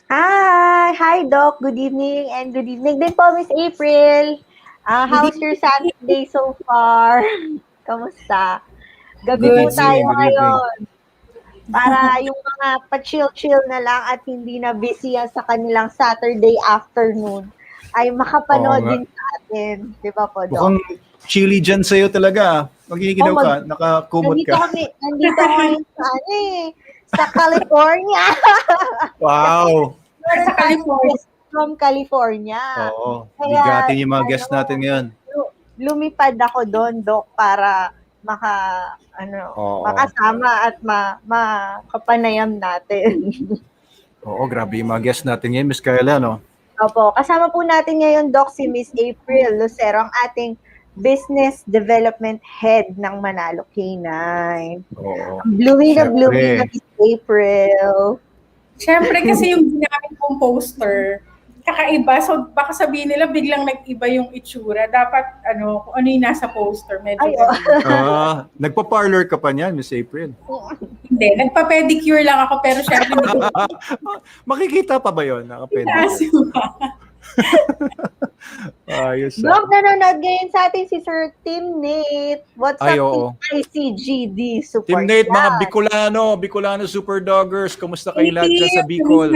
Hi Doc. Good evening and good evening din po, Miss April. How's your Saturday so far? Kamusta? Gabi Good po Good tayo evening, good evening. evening. ngayon para yung mga pa-chill-chill na lang at hindi na busy sa kanilang Saturday afternoon ay Oo makapanood nga. din sa atin. Di ba po, Doc? Mukhang chilly dyan sa'yo talaga. Oh, Magiginaw ka, nakakumot nandito ka. nandito ako ngayon sa California. Wow! Meron Sa tayong California. guest from California. Oo, Kaya, bigatin yung mga guests natin ngayon. lumipad ako doon, Doc, para Oo. makasama at makapanayam natin. Oo, grabe yung mga guests natin ngayon, Miss Kyla, no? Opo, kasama po natin ngayon, Doc, si Miss April Lucero, ang ating Business Development Head ng Manalo Canine. Oo. Blooming na Syempre. Miss April. Siyempre kasi yung ginamit kong poster, kakaiba. So baka sabihin nila biglang nag-iba yung itsura. Dapat kung ano yung nasa poster. Medyo Ay, Nagpa-parlor ka pa niyan, Miss April. Hindi, nagpa-pedicure lang ako pero syempre hindi ko Makikita pa ba yun? pinasok. Ayos. Doc, nanonood ngayon sa atin si Sir Tim Nate. What's Ay, up, oo. ICGD support? Team Nate, mga yan. Bicolano Super Doggers, kumusta kayo lahat dyan sa Bicol?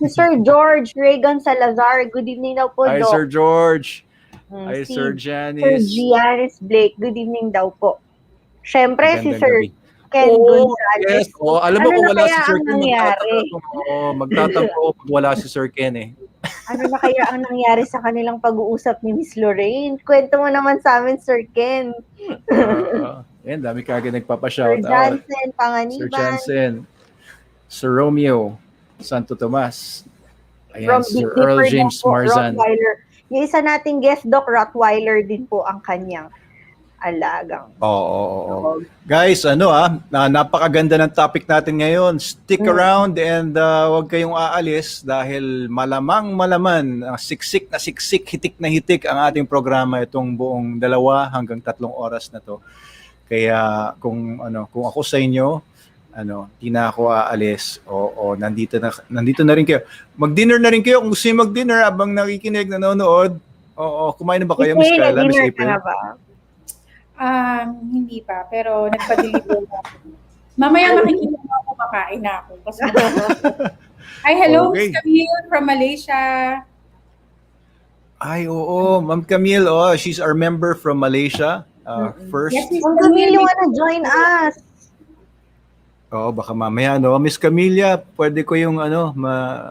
Si Sir George Reagan Salazar. Good evening daw po, Hi, Doc. Sir George. Hi, Si Sir Sir Janice. Giannis Blake. Good evening daw po. Siyempre, si Magandang Sir gabi. Ken Gonzalez. Yes. Alam mo Ano kung na wala kaya si Sir ang Ken, nangyari? magtatampo ako pag wala si Sir Ken eh. Ano na kaya ang nangyari sa kanilang pag-uusap ni Miss Lorraine? Kwento mo naman sa amin, Sir Ken. Yan, dami kagad Sir nagpapa-shout out. Jansen, Sir Panganiban. Jansen, Sir Romeo, Santo Tomas. From Ayan, Sir Big Earl Dipper James po, Marzan. Rottweiler. Yung isa nating guest, Doc, Rottweiler din po ang kanyang alagang. Oo. Guys, napakaganda ng topic natin ngayon. Stick around and huwag kayong aalis dahil malaman, siksik na siksik, hitik na hitik ang ating programa itong buong 2 hanggang 3 oras na to. Kaya kung ako sa inyo, di na ako aalis. Oo, nandito na rin kayo. Mag-dinner na rin kayo kung gusto niyo mag-dinner habang nakikinig, nanonood. Oo, kumain na ba kayo, Miss Kyla, Miss April? Hindi pa, pero nagpa-deliver na ako. Mamaya makikita mo ako, makain na ako. Hi, hello, Okay. Miss Camille from Malaysia. Ay, oo. Ma'am Camille, she's our member from Malaysia. First. Yes, Miss Ma'am Camille, you wanna join us? Baka mamaya, Miss Camilla, pwede ko yung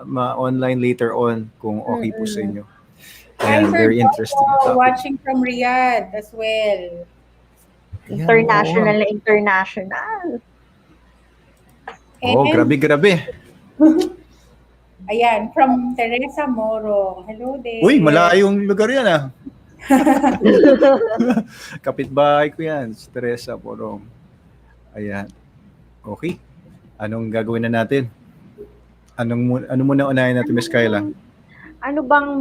ma-online later on kung okay po sa inyo. Hi, Ayan, Sir very interesting Jojo, topic. watching from Riyadh as well. International na international. Oh, grabe. Ayan, from Teresa Morong. Hello there. Uy, malayong lugar yan ah. Kapitbahay ko yan, si Teresa Porong. Ayan. Okay. Anong gagawin na natin? Ano muna unahin natin, Miss Kyla? Ano bang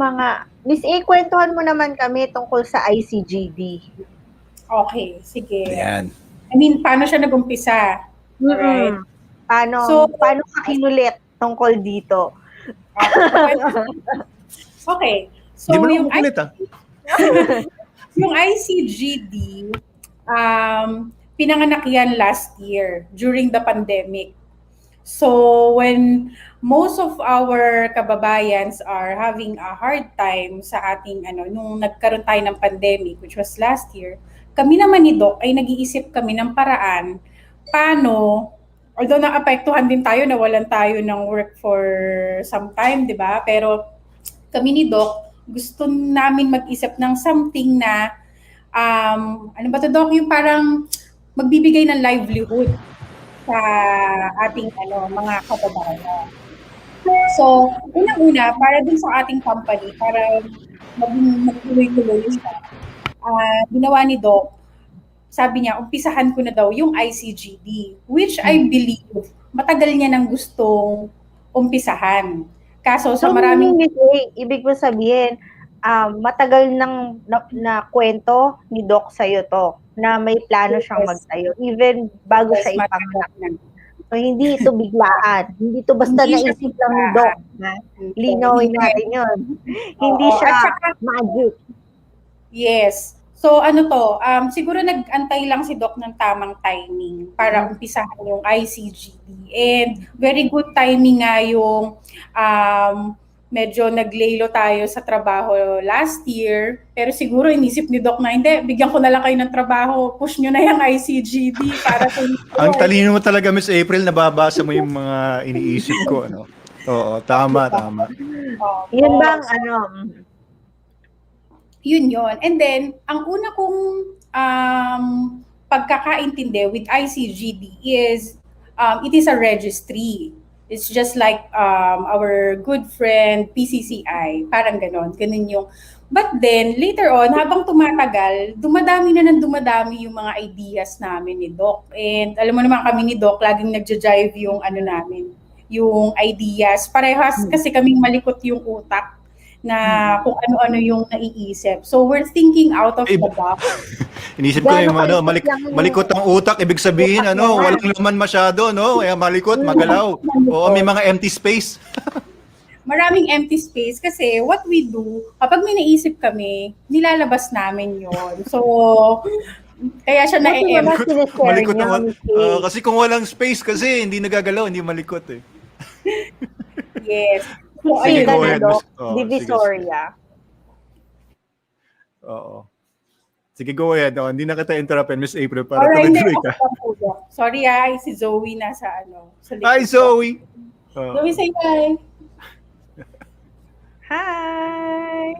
Miss A, kwentuhan mo naman kami tungkol sa ICGD. Okay, sige. Ayan. I mean, paano siya nag-umpisa? Alright? Paano ka kinulit tungkol dito? Okay. So, Di mo na kukulit yung ICGD, pinanganak yan last year during the pandemic. So, when most of our kababayans are having a hard time sa ating, nung nagkaroon tayo ng pandemic, which was last year, kami naman ni Doc ay nag-iisip kami ng paraan paano, although naapektuhan din tayo, nawalan tayo ng work for some time, di ba? Pero kami ni Doc, gusto namin mag-isip ng something na, ano ba to, Doc? Yung parang magbibigay ng livelihood sa ating mga kababayan. So, unang-una, para dun sa ating company, para magtuloy-tuloy siya, ginawa ni Doc, sabi niya, umpisahan ko na daw yung ICGD, which I believe matagal niya nang gustong umpisahan. Kaso sa maraming... Ibig mo sabihin, matagal nang na kwento ni Doc sa'yo to, na may plano siyang magtayo, even bago siya ipanganak. So, hindi ito biglaan. Hindi ito basta Hindi siya naisip lang ni Doc. biglaan. Linawin Hindi. natin yun. Hindi Oo. siya At saka, magic. yes. So ano to, siguro nag-antay lang si Doc ng tamang timing para umpisahan yung ICGD. And very good timing nga yung medyo naglaylo tayo sa trabaho last year. Pero siguro inisip ni Doc na, hindi, bigyan ko na lang kayo ng trabaho, push nyo na yung ICGD para sa Ang talino mo talaga, Miss April, nababasa mo yung mga iniisip ko, ano? Oo, tama. Yun bang ano? Yun yon. And then, ang una kong pagkakaintindi with ICGD is it is a registry. It's just like our good friend PCCI. Parang ganon. Ganun yung... But then, later on, habang tumatagal, dumadami yung mga ideas namin ni Doc. And alam mo naman kami ni Doc, laging nagja-jive yung ano namin, yung ideas. Parehas kasi kaming malikot yung utak na kung ano-ano yung naiisip. So we're thinking out of the box. Inisip ko yung malikot ang utak, ibig sabihin walang laman masyado, no? Kaya malikot, magalaw. Oo, may mga empty space. Maraming empty space kasi what we do, kapag may naisip kami, nilalabas namin yon. So, kaya siya na-empty. Malikot ang kasi kung walang space kasi hindi nagagalaw, hindi malikot eh. Yes. So, sige, go ahead. Divisoria. Oo. Sige, go ahead. Hindi na kita interrupin, Miss April, para tuloy ka. Sorry si Zoe nasa sa hi, Zoe! Zoe, say hi! Hi!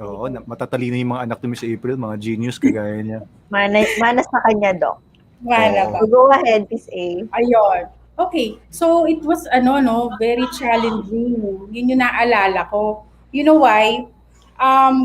Oo, matatalino yung mga anak ni Miss April, mga genius kagaya niya. Manas sa kanya, Doc. Mana ba? So, go ahead, Miss A. Ayun. Okay, so it was very challenging. Yun yung naalala ko. You know why?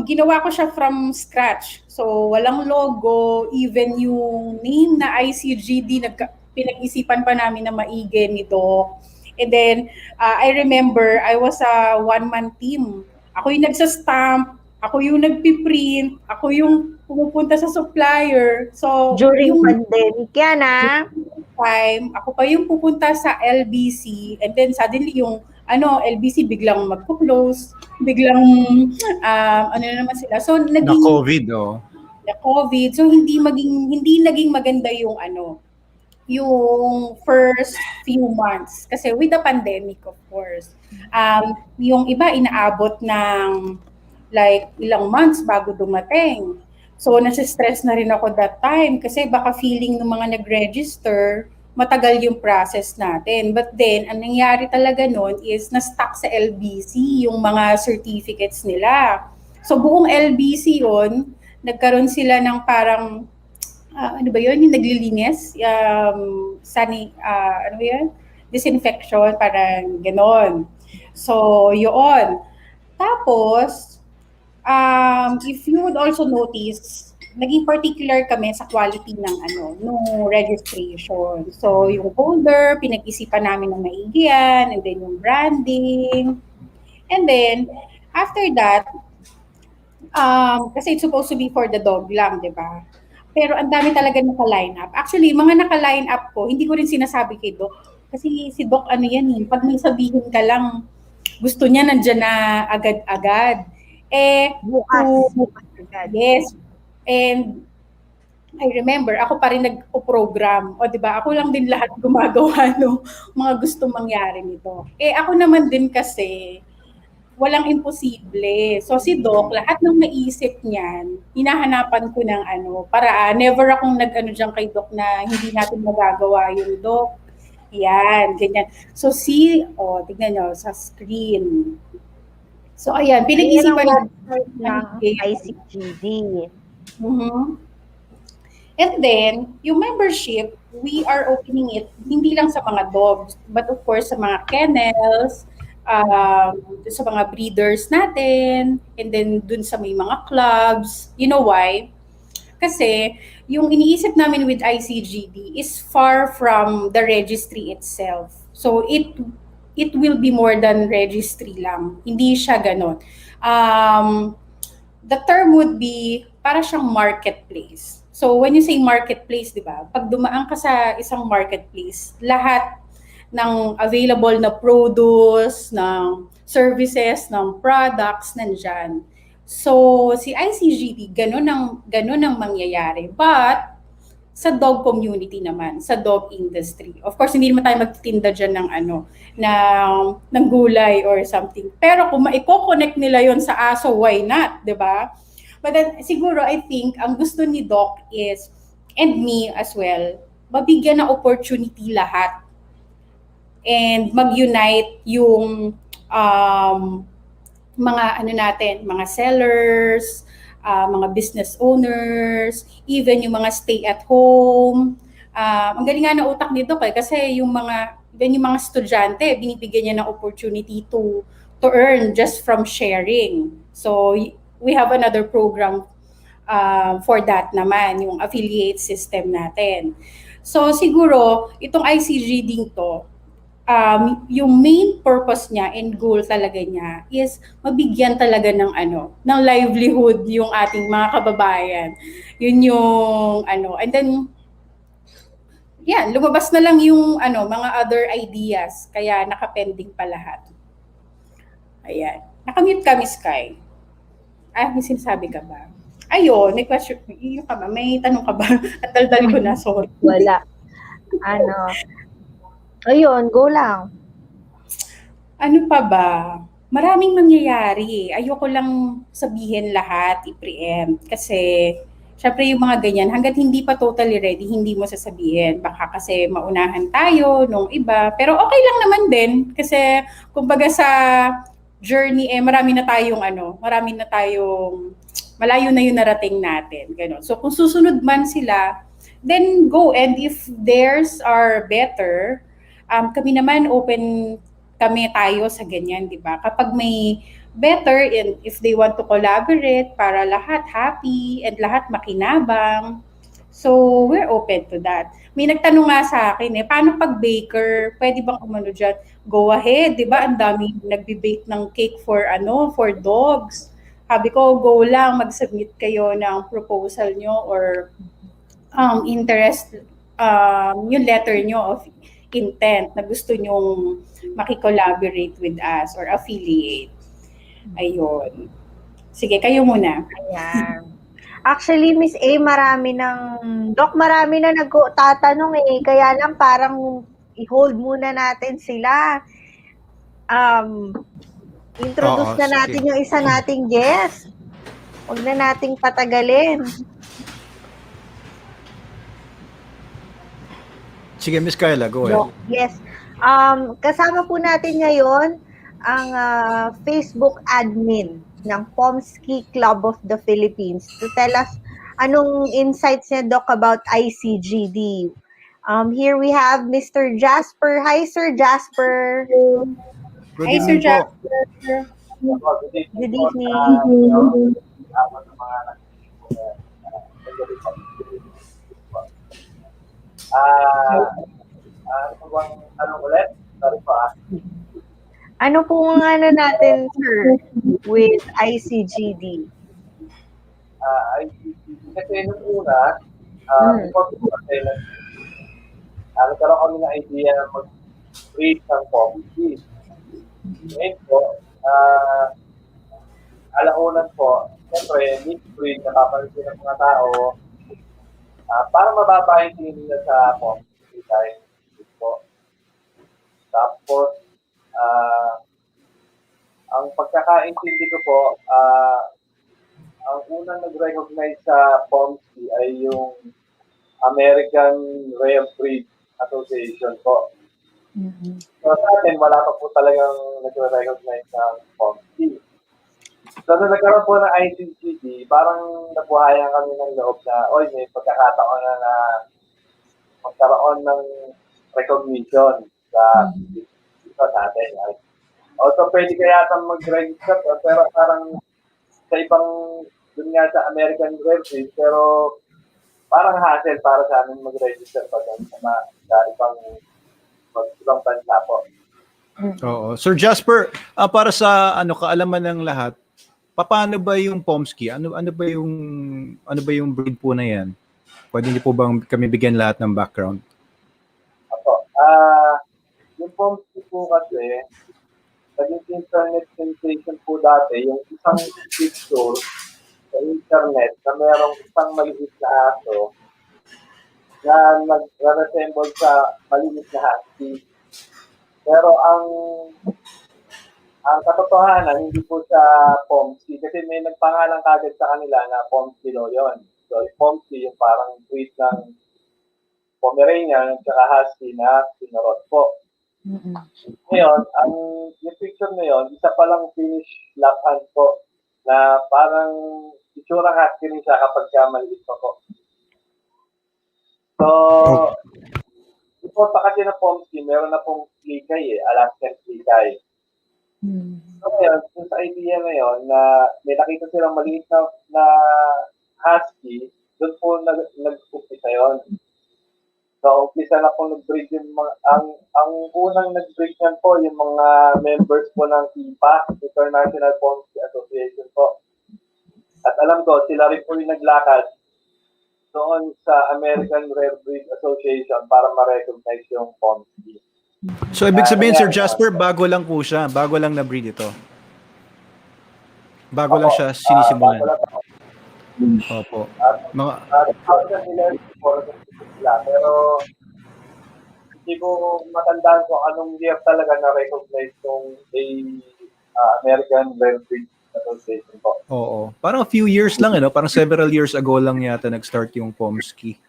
Ginawa ko siya from scratch. So walang logo, even yung name na ICGD, pinag-isipan pa namin na maigi nito. And then, I remember, I was a one-man team. Ako yung nagsa-stamp, ako yung nagpiprint, ako yung pumupunta sa supplier. So during pandemic yan, time, ako pa yung pupunta sa LBC, and then suddenly yung LBC biglang magpo-close, biglang naman sila. So naging na COVID, Na COVID. So hindi naging maganda yung yung first few months kasi with the pandemic, of course. Yung iba inaabot ng like ilang months bago dumating. So, nasi-stress na rin ako that time kasi baka feeling ng mga nag-register, matagal yung process natin. But then, ang nangyari talaga nun is na-stuck sa LBC yung mga certificates nila. So, buong LBC yun, nagkaroon sila ng parang, yung naglilinis? Disinfection, parang ganon. So, yun. Tapos, if you would also notice, naging particular kami sa quality ng nung registration. So, yung holder, pinag-isipan namin ng maigi yan, and then yung branding. And then, after that, kasi it's supposed to be for the dog lang, di ba? Pero ang dami talaga naka-line up. Actually, mga naka-line up ko, hindi ko rin sinasabi kay Doc. Kasi si Doc, pag may sabihin ka lang, gusto niya nandyan na agad-agad. Bukas. Yes. And I remember, ako pa rin nagpo-program. O, di ba? Ako lang din lahat gumagawa ng mga gusto mangyari nito. Ako naman din kasi, walang imposible. So, si Doc, lahat ng naisip niyan, hinahanapan ko ng para never akong dyan kay Doc na hindi natin magagawa yung Doc. Yan, ganyan. So, tignan nyo, sa screen. So, ayan, pinag-isipan ng ICGD. And then, yung membership, we are opening it hindi lang sa mga dogs, but of course sa mga kennels, sa mga breeders natin, and then dun sa may mga clubs. You know why? Kasi yung iniisip namin with ICGD is far from the registry itself. So it will be more than registry lang. Hindi siya ganon. The term would be para siyang marketplace. So when you say marketplace, di ba? Pag dumaan ka sa isang marketplace, lahat ng available na produce, ng services, ng products, nandyan. So, si ICGD, ganun ang mangyayari. But, sa dog community naman, sa dog industry. Of course, hindi naman tayo magtitinda dyan ng gulay or something. Pero kung maiko-connect nila yon sa aso, why not, di ba? But then, siguro, I think, ang gusto ni Doc is, and me as well, mabigyan ng opportunity lahat and mag-unite yung mga mga sellers, mga business owners, even yung mga stay at home. Ang galing nga ng utak nito kasi yung mga estudyante, binibigyan niya ng opportunity to earn just from sharing. So we have another program for that naman, yung affiliate system natin. So siguro, itong ICGD to, yung main purpose niya and goal talaga niya is mabigyan talaga ng livelihood yung ating mga kababayan. Yun yung and then lumabas na lang yung mga other ideas kaya nakapending pa lahat. Ayan. Nakamute ka, Miss Kai. May sinasabi ka ba? Ayun, may question. Yung ka ba? May tanong ka ba? At daldal ko na, sorry. Wala. Ayun, go lang. Ano pa ba? Maraming mangyayari. Ayoko lang sabihin lahat, i-preempt. Kasi, syempre yung mga ganyan, hanggat hindi pa totally ready, hindi mo sasabihin. Baka kasi maunahan tayo nung iba. Pero okay lang naman din. Kasi, kumbaga sa journey, marami na tayong malayo na yung narating natin. Ganun. So, kung susunod man sila, then go. And if theirs are better, kami naman open tayo sa ganyan, di ba? Kapag may better and if they want to collaborate para lahat happy and lahat makinabang, so we're open to that. May nagtanong nga sa akin paano pag baker, pwede bang umano dyan? Go ahead, di ba? Ang dami nagbe-bake ng cake for dogs. Sabi ko, go lang, mag-submit kayo ng proposal nyo or interest, yung letter nyo of intent na gusto nyong makikollaborate with us or affiliate. Ayun. Sige, kayo muna. Ayan. Actually, Miss A, marami na nagtatanong kaya lang parang i-hold muna natin sila. Introduce na natin yung isa nating guest. Huwag na nating patagalin. Sige, Miss Kyla, go ahead. Yes. Kasama po natin ngayon ang Facebook admin ng Pomsky Club of the Philippines to tell us anong insights niya, Doc, about ICGD. Here we have Mr. Jasper. Hi, Sir Jasper. Good evening po. Good evening. Ano po ang natin, sir, with ICGD? ICGD kasi nung una, nagkaroon kami ng idea na mag-create ng Pomsky. Ngayon po, alaunan po, siyempre, mixed-breed, nakapansin ng mga tao, para mababa yung tingin nila sa Pomsky dahil po. Tapos, ang pagkakaintindi ko po, ang unang nag-recognize sa Pomsky ay yung American Rare Breed Association po. Mm-hmm. So sa atin, wala pa po talagang nag-recognize ng Pomsky. So nung nagkaroon po ng ICGD, parang nabuhayan kami ng loob na, may pagkakataon na magkaroon ng recognition sa atin. Also, pwede kaya itong mag-register, pero parang sa ibang, dun nga sa American Rare Breed, pero parang hassle para sa amin mag-register pa doon sa ibang bansa po. Oo. Sir Jasper, para sa kaalaman ng lahat, paano ba yung Pomsky? Ano ba yung breed po na yan? Pwede niyo po bang kami bigyan lahat ng background? Ako, yung Pomsky po kasi, naging internet sensation po dati, yung isang picture sa internet na merong isang maliit na aso na nag-resemble sa maliit na husky. Pero ang katotohanan, hindi po sa Pomsky kasi may nagpangalan kagad sa kanila na Pomsky daw yun. So, yung Pomsky, yung parang breed ng Pomeranian at saka Husky na pinurot po. Ngayon, yung picture na yun, isa palang finish lap hand po na parang itsura husky rin siya kapag siya maliit pa po. So, before pa kasi na Pomsky, meron na pong Klikay Alaskan Klikay. So ngayon, sa idea na yun, na may nakita silang maliit na husky, doon po nag-umpisa yun. So, umpisa na po nag-breed yung mga, ang unang nag-breed yan po, yung mga members po ng IPA, International Pomsky Association po. At alam ko, sila rin po yung naglakad doon sa American Rare Breed Association para ma-recognize yung Pomsky. So, ibig sabihin, Sir Jasper, bago lang po siya. Bago lang na-breed ito. Bago lang siya sinisimulan. Opo. Mga... pero hindi ko matandaan ko anong year talaga na-recognize yung American Rare Breed Association po. Oo. Parang a few years lang, Parang several years ago lang yata nag-start yung Pomsky.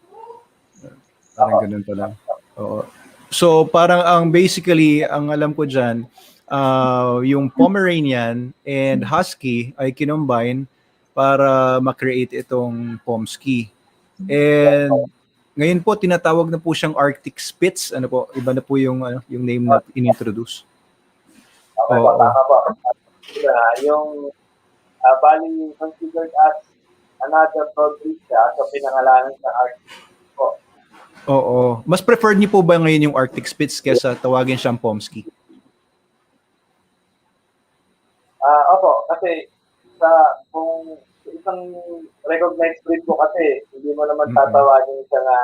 Parang ganun pa lang. Oo. So parang basically ang alam ko diyan yung Pomeranian and Husky ay kinombine para ma-create itong Pomsky. And ngayon po tinatawag na po siyang Arctic Spitz. Ano po, iba na po yung yung name na inintroduce. Okay, yung bali considered as another broad breed siya, so pinangalanan sa Arctic po. Oo. Mas preferred niyo po ba ngayon yung Arctic Spitz kaysa tawagin siyang Pomsky? Opo, kasi kung isang recognized breed po kasi, hindi mo naman tatawagin siya na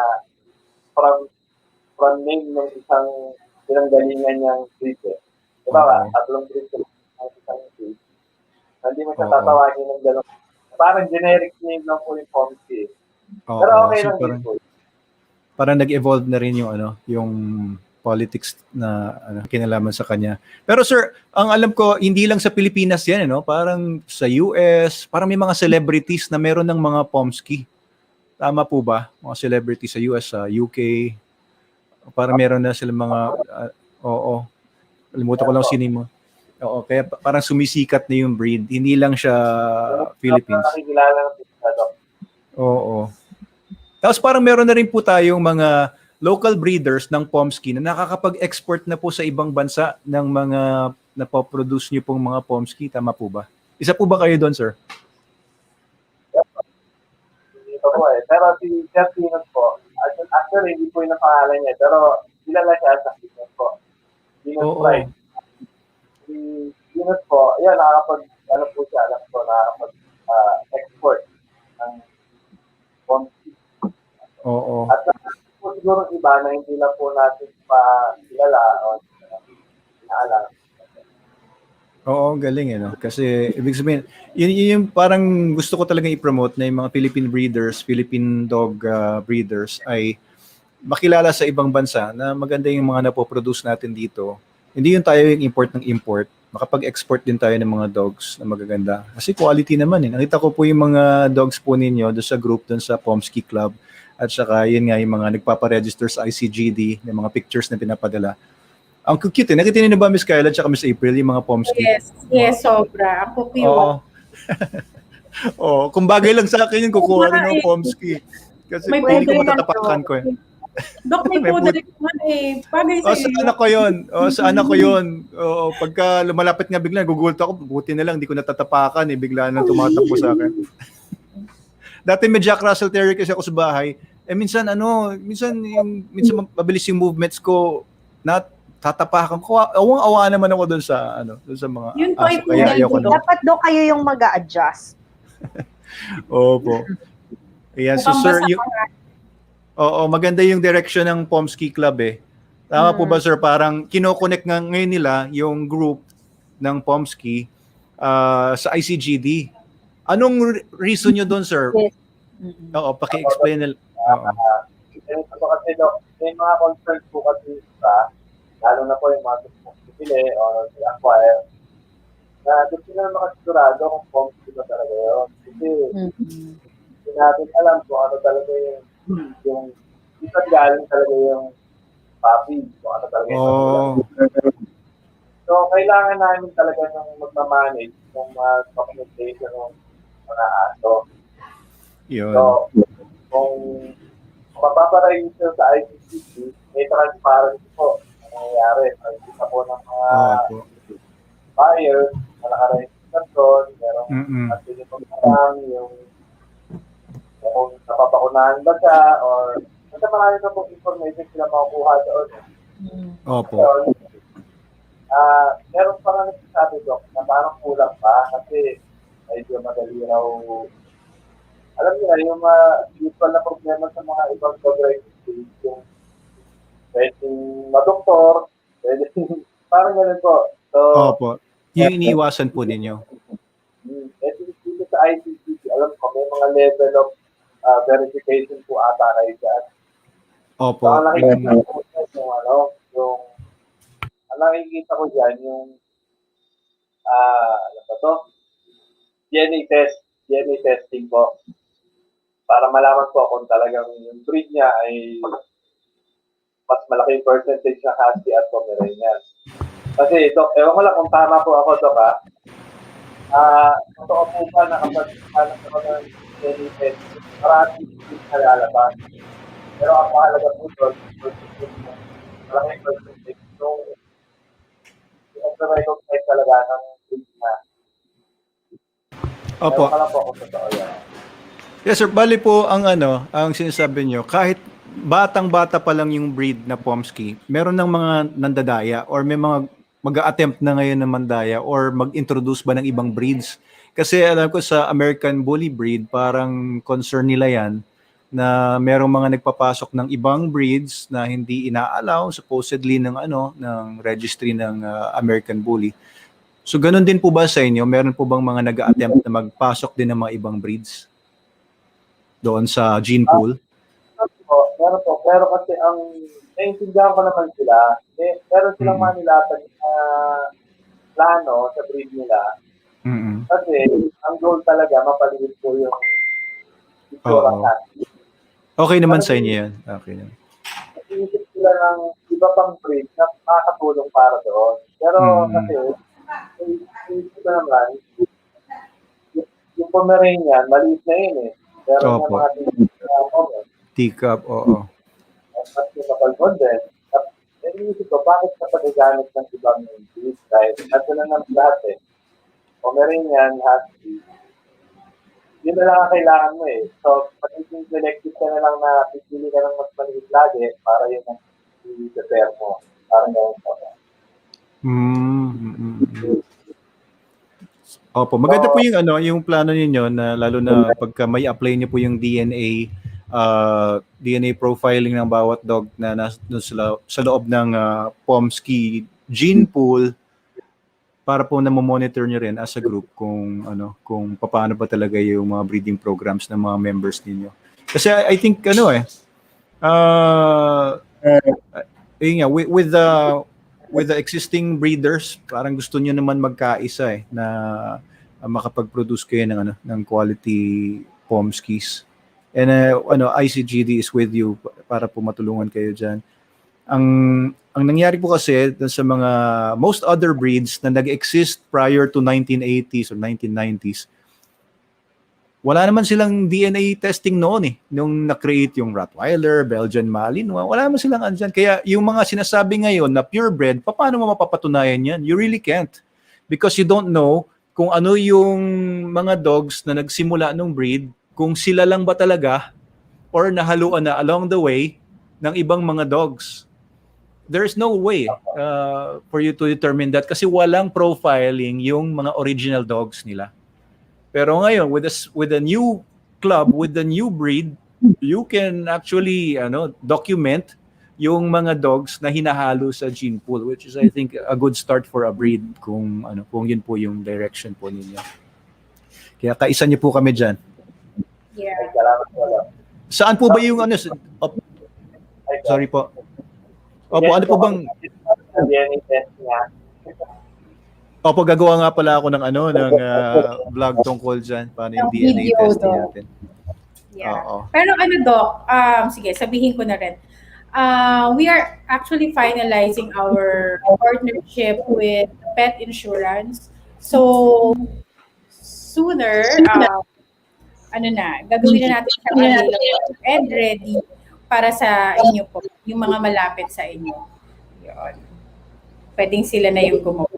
from name ng isang pinanggalingan niyang breed. Diba? Tatlong breed ng isang breed. Hindi mo siya tatawagin ng gano'n. Parang generic name lang po yung Pomsky. Pero okay lang din po. Parang nag-evolve na rin yung yung politics na kinalaman sa kanya. Pero sir, ang alam ko hindi lang sa Pilipinas 'yan, Parang sa US, parang may mga celebrities na meron ng mga Pomsky. Tama po ba? Mga celebrities sa US, sa UK. Parang meron na sila mga oo. Kalimutan ko lang sino mo. Oo, kaya parang sumisikat na yung breed. Hindi lang siya Philippines. Oo. Tapos parang meron na rin po tayong mga local breeders ng Pomsky na nakakapag-export na po sa ibang bansa ng mga napoproduce niyo pong mga Pomsky. Tama po ba? Isa po ba kayo doon, sir? Ito po Pero si Jasper po, actually hindi po yung pangalan niya, pero kilala siya sa Kennel po. Venus Pride. Si Venus po, yan, nakakapag-export ng Pomsky. Oo. At po siguro iba na hindi lang po natin pa kilala o inaalam. Oo, galing Kasi ibig sabihin, yun yung parang gusto ko talaga i-promote na yung mga Philippine breeders, Philippine dog breeders ay makilala sa ibang bansa na maganda yung mga napoproduce natin dito. Hindi yung tayo yung import ng import. Makapag-export din tayo ng mga dogs na magaganda. Kasi quality naman Nakita ko po yung mga dogs po ninyo doon sa group, doon sa Pomsky Club. At saka yun nga yung mga nagpaparegister sa ICGD, yung mga pictures na pinapadala. Ang cute Nakita niyo na ba Miss Kyla at saka Miss April yung mga Pomsky? Yes, sobra. Ang cute. Oo. Kung bagay lang sa akin yun, kukuha rin ng Pomsky. Kasi pili ko matatapakan ko Dok, may poodle naman Bagay sa'yo. Sa anak ko yun. Sa anak ko yun. Pagka lumalapit nga bigla, gugulto ako, buti na lang, hindi ko natatapakan bigla nang tumatakbo sa akin. Dati may Jack Russell Terrier kasi ako sa bahay. Minsan mabilis yung movements ko, tatapakan ko. Awang-awa naman ako doon sa mga yun po, aso. Kaya ayaw ko Dapat daw kayo yung mag-a-adjust. Opo. Ayan, so sir, Oo, maganda yung direction ng Pomsky Club eh. Tama po ba, sir? Parang kinoconnect nga ngayon nila yung group ng Pomsky sa ICGD. Anong reason nyo doon, sir? Yes. Oo, paki-explain nila. Oo. Ganito po kasi, Doc, may mga concerns po kasi sa, lalo na po yung mga gusto bili or acquire, na gusto na makasigurado kung Pomsky ba talaga yun. Kasi, hindi natin alam kung ano talaga yung isa galing talaga yung puppy, kung ano talaga yung magulang. So, kailangan namin talaga ng magmamanage ng documentation ng mga aso. Yun. So, kung mapaparegister sa ICGD, may transparency po ang nangyayari. Nakikita po ng mga buyers na nakaregister doon, merong program, yung kung napapakunahan ba siya, or kasi marami na pong information sila makukuha doon. Opo. So, meron pa nga nagsasabi, Doc, na parang kulang pa kasi medyo madali raw. Alam niyo na, yung usual na problema sa mga ibang dog registry, yung pwedeng madoktor, pwedeng parang ganun po. So, Opo. Yung iniiwasan po ninyo. dito sa ICGD, alam ko, may mga level of verification po ata kayo dyan. Opo. So, ang nakikita ko ang nakikita ko dyan, yung ano ba to? DNA testing po. Para malaman po kung talagang yung breed niya ay mas malaki yung percentage ng Husky at Pomeranian. Kasi, Dok, ewan ko lang kung tama po ako, Dok, totoo po ba na kapag hanap ako ng DNA testing, maraming breed na lalabas. Pero ang mahalaga po doon, malaking percentage yung recognize talaga ng breed na. Opo. Ewan ko lang po kung totoo yan. Yes, sir. Bali po ang sinasabi nyo, kahit batang-bata pa lang yung breed na Pomsky, meron ng mga nandadaya or may mga mag-a-attempt na ngayon na mandaya or mag-introduce ba ng ibang breeds. Kasi alam ko sa American Bully breed, parang concern nila yan na merong mga nagpapasok ng ibang breeds na hindi ina-allow supposedly ng ng registry ng American Bully. So ganun din po ba sa inyo? Meron po bang mga nag-a-attempt na magpasok din ng mga ibang breeds doon sa gene pool? Meron po. Pero kasi ang naiintindihan ko naman sila, meron silang manilatag na plano sa breed nila. Kasi ang goal talaga, mapaliit po yung itsura natin. Okay naman sa inyo yan. Okay naman. Iisip sila ng iba pang breed na makakatulong para doon. Pero kasi, iisip ko naman, yung Pomeranian, maliit na yun eh. Pero yung mga teacup, oo. At yung kapalbon din. Iisip ko, bakit ka pagagamit ng ibang breed? Dahil nato lang ng lahat eh. Pomeranian, Husky, yun na lang ang kailangan mo eh. So, magiging selective ka na lang na pipili ka ng mas maliit lagi para yun ang i-prepare mo. Parang gawin ko. Opo, maganda po yung plano niyo na lalo na pagka may apply niyo po yung DNA profiling ng bawat dog na sa loob ng Pomsky gene pool para po na monitor niyo rin as a group kung paano ba talaga yung mga breeding programs ng mga members ninyo. Kasi I think with the existing breeders, parang gusto niyo naman magkaisa na makapag-produce kayo ng quality Pomskys. And ICGD is with you para po matulungan kayo diyan. Ang nangyari po kasi sa mga most other breeds na nag-exist prior to 1980s or 1990s, wala naman silang DNA testing noon nung na-create yung Rottweiler, Belgian Malinois, wala naman silang andyan. Kaya yung mga sinasabi ngayon na purebred, paano mo mapapatunayan yan? You really can't. Because you don't know kung ano yung mga dogs na nagsimula nung breed, kung sila lang ba talaga or nahaluan na along the way ng ibang mga dogs. There's no way for you to determine that kasi walang profiling yung mga original dogs nila. Pero ngayon, with a new club, with the new breed, you can actually document yung mga dogs na hinahalo sa gene pool, which is I think a good start for a breed kung yun po yung direction po ninyo. Kaya kaisa niyo po kami diyan. Yeah. Salamat po. Saan po ba yung sorry po. Opo, ano po bang DNA test niya? Opo, gagawa nga pala ako ng vlog tungkol dyan. Paano yung DNA Video testing daw. natin. Yeah. Oo. Pero Doc, sige, sabihin ko na rin. We are actually finalizing our partnership with pet insurance. So, sooner, gagawin na natin siya available and ready para sa inyo po, yung mga malapit sa inyo. Yun. Pwedeng sila na yung gumawa.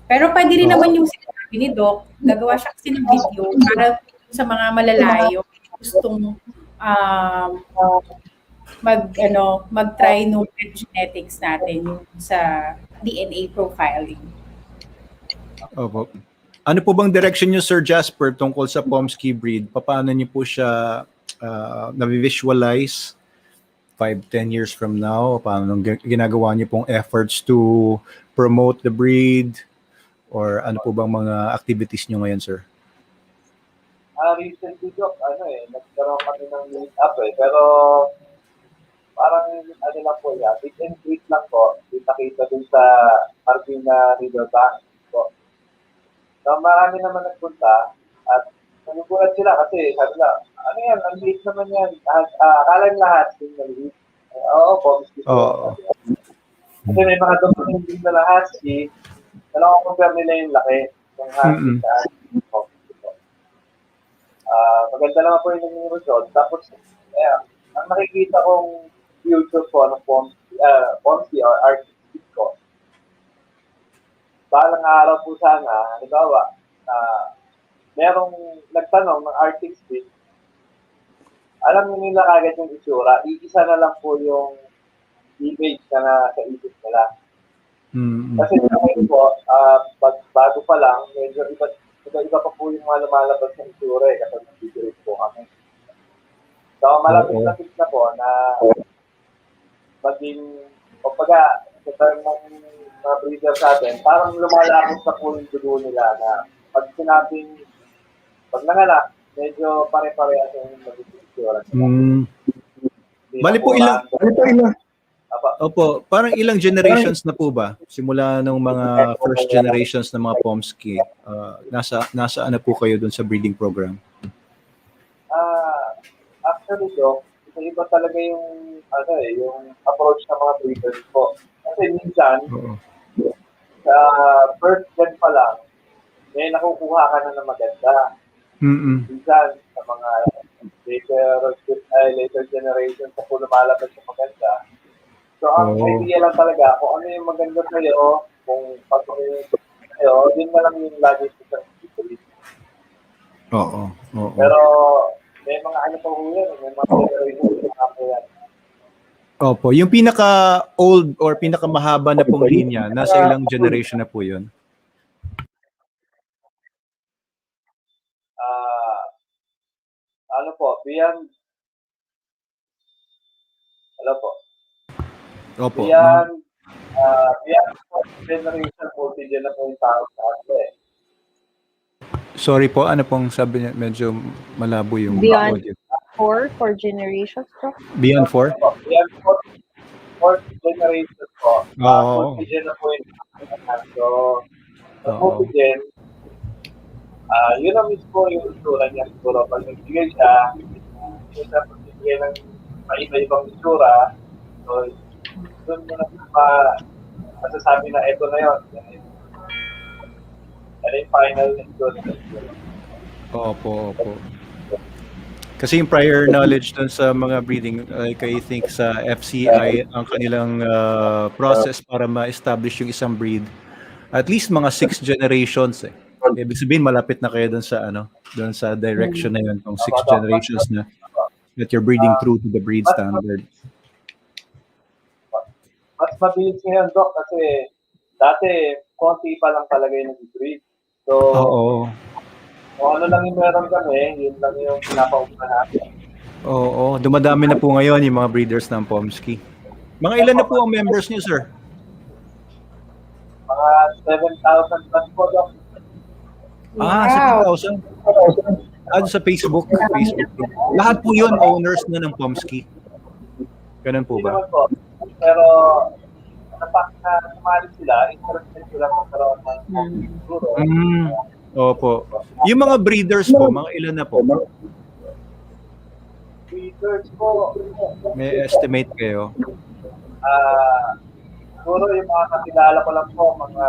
Pero pwede rin naman yung sinabi ni Doc, gagawa siya kasi ng video para sa mga malalayo gustong mag-try nung genetics natin yung sa DNA profiling. Opo. Ano po bang direction niyo, Sir Jasper, tungkol sa Pomsky breed? Paano niyo po siya na-visualize 5-10 years from now? Paano ginagawa niyo pong efforts to promote the breed? Or ano po bang mga activities niyo ngayon, sir? Recently, Doc, nagkaroon kami ng meet-up pero parang lang po yan, meet and greet lang po, kita dun sa Arbina River Bank po. So, marami naman nagpunta at nagugulat sila kasi sabi na, ano yan, ang liit naman yan. Akala yung lahat, yung maliit. Oo po, kasi may mga dumating din na husky, compare nila yung laki ng husky sa maganda naman po yung result. Tapos, ang nakikita kong future po ng Pomsky or artistic ko, balang araw po sana, halimbawa, merong nagtanong ng artistic, alam nyo nila agad yung itsura, iisa na lang po yung image na nasa isip nila. Kasi ngayon po, bago pa lang, medyo iba pa po yung mga lumalabas ng itsura kasi nag-video po kami. So, malapit-lapit na po na maging, sa term ng mga breeder sa atin, parang lumalabas na po yung dugo nila na pag nanganak, medyo pare-parehas yung magiging itsura. Bali po ilang? Opo, parang ilang generations na po ba? Simula nung mga first generations ng mga Pomsky, nasa ano po kayo dun sa breeding program? Actually, Doc, iba talaga yung yung approach ng mga breeders po. Kasi minsan, sa first gen pa lang, may nakukuha ka na ng maganda. Minsan, sa mga later generations na po lumalabas yung maganda. So, ang idea lang talaga, kung ano yung maganda sa'yo, kung patuloy sa'yo, yun na lang yung lagi sa breed. Oo. Pero, may mga po yan, may mga generations na po yan. Opo, yung pinaka-old or pinaka-mahaba na pong linya, nasa ilang generation na po yun? Beyond, Opo. Beyond generation, multi-gen na po yung tao sa atin. Sorry po, ano pong sabi niya? Medyo malabo yung Beyond audio. 4 generations po? Beyond 4? Beyond 4 generations po. Multi-gen na po yung tao. So, multi-gen, yun ang mismo yung itsura niya. Siguro, pag nagbigay siya, yung sa pagbigay ng iba-ibang itsura, so, doon mo na masasabi na ito na yun. Ano yung final itsura. Opo. Kasi yung prior knowledge dun sa mga breeding, I think sa FCI, ang kanilang process para ma-establish yung isang breed, at least mga 6 generations eh. Ibig sabihin, malapit na kayo dun sa direction na yun, kung 6 generations na that you're breeding through to the breed standard. Mas mabilis ngayon, Doc, kasi dati, konti pa lang talaga yung nag-breed. So, kung ano lang yung meron kami, yun lang yung pinapaupa natin. Oo, dumadami na po ngayon yung mga breeders ng Pomsky. Mga ilan na po ang members niyo, sir? Mga 7,000 plus po, Doc. Ah, Wow. 7,000. Sa Facebook. Lahat po yun, owners na ng Pomsky. Ganun po Hindi ba? naman po. Pero, napak na sumali sila, interested sila magkaroon ng siguro. Opo. Yung mga breeders po, mga ilan na po? Breeders po, May estimate kayo? siguro yung mga kakilala ko lang po, mga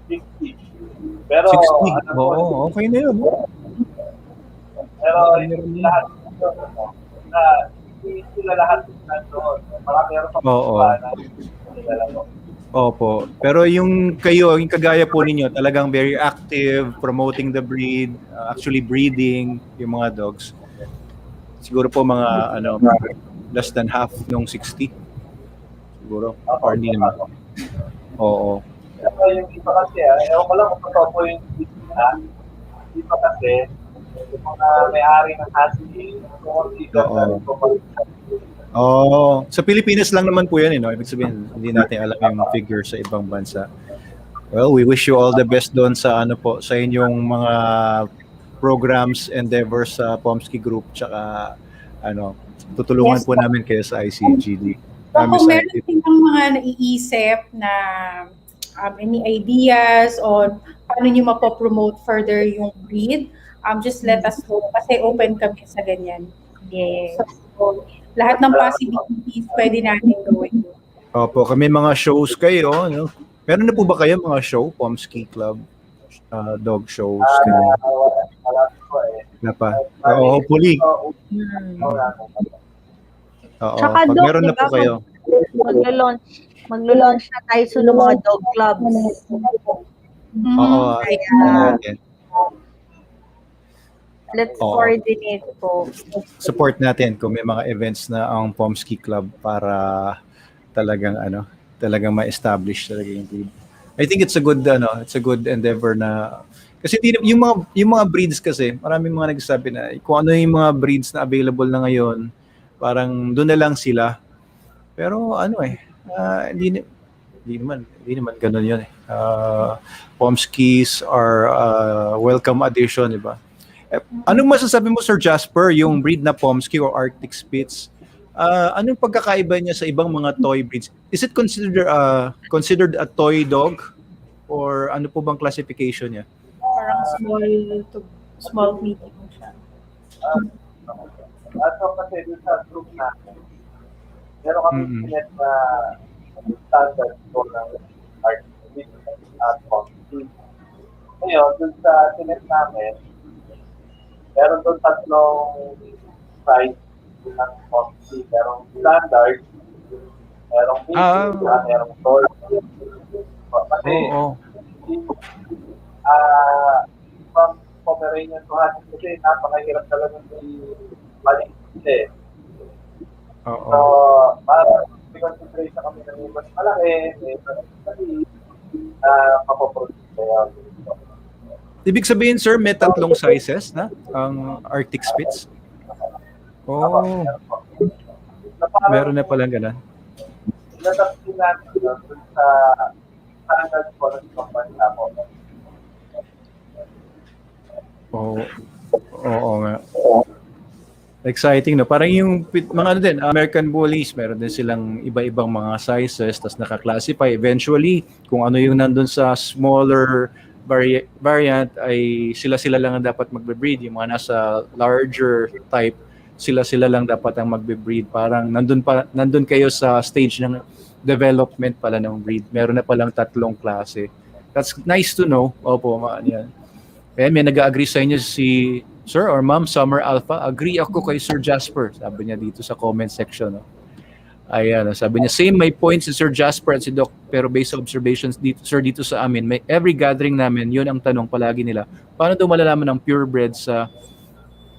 60. Pero, 60? Oo, okay na yun. Pero, lahat na hindi sila lahat nandoon. Marami rin pa na kilala ko. Opo. Pero yung kayo, yung kagaya po ninyo, talagang very active, promoting the breed, actually breeding yung mga dogs. Siguro po mga less than half nung 60. Siguro. Or hindi naman. Oo. Pero yung iba kasi, ewan ko lang kung totoo po yung iba kasi, yung mga may-ari ng husky, Sa Pilipinas lang naman po yan, no? Ibig sabihin, hindi natin alam yung figure sa ibang bansa. Well, we wish you all the best doon sa sa inyong mga programs, endeavors sa Pomsky Group, tsaka tutulungan po namin kayo sa ICGD. Kung meron silang mga naiisip na any ideas on paano nyo mapopromote further yung breed, just let us know kasi open kami sa ganyan. Yes. So, lahat ng possibilities pwede natin gawin. Opo, kami mga shows kayo, no? Meron na po ba kayo mga show, Pomsky Club, dog shows? Wala po Na pa? Hopefully. Tsaka pag Doc, meron na po kayo. Maglo-launch na tayo sa mga dog clubs. Let's coordinate po. Support natin kung may mga events na ang Pomsky Club para talagang ma-establish talaga yung breed. I think it's a good endeavor na kasi yung mga breeds kasi, maraming mga nagsasabi na kung ano yung mga breeds na available na ngayon, parang doon na lang sila. Pero hindi naman ganoon yun eh. Pomskys are welcome addition, di ba? Anong masasabi mo, Sir Jasper, yung breed na Pomsky or Arctic Spitz? Anong pagkakaiba niya sa ibang mga toy breeds? Is it considered a toy dog? Or ano po bang classification niya? Parang small medium siya. Kasi dun sa group natin, meron kami sinet na standard po ng Arctic at Pomsky. Ngayon, dun sa sinet namin, meron doon tatlong size ng Pomsky. Merong standard, merong medium, merong toy. Kasi, from Pomeranian to Husky kasi napakahirap talaga balik kasi. So, para i-concentrate kami ng mas malaki, mapoproduce kaya. Ibig sabihin, sir, may tatlong sizes na ang Arctic Spitz? Meron na palang ganun. Natapos natin dun sa standard po ng ibang bansa po. Oo nga. Exciting, no? Parang yung mga American Bullies, meron din silang iba-ibang mga sizes, tapos naka-classify. Eventually, kung ano yung nandun sa smaller variant, ay sila-sila lang ang dapat magbe-breed. Yung mga nasa larger type, sila-sila lang dapat ang magbe-breed. Parang nandun kayo sa stage ng development pala ng breed. Meron na palang tatlong klase. That's nice to know. Opo, yan. Kaya may nag-agree sa inyo si Sir or Ma'am Summer Alpha. Agree ako kay Sir Jasper. Sabi niya dito sa comment section. No? Ayan, sabi niya, same my points si Sir Jasper at si Doc, pero based on observations dito, Sir, dito sa amin, may every gathering namin, yun ang tanong palagi nila. Paano daw malalaman ng purebred sa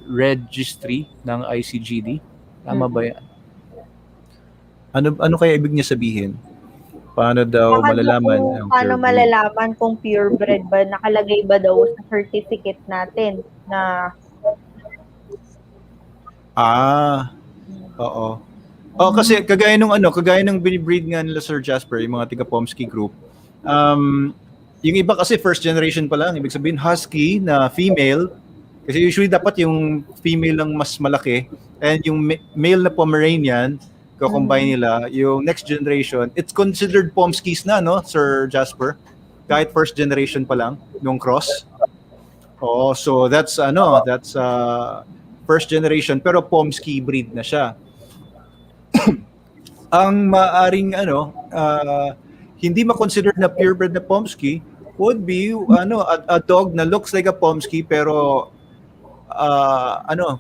registry ng ICGD? Tama ba yan? Ano kaya ibig niya sabihin? Paano daw malalaman? Paano malalaman kung purebred ba? Nakalagay ba daw sa certificate natin na Ah, oo. Oh, kasi kagaya nung binibreed nga nila Sir Jasper, yung mga tiga Pomsky group. Yung iba kasi first generation pa lang, ibig sabihin husky na female, kasi usually dapat yung female lang mas malaki, and yung male na Pomeranian, ko-combine nila, yung next generation, it's considered Pomskys na, no, Sir Jasper? Kahit first generation pa lang, nung cross. Oo, so that's first generation, pero Pomsky breed na siya. Ang maaring hindi ma-consider na purebred na Pomsky would be a dog na looks like a Pomsky pero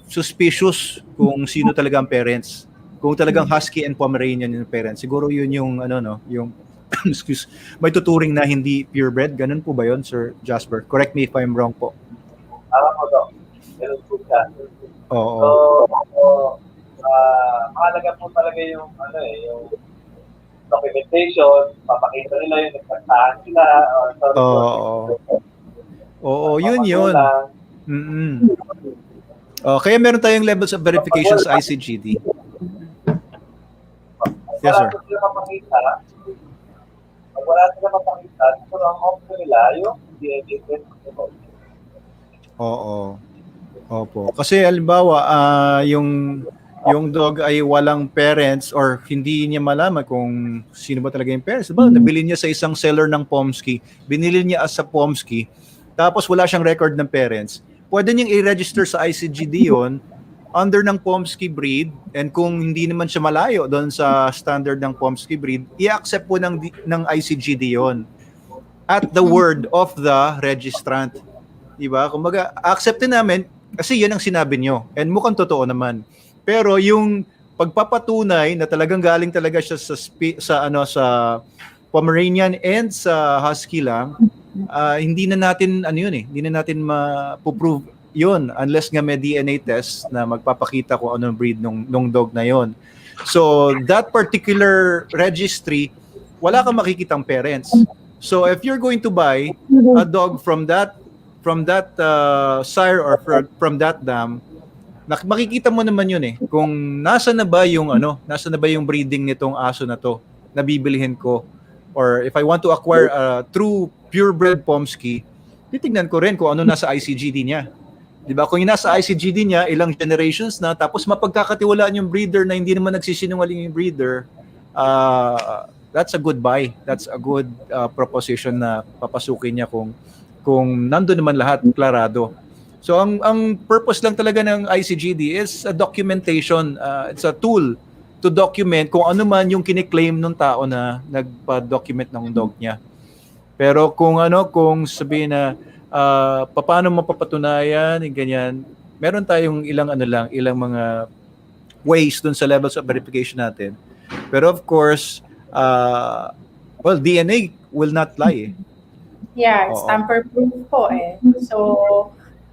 suspicious kung sino talaga ang parents. Kung talagang Husky and Pomeranian yung parents. Siguro yun yung yung may tuturing na hindi purebred. Ganun po ba yun, Sir Jasper? Correct me if I'm wrong po. Alam ko daw. Ganun po siya. Oo. So, mahalaga po talaga yung yung documentation, papakita nila yung nagpagtahan sila. Oo, yun. Kaya meron tayong levels of verification sa ICGD. Yes, sir. Pag wala sila mapakita, siguro ang option nila yung DNA test. Oo. Opo. Kasi halimbawa, yung dog ay walang parents or hindi niya malaman kung sino ba talaga yung parents. Diba? Nabili niya sa isang seller ng Pomsky, binili niya as a Pomsky, tapos wala siyang record ng parents. Pwede niyang i-register sa ICGD yon under ng Pomsky breed, and kung hindi naman siya malayo doon sa standard ng Pomsky breed, i-accept po ng ICGD yon at the word of the registrant. Diba? Kumbaga, acceptin namin kasi yan ang sinabi nyo and mukhang totoo naman. Pero yung pagpapatunay na talagang galing talaga siya sa Pomeranian and sa Husky lang, hindi na natin hindi na natin ma-prove yun unless nga may DNA test na magpapakita kung anong breed nung dog na yon. So that particular registry, wala kang makikitang parents. So if you're going to buy a dog from that sire or from that dam, makikita mo naman yun kung nasa na ba yung breeding nitong aso na to na bibilihin ko, or if I want to acquire a true purebred Pomsky, titignan ko rin kung ano nasa ICGD niya. 'Di ba? Kung yung nasa ICGD niya ilang generations na, tapos mapagkakatiwalaan yung breeder na hindi naman nagsisinungaling yung breeder, that's a good buy. That's a good proposition na papasukin niya kung nandoon naman lahat klarado. So ang purpose lang talaga ng ICGD is a documentation. It's a tool to document kung ano man yung kiniklaim ng tao na nagpa-document ng dog niya. Pero kung sabihin na paano mapapatunayan, ganyan, meron tayong ilang mga ways dun sa levels of verification natin. Pero of course, DNA will not lie. Yeah, it's tamper-proof po . So,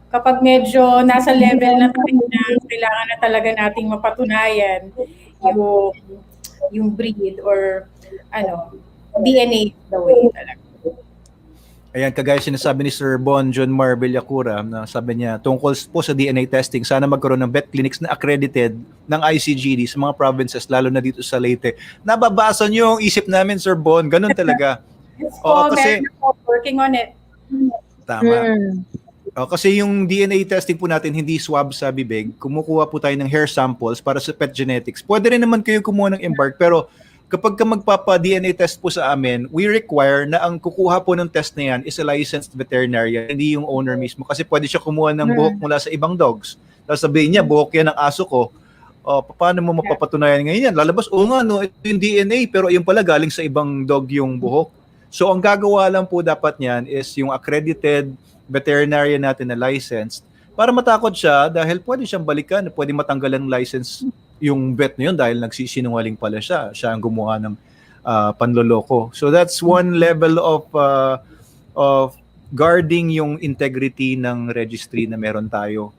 kapag medyo nasa level na tayo na kailangan na talaga nating mapatunayan yung breed or DNA the way talaga. Ayan, kagaya sinasabi ni Sir Bon John Mar Villacura, na sabi niya, tungkol po sa DNA testing, sana magkaroon ng vet clinics na accredited ng ICGD sa mga provinces, lalo na dito sa Leyte. Nababasa niyo yung isip namin, Sir Bon, ganun talaga. Kasi working on it. Tama. Kasi yung DNA testing po natin, hindi swab sa bibig. Kumukuha po tayo ng hair samples para sa pet genetics. Pwede rin naman kayo kumuha ng embark, pero kapag ka magpapa-DNA test po sa amin, we require na ang kukuha po ng test na yan is a licensed veterinarian, hindi yung owner mismo. Kasi pwede siya kumuha ng buhok mula sa ibang dogs. Tapos sabihin niya, buhok yan ng aso ko. Paano mo mapapatunayan ngayon yan? Lalabas, ito yung DNA, pero yung pala galing sa ibang dog yung buhok. So ang gagawa lang po dapat niyan is yung accredited veterinarian natin na licensed, para matakot siya dahil pwede siyang balikan, pwede matanggalan ng license yung vet na yun dahil nagsisinungaling pala siya ang gumawa ng panloloko. So that's one level of guarding yung integrity ng registry na meron tayo.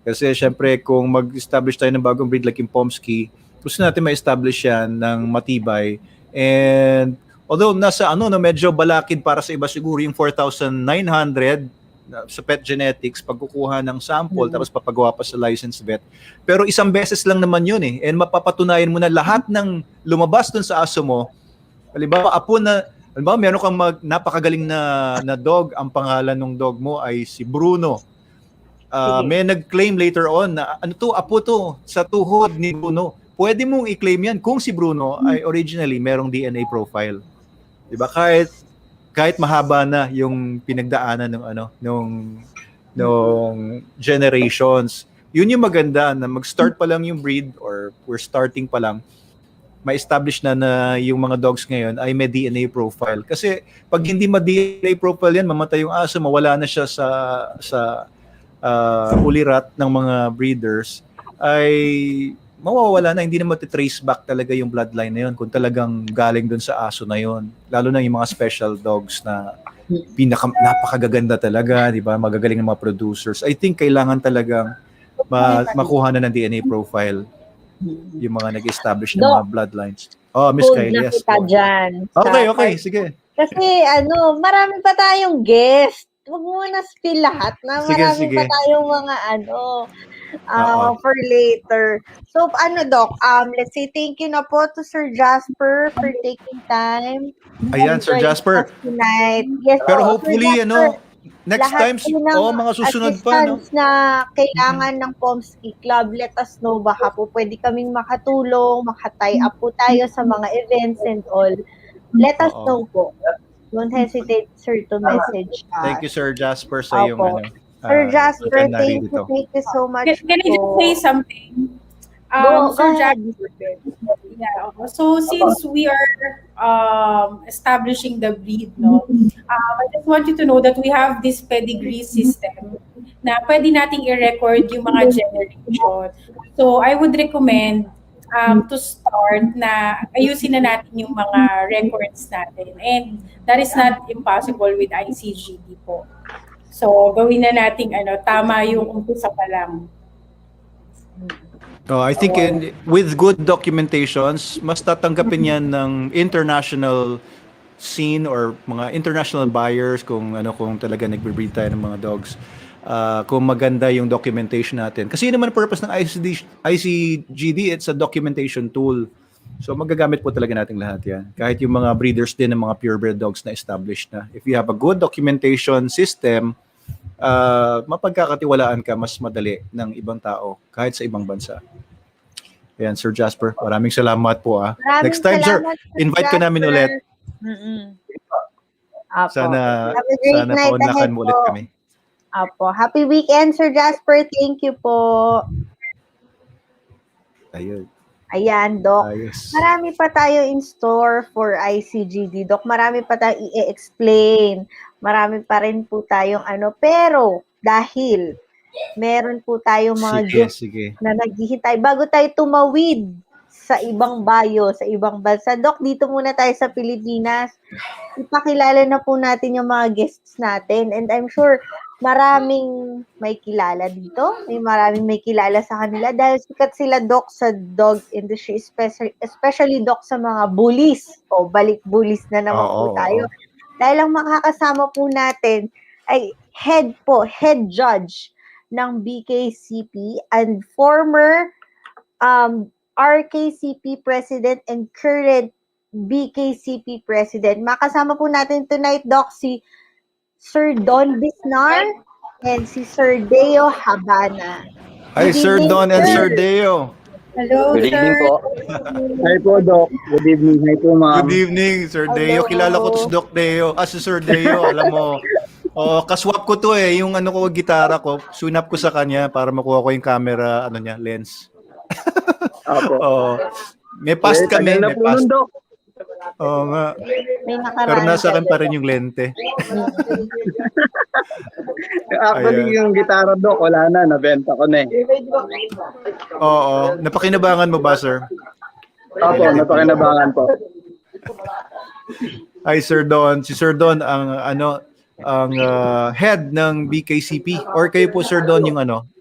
Kasi syempre kung mag-establish tayo ng bagong breed like yung Pomsky, gusto natin ma-establish yan ng matibay. And although nasa medyo balakid para sa iba siguro yung 4,900 sa pet genetics, pagkukuha ng sample, tapos papagawa pa sa licensed vet. Pero isang beses lang naman yun eh. And mapapatunayan mo na lahat ng lumabas dun sa aso mo, halimbawa, halimbawa, meron kang napakagaling na dog, ang pangalan ng dog mo ay si Bruno. May nag-claim later on na apo to, sa tuhod ni Bruno. Pwede mong i-claim yan kung si Bruno ay originally merong DNA profile. Diba? Kahit mahaba na yung pinagdaanan nung generations. Yun yung maganda na mag-start pa lang yung breed or we're starting pa lang, ma-establish na yung mga dogs ngayon ay may DNA profile. Kasi pag hindi ma-DNA profile yan, mamatay yung aso, mawala na siya sa ulirat ng mga breeders, ay mawawala na, hindi na matitrace back talaga yung bloodline na yun kung talagang galing dun sa aso na yun. Lalo na yung mga special dogs na napakagaganda talaga, di ba? Magagaling ng mga producers. I think kailangan talagang makuha na ng DNA profile yung mga nag-establish ng mga bloodlines. Oh, Miss Kyla, yes. Okay, sige. Kasi marami pa tayong guest. Huwag mo na spill lahat na marami pa tayong mga for later. So, Doc, let's say thank you na po to Sir Jasper for taking time. Ayan, Sir Jasper. Tonight. Yes, pero hopefully, next time, mga susunod pa, no? Na kailangan ng Pomsky Club, let us know. Baka po pwede kaming makatulong, makatie up po tayo sa mga events and all. Let us know po. Don't hesitate, sir, to message us. Thank you, Sir Jasper, sa iyong Sir Jasper, thank you so much. Can I just say something? Sir Jasper. Yeah. So since we are establishing the breed, I just want you to know that we have this pedigree system na pwede nating i-record yung mga generation. So I would recommend to start na ayusin na natin yung mga records natin. And that is not impossible with ICGD po. So gawin na nating tama yung umpisa pa lang. I think with good documentations, mas tatanggapin yan ng international scene or mga international buyers kung talaga nagbe-breed tayo ng mga dogs. Kung maganda yung documentation natin. Kasi yun naman ang purpose ng ICGD, it's a documentation tool. So magagamit po talaga natin lahat yan. Kahit yung mga breeders din ng mga purebred dogs na established na. If you have a good documentation system, mapagkakatiwalaan ka mas madali ng ibang tao kahit sa ibang bansa. Ayan, Sir Jasper, maraming salamat po. Next time, sir, invite ka namin ulit. Sana paunlakan mo ulit kami. Apo. Happy weekend, Sir Jasper. Thank you po. Ayun. Ayan, Doc. Ayos. Marami pa tayo in store for ICGD, Doc. Marami pa tayo i-explain. Marami pa rin po tayong Pero, dahil meron po tayong mga guests na naghihintay. Bago tayo tumawid sa ibang bayo, sa ibang bansa. Doc, dito muna tayo sa Pilipinas. Ipakilala na po natin yung mga guests natin. And I'm sure maraming may kilala dito. Maraming may kilala sa kanila dahil sikat sila, Doc, sa dog industry, especially, Doc, sa mga bullies. Balik bullies na naman po tayo. Dahil ang makakasama po natin ay head judge ng BKCP and former RKCP president and current BKCP president. Makasama po natin tonight, Doc, si Sir Don Bisnar and si Sir Deo Habana. Hi, Sir Don and Sir Deo. Hello, Good sir. evening po. Hi po, Doc. Good evening. Hi po, ma'am. Good evening, Sir Deo. Kilala ko to si Doc Deo. Si Sir Deo, alam mo. Kaswap ko to eh. Yung gitara ko, sunap ko sa kanya para makuha ko yung camera, lens. Opo. May past kami. May past. Doc. Oo nga. Pero nasa akin pa rin yung lente. Actually, yung gitara, Doc, wala na. Nabenta ko na eh. Oo. Napakinabangan mo ba, sir? Opo, napakinabangan po. Hi, Sir Don. Si Sir Don ang head ng BKCP. Or kayo po, Sir Don, yung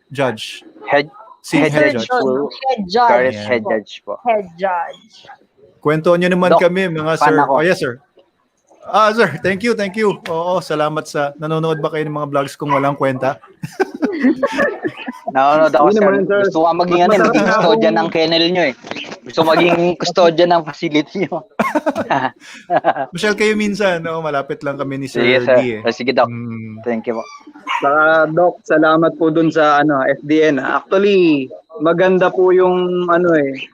judge? Head judge po. Head judge po. Head judge. Kwento nyo naman Doc, kami, mga sir. ako. Yes, sir. Sir, thank you. Oo, salamat sa nanonood ba kayo ng mga vlogs kung walang kwenta? Nanonood ako, Yun sir. naman, sir. Gusto ko maging Mas masarap maging na custodian kung- ng kennel nyo eh. Gusto ko maging custodian ng facility nyo. Michelle kayo minsan, no? Malapit lang kami ni Sir Sige, D sir. eh. Sige, Doc. Mm. Thank you po. Saka, Doc, salamat po dun sa FDN. Actually, maganda po yung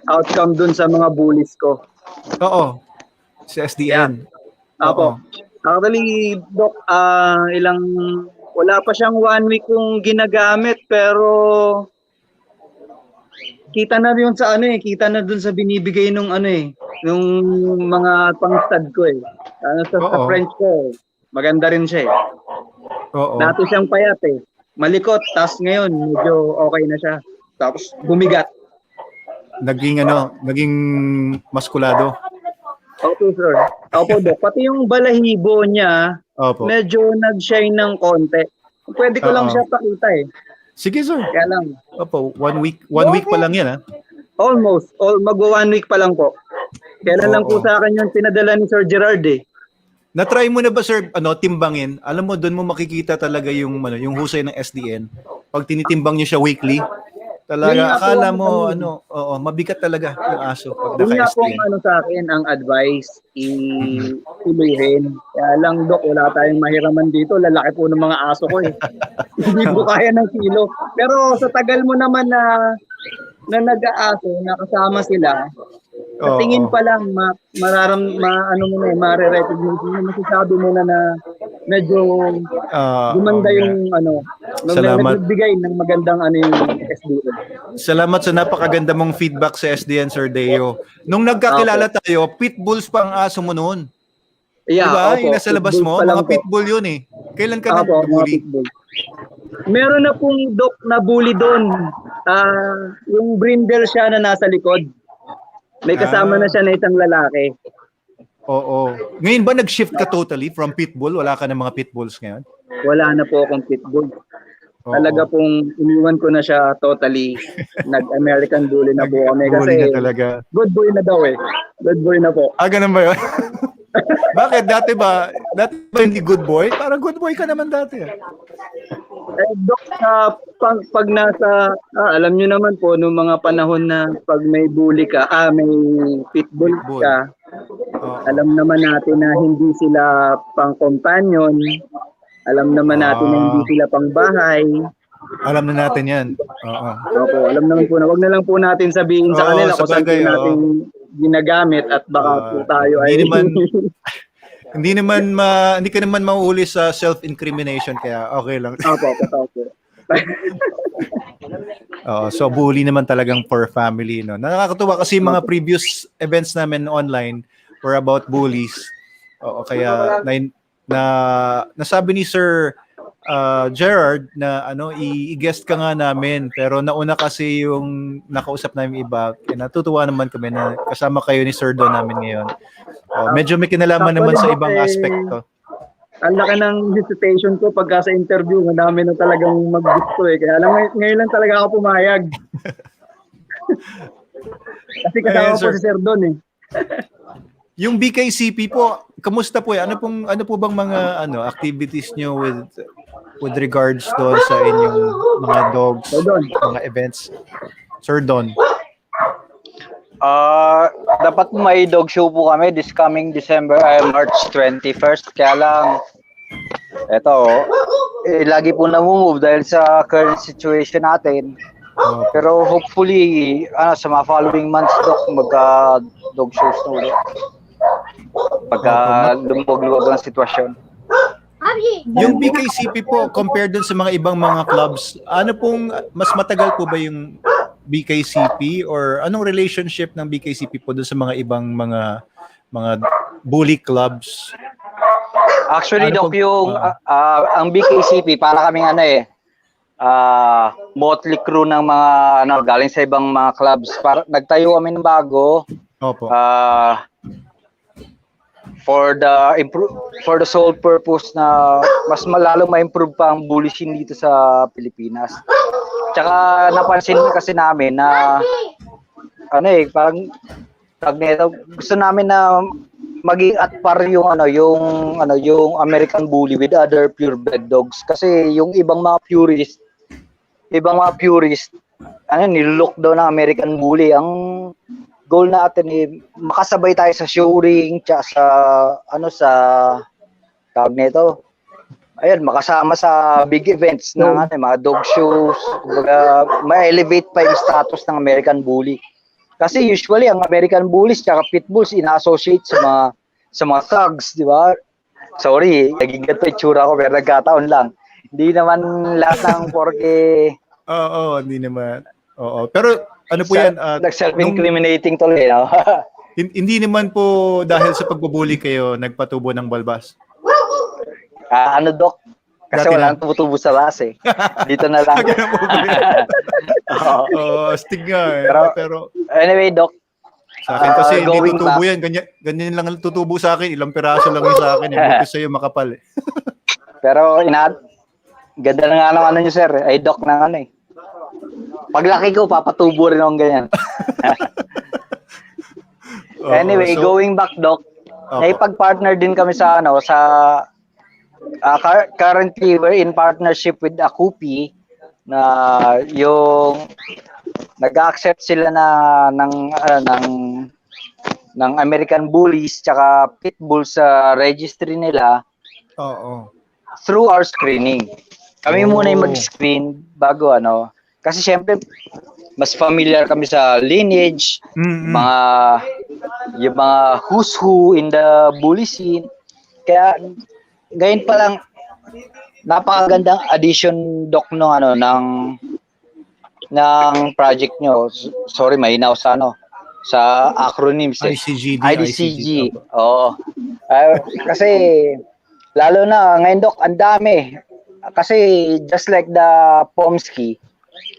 outcome dun sa mga bullies ko. Oo. Sa SDN. Apo. Actually, Doc, wala pa siyang 1 week kung ginagamit, pero kita na yun sa kita na dun sa binibigay nung yung mga pang-stud ko eh. Sa Oo. French ko, maganda rin siya eh. Oo. Dati siyang payat eh. Malikot, tas ngayon medyo okay na siya. Tapos bumigat. Naging maskulado. Opo, sir. Opo, Doc. Pati yung balahibo niya, Opo. medyo nag-shine ng konti. Pwede ko lang Oo. siya pakita eh. Sige, sir. Kaya lang, Opo, 1 week pa lang yan, ha? almost. Mag-1 week pa lang po. Kailan lang po Oo. sa akin yung pinadala ni Sir Gerard eh. Na-try mo na ba, sir, timbangin? Alam mo, doon mo makikita talaga yung husay ng SDN. Pag tinitimbang niyo siya weekly, Yun talaga, nga po akala ang mo, mabigat talaga yung aso pag Yun nga po naka-SDN. sa akin, ang advice, ituloyin. Kaya lang, Dok, wala tayong mahiraman dito. Lalaki po ng mga aso ko eh. Hindi po kaya ng kilo. Pero sa tagal mo naman na nag-aaso, nakasama sila, sa tingin pa lang, mare-recognize mo, masasabi mo na medyo gumanda yung Salamat. nagbigay ng magandang yung SDN. Salamat sa napakaganda mong feedback sa SDN, Sir Deo. Nung nagkakilala tayo, pitbulls pa ang aso mo noon. Yeah, Diba? opo, Yung nasa labas pitbull mo, pa lang mga po. pitbull yun eh. Kailan ka Opo, mga nag-bully? pitbull. Meron na pong Doc na bully doon. Yung brindle siya na nasa likod. May kasama na siya na isang lalaki. Oo. Ngayon ba nag-shift ka totally from pitbull? Wala ka ng mga pitbulls ngayon? Wala na po akong pitbull. Oo. Talaga pong iniwan ko na siya totally. Nag-American bully na po kami. Nag-bully Kasi na talaga. good boy na daw eh. Good boy na po. Ganun ba yun? Bakit? Dati ba hindi good boy? Parang good boy ka naman dati. Doc, pag nasa, alam nyo naman po, nung mga panahon na pag may bully ka, may pitbull Pitbull. ka, Oo. alam naman natin na hindi sila pang companion, alam naman natin na hindi sila pang bahay. Alam na natin yan. Oo. Opo, alam naman po na, wag na lang po natin sabihin sa Oo, kanila kung saan po sabagay, natin ginagamit at baka po tayo ay... Hindi ka naman mauuli sa self-incrimination, kaya okay lang. Opo. So bully naman talagang for family, no. Nakakatuwa kasi mga previous events namin online were about bullies. Oo, kaya nasabi ni Sir Gerard na i-guest ka nga namin, pero nauna kasi yung nakausap namin iba. Kaya natutuwa naman kami na kasama kayo ni Sir Don namin ngayon. Medyo may kinalaman naman sa ibang aspekto. Ang laki ng hesitation ko pagka sa interview, madami na talagang mag-gusto eh. Kaya lang ngayon lang talaga ako pumayag. Kasi kasama po si Sir Don eh. Yung BKCP po, kamusta po? Ano po bang mga activities nyo with regards doon sa inyong mga dogs, mga events? Sir Don. Dapat may dog show po kami this coming December, March 21st. Kaya lang, lagi po na-move dahil sa current situation natin. Pero hopefully, sa mga following months, magka-dog shows na ulit. Pagka lumwag-luwag ang sitwasyon. Yung BKCP po, compared dun sa mga ibang mga clubs, mas matagal po ba yung BKCP or anong relationship ng BKCP po dun sa mga ibang mga bully clubs? Actually, Doc, ang BKCP, para kaming motley crew ng mga galing sa ibang mga clubs. Nagtayo kami ng bago. Opo. For the sole purpose na mas malalong ma-improve pa ang bullying dito sa Pilipinas. Tsaka napansin kasi namin na parang gusto namin na maging at par yung American Bully with other purebred dogs kasi yung ibang mga purist nilook daw ng American Bully. Ang goal natin makasabay tayo sa showring tsaka sa tawag nito. Ayun, makasama sa big events ng mga dog shows, kumbaga ma-elevate pa yung status ng American Bully. Kasi usually ang American Bullies tsaka Pit Bulls ina-associate sa mga thugs, di ba? Sorry, naging ganito yung tsura ko pero nagkataon lang. Hindi naman lahat ng porke hindi naman. Oo. Pero ano po yan? Nag-self-incriminating tuloy, no? Hindi naman po dahil sa pagbubuli kayo nagpatubo ng balbas. Dok? Kasi Dati walang tumutubo sa base. Dito na lang. Astig nga eh. Pero anyway, Dok. sa akin kasi hindi tutubo back. yan. Ganyan lang tutubo sa akin. Ilang piraso lang yun sa akin. Buti sa'yo makapal eh. Pero ganda na nga ng nyo, sir. Ay, Doc ng Paglaki ko, papatubo rin akong ganyan. Anyway, going back, Doc. Naipag-partner din kami sa currently we're in partnership with Akupi na yung nag-accept sila ng American Bullies tsaka Pitbull sa registry nila through our screening. Kami muna yung mag-screen bago kasi syempre mas familiar kami sa lineage, yung mga who's who in the bully scene. Kaya ngayon pa lang napakagandang addition, Doc, ng project nyo. Sorry, mahinaw sa acronyms eh. ICGD. Oo. Kasi lalo na ngayon, Doc, ang dami. Kasi just like the Pomsky,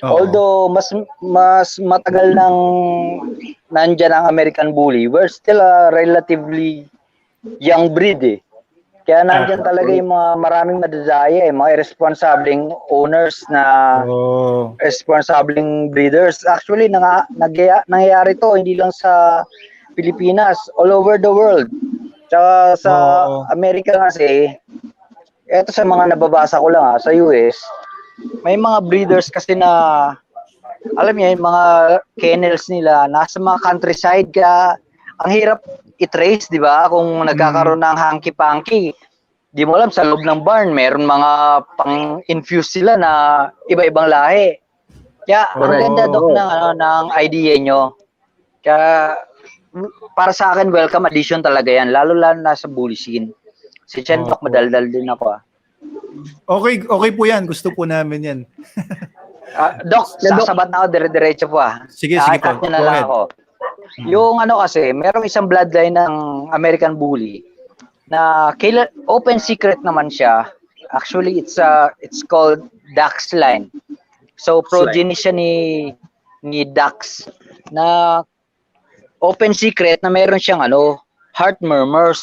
although mas matagal nang nandyan ang American Bully, we're still a relatively young breed eh. Kaya nandyan talaga yung mga maraming madadaya mga irresponsibleng owners na responsibleng breeders. Actually, nangyayari to hindi lang sa Pilipinas, all over the world. Tsaka sa Amerika kasi, eto sa mga nababasa ko lang sa US, may mga breeders kasi na, alam niyo, yung mga kennels nila, nasa mga countryside ka, ang hirap i-trace, di ba? Kung nagkakaroon ng hanky-panky, di mo alam, sa loob ng barn, meron mga pang-infuse sila na iba-ibang lahi. Kaya, ang ganda, Doc, ng idea nyo. Kaya, para sa akin, welcome addition talaga yan, lalo na sa bully scene. Si Chen, Doc, madaldal din ako. Okay po yan. Gusto po namin yan. Doc, sasabat na ako, dire-diretso po Sige po. Nyo na lang ako. Yung kasi, merong isang bloodline ng American Bully na open secret naman siya. Actually, it's called Dax line. So, progeny siya ni Dax na open secret na meron siyang heart murmurs.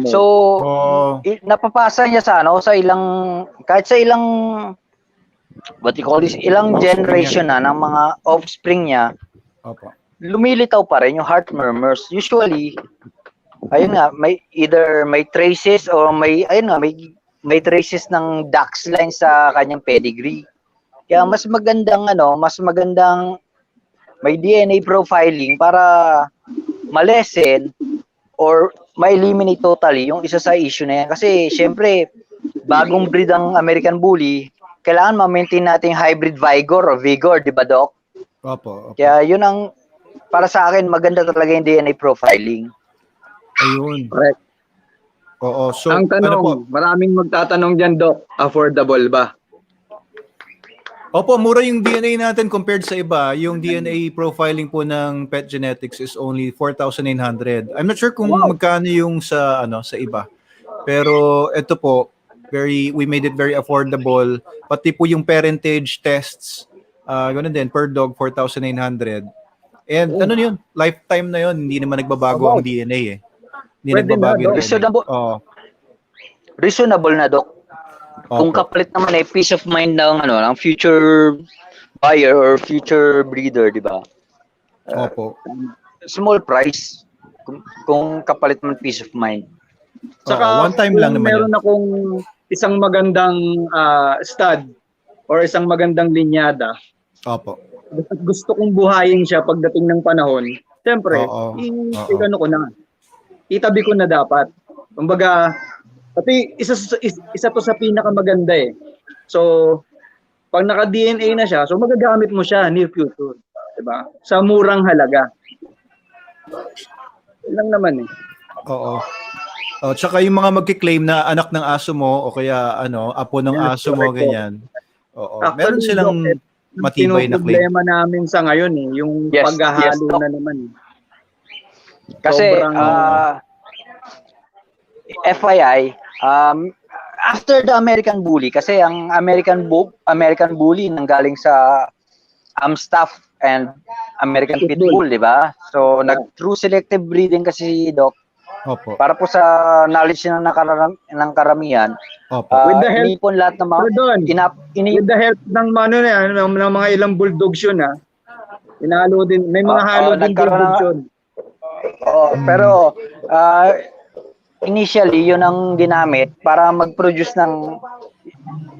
So, napapasa niya sa kahit sa ilang what you call this, ilang generation na ng mga offspring niya. Lumilitaw pa rin yung heart murmurs. Usually, ayun nga, may traces or may traces ng Dax line sa kanyang pedigree. Kaya mas magandang may DNA profiling para malesen or ma-eliminate totally yung isa sa issue na yan. Kasi syempre, bagong breed ang American Bully, kailangan ma-maintain natin hybrid vigor, di ba, Doc? Opo. Kaya yun ang para sa akin, maganda talaga yung DNA profiling. Ayun. Correct. Oo. So, ang tanong, maraming magtatanong dyan, Doc, affordable ba? Opo, mura yung DNA natin compared sa iba. Yung DNA profiling po ng Pet Genetics is only 4,900. I'm not sure kung magkano yung sa iba. Pero ito po, we made it very affordable. Pati po yung parentage tests, ganun din, per dog, 4,900. And yun, lifetime na yun, hindi naman nagbabago ang DNA eh. Hindi nagbabago yung DNA. Reasonable na, Doc. Kung kapalit naman peace of mind ng future buyer or future breeder, di ba? Opo. Small price. kung kapalit man peace of mind. Saka one time lang kung naman meron akong isang magandang stud or isang magandang linyada, Opo. at gusto kong buhayin siya pagdating ng panahon, siyempre, Oo. ano ko na, itabi ko na dapat. Kumbaga, pati isa to sa pinakamaganda eh. So, pag naka-DNA na siya, so magagamit mo siya near future. Diba? Sa murang halaga. Yun lang naman eh. Oo. Tsaka yung mga magki-claim na anak ng aso mo o kaya apo ng Yes, aso mo, correct po. ganyan. Oo. Actually, Meron silang Doc, matibay na claim. problema namin sa ngayon eh, yung Yes, paghahalo Doc. na naman. Kasi Sobrang, FYI, after the American Bully, kasi ang American Bully nanggaling sa Amstaff and American Pitbull, di ba? So, through selective breeding kasi si Doc, Opo. para po sa knowledge ng karamihan, Opo. With the help- inipon lahat ng mga with the help ng ng mga ilang bulldogs yun inalo din, may mga halo din nagkaroon bulldogs yun. Pero initially, yun ang ginamit para mag-produce ng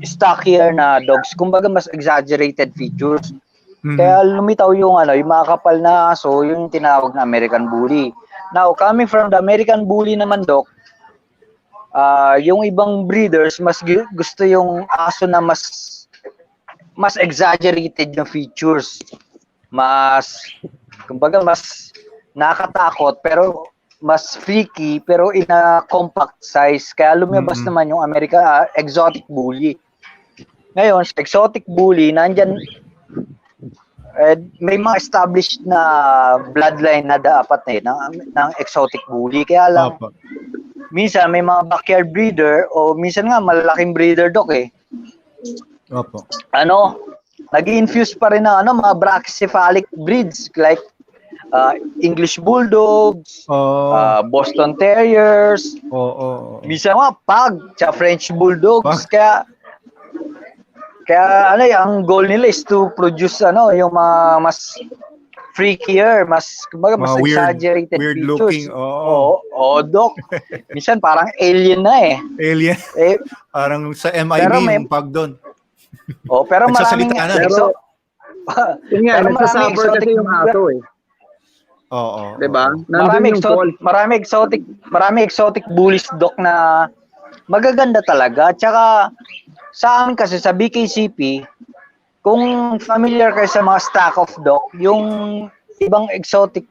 stockier na dogs. Kumbaga, mas exaggerated features. Kaya lumitaw yung mga kapal na aso, yung tinawag na American Bully. Now, coming from the American Bully naman, Doc, yung ibang breeders, mas gusto yung aso na mas exaggerated yung features. Kumbaga, mas nakatakot, pero mas freaky, pero in a compact size. Kaya lumabas naman yung exotic bully. Ngayon, sa exotic bully, nandyan, may mga established na bloodline na dapat ng exotic bully. Kaya lang, minsan may mga backyard breeder, o minsan nga malalaking breeder, Doc eh. Opo. Nag-infuse pa rin ng mga brachycephalic breeds like English Bulldogs, Boston Terriers, minsan nga Pug, French Bulldogs. Kaya ang goal nila is to produce yung mga mas freakier, mas exaggerated weird features. looking. Doc. Minsan parang alien na eh. Alien. Parang sa MIB yung Pug doon. Pero maraming nagsasalita na. Yun nga, nagsasuffer kasi yung aso eh. Oo. Diba? Marami exotic bullies, Doc, na magaganda talaga. Tsaka sa amin kasi sa BKCP, kung familiar kayo sa mga stock of Doc, yung ibang exotic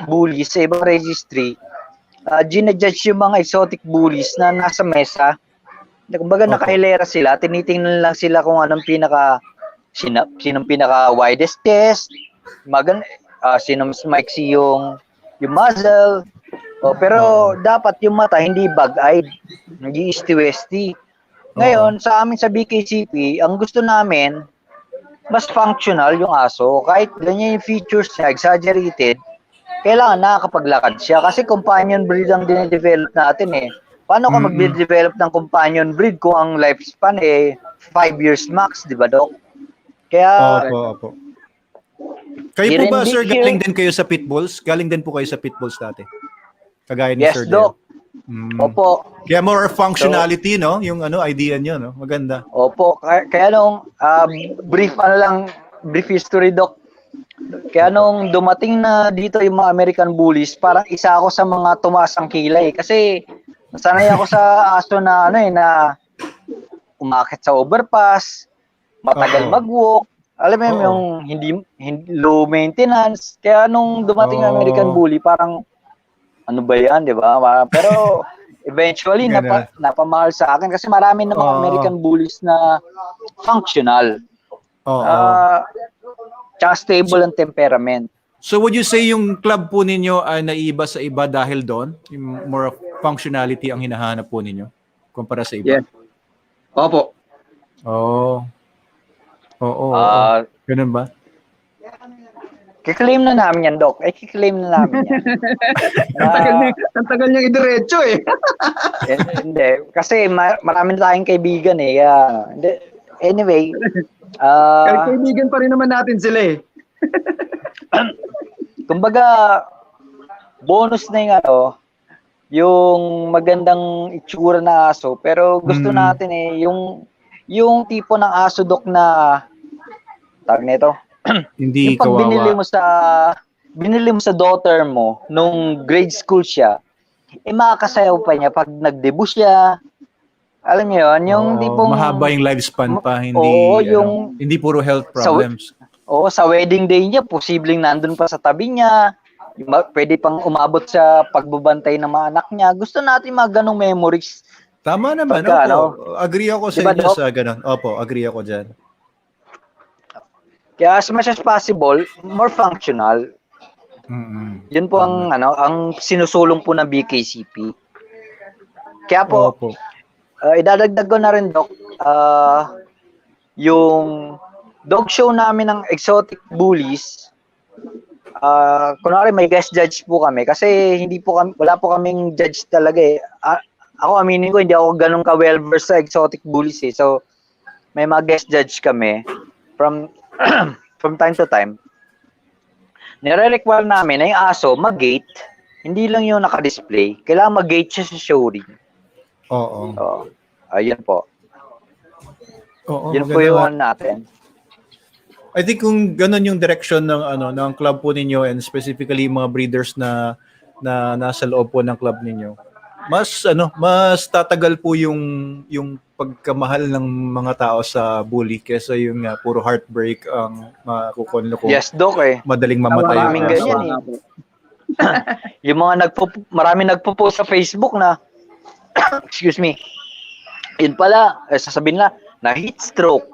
bullies sa ibang registry, ginajudge yung mga exotic bullies na nasa mesa. Kumbaga nakahilera sila, tinitingnan lang sila kung anong sinong pinaka widest chest, sino mas maiksi yung muzzle. Pero dapat yung mata hindi bug-eyed, hindi east-westy. Ngayon, sa amin sa BKCP, ang gusto namin, mas functional yung aso. Kahit ganyan yung features niya, exaggerated, kailangan nakakapaglakad siya. Kasi companion breed ang dinedevelop natin eh. Paano ka mag-develop ng companion breed kung ang lifespan 5 years max, di ba, Doc? Kaya... Opo. Kayo po ba, sir, galing din kayo sa pitbulls? Galing din po kayo sa pitbulls dati? Kagaya ni Sir Doc. Opo. Kaya more functionality, no? Yung idea nyo, no? Maganda. Opo. Kaya brief history, Doc. Kaya nung dumating na dito yung mga American Bullies, parang isa ako sa mga tumaas ang kilay. Kasi nasanay ako sa aso na na umakit sa overpass, matagal mag-walk. Alam mo yung hindi low maintenance. Kaya nung dumating yung American Bully, parang ano ba yan, di ba? Pero eventually, napamahal sa akin kasi marami na mga American Bullies na functional. Tsaka stable ang temperament. So would you say yung club po ninyo ay naiiba sa iba dahil doon? Yung more functionality ang hinahanap po ninyo kumpara sa iba? Yeah. Opo. Ganun ba? Kiklaim na namin yan, Doc. Kiklaim na namin yan. Ang tagal niyang idiretso eh. Hindi. Kasi marami tayong kaibigan eh. Anyway. Kaibigan pa rin naman natin sila eh. Kumbaga, bonus na yung yung magandang itsura na aso, pero gusto natin yung tipo ng aso, Dok, na tawag nito. Hindi Yung pag kawawa. binili mo sa daughter mo nung grade school siya, makakasayaw pa niya pag nag-debut siya. Alam niyo yun, yung tipong mahaba yung lifespan pa, hindi puro health sa problems. sa wedding day niya, posibleng nandun pa sa tabi niya. Pwede pang umabot sa pagbabantay ng mga anak niya. Gusto natin mga ganong memories. Tama naman, Pagka, agree ako sa diba, inyo Doc? sa ganun. Opo, agree ako dyan. Kaya as much as possible, more functional. Yun po ang sinusulong po ng BKCP. Kaya po, Opo. idadagdag ko na rin, Doc, yung dog show namin ng exotic bullies. Kunwari may guest judge po kami kasi wala po kaming judge talaga eh. Ako aminin ko, hindi ako ganun ka well versed sa exotic bullies eh. So may mga guest judge kami from time to time. Nire-require namin na yung aso mag-gate, hindi lang yung naka-display. Kailangan mag-gate siya sa showring. Oo. Ayun po. Oo, Yun po yung natin. I think kung ganun yung direction ng club po ninyo and specifically mga breeders na nasa loob po ng club ninyo, mas tatagal po yung pagkamahal ng mga tao sa bully kaysa yung puro heartbreak ang makukunlo ko. Yes, Doc eh. Madaling mamatay Maraming ganyan eh. Yung mga maraming nagpo-post sa Facebook na excuse me. Yun pala, sasabihin na heat stroke.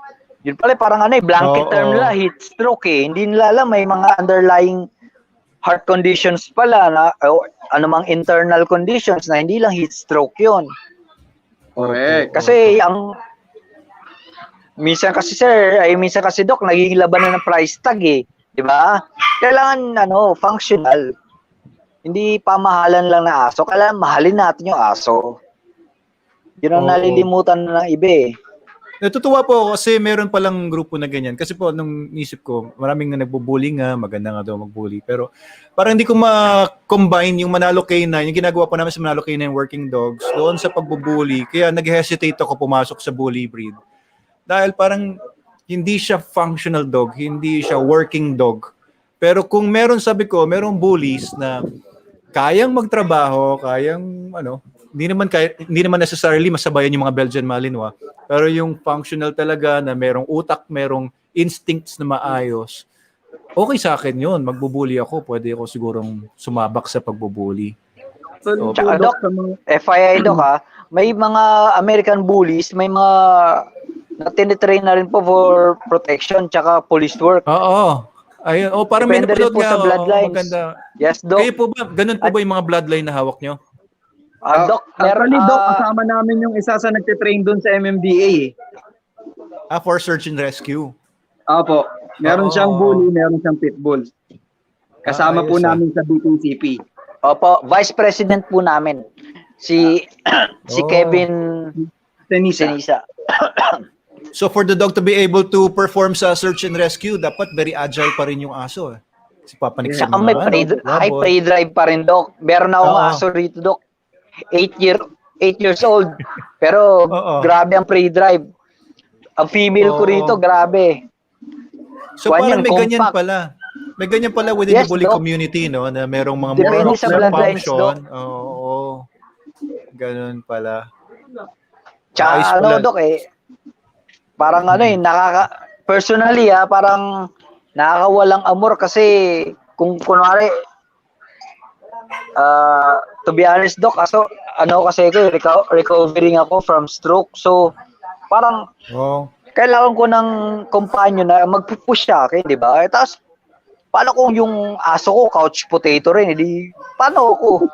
Yun pala parang blanket term nila, heat stroke eh. Hindi nila alam may mga underlying heart conditions pala na anumang internal conditions na hindi lang heat stroke yun. Correct. Kasi minsan kasi Doc, nagiging laban ng price tag eh. Di ba? Kailangan functional. Hindi pamahalan lang na aso. Kailangan mahalin natin yung aso. Yun ang nalilimutan ng iba eh. Natutuwa po ako kasi meron palang grupo na ganyan. Kasi po, nung isip ko, maraming nga nagbubully nga, maganda nga daw magbully. Pero parang hindi ko ma-combine yung Manalo Canine, yung ginagawa po namin sa Manalo Canine working dogs, doon sa pagbubully. Kaya nag-hesitate ako pumasok sa bully breed. Dahil parang hindi siya functional dog, hindi siya working dog. Pero kung meron, sabi ko, merong bullies na kayang magtrabaho, kayang hindi naman necessarily masabayan yung mga Belgian Malinois, pero yung functional talaga na merong utak, merong instincts na maayos, okay sa akin yun. Magbubuli ako, pwede ako sigurong sumabak sa pagbubuli. Tsaka, Doc, FYI, Doc, may mga American bullies, may mga tinitrain na rin po for protection tsaka police work. Oo. Ayun. Parang may napanood po nga. sa bloodlines. Maganda. Yes, Doc. Kayo po ba, ganun po ba yung mga bloodline na hawak nyo? Doc, actually, Doc, kasama namin yung isa sa nagtitrain doon sa MMDA eh. For search and rescue. Opo. Meron siyang bully, meron siyang pitbull. Kasama po namin sa BKCP. Opo, Vice President po namin. Si Kevin Senisa. So for the dog to be able to perform sa search and rescue, dapat very agile pa rin yung aso. Si papanik sa may high prey drive pa rin, Doc. Meron na akong aso rito, Doc. 8 years old. Pero grabe ang prey drive. Ang female ko rito, grabe. So parang may ganyan pala. May ganyan pala within the bully community, no? Na merong mga more function. Oo. Ganun pala. Tsaka Doc parang personally parang nakakawalang amor kasi kung kunwari to be honest, Doc, kasi recovering ako from stroke. So, parang kailangan ko ng companion na magpupush sa akin, di ba? Tapos, paano kung yung aso ko couch potato rin? Paano ako?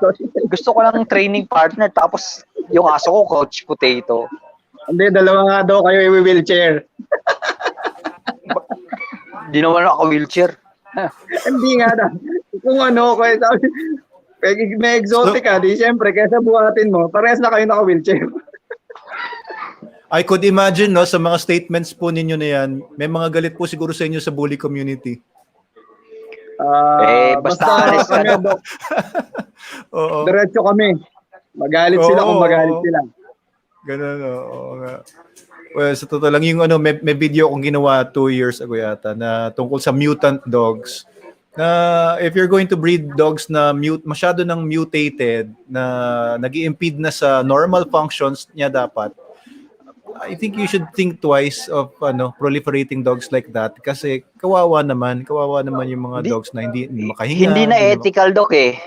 Gusto ko ng training partner tapos yung aso ko couch potato. Hindi, dalawa nga daw kayo i-wheelchair. Hindi naman ako wheelchair. Hindi nga daw. Kung kaya sabi, may exotic di siyempre, kaysa buhatin mo, parehas na kayo naka-wheelchair. I could imagine, no, sa mga statements po ninyo na yan, may mga galit po siguro sa inyo sa bully community. Basta Basta alis ka, kami, Dok. Dok, Oo. diretso kami. Magalit sila kung magalit sila. Ganun, oo nga. Well, sa totoo lang, yung may video akong ginawa 2 years ago yata na tungkol sa mutant dogs. Na if you're going to breed dogs na masyado ng mutated, na nag-i-impede na sa normal functions niya dapat, I think you should think twice of proliferating dogs like that kasi kawawa naman yung mga Hindi, dogs na hindi hindi makahinga, na ethical, Dok eh.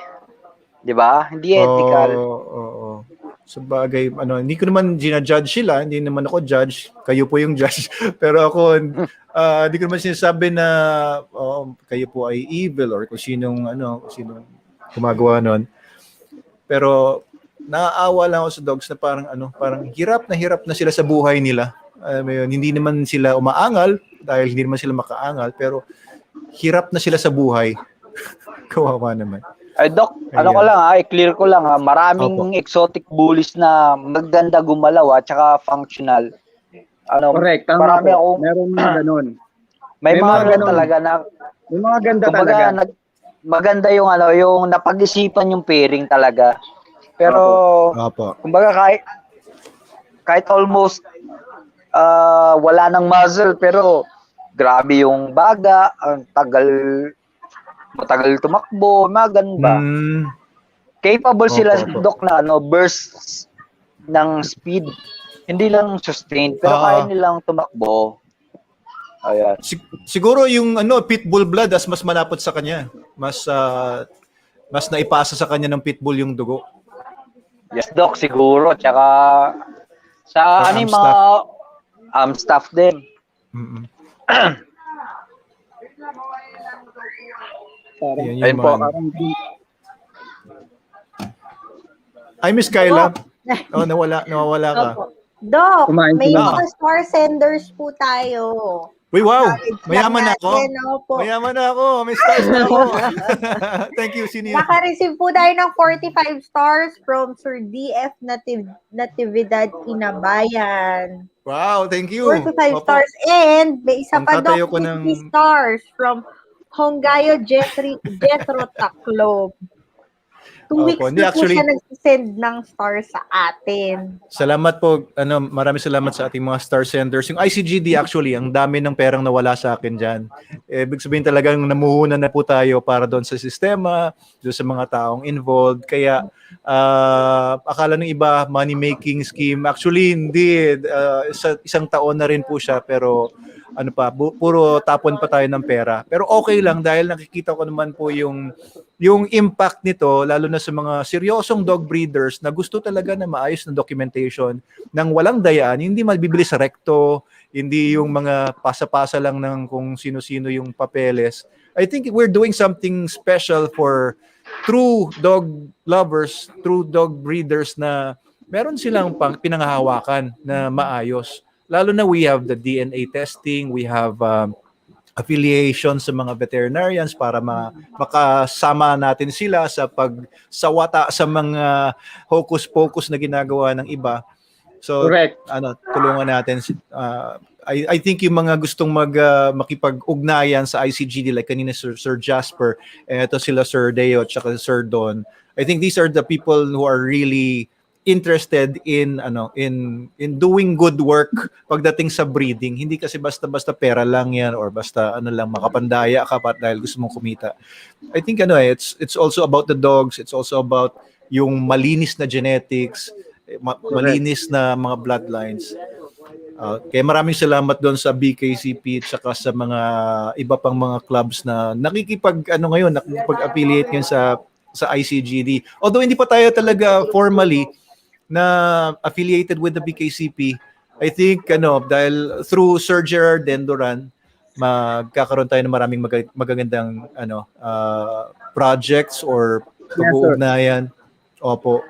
'Di ba? Hindi ethical. Oo. Sa bagay, hindi ko naman ginajudge sila, hindi naman ako judge, kayo po yung judge. Pero ako, hindi ko naman sinasabi na kayo po ay evil or kung sinong gumagawa nun. Pero naaawa lang ako sa dogs na parang hirap na sila sa buhay nila. Hindi naman sila umaangal dahil hindi naman sila makaangal, pero hirap na sila sa buhay. Kawawa naman. Ay, Dok, ko lang i-clear ko lang maraming exotic bullies na maganda gumalaw at saka functional. Correct, tama marami po. akong Meron mga ganun. may mga ganun talaga na May mga ganda kumbaga, talaga. maganda yung yung napag-isipan yung pairing talaga. Pero Opo. kumbaga kahit almost wala ng muzzle pero grabe yung baga, matagal tumakbo, mga ganun ba? Capable sila, Dok, na bursts ng speed. Hindi lang sustained, pero kaya nilang tumakbo. Ayan. Siguro yung pitbull blood mas malapot sa kanya. Mas naipasa sa kanya ng pitbull yung dugo. Yes, Dok, siguro. Tsaka sa yung mga staff din. Ayun po. Ay, Miss Kyla. Nawala ka. Dok, Kumain may sila. mga star senders po tayo. Uy, wow! Knowledge Mayaman lang na ako. natin, opo. Mayaman na ako. May stars na ako. Thank you, Sino. Naka-receive po tayo ng 45 stars from Sir DF Natividad Inabayan. Wow, thank you. 45 stars. And may isa pa daw Tatayo ko 50 ng- stars from Hongayo Jethro Taclob. 2 weeks Opo, hindi, na po actually- siya nagsisend ng stars sa atin. Salamat po. Maraming salamat sa ating mga star senders. Yung ICGD actually, ang dami ng perang nawala sa akin dyan. Ibig sabihin talagang namuhunan na po tayo para doon sa sistema, doon sa mga taong involved. Kaya akala ng iba, money-making scheme. Actually, hindi. Isang taon na rin po siya, pero puro tapon pa tayo ng pera. Pero okay lang dahil nakikita ko naman po yung impact nito, lalo na sa mga seryosong dog breeders na gusto talaga na maayos na documentation ng walang dayaan, hindi mabibili sa recto, hindi yung mga pasa-pasa lang ng kung sino-sino yung papeles. I think we're doing something special for true dog lovers, true dog breeders na meron silang pinanghahawakan na maayos. Lalo na we have the DNA testing, we have affiliation sa mga veterinarians para makasama natin sila sa pagsawata sa mga hocus-pocus na ginagawa ng iba. So, Correct. tulungan natin. I think yung mga gustong makipag-ugnayan sa ICGD, like kanina Sir Jasper, eto sila Sir Deo at saka Sir Don, I think these are the people who are really interested in doing good work pagdating sa breeding. Hindi kasi basta pera lang yan or basta makapandaya ka pa dahil gusto mong kumita. I think it's also about the dogs, it's also about yung malinis na genetics, malinis na mga bloodlines. Kaya maraming salamat doon sa BKCP at saka sa mga iba pang mga clubs na nakikipag-affiliate ngayon sa ICGD. Although hindi pa tayo talaga formally na affiliated with the BKCP, I think dahil through Sir Gerard Dendoran, magkakaroon tayo ng maraming magagandang projects or pag-uugnayan. Opo.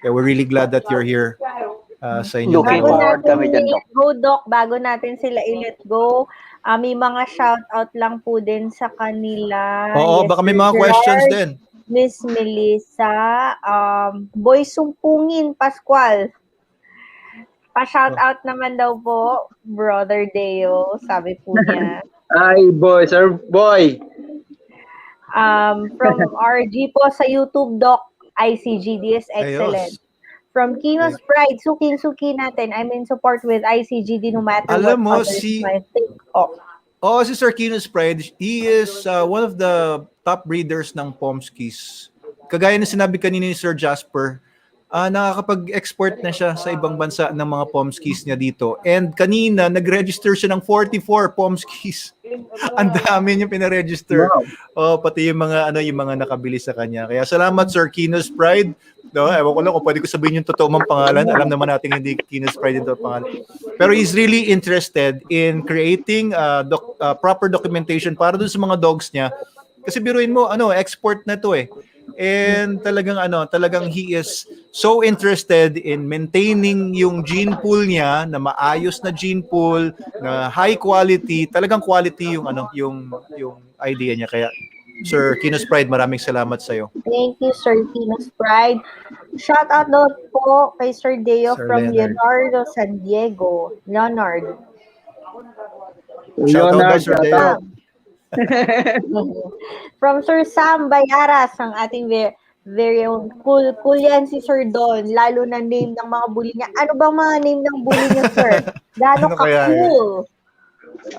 Yeah, we're really glad that you're here sa inyo. Looking Bago forward natin kami dyan, Dok. i-let go, Doc, bago natin sila i-let go, may mga shout-out lang po din sa kanila. Oo, Yes, baka may Sir mga questions Gerard, din. Miss Melissa, Boy Sumpungin Pascual. Pa-shoutout naman daw po, Brother Deo, sabi po niya. Ay, boy, sir, boy. From RG po sa YouTube, Doc, ICGD is excellent. Ayos. From Kino's Pride, suking-suki natin. I'm in support with ICGD no matter Alam mo, what others might think. Oh, si Sir Kino's Pride, he is one of the top breeders ng Pomskys. Kagaya na sinabi kanina ni Sir Jasper, nakakapag-export na siya sa ibang bansa ng mga Pomskys niya dito. And kanina, nag-register siya ng 44 Pomskys. Ang dami niya pinaregister. Wow. Pati yung mga nakabili sa kanya. Kaya salamat Sir Kino's Pride. No, ewan ko lang kung pwede ko sabihin yung totoo mong pangalan. Alam naman natin hindi Kino's Pride yung totoo pangalan. Pero he's really interested in creating proper documentation para dun sa mga dogs niya. Kasi biruin mo, export na to eh. And talagang he is so interested in maintaining yung gene pool niya na maayos na gene pool, na high quality, talagang quality yung idea niya. Kaya Sir Kino's Pride, maraming salamat sa iyo. Thank you, Sir Kino's Pride. Shout out daw po kay Sir Deo Sir from Leonard. Leonardo, San Diego. Leonard. Shout out daw, Sir Deo. From Sir Sam Bayaras, ang ating very own. Cool yan si Sir Don. Lalo na name ng mga bully niya. Ano bang mga name ng bully niya, Sir? Gano'n Ano kaya ka-cool?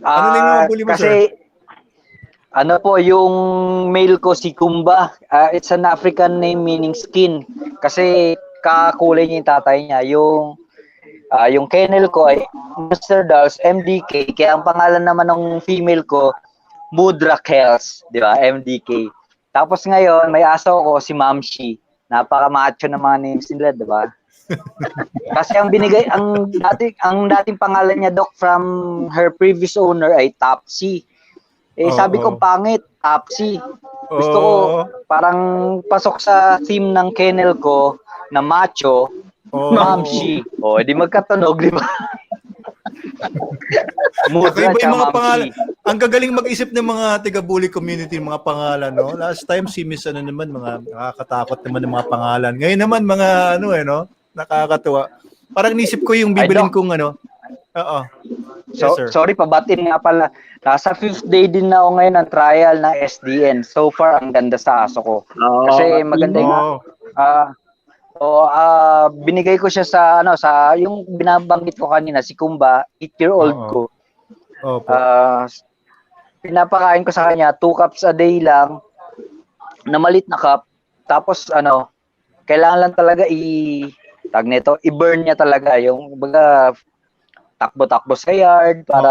Ano na yung mga bully mo, Kasi, sir? ano po, yung male ko si Kumba, it's an African name meaning skin. Kasi kakulay niya yung tatay niya. Yung kennel ko ay Mr. Dolls, MDK. Kaya ang pangalan naman ng female ko, Mudra Kels, di ba? MDK. Tapos ngayon, may aso ko si Mamshi. Napaka-macho ng mga names nila, di ba? Kasi ang dating pangalan niya, Doc, from her previous owner ay Topsy. Sabi ko, pangit, Topsy. Gusto ko, parang pasok sa theme ng kennel ko na macho, Mamshi. Di magkatunog, di ba? Mudra Iba yung mga pangalan. Mamshi. Ang gagaling mag-isip ng mga taga-bully community, mga pangalan, no? Last time, si Miss naman, mga nakakatakot naman ng mga pangalan. Ngayon naman, mga nakakatuwa. Parang nisip ko yung bibilin kong Oo. Yes, sir. Sorry, pabatin nga pala. Nasa 5th day din na ako ngayon ng trial ng SDN. So far, ang ganda sa aso ko. Kasi maganda yung binigay ko siya sa yung binabanggit ko kanina, si Kumba, 8-year-old ko. Pinapakain ko sa kanya 2 cups a day lang na maliit na cup. Tapos kailangan lang talaga i-burn niya talaga yung takbo-takbo sa yard para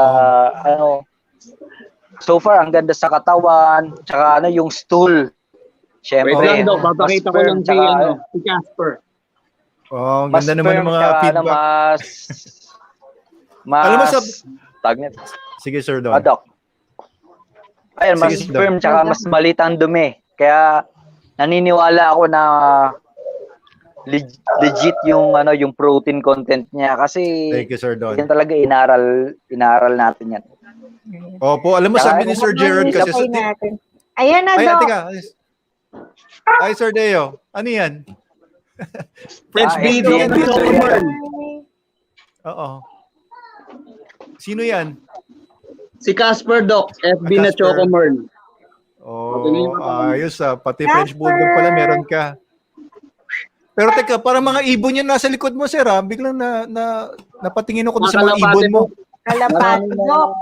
so far ang ganda sa katawan, tsaka yung stool. Syempre, Wait lang daw, papakita ko lang si Jasper. Ang ganda naman ng mga feedback. Alam mo sige, Sir Don. Doc. Ayun, mas Sige, firm tsaka mas maliit ang dumi. Kaya naniniwala ako na legit yung protein content niya kasi Thank you, Sir Don. yan talaga inaral natin yan. Opo, alam mo sabi ni Sir Gerard kasi Ayan na, Doc. teka. Ay, Sir Deo. Ano yan? French SDN Baby. dito yan. Oo. Sino yan? Si Casper, Doc. FB na Casper. Chocomern. Ayos pati French Bulldog pala meron ka. Pero teka, parang mga ibon yan nasa likod mo, sir, Biglang napatingin ako sa mga ibon mo. Kalapati, Doc.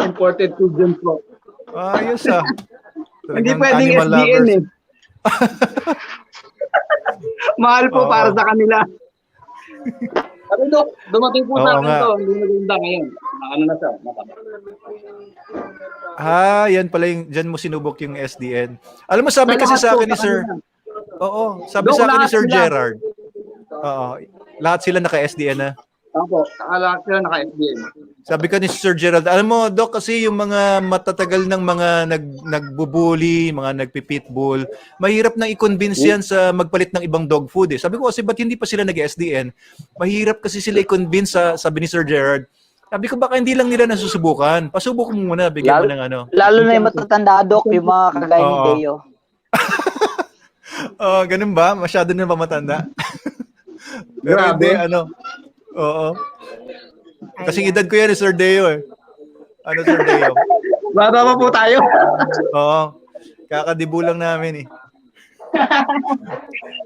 Imported food dyan po. Ayos Hindi Talagang pwedeng animal SDN lovers. Mahal po para sa kanila. Pero Doc, dumating po sa akin nga. to. Hindi maganda ngayon. Na siya. Yan pala yung dyan mo sinubok yung SDN. Alam mo, sabi kasi sa akin ni Sir, sabi sa akin ni Sir Gerard, lahat sila naka-SDN na. Opo, lahat sila naka-SDN. Sabi ka ni Sir Gerald, alam mo, Doc, kasi yung mga matatagal ng mga nagbubuli, mga nagpipitbull, mahirap nang i-convince yan sa magpalit ng ibang dog food. Sabi ko kasi, ba't hindi pa sila nag-SDN? Mahirap kasi sila i-convince, sabi ni Sir Gerard. Sabi ko, baka hindi lang nila nasusubukan. Pasubok mo muna, bigyan mo ng Lalo na yung matatanda, Doc, yung mga kagaya ni Deo. Ganun ba? Masyado na ba matanda? Pero hindi, Oo. Kasing edad ko yan, Sir Deo. Sir Deo? Bata pa po tayo. Oo. Kakadibo lang namin eh.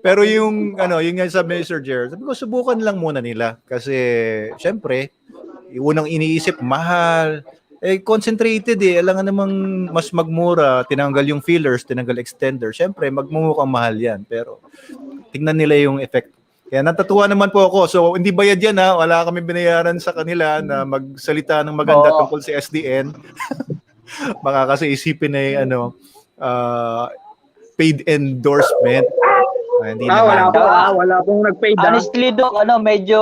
Pero yung yung nga sabi ni Sir Jer, sabi ko subukan lang muna nila kasi syempre, yung unang iniisip mahal. Concentrated alam nga namang mas magmura, tinanggal yung fillers, tinanggal extender. Syempre, magmumukhang mahal yan. Pero tingnan nila yung effect. Kaya natatuwa naman po ako. So, hindi bayad yan wala kami binayaran sa kanila na magsalita ng maganda tungkol sa SDN. Baka kasi isipin na paid endorsement. Hindi naman. Wala pong nag-paid. Honestly, Doc, medyo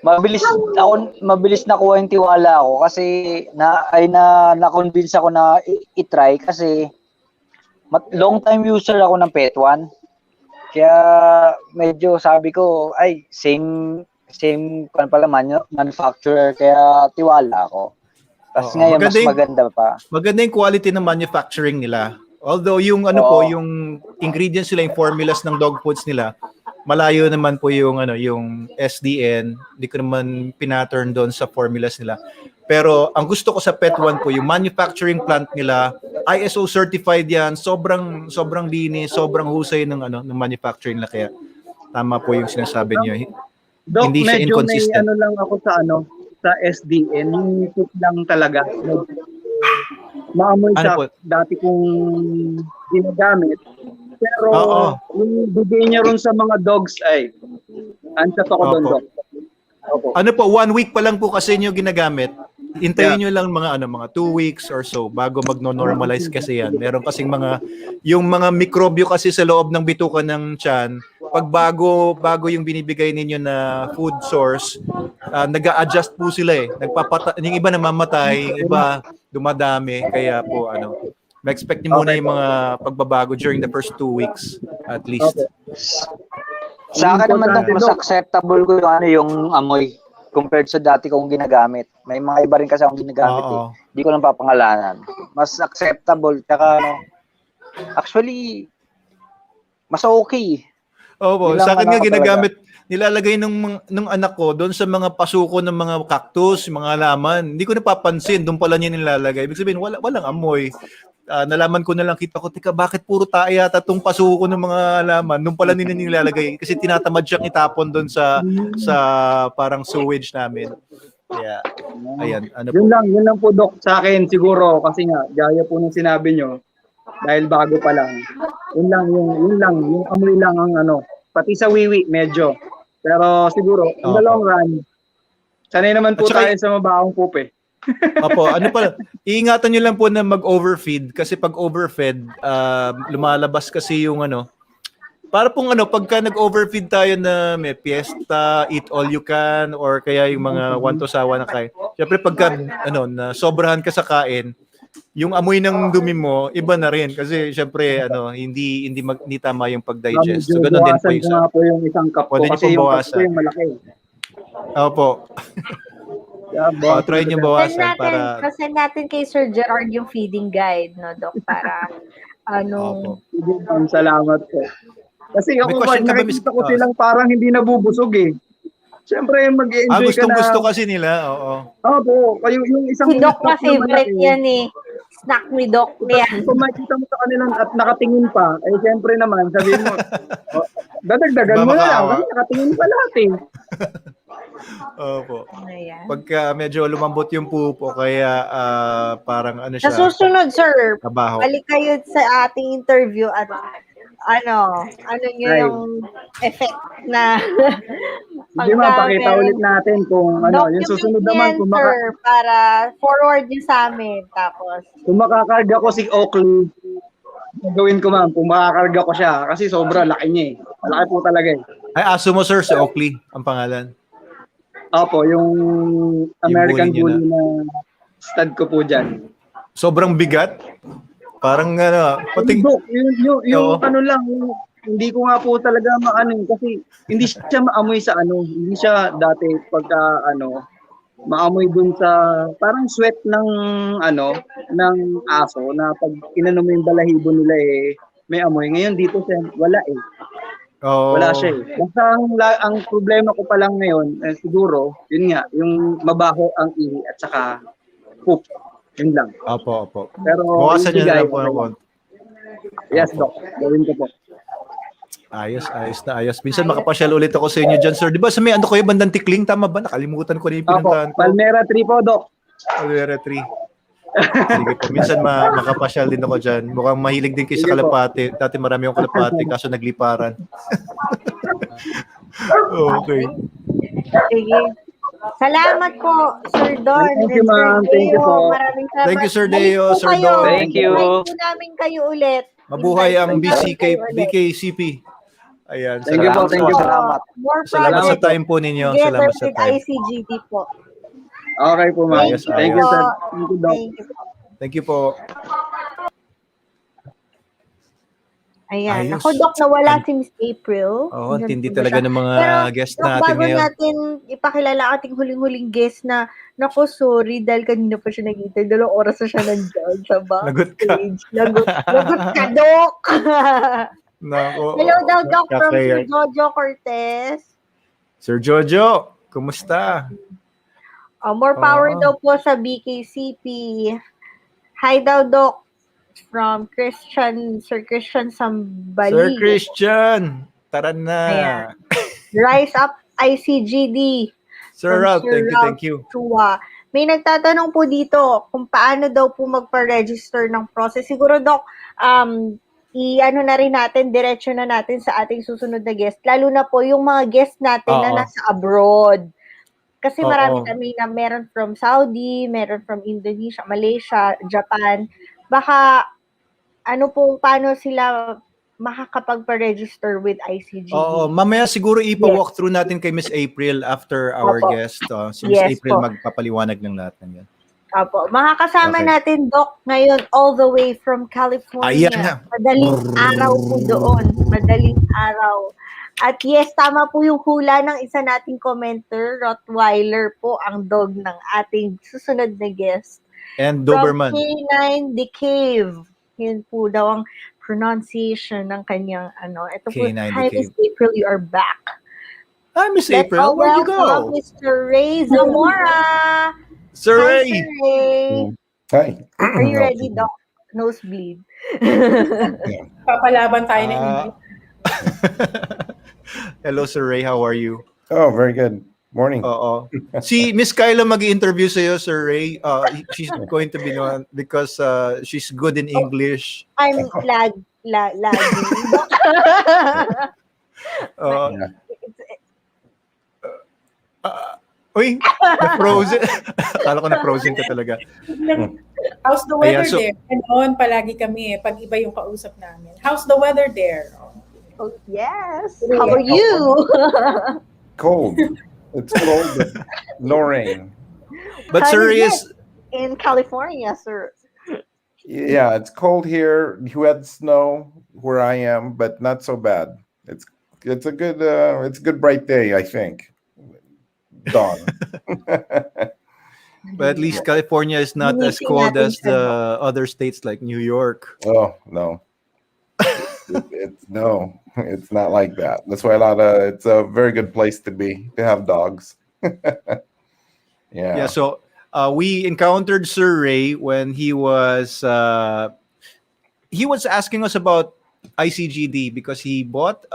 mabilis nakuha yung tiwala ko kasi na-convince ako na i-try kasi long time user ako ng Pet One. Kaya medyo sabi ko, ay same pala manufacturer, kaya tiwala ako. Kasi ngayon mas maganda pa. Maganda yung quality ng manufacturing nila. Although yung yung ingredients nila, yung formulas ng dog foods nila, malayo naman po yung yung SDN. Hindi ko naman pinattern doon sa formulas nila. Pero ang gusto ko sa Pet One po, yung manufacturing plant nila, ISO certified yan, sobrang linis, sobrang husay ng ng manufacturing nila, kaya tama po yung sinasabi niyo. Doc, Hindi siya inconsistent. May lang ako sa SDN, yung tip lang talaga. Maamoy siya dati kong ginagamit. Pero yung bigay niya ron sa mga dogs ay ansat ako doon, Doc. Opo. 1 week pa lang po kasi niyo ginagamit. Hintayin niyo lang mga 2 weeks or so bago magno-normalize kasi yan. Meron kasing yung mga mikrobyo kasi sa loob ng bituka ng tiyan, pag bago yung binibigay ninyo na food source, nag-a-adjust po sila yung iba namamatay, yung iba dumadami, kaya po ma-expect niyo muna yung mga pagbabago during the first 2 weeks at least. Sa akin naman mas acceptable ko yung amoy compared sa dati kong ginagamit. May mga iba rin kasi akong ginagamit Hindi ko lang papangalanan. Mas acceptable, tsaka actually mas okay. Opo, sa akin nga ginagamit, nilalagay ng anak ko doon sa mga pasuko ng mga cactus, mga halaman. Hindi ko napapansin, doon pala niya nilalagay. Ibig sabihin, walang amoy. Nalaman ko na lang, kita ko, tika, bakit puro tae yata itong pasuko ng mga halaman? Doon pala nila nilalagay. Kasi tinatamad siyang itapon doon sa parang sewage namin. Kaya, ayan. Yun lang po, Doc, sa akin siguro. Kasi nga, gaya po ng sinabi nyo, dahil bago pa lang. Yun lang, yung amoy lang ang pati sa wiwi, medyo. Pero siguro, in the long run, sanay naman po tayo sa mabahong poop Opo, iingatan nyo lang po na mag-overfeed kasi pag overfed, lumalabas kasi yung para pong pagka nag-overfeed tayo na may fiesta, eat all you can, or kaya yung mga one to sawa na kain. Siyempre pagka na sobrahan ka sa kain, yung amoy ng dumi mo iba na rin kasi siyempre hindi tama yung pag-digest. So ganoon din po yung isa. Po yung isang cup ko kasi yung cup ko yung malaki. Opo. Try niyo bawasan para kasi natin kay Sir Gerard yung feeding guide, no, Doc, para salamat po. Kasi ako nakikita ko silang parang hindi nabubusog Siyempre, mag-enjoy ka na. Gusto kasi nila, oo. Opo, yung isang... Si Doc na favorite yan Snack ni Doc niya. Kung makikita mo sa kanilang at nakatingin pa, siyempre naman, sabihin mo, dadagdagan mo na lang, kasi nakatingin pa lahat Opo. Pagka medyo lumambot yung pupo, kaya parang siya. Sa susunod, sir, kabaho. balik kayo sa ating interview at ano nyo yung effect na hindi mapakita ulit natin kung yung susunod naman kung para forward nyo sa amin, tapos kung makakarga ko si Oakley, gawin ko ma'am, kung makakarga ko siya kasi sobra laki niya malaki po talaga Ay, aso mo sir, si Oakley ang pangalan? Opo, yung American Bully na stud ko po dyan. Sobrang bigat? Parang pating yung lang, hindi ko nga po talaga kasi hindi siya maamoy sa hindi siya dati pagka maamoy dun sa parang sweat ng ng aso na pag inano mo yung balahibo nila may amoy. Ngayon dito siya wala wala siya Basta ang problema ko pa lang ngayon siguro yun nga yung mabaho ang ihi at saka poop. Yun lang. Opo. Pero bawasan niyo na lang po ng konti. Yes, Doc. Gawin ko po. Ayos na ayos. Minsan makapasyal ulit ako sa inyo dyan, sir. Di ba sa may ano kayo, bandang Tikling? Tama ba? Nakalimutan ko na yung Opo, pinuntahan ko. Palmera 3 po, Doc. Alera 3. Sige po. Minsan makapasyal din ako dyan. Mukhang mahilig din kayo sa Sige po. kalapate. Dati marami akong kalapate, kaso nagliparan. Okay. Sige. Salamat po, Sir Don. Thank you, and Sir ma'am. Thank you Deo. po. Maraming salamat. Thank you, Sir Balik Deo, po Sir kayo. Don. Thank you. Invite po namin kayo ulit. Mabuhay ang Invite po namin kayo ulit. BKCP. Ayan. Thank you po, Salamat thank you po. Salamat. More Salamat sa projects time po ninyo. together Salamat sa with time. ICGD po. Okay po, ma'am. Ayos, Thank you, ayos. sir. Thank you, Doc. Thank you po. Thank you po. Ayan. Ayos. Ako, Doc, nawala si Miss April. Oo, Nandun tindi ba talaga siya? ng mga Pero, guest Doc, natin bago ngayon. natin ipakilala ating huling-huling guest na, naku, sorry, dahil kanina pa siya nag-intay. 2 oras na siya nandiyan sa Lagot ka. backstage. Lagot ka, Doc! Nako. Hello daw, Doc, from Sir Kakayak. Jojo Cortez. Sir Jojo, kumusta? More power Oo. daw po sa BKCP. Hi daw, Doc, from Sir Christian Sambali. Sir Christian, tara na. Ayan. Rise Up ICGD. Sir From Ralph, Sir thank you. Chua. May nagtatanong po dito kung paano daw po magpa-register ng process. Siguro, Doc, i-ano na rin natin, diretso na natin sa ating susunod na guest. Lalo na po yung mga guest natin na Oo. nasa abroad. Kasi Oo. marami kami na meron from Saudi, meron from Indonesia, Malaysia, Japan. Baka, paano sila makakapagpa-register with ICGD? Oo, mamaya siguro ipa-walk through natin kay Miss April after our Opo. guest. Si Miss Yes April po. magpapaliwanag ng lahat ng yan. Apo. Makakasama Okay. natin, Doc, ngayon all the way from California. Ayan na. Madaling araw po doon. Madaling araw. At yes, tama po yung hula ng isa nating commenter. Rottweiler po ang dog ng ating susunod na guest. And From Doberman. Canine the Cave. Yun po daw ang pronunciation ng kanyang Ito po, Canine the hi, Cave. Miss April, you are back. Hi, Miss Let's April. all Where'd you welcome go? Mr. Ray Zamora. Sir Hi, Ray. Sir Ray. Hi. Are you ready, Doc? Nosebleed. Papalaban tayo ng Ah. English. Hello, Sir Ray. How are you? Oh, very good. Morning. Oo. Si Miss Kyla mag-interview sa'yo, Sir Ray. She's going to be on because she's good in English. I'm lagging. Uh, Yeah. Uy, na-frozen. Akala ko na-frozen ka talaga. How's the weather Ayan, so- there? Ganon palagi kami pag iba yung kausap namin. How's the weather there? Oh, yes. How are you? Cold. It's cold, but no rain. But How Sir is Ray it is... in California, sir? Yeah, it's cold here. You had snow where I am, but not so bad. It's a good bright day, I think. Dawn. But at least California is not as cold as the other states like New York. Oh no. It's not like that. That's why it's a very good place to have dogs. Yeah, so we encountered Sir Ray when he was asking us about ICGD because he bought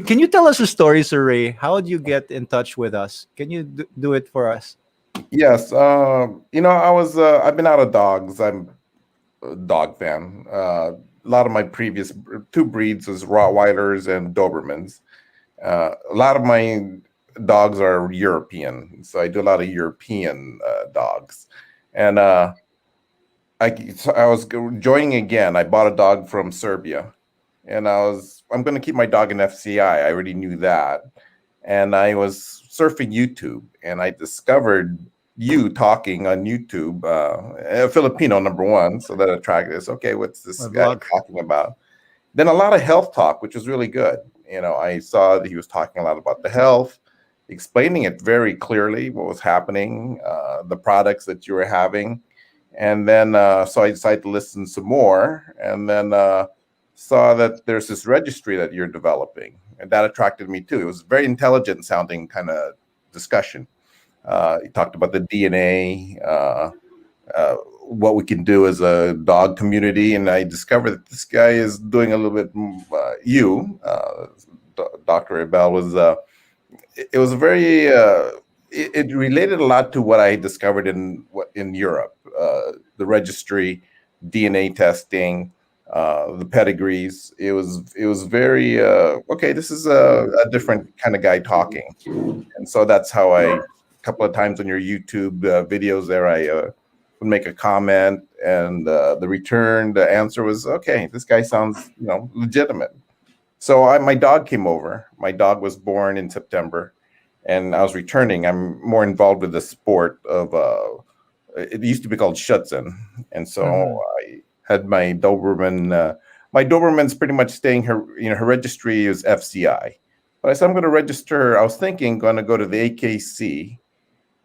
can you tell us a story, Sir Ray? How did you get in touch with us? Can you do it for us? Yes. I've been out of dogs. I'm a dog fan. A lot of my previous 2 breeds was Rottweilers and Dobermans. A lot of my dogs are European, so I do a lot of European dogs. And I was joining again. I bought a dog from Serbia, and I'm going to keep my dog in FCI. I already knew that, and I was surfing YouTube, and I discovered you talking on YouTube, a Filipino, number one, so that attracted us. Okay, what's this guy talking about? Then a lot of health talk, which was really good. I saw that he was talking a lot about the health, explaining it very clearly, what was happening, the products that you were having. And then, so I decided to listen some more, and then saw that there's this registry that you're developing, and that attracted me too. It was very intelligent sounding kind of discussion. You talked about the DNA, what we can do as a dog community, and I discovered that this guy is doing a little bit. Dr. Abel was. It was very. It related a lot to what I discovered in Europe, the registry, DNA testing, the pedigrees. It was very okay. This is a different kind of guy talking, and so that's how a couple of times on your YouTube videos there, I would make a comment, and the answer was, okay, this guy sounds legitimate. So my dog came over. My dog was born in September, and I was returning. I'm more involved with the sport of it used to be called Schutzen, and so I had my Doberman. My Doberman's pretty much staying her. Her registry is FCI, but I said I'm going to register her. I was thinking going to go to the AKC,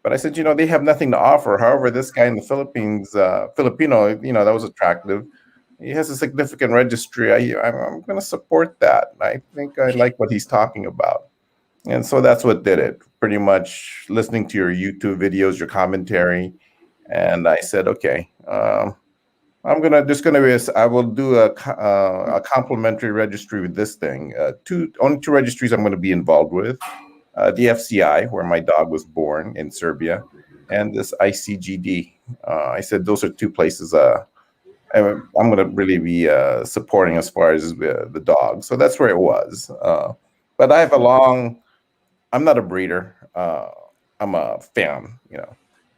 but I said they have nothing to offer. However, this guy in the Philippines, Filipino, that was attractive. He has a significant registry. I'm going to support that. I think I like what he's talking about. And so that's what did it. Pretty much listening to your YouTube videos, your commentary. And I said, okay, I will do a complimentary registry with this thing. Only two registries I'm going to be involved with. The FCI, where my dog was born in Serbia, and this ICGD. I said those are two places I'm going to really be supporting as far as the dog. So that's where it was. But I have I'm not a breeder. I'm a fan,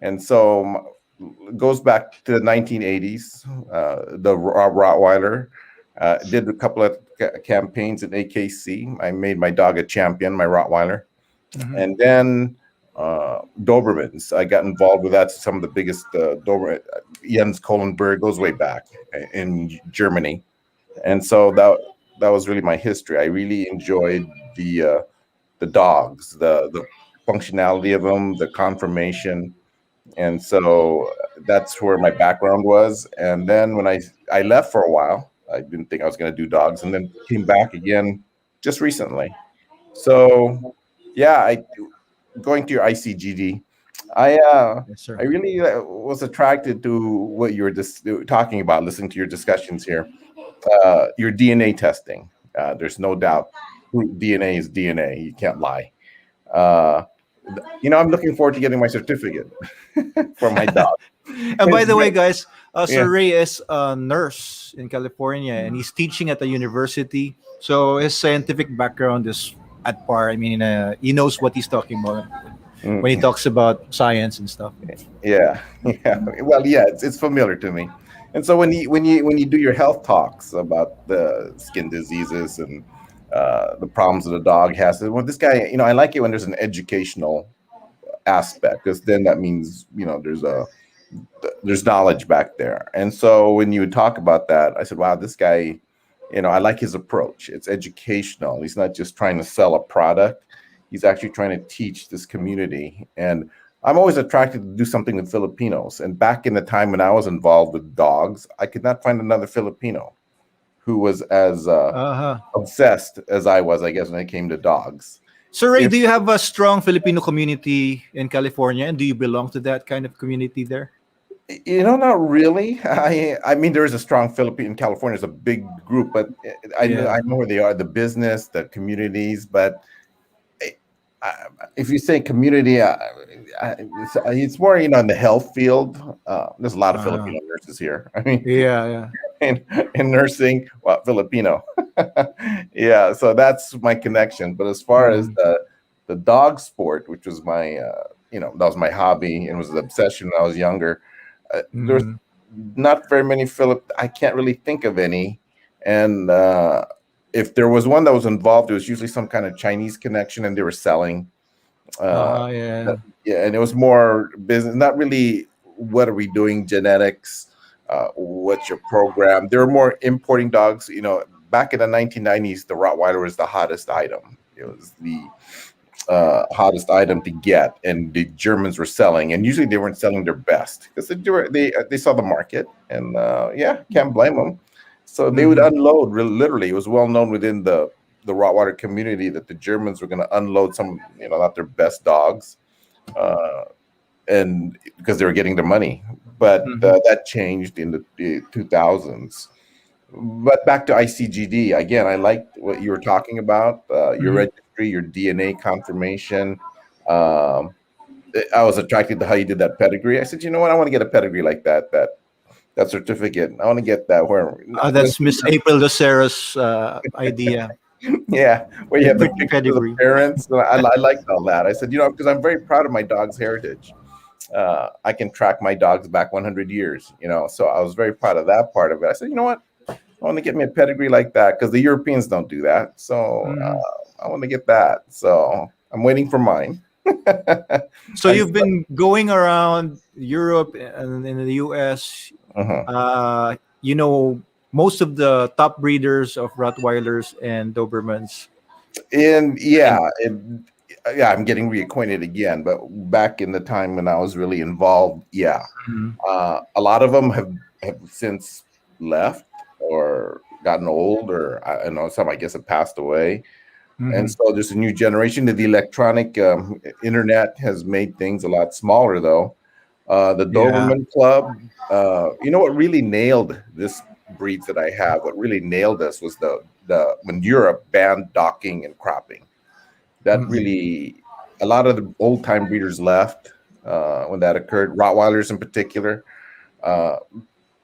And so it goes back to the 1980s. The Rottweiler did a couple of campaigns at AKC. I made my dog a champion, my Rottweiler. Mm-hmm. And then Dobermans. I got involved with that. Some of the biggest Doberman. Jens Kohlenberg goes way back in Germany, and so that was really my history. I really enjoyed the dogs, the functionality of them, the conformation, and so that's where my background was. And then when I left for a while, I didn't think I was going to do dogs, and then came back again just recently. So yeah, going to your ICGD. Yes, sir. I really was attracted to what you were just talking about, listening to your discussions here. Your DNA testing. There's no doubt DNA is DNA. You can't lie. I'm looking forward to getting my certificate for my dog. And by the way, guys, Sir Ray is a nurse in California, and he's teaching at a university. So his scientific background is at par. I mean, he knows what he's talking about when he talks about science and stuff. Yeah. Well, yeah, it's familiar to me. And so when you do your health talks about the skin diseases and the problems that the dog has, well, this guy, I like it when there's an educational aspect, because then that means there's knowledge back there. And so when you would talk about that, I said, wow, this guy, I like his approach. It's educational. He's not just trying to sell a product. He's actually trying to teach this community. And I'm always attracted to do something with Filipinos. And back in the time when I was involved with dogs, I could not find another Filipino who was as obsessed as I was, I guess, when it came to dogs. So, Ray, do you have a strong Filipino community in California? And do you belong to that kind of community there? Not really. I mean, there is a strong Filipino in California. It's a big group, but I know where they are, the business, the communities. But if you say community, it's more, in the health field. There's a lot of Filipino nurses here. I mean, yeah. In nursing, well, Filipino. Yeah, so that's my connection. But as far as the dog sport, which was my, that was my hobby and was an obsession when I was younger. There's not very many I can't really think of any. And if there was one that was involved, it was usually some kind of Chinese connection, and they were selling. And it was more business, not really what are we doing, genetics, what's your program. They were more importing dogs. Back in the 1990s, the Rottweiler was the hottest item. It was the hottest item to get, and the Germans were selling, and usually they weren't selling their best because they saw the market, and can't blame them. So they would unload. Literally, it was well known within the Rottweiler community that the Germans were going to unload some, not their best dogs, and because they were getting their money. but that changed in the 2000s. But back to ICGD again, I liked what you were talking about. Your registry, your DNA confirmation. I was attracted to how you did that pedigree. I said, you know what, I want to get a pedigree like that. That certificate. I want to get that where That's Miss April Lucero's idea. yeah, where you have the Pretty picture of the pedigree. parents. I liked all that. I said, you know, because I'm very proud of my dog's heritage. I can track my dogs back 100 years, you know, so I was very proud of that part of it. I said, you know what, I want to get me a pedigree like that because the Europeans don't do that. So I want to get that. So I'm waiting for mine. So you've been going around Europe and in the US. You know most of the top breeders of Rottweilers and Dobermans. And I'm getting reacquainted again. But back in the time when I was really involved, a lot of them have since left or gotten old, or I know some I guess have passed away. And so there's a new generation. The electronic internet has made things a lot smaller, though. The Doberman Club, you know what really nailed this breeds that I have? What really nailed us was the when Europe banned docking and cropping. That really, a lot of the old time breeders left when that occurred. Rottweilers in particular.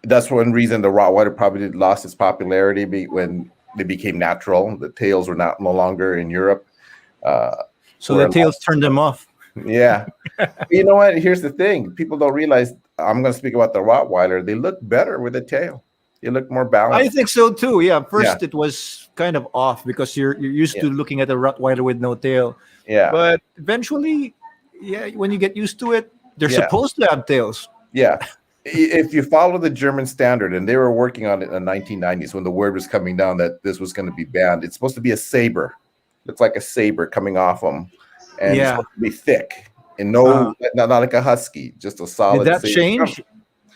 That's one reason the Rottweiler probably lost its popularity when they became natural. The tails were no longer in Europe. So the tails turned them off. Yeah. You know what? Here's the thing. People don't realize, I'm going to speak about the Rottweiler. They look better with a tail. They look more balanced. I think so too. Yeah. First it was kind of off because you're used to looking at a Rottweiler with no tail. Yeah. But eventually, when you get used to it, they're supposed to have tails. Yeah. If you follow the German standard, and they were working on it in the 1990s when the word was coming down that this was going to be banned, it's supposed to be a saber. It's like a saber coming off them, and it's supposed to be thick and not like a husky, just a solid. Did that change?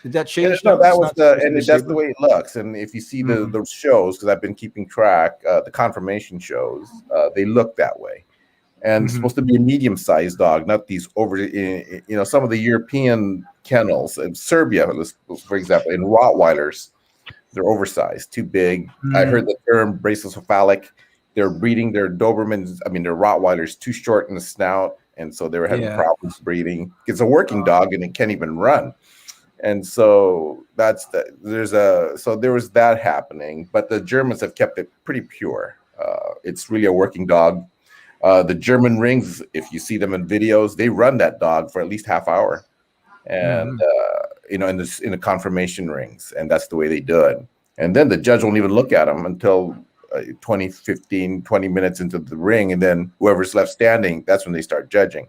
Did that change? No, that was that's the way it looks. And if you see the shows, because I've been keeping track, the confirmation shows, they look that way. And it's supposed to be a medium-sized dog, not these some of the European kennels in Serbia, for example, in Rottweilers, they're oversized, too big. I heard the term brachiophallic. They're breeding their Dobermans, their Rottweilers too short in the snout, and so they were having problems breeding. It's a working dog, and it can't even run. And so there was that happening, but the Germans have kept it pretty pure. It's really a working dog. The German rings, if you see them in videos, they run that dog for at least half hour, and in the confirmation rings, and that's the way they do it. And then the judge won't even look at them until 20 minutes into the ring, and then whoever's left standing, that's when they start judging.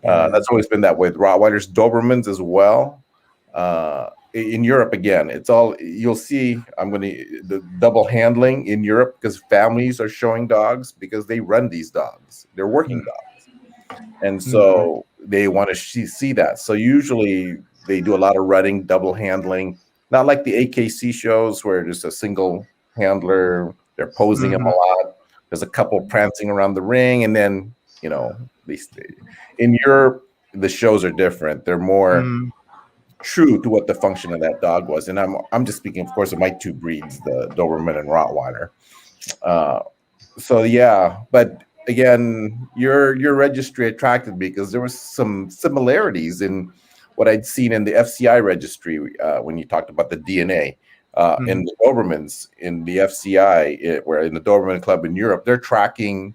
That's always been that way with Rottweilers, Dobermans as well. In Europe, again, it's all you'll see. The double handling in Europe because families are showing dogs because they run these dogs. They're working dogs, and so they want to see that. So usually they do a lot of running, double handling, not like the AKC shows where there's a single handler. They're posing them a lot. There's a couple prancing around the ring, and then they stay. In Europe, the shows are different. They're more true to what the function of that dog was, and I'm just speaking, of course, of my two breeds, the Doberman and Rottweiler. But again, your registry attracted me because there was some similarities in what I'd seen in the FCI registry when you talked about the DNA in the Dobermans in the FCI, where in the Doberman Club in Europe, they're tracking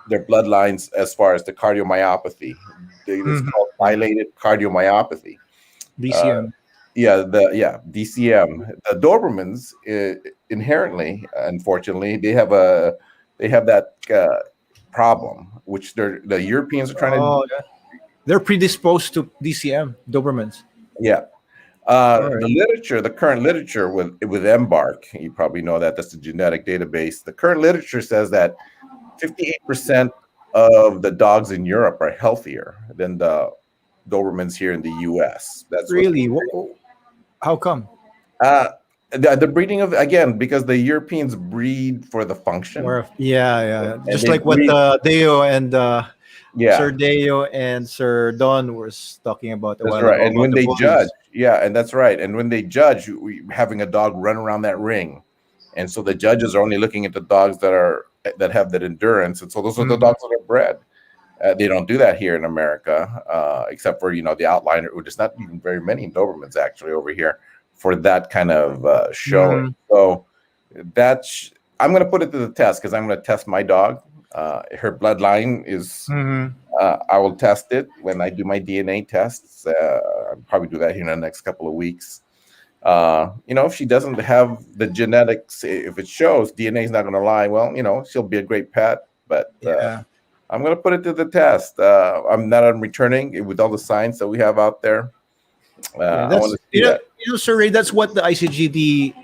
their bloodlines as far as the cardiomyopathy. It's called dilated cardiomyopathy. DCM. DCM. The Dobermans inherently, unfortunately, they have that problem, which the Europeans are trying to. They're predisposed to DCM, Dobermans. Yeah. The current literature with Embark, you probably know that's the genetic database. The current literature says that 58% of the dogs in Europe are healthier than the Dobermans here in the U.S. That's really how come? The breeding of, again, because the Europeans breed for the function. Just like what Deo and Sir Yeah, Deo and Sir Don was talking about a that's while right. ago And about when the they judge, bullies. yeah, and that's right. And when they judge, having a dog run around that ring, and so the judges are only looking at the dogs that have that endurance, and so those are the Mhm. dogs that are bred. They don't do that here in America, except for the outliner. There's not even very many Dobermans actually over here for that kind of showing. Mhm. So that's I'm going to put it to the test because I'm going to test my dog. Her bloodline is. Mhm. I will test it when I do my DNA tests. I'll probably do that here in the next couple of weeks. If she doesn't have the genetics, if it shows DNA is not going to lie, well, she'll be a great pet. But Yeah. I'm going to put it to the test. I'm returning with all the science that we have out there. Yeah, I want that's to see that. Sir Ray, that's what the ICGD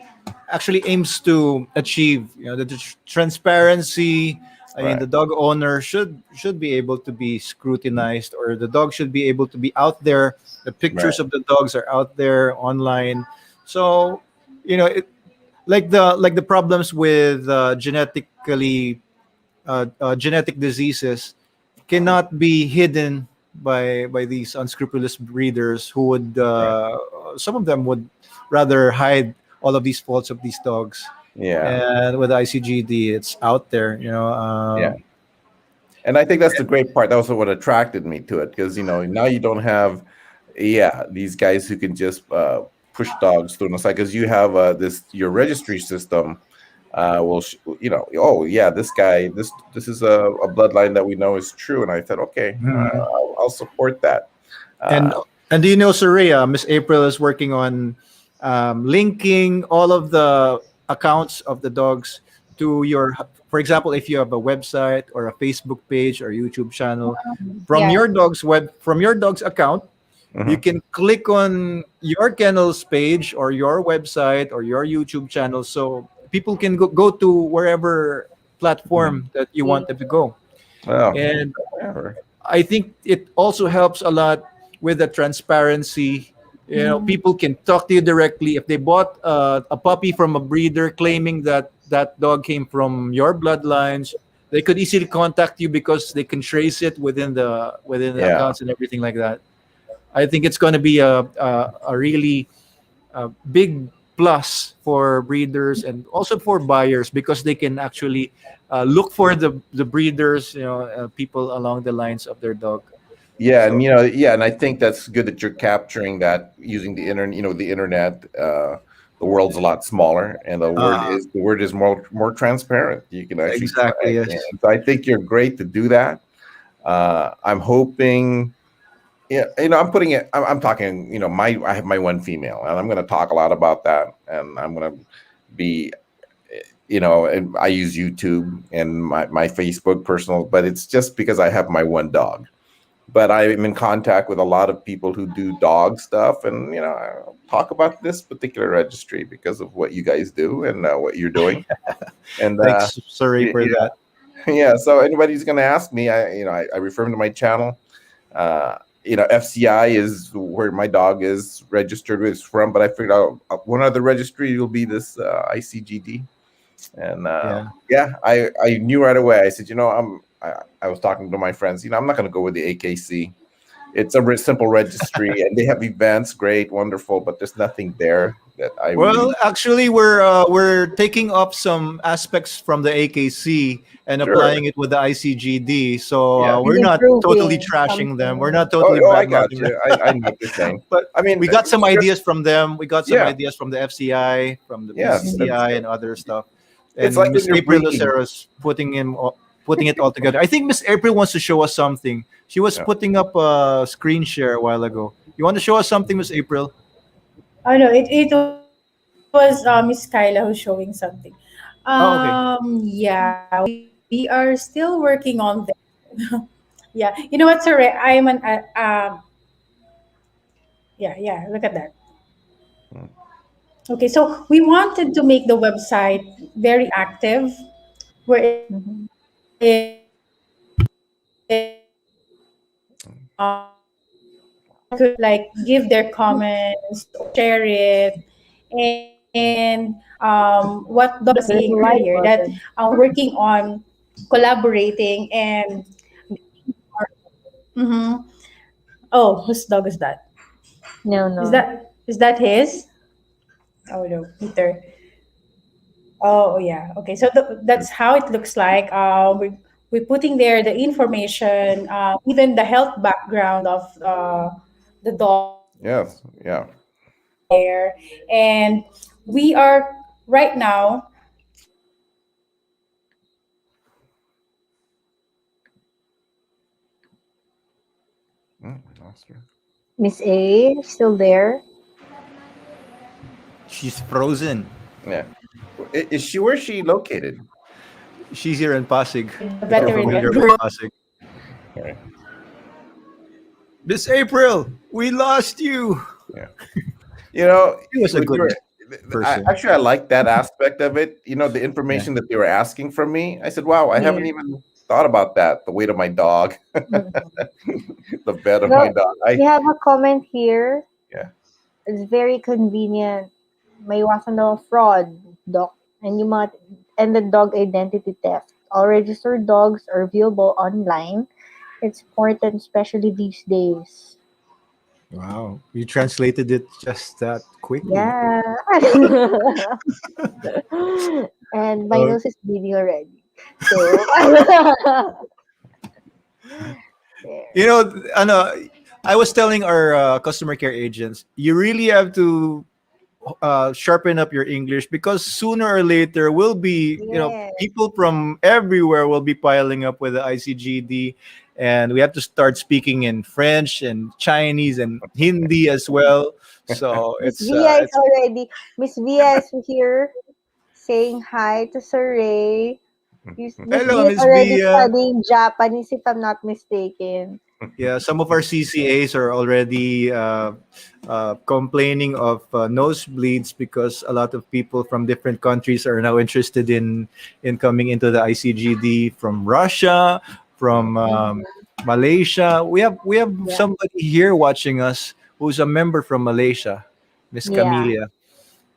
actually aims to achieve. The transparency. I mean, Right. the dog owner should be able to be scrutinized, or the dog should be able to be out there. The Right. pictures of the dogs are out there online, so like the problems with genetic diseases cannot be hidden by these unscrupulous breeders who would Right. some of them would rather hide all of these faults of these dogs. Yeah. And with ICGD, it's out there. Yeah. And I think that's the great part. That was what attracted me to it because now you don't have, yeah, these guys who can just push dogs through the site because you have this your registry system will oh yeah, this guy this is a bloodline that we know is true, and I said okay, Mhm. I'll support that. And Uh, and do you know, Soraya, Miss April is working on linking all of the accounts of the dogs to your. For example, if you have a website or a Facebook page or YouTube channel, Yeah. from your dog's account, you mhm. can click on your kennel's page or your website or your YouTube channel, so people can go to wherever Mhm. platform that you want them to go. Well, And whatever. I think it also helps a lot with the transparency. People can talk to you directly if they bought a puppy from a breeder claiming that that dog came from your bloodlines. They could easily contact you because they can trace it within the Yeah. accounts and everything like that. I think it's going to be a really big plus for breeders and also for buyers because they can actually look for the breeders, people along the lines of their dog. Yeah, and So yeah, and I think that's good that you're capturing that using the internet. The internet. The world's a lot smaller, and the word is more transparent. You can actually, exactly, and yes. so I think you're great to do that. I'm hoping. Yeah, I'm putting it. I'm talking. I have my one female, and I'm going to talk a lot about that, and I'm going to be. And I use YouTube and my Facebook personal, but it's just because I have my one dog, but I'm in contact with a lot of people who do dog stuff, and I'll talk about this particular registry because of what you guys do and what you're doing. And Thanks, sorry for yeah, that. yeah. So anybody's going to ask me, I refer them to my channel. Uh, FCI is where my dog is registered with from, but I figured out one other registry will be this ICGD. And Yeah. yeah, I knew right away. I said, I was talking to my friends. I'm not going to go with the AKC. It's a simple registry, and they have events, great, wonderful, but there's nothing there that I Well, really actually, we're taking up some aspects from the AKC and sure. applying it with the ICGD. So Yeah. And we're not totally improving trashing them. We're something. not Oh, totally oh, I bad got mouthing them. you. I know what you're saying. But I mean, we got some just ideas from them. We got some yeah, ideas from the FCI, from the yeah. That's BCCI, and other stuff. it's And like when Miss you're April breeding. Lucero's putting it all together. I think Miss April wants to show us something. She was Yeah. putting up a screen share a while ago. You want to show us something, Miss April? Oh no, it was Miss Kyla who's showing something. Oh, okay. Yeah, we are still working on this. Yeah, you know what, sir? Yeah. Look at that. Mm. Okay, so we wanted to make the website very active, Mhm. wherein people could like give their comments or share it. And what Don was There's saying a like earlier, that button. we're working on collaborating and Mm-hmm. Oh, whose dog is that? No, Is no. that his? Oh no, Peter. Oh yeah. Okay. So that's how it looks like. We're putting there the information, even the health background of the dog Yes. Yeah. there, and we are right now. Lost her. Miss A, still there? She's frozen. Yeah. Is she, where's she located? She's here in Pasig. The If you're veteran familiar with group. Pasig. Okay. Miss April, we lost you. Yeah. You know, She was a when you good were, person. actually, I like that aspect of it. You know, the Yeah. information that they were asking from me. I said, wow, I haven't Yeah. even thought about that. The weight of my dog, Mm. the bed of my No, dog. we have a comment here. Yeah. It's very convenient. May iwasan daw ang fraud, Doc. And yung mga, and the dog identity theft. All registered dogs are viewable online. It's important, especially these days. Wow. You translated it just that quickly. Yeah. And my Uh, nose is bleeding already. So, there. you know, ano, I was telling our customer care agents, you really have to sharpen up your English because sooner or later will be, Yes. people from everywhere will be piling up with the ICGD, and we have to start speaking in French and Chinese and Hindi as well. So Miss Via is it's already, Miss Via is here saying hi to Sir Ray. Miss hello, Via is Miss already Bia. studying Japanese, if I'm not mistaken. Yeah, some of our CCAs are already complaining of nosebleeds because a lot of people from different countries are now interested in coming into the ICGD from Russia, from Malaysia. We have Yeah. somebody here watching us who's a member from Malaysia, Miss Yeah. Camelia,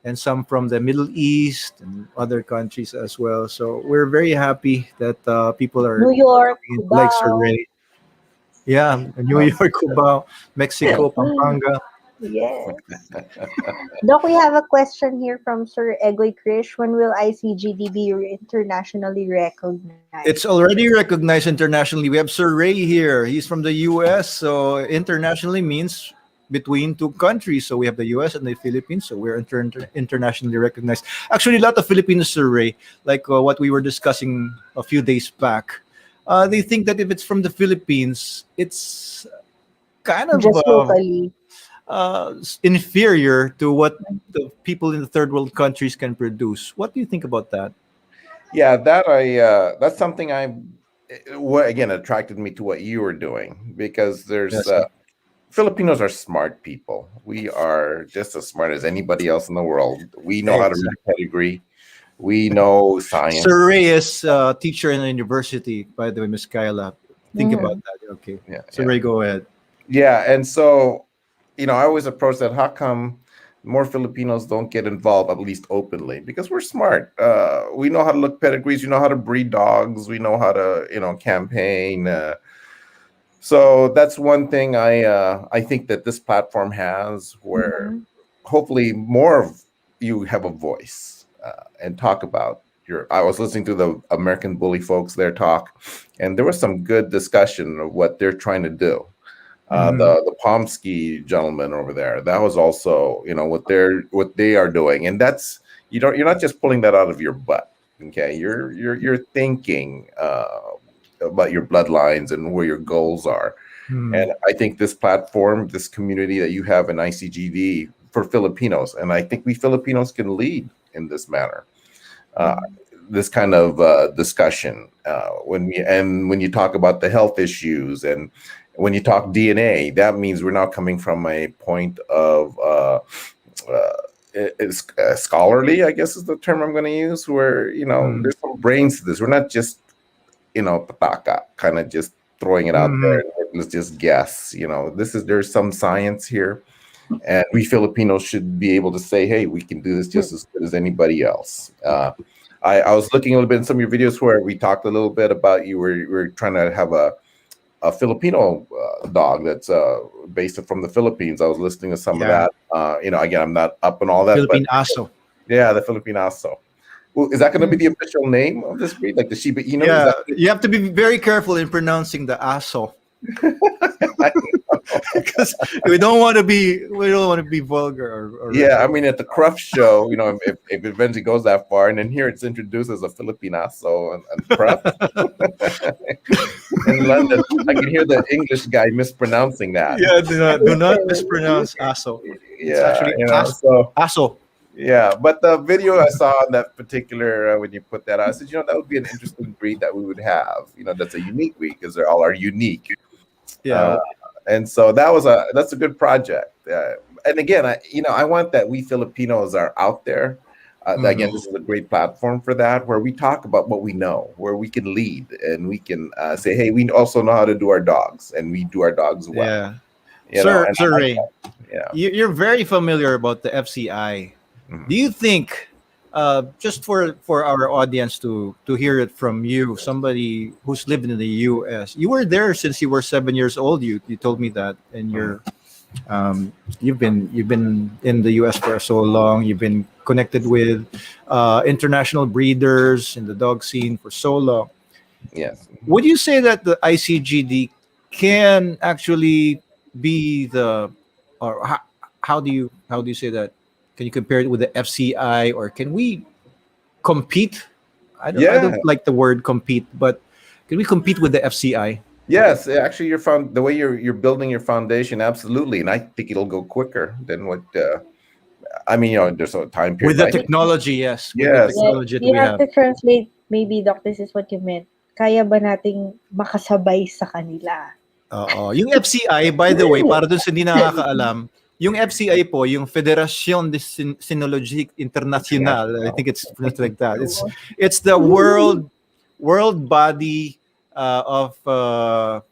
and some from the Middle East and other countries as well. So we're very happy that people are New York, coming in, like Sir Cubao. Ray. Yeah, New York, Cubao, Mexico, Pampanga. Yes. Doc, we have a question here from Sir Egoy Krish. When will ICGD be internationally recognized? It's already recognized internationally. We have Sir Ray here. He's from the US. So internationally means between two countries. So we have the US and the Philippines. So we're internationally recognized. Actually, a lot of Filipinos, Sir Ray, like what we were discussing a few days back, they think that if it's from the Philippines, it's kind of Just locally. inferior to what the people in the third world countries can produce. What do you think about that? Yeah, that's something what again attracted me to what you were doing, because there's Yes. Filipinos are smart people. We are just as smart as anybody else in the world. We know how to read pedigree. We know science. Sir Ray is a teacher in a university, by the way, Miss Kyla. Think about that. Okay. Yeah, Sir Ray, go ahead. Yeah, and so, I always approach that. How come more Filipinos don't get involved, at least openly? Because we're smart. We know how to look pedigrees. We know how to breed dogs. We know how to, campaign. So that's one thing I think that this platform has, where hopefully more of you have a voice and talk about your. I was listening to the American Bully folks there talk, and there was some good discussion of what they're trying to do. The Pomsky gentleman over there, that was also, what they are doing, and that's you're not just pulling that out of your butt. Okay, you're thinking about your bloodlines and where your goals are. And I think this platform, this community that you have in ICGD for Filipinos, and I think we Filipinos can lead in this manner. This kind of discussion when you talk about the health issues, and when you talk DNA, that means we're now coming from a point of it's scholarly, I guess is the term I'm going to use, where there's some brains to this. We're not just pataka, kind of just throwing it out there. Let's just guess. There's some science here, and we Filipinos should be able to say, hey, we can do this just as good as anybody else. I was looking a little bit in some of your videos where we talked a little bit about you were trying to have a a Filipino dog that's based from the Philippines. I was listening to some of Yeah. that. Again, I'm not up on all that, Philippine but Aso. yeah, the Filipinazo. Well, is that going to be the official name of this breed, like the Shiba Inu? Yeah, Is you have to be very careful in pronouncing the Aso. Because we don't want to be vulgar or yeah, I mean, at the Cruft show, if it eventually goes that far, and then here it's introduced as a Filipinazo and Cruft in London, I can hear the English guy mispronouncing that. Yeah, do not mispronounce Aso. It's Yeah, actually so Aso. yeah, but the video I saw on that particular when you put that out, I said, that would be an interesting breed that we would have. That's a unique breed because they all are unique. Yeah. And so that's a good project. And again, I want that we Filipinos are out there. Again, this is a great platform for that, where we talk about what we know, where we can lead and we can say, hey, we also know how to do our dogs, and we do our dogs well. Yeah. Sir Ray, yeah, you're very familiar about the FCI. Mhm. Do you think, just for our audience to hear it from you, somebody who's lived in the U.S., you were there since you were 7 years old. You told me that, and you've been in the U.S. for so long. You've been connected with international breeders in the dog scene for so long. Yes. Would you say that the ICGD can actually be or how do you say that? Can you compare it with the FCI, or can we compete? I don't like the word compete, but can we compete with the FCI? Yes, actually, the way you're building your foundation, absolutely, and I think it'll go quicker than what. There's a time period With the technology, yes. With Yes. the technology that You we have have. to translate, maybe, Doc, this is what you meant. Kaya ba nating makasabay sa kanila? Yung FCI, by the way, para dun sa hindi nakakaalam, yung FCI po, yung Federación de Sinologique Internacional, I think it's pronounced like that. It's the world body of how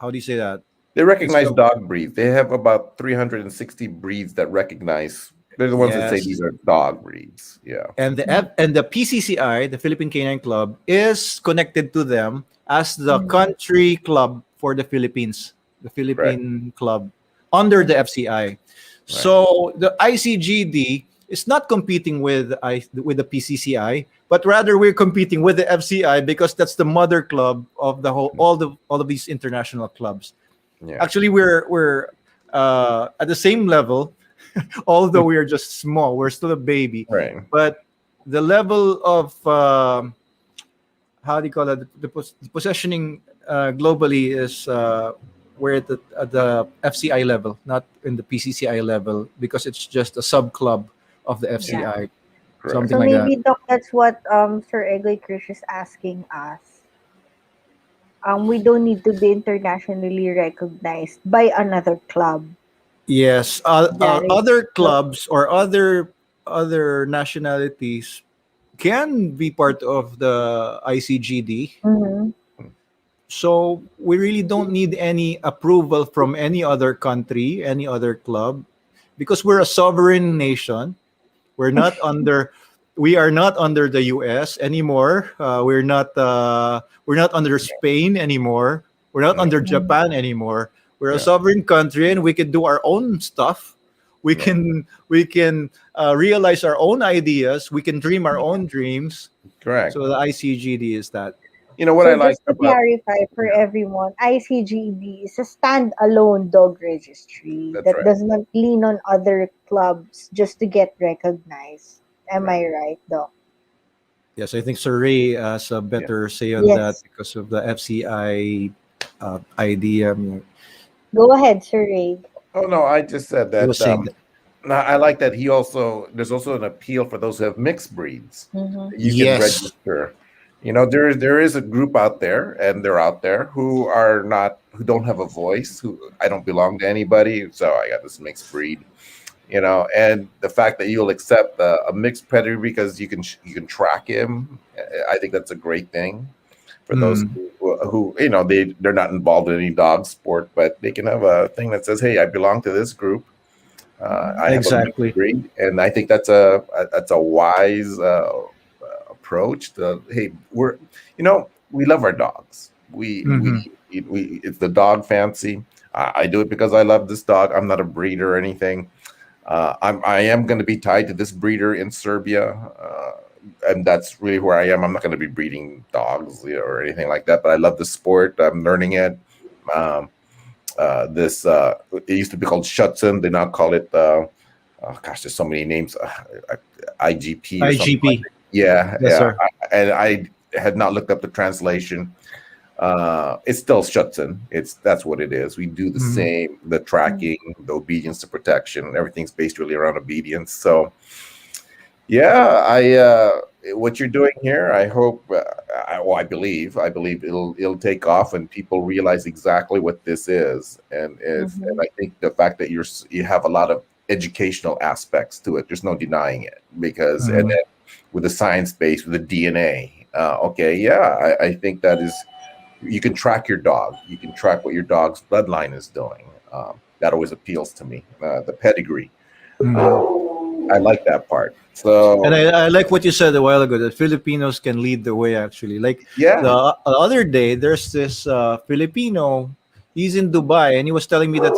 do you say that? They recognize dog breeds. They have about 360 breeds that recognize. They're the ones that say these are dog breeds. Yeah. And the PCCI, the Philippine Canine Club, is connected to them as the country club for the Philippines, the Philippine club under the FCI. So the ICGD is not competing with the PCCI, but rather we're competing with the FCI because that's the mother club of the whole all of these international clubs. Yeah. Actually, we're at the same level, although we are just small. We're still a baby, but the level of how do you call it? The positioning globally is we're at the FCI level, not in the PCCI level, because it's just a sub club of the FCI. Something so like maybe, that. Doc, that's what Sir Egoy Krish is asking us. We don't need to be internationally recognized by another club. Yes, other clubs or other nationalities can be part of the ICGD. So we really don't need any approval from any other country, any other club, because we're a sovereign nation. We are not under the US anymore. We're not under Spain anymore. We're not under Japan anymore. We're a sovereign country, and we can do our own stuff. We can realize our own ideas. We can dream our own dreams. Correct. So the ICGD is that. You know what I like just to clarify for everyone, ICGD is a standalone dog registry that does not lean on other clubs just to get recognized. Am I right, Doc? Yes, I think Sir Ray has a better say on that because of the FCI idea. Go ahead, Sir Ray. Oh no, I just said that. I like that there's also an appeal for those who have mixed breeds. You can register. There is a group out there, and they're out there who don't have a voice, who I don't belong to anybody, so I got this mixed breed. And the fact that you'll accept a mixed pedigree because you can track him, I think that's a great thing for those who they're not involved in any dog sport, but they can have a thing that says, hey, I belong to this group. I have a mixed breed, and I think that's a wise approach to, hey, we love our dogs. We It's the dog fancy. I do it because I love this dog. I'm not a breeder or anything. I am going to be tied to this breeder in Serbia, and that's really where I am. I'm not going to be breeding dogs, or anything like that. But I love the sport. I'm learning it. It used to be called Schutzen. They now call it. There's so many names. IGP. Or something like IGP. that. Yeah, Yes, yeah. sir. And I had not looked up the translation. It's still Schutzen. That's what it is. We do the same, the tracking, the obedience to protection. Everything's based really around obedience. So, yeah, what you're doing here, I hope. I believe it'll take off, and people realize exactly what this is. And I think the fact that you have a lot of educational aspects to it. There's no denying it, because and then with the science base, with the DNA. I think that is. You can track your dog. You can track what your dog's bloodline is doing. That always appeals to me. The pedigree. I like that part. So, and I like what you said a while ago, that Filipinos can lead the way. Actually, like the other day, there's this Filipino. He's in Dubai, and he was telling me that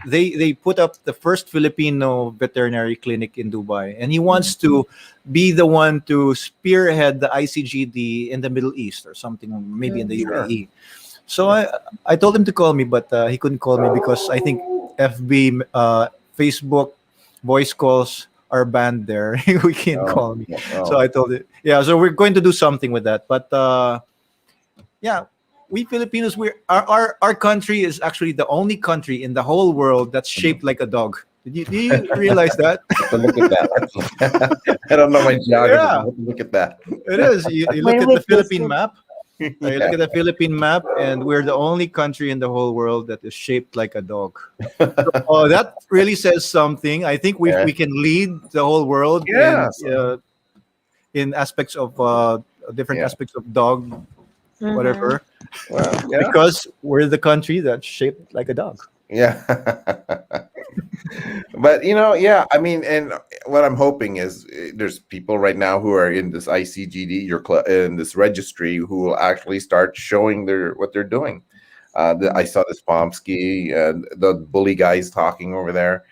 they put up the first Filipino veterinary clinic in Dubai, and he wants to be the one to spearhead the ICGD in the Middle East or something, maybe in the UAE. So I told him to call me, but he couldn't call me because I think FB, Facebook, voice calls are banned there. We can't call me. So I told it. Yeah, so we're going to do something with that. But we Filipinos, our country is actually the only country in the whole world that's shaped like a dog. Do you realize that? Look at that. I don't know my geography. Look at that. It is. You look at the Philippine map. You look at the Philippine map, and we're the only country in the whole world that is shaped like a dog. So, that really says something. I think we can lead the whole world in aspects of different aspects of dog, whatever. Because we're the country that's shaped like a dog. Yeah. But I mean, and what I'm hoping is there's people right now who are in this ICGD, in this registry, who will actually start showing what they're doing. I saw this Pomsky and the bully guys talking over there.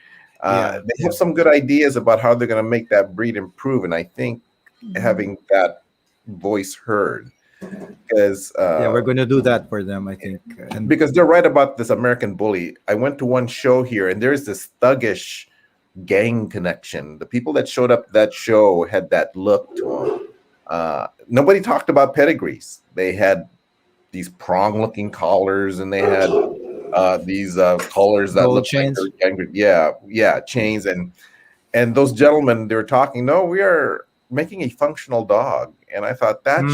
They have some good ideas about how they're going to make that breed improve, and I think having that voice heard. Because we're going to do that for them, I think. And because they're right about this American bully. I went to one show here, and there's this thuggish gang connection. The people that showed up at that show had that look to them. Nobody talked about pedigrees. They had these prong-looking collars, and they had these collars that looked chains. Like chains. And those gentlemen, they were talking. No, we are making a functional dog. And I thought that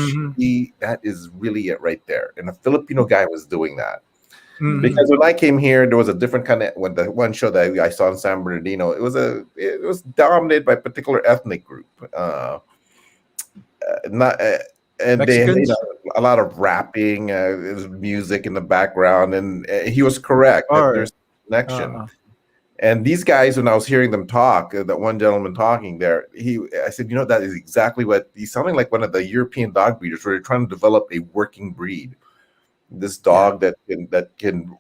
is really it right there. And a Filipino guy was doing that. Because when I came here, there was a different kind of, when the one show that I saw in San Bernardino, it was dominated by a particular ethnic group. And they had a lot of rapping, music in the background, and he was correct. There's a connection. And these guys, when I was hearing them talk, that one gentleman talking there, I said, that is exactly what he's sounding like, one of the European dog breeders, where they're trying to develop a working breed. This dog that can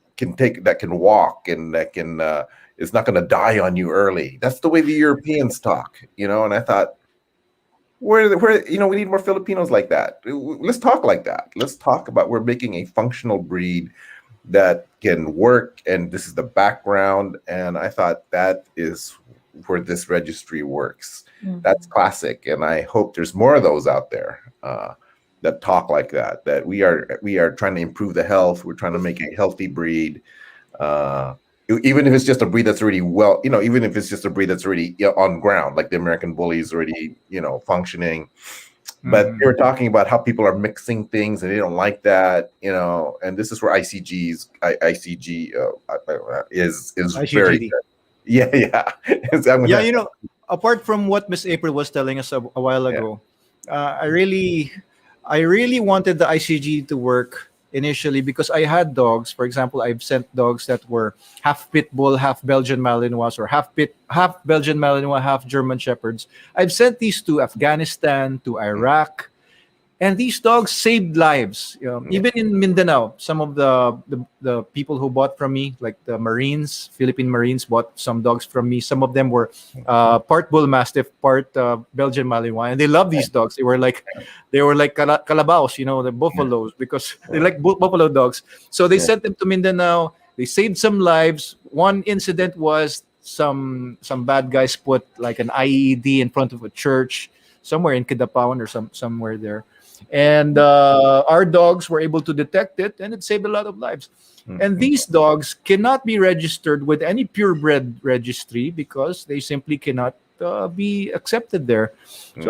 walk, and that can is not going to die on you early. That's the way the Europeans talk, And I thought, where we need more Filipinos like that. Let's talk like that. Let's talk about we're making a functional breed that can work, and this is the background. And I thought that is where this registry works. That's classic, and I hope there's more of those out there that talk like that. That we are trying to improve the health. We're trying to make a healthy breed, even if it's just a breed that's already even if it's just a breed that's already on ground, like the American Bully is already functioning. But they were talking about how people are mixing things, and they don't like that, And this is where ICG is ICGD. very good. Yeah. Apart from what Miss April was telling us a while ago, I really wanted the ICG to work initially because I had dogs. For example, I've sent dogs that were half pit bull, half Belgian Malinois, or half Belgian Malinois, half German Shepherds. I've sent these to Afghanistan, to Iraq, And these dogs saved lives. Even in Mindanao, some of the people who bought from me, like the Marines, Philippine Marines, bought some dogs from me. Some of them were part Bull Mastiff, part Belgian Malinois, and they love these dogs. They were like calabaos, the buffaloes, because they like buffalo dogs. So they sent them to Mindanao. They saved some lives. One incident was some bad guys put like an IED in front of a church somewhere in Kidapawan or somewhere there, and our dogs were able to detect it, and it saved a lot of lives. And these dogs cannot be registered with any purebred registry because they simply cannot be accepted there. So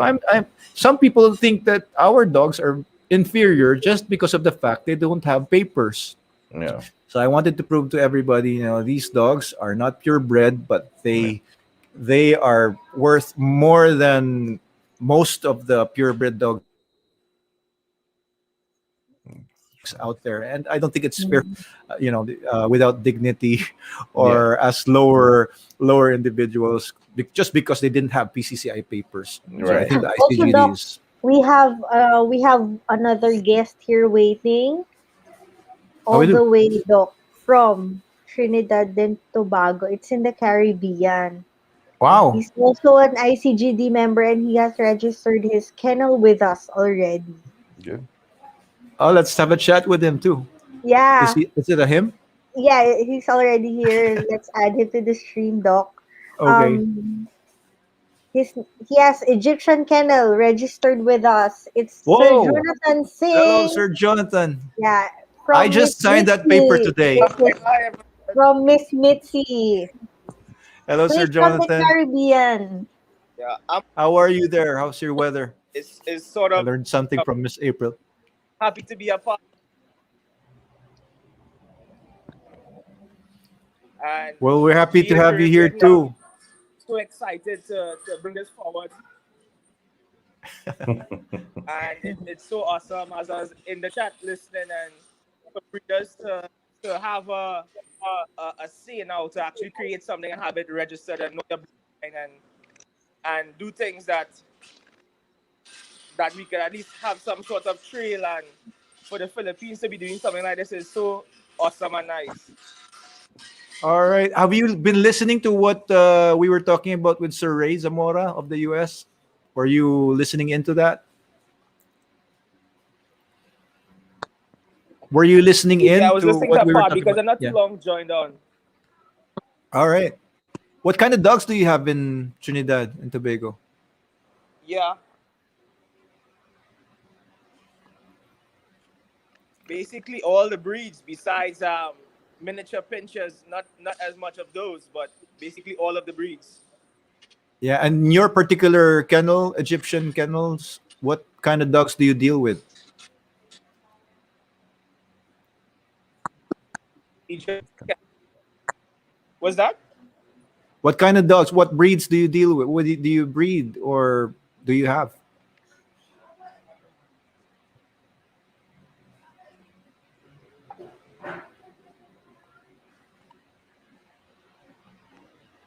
some people think that our dogs are inferior just because of the fact they don't have papers. Yeah. So I wanted to prove to everybody, these dogs are not purebred, but they are worth more than most of the purebred dogs out there. And I don't think it's fair, without dignity or as lower individuals just because they didn't have PCCI papers. So I Right. think the Also, ICGD Doc, is. we have another guest here waiting Oh, we all the do. way, Doc, from Trinidad and Tobago. It's in the Caribbean. Wow. He's also an ICGD member and he has registered his kennel with us already. Good. Oh, let's have a chat with him too. Yeah, Is it a him? yeah, he's already here. Let's add him to the stream, Doc. Okay. Um, he has Egyptian kennel registered with us. It's Sir Whoa. Jonathan Hello, Singh. Sir Jonathan. Yeah, I from Miss just signed that paper Mitzi. today. From Miss Mitzi. Hello, Sir Straight from the Jonathan. Caribbean. Yeah, How are you there? How's your weather? it's sort I of learned something from Miss April. happy to be a part, and Well, we're happy to here in have you here Caribbean, we are too. so excited to bring this forward, and it's so awesome as I was in the chat listening and for breeders to have a say now to actually create something and have it registered and know your breed line and do things that we can at least have some sort of trail, and for the Philippines to be doing something like this is so awesome and nice. All right. Have you been listening to what we were talking about with Sir Ray Zamora of the US? Were you listening into that? Were you listening Yeah, I in was to listening what to we were part talking because about? I'm not too Yeah. long joined on. All right. What kind of dogs do you have in Trinidad and Tobago? Yeah. Basically all the breeds besides miniature pinchers, not as much of those, but basically all of the breeds. Yeah, and your particular kennel, Egyptian kennels, what kind of dogs do you deal with? Egypt. What's that? What kind of dogs? What breeds do you deal with? What do you breed or do you have?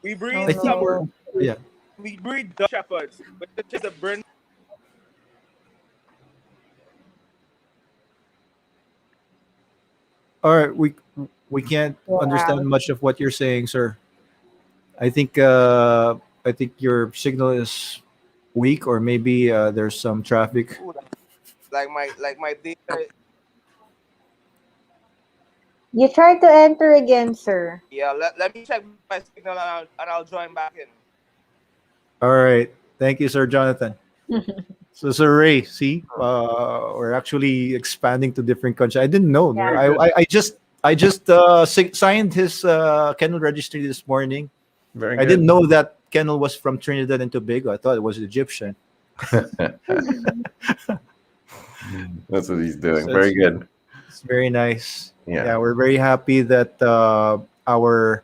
We Oh breed I think we're no. yeah. we breed Dutch shepherds, which is just a brand. All right, we can't Yeah. understand much of what you're saying, sir. I think your signal is weak, or maybe there's some traffic. Like my data. You try to enter again, sir. Yeah, let me check my signal and I'll join back in. All right, thank you, Sir Jonathan. So, Sir Ray, see, we're actually expanding to different countries. I didn't know. Yeah. I just signed his kennel registry this morning. Very I good. didn't know that kennel was from Trinidad and Tobago. I thought it was Egyptian. That's what he's doing. So Very good. It's very nice. Yeah. Yeah, we're very happy that our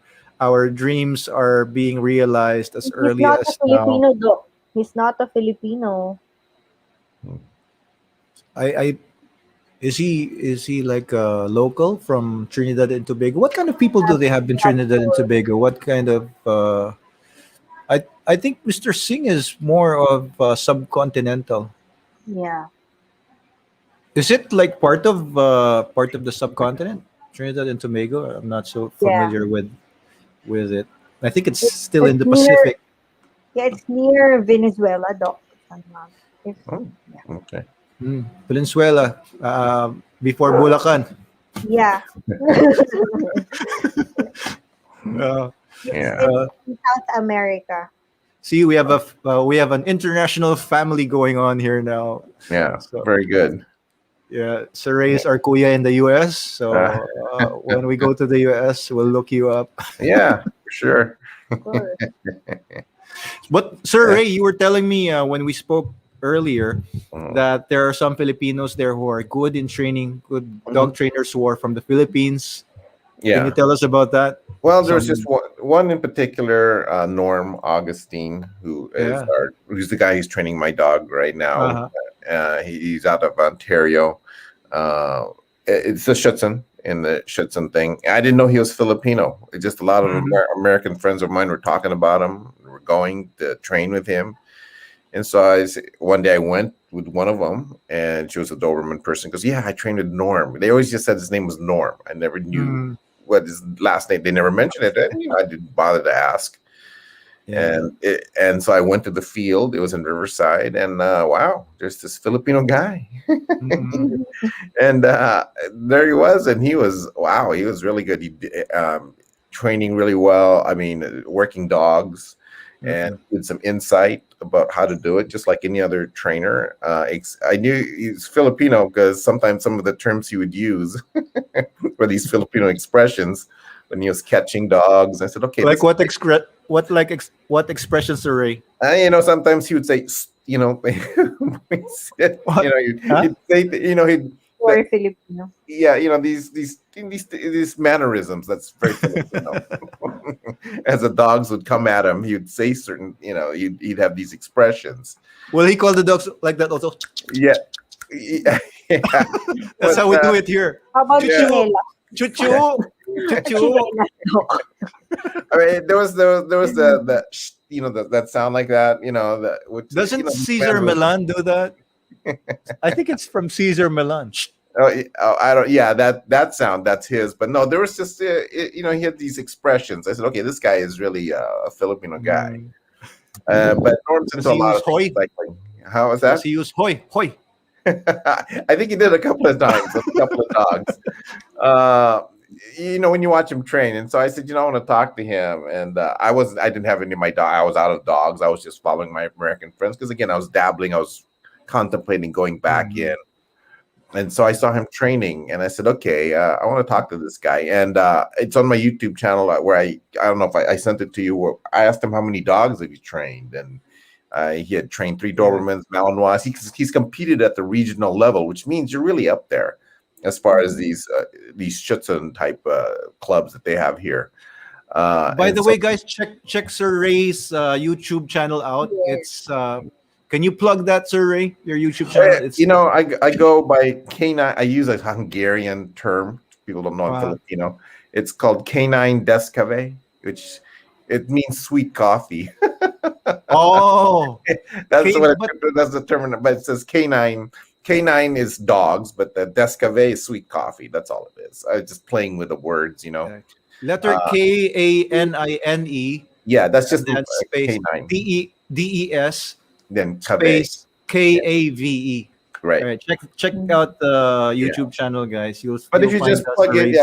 dreams are being realized as He's early not a as now. Filipino, though. He's not a Filipino. I is he like a local from Trinidad and Tobago? What kind of people do they have in Trinidad and Tobago? What kind of I think Mr. Singh is more of subcontinental. Yeah. Is it like part of the subcontinent, Trinidad and Tobago? I'm not so Yeah. familiar with it. I think it's It's, still in it's the near, Pacific. yeah, it's near Venezuela, Doc. If, Oh, yeah. okay. Venezuela, before Bulacan. Yeah. Uh, Yeah. It's uh, in South America. See, we have an international family going on here now. Yeah. So Very good. yeah, Sir Ray is our kuya in the U.S. Uh, So when we go to the U.S., we'll look you up. yeah, for sure. Of course. But Sir Ray, you were telling me when we spoke earlier Mm. that there are some Filipinos there who are good in training, good dog Mhm. trainers who are from the Philippines. Can you Yeah. tell us about that? Well, there's just Some, one in particular, Norm Augustine, yeah. who's the guy who's training my dog right now. Uh-huh. He's out of Ontario. It's a Schutzen in the Schutzen thing. I didn't know he was Filipino. It's just a lot of Mhm. American friends of mine were talking about him. We're going to train with him. And so one day I went with one of them, and she was a Doberman person. Goes, yeah, I trained with Norm. They always just said his name was Norm. I never knew Mm, what his last name. They never mentioned it. And, I didn't bother to ask. yeah. And so I went to the field. It was in Riverside, and wow, there's this Filipino guy, Mhm. and there he was, and he was wow, he was really good. He training really well. I mean, working dogs, and with some insight about how to do it, just like any other trainer. I knew he's Filipino because sometimes some of the terms he would use were these Filipino expressions when he was catching dogs. I said, okay, Like this. what expressions, Sir Ray? Sometimes he would say, you know, he said, What? Huh? he'd say, he'd, For Filipino. yeah, these mannerisms. That's very Filipino. As the dogs would come at him, he would say certain, he'd have these expressions. Will he call the dogs like that also? Yeah, yeah. That's how we do it here. How about Yeah. Chinela? Chuchu, chuchu. Chinela, Doc. I mean, there was the that sound like that, which Doesn't Caesar Milan do that? I think it's from Caesar Milan. I don't. Yeah, that sound, that's his. But no, there was just he had these expressions. I said, okay, this guy is really a Filipino guy. But Norm's Does into a he lot use of things. Like, how was that? Does he use hoy, hoy? I think he did a couple of times with a couple of dogs. When you watch him train, and so I said, I want to talk to him. And I didn't have any of my dogs. I was out of dogs. I was just following my American friends because again, I was dabbling. I was contemplating going back in. And so I saw him training, and I said, "Okay, I want to talk to this guy." And it's on my YouTube channel where I don't know if I sent it to you. Where I asked him how many dogs have you trained, and he had trained 3 Dobermans, Malinois. He's competed at the regional level, which means you're really up there as far as these Schutzen type clubs that they have here. By the way, guys, check Sir Ray's YouTube channel out. It's can you plug that, Sir Ray? Your YouTube channel? It's I go by canine. I use a Hungarian term. People don't know I'm Filipino. It's called Canine Descave, which it means sweet coffee. Oh, that's the term. But it says canine. Canine is dogs, but the Descave is sweet coffee. That's all it is. I was just playing with the words, Letter Kanine. Yeah, that's just space canine. DES. Then space KAVE. Right. Check out the YouTube channel, guys. But if you just plug in,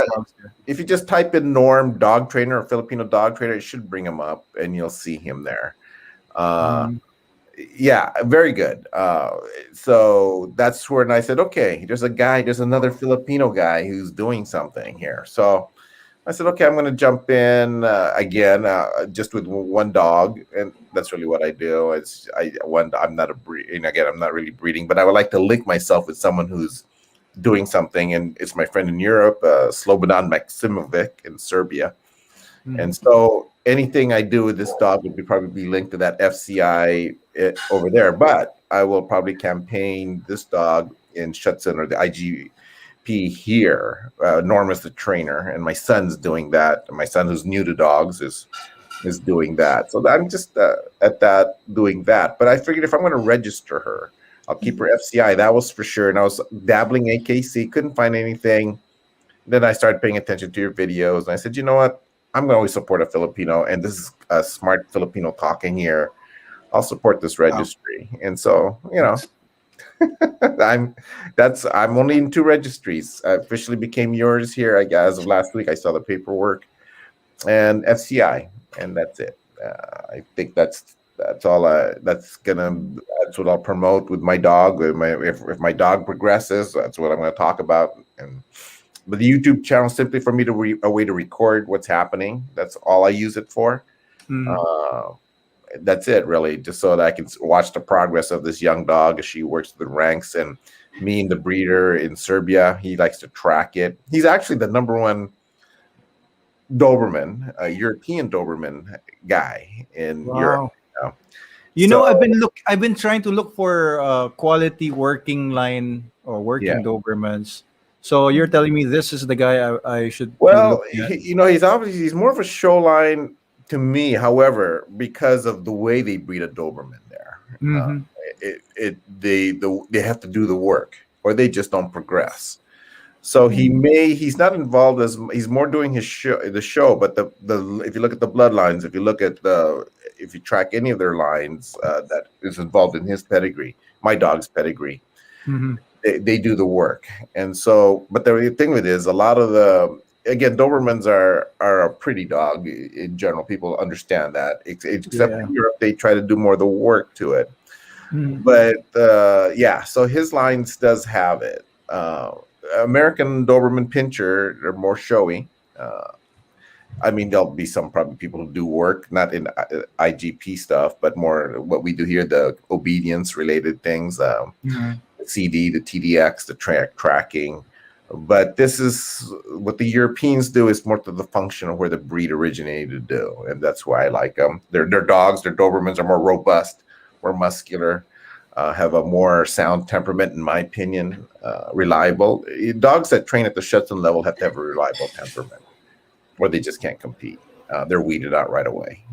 if you just type in Norm dog trainer or Filipino dog trainer, it should bring him up, and you'll see him there. Yeah, very good. So that's where, and I said, okay, there's another Filipino guy who's doing something here. So I said, okay, I'm going to jump in again, just with one dog, and that's really what I do. I'm not a breed, and again, I'm not really breeding, but I would like to link myself with someone who's doing something, and it's my friend in Europe, Slobodan Maksimovic in Serbia, and so anything I do with this dog would probably be linked to that FCI over there. But I will probably campaign this dog in Schutzen or the IGP here. Norm is the trainer, and my son's doing that. My son, who's new to dogs, is doing that. So I'm just at that doing that. But I figured if I'm going to register her, I'll keep her FCI. That was for sure. And I was dabbling AKC, couldn't find anything. Then I started paying attention to your videos, and I said, you know what? I'm going to always support a Filipino, and this is a smart Filipino talking here. I'll support this registry. And so, you know, I'm only in 2 registries. I officially became yours here. As of last week, I saw the paperwork, and FCI, and that's it. I think that's all. That's what I'll promote with my dog. If my dog progresses, that's what I'm going to talk about. But the YouTube channel simply for me to a way to record what's happening. That's all I use it for. That's it, really, just so that I can watch the progress of this young dog as she works the ranks. And me and the breeder in Serbia, he likes to track it. He's actually the #1 Doberman, European Doberman guy in Europe. I've been trying to look for quality working line or working Dobermans. So you're telling me this is the guy I should. Well, he's more of a show line to me. However, because of the way they breed a Doberman there, they have to do the work, or they just don't progress. So he's not involved he's more doing the show. But if you look at the bloodlines, if you track any of their lines that is involved in his pedigree, my dog's pedigree, they do the work. And so, but the thing with it is a lot of Dobermans are a pretty dog in general. People understand that, except in Europe, they try to do more of the work to it. But so his lines does have it. American Doberman Pinscher, they're more showy. I mean, there'll be some probably people who do work, not in IGP stuff, but more what we do here, the obedience related things, the CD, the TDX, the tracking. But this is what the Europeans do is more to the function of where the breed originated to do. And that's why I like them. Their dogs, their Dobermans are more robust, more muscular, have a more sound temperament, in my opinion, reliable. Dogs that train at the Shetland level have to have a reliable temperament, or they just can't compete. They're weeded out right away.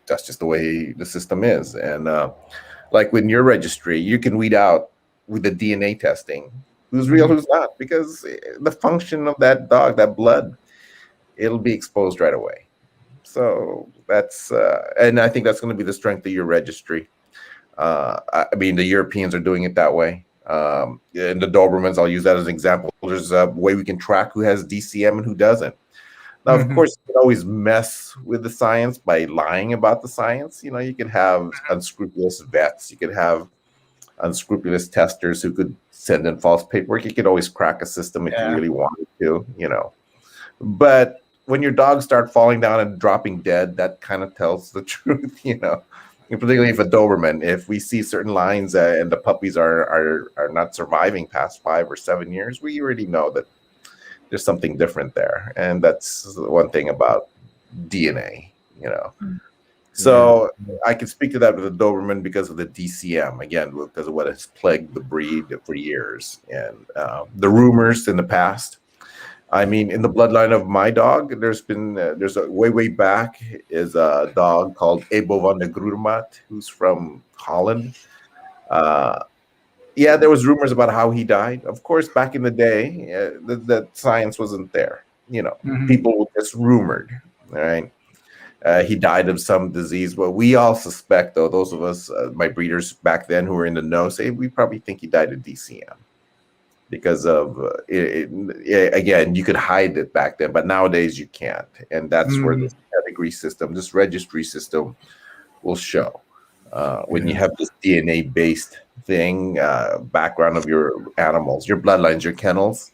That's just the way the system is. And like with your registry, you can weed out with the DNA testing who's real, who's not, because the function of that dog, that blood, it'll be exposed right away. So that's, and I think that's going to be the strength of your registry. I mean, the Europeans are doing it that way. And the Dobermans, I'll use that as an example. There's a way we can track who has DCM and who doesn't. Now, of course, you can always mess with the science by lying about the science. You know, you could have unscrupulous vets. You could have unscrupulous testers who could send in false paperwork. You could always crack a system if you really wanted to, But when your dogs start falling down and dropping dead, that kind of tells the truth, And particularly if a Doberman, if we see certain lines and the puppies are not surviving past 5 or 7 years, we already know that there's something different there. And that's one thing about DNA, So I can speak to that with the Doberman because of the DCM, again, because of what has plagued the breed for years. And the rumors in the past. I mean, in the bloodline of my dog, there's a way back is a dog called Abel van de Grudermat, who's from Holland. There was rumors about how he died. Of course, back in the day, the science wasn't there. People were just rumored, all right? He died of some disease. Well, we all suspect, though, those of us, my breeders back then who were in the know, say we probably think he died of DCM. Because of, again, you could hide it back then, but nowadays you can't. And that's where this pedigree system, this registry system will show. When you have this DNA-based thing, background of your animals, your bloodlines, your kennels.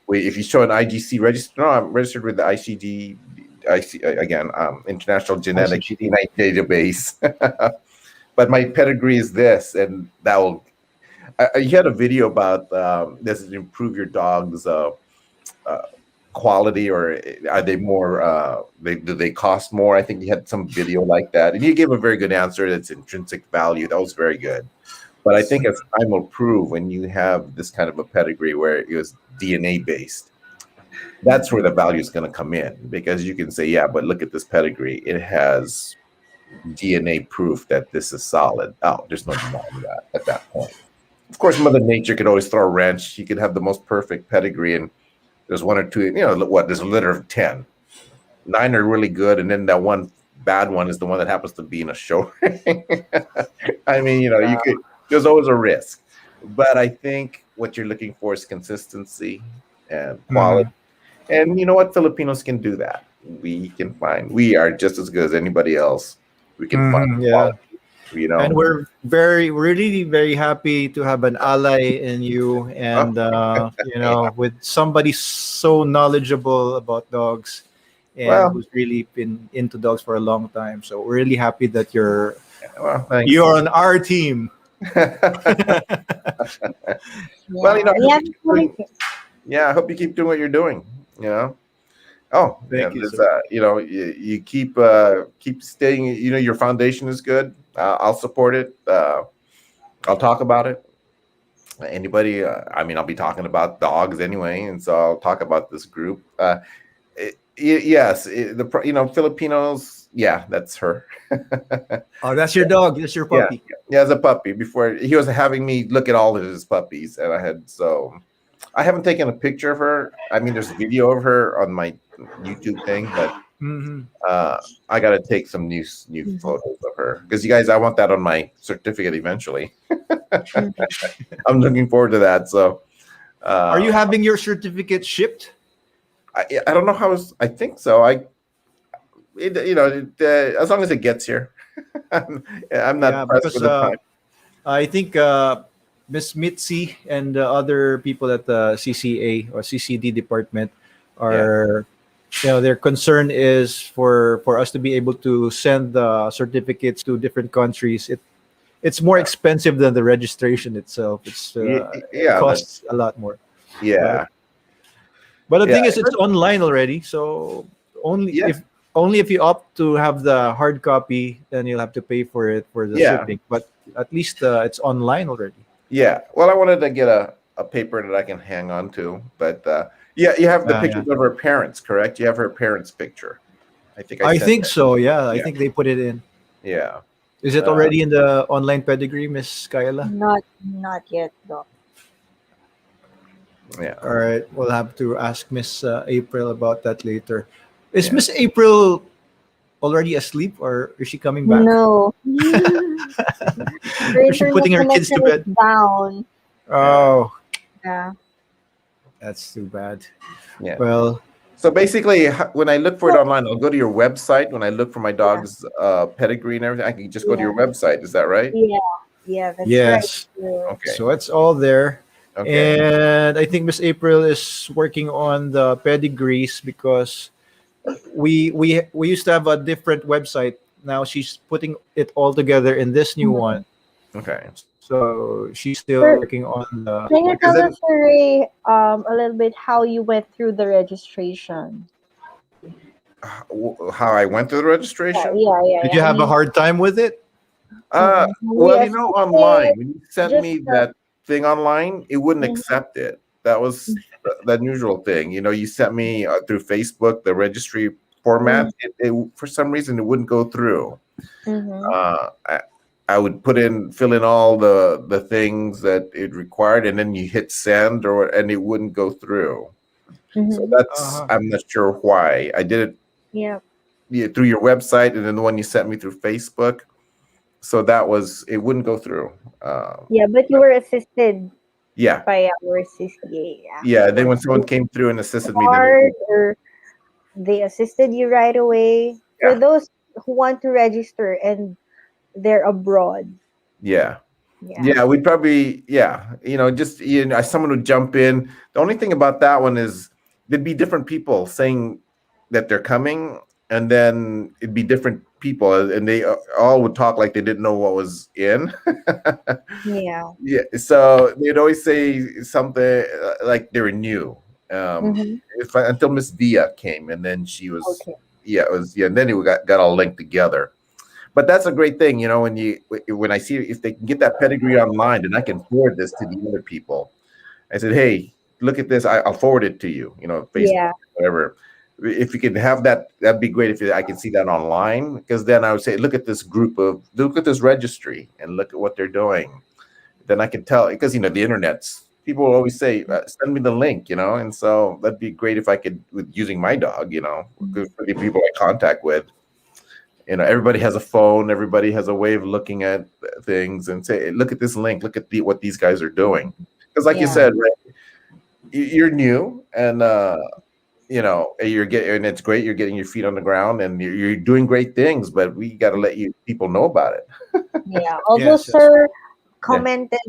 If you show an IGC register, I'm registered with the ICGD, International Genetic Database. But my pedigree is this, and that will... You had a video about does it improve your dog's quality, or are they more? Do they cost more? I think you had some video like that, and you gave a very good answer. That's intrinsic value. That was very good. But I think as time will prove, when you have this kind of a pedigree where it was DNA based, that's where the value is going to come in, because you can say, yeah, but look at this pedigree. It has DNA proof that this is solid. Oh, there's no denying that at that point. Of course, Mother Nature could always throw a wrench. You could have the most perfect pedigree, and there's one or two. You know what? There's a litter of 10. 9 are really good, and then that one bad one is the one that happens to be in a show. I mean, you could. There's always a risk, but I think what you're looking for is consistency and quality. And you know what? Filipinos can do that. We are just as good as anybody else. We can find quality, And we're really very happy to have an ally in you, and with somebody so knowledgeable about dogs, and who's really been into dogs for a long time. So we're really happy that you're on our team. Well, I hope you keep doing what you're doing. Thank you, you keep staying. Your foundation is good. I'll support it. I'll talk about it. Anybody? I'll be talking about dogs anyway, and so I'll talk about this group. Filipinos. Yeah, that's her. Oh, that's your dog. That's your puppy. Yeah, as a puppy. Before he was having me look at all of his puppies, and I haven't taken a picture of her. There's a video of her on my YouTube thing, but I got to take some new photos of her because you guys, I want that on my certificate eventually. I'm looking forward to that. So, are you having your certificate shipped? I don't know how. I think so. As long as it gets here, I'm not pressed for the time. I think Miss Mitzi and other people at the CCA or CCD department are, their concern is for us to be able to send the certificates to different countries. It's more expensive than the registration itself. It costs a lot more. Yeah. But the thing is, it's online already. So only if you opt to have the hard copy, then you'll have to pay for it for the shipping. But at least it's online already. Yeah. Well, I wanted to get a paper that I can hang on to. But you have the pictures of her parents, correct? You have her parents' picture. I think so. Yeah. I think they put it in. Yeah. Is it already in the online pedigree, Miss Kyla? Not yet, though. Yeah. All right. We'll have to ask Miss April about that later. Is Miss April already asleep, or is she coming back? No. Is she putting her kids to bed? Down. Oh. Yeah. That's too bad. Yeah. Well. So basically, when I look for it online, I'll go to your website. When I look for my dog's pedigree and everything, I can just go to your website. Is that right? Yeah. That's yes. right. Okay. So it's all there. Okay. And I think Miss April is working on the pedigrees because we used to have a different website. Now she's putting it all together in this new one. Okay. So she's still working on the. Can you tell us, Ray, a little bit how you went through the registration? How I went through the registration? Yeah. Did you have a hard time with it? Well, online, when you sent me that thing online, it wouldn't accept it. That was the unusual thing. You sent me through Facebook the registry format. It for some reason it wouldn't go through. I would fill in all the things that it required, and then you hit send and it wouldn't go through. So that's I'm not sure why. I did it through your website, and then the one you sent me through Facebook. So it wouldn't go through. But you were assisted. Yeah. By our CCA. Yeah. Then when someone came through and assisted me, or they assisted you right away. For those who want to register and they're abroad. Yeah, we'd probably someone would jump in. The only thing about that one is there'd be different people saying that they're coming, and then it'd be different people, and they all would talk like they didn't know what was in. So they'd always say something like they were new. Until Miss Via came, and then she was and then it got all linked together. But that's a great thing, when I see if they can get that pedigree online, then I can forward this to the other people. I said, hey, look at this. I'll forward it to you, Facebook, whatever. if you could have that, that'd be great. If I can see that online, because then I would say, look at this registry and look at what they're doing. Then I can tell, because the internet's, people always say, send me the link, and so that'd be great if I could, with using my dog, for the people I contact with. Everybody has a phone, everybody has a way of looking at things and say, hey, look at this link, look at what these guys are doing. Because like you said, right, you're new, and you're getting, and it's great, you're getting your feet on the ground and you're doing great things, but we got to let people know about it. Yeah, although sir commented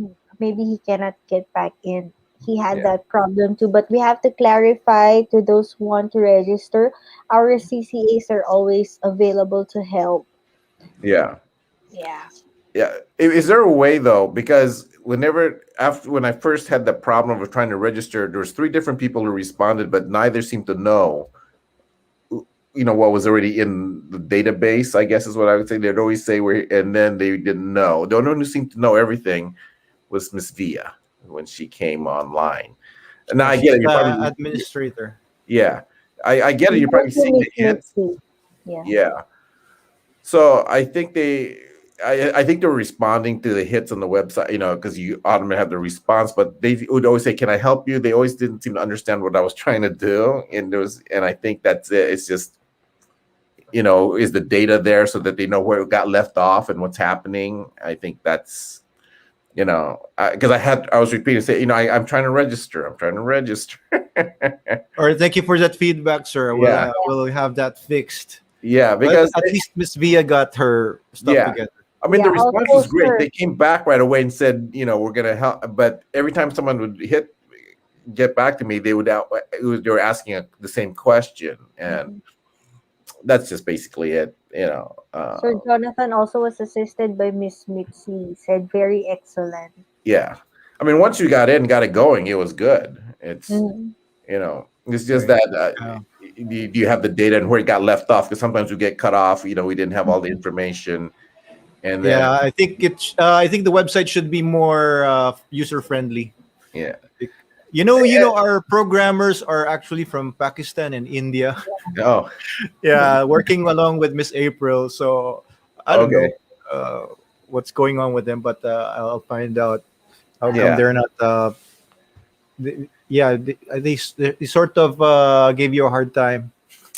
maybe he cannot get back in. He had that problem too, but we have to clarify to those who want to register. Our CCAs are always available to help. Yeah. Yeah. Yeah. Is there a way though? Because when I first had the problem of trying to register, there was 3 different people who responded, but neither seemed to know, what was already in the database, I guess is what I would say. They'd always say and then they didn't know. The only one who seemed to know everything was Miss Via when she came online. And now I get it. You're probably administrator. Yeah. I get it. You're probably seeing the hits. Yeah. So I think I think they're responding to the hits on the website, because you automatically have the response, but they would always say, can I help you? They always didn't seem to understand what I was trying to do. And I think that's it. It's just, is the data there so that they know where it got left off and what's happening? I think that's, because I was repeating, say, I'm trying to register. I'm trying to register. All right, thank you for that feedback, sir. We'll have that fixed. Yeah, because at least Miss Via got her stuff together. I mean, the response was great. They came back right away and said, we're going to help. But every time someone would get back to me, they were asking the same question, and that's just basically it. Sir Jonathan also was assisted by Miss Mitzi. Said very excellent. Yeah, I mean, once you got it going, it was good. It's it's just that do you have the data and where it got left off? Because sometimes we get cut off. We didn't have all the information. And then, I think I think the website should be more user friendly. Yeah. Our programmers are actually from Pakistan and India. Oh. Yeah, working along with Miss April. So I don't know what's going on with them, but I'll find out. How come they're not? They sort of gave you a hard time.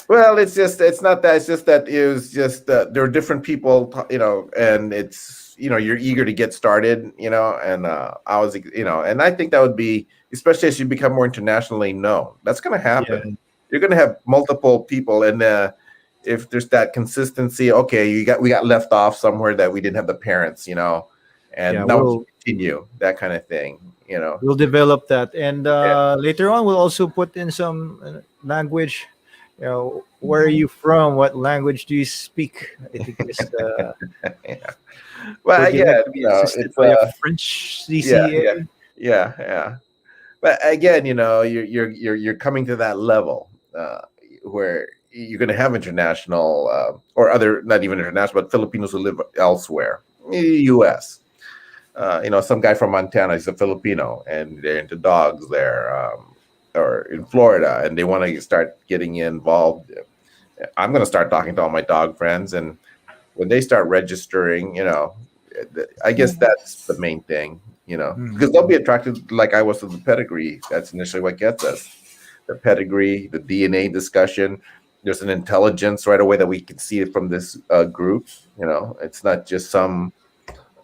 Well, it's not that. It's just that it was just there are different people, and it's you're eager to get started, and I was, and I think that would be, especially as you become more internationally known, that's going to happen. Yeah. You're going to have multiple people, and if there's that consistency, okay, we got left off somewhere that we didn't have the parents, and now we'll continue that kind of thing, We'll develop that, and later on we'll also put in some language. Where are you from? What language do you speak? I think it's well, again, it's a French CCA. Yeah. But again, you're coming to that level where you're going to have international or other, not even international, but Filipinos who live elsewhere, in the U.S. Some guy from Montana is a Filipino, and they're into dogs there. Or in Florida, and they want to start getting involved. I'm going to start talking to all my dog friends, and when they start registering, I guess that's the main thing, because they'll be attracted, like I was, to the pedigree. That's initially what gets us. The pedigree, the DNA discussion. There's an intelligence right away that we can see it from this group. It's not just some,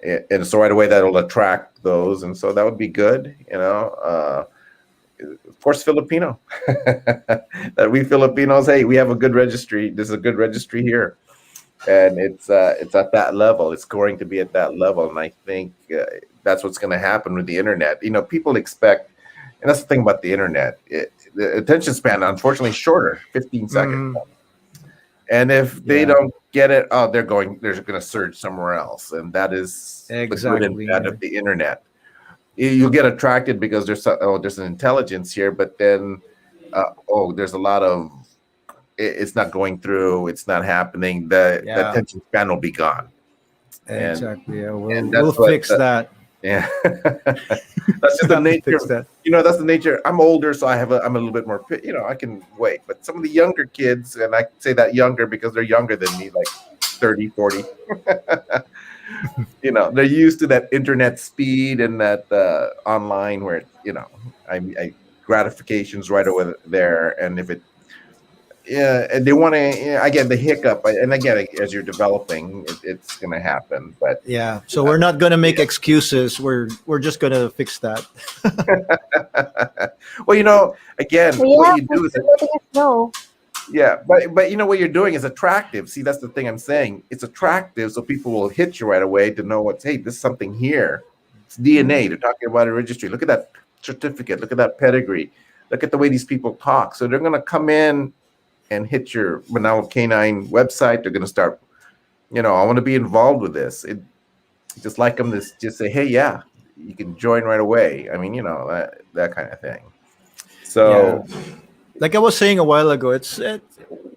and so right away that'll attract those, and so that would be good. Of course, Filipino. That we Filipinos, hey, we have a good registry. There's a good registry here, and it's at that level. It's going to be at that level, and I think that's what's going to happen with the internet. People expect, and that's the thing about the internet. The attention span, unfortunately, is shorter, 15 seconds. And if they don't get it, they're going to search somewhere else, and that is the good and bad of the internet. You'll get attracted because there's an intelligence here, but then there's a lot of it's not going through, it's not happening. The attention span will be gone. Exactly. We'll fix that. Yeah. That's just the Have to nature. fix that. That's the nature. I'm older, so I'm a little bit more. I can wait. But some of the younger kids, and I say that younger because they're younger than me, like 30, 40. They're used to that internet speed and that online where I gratifications right over there, and if it yeah, and they want to again the hiccup, and again as you're developing, it's going to happen. But Yeah. So we're not gonna make excuses. We're just gonna fix that. well, again, So what yeah, you do thanks is for letting us know. yeah, but what you're doing is attractive. See, that's the thing I'm saying. It's attractive, so people will hit you right away to know what's hey, there's something here. It's DNA. They're talking about a registry. Look at that certificate. Look at that pedigree. Look at the way these people talk. So they're going to come in and hit your Manalo Canine website. They're going to start. I want to be involved with this. Just like them to just say, hey, yeah, you can join right away. I mean, that kind of thing. So. Yeah. Like I was saying a while ago,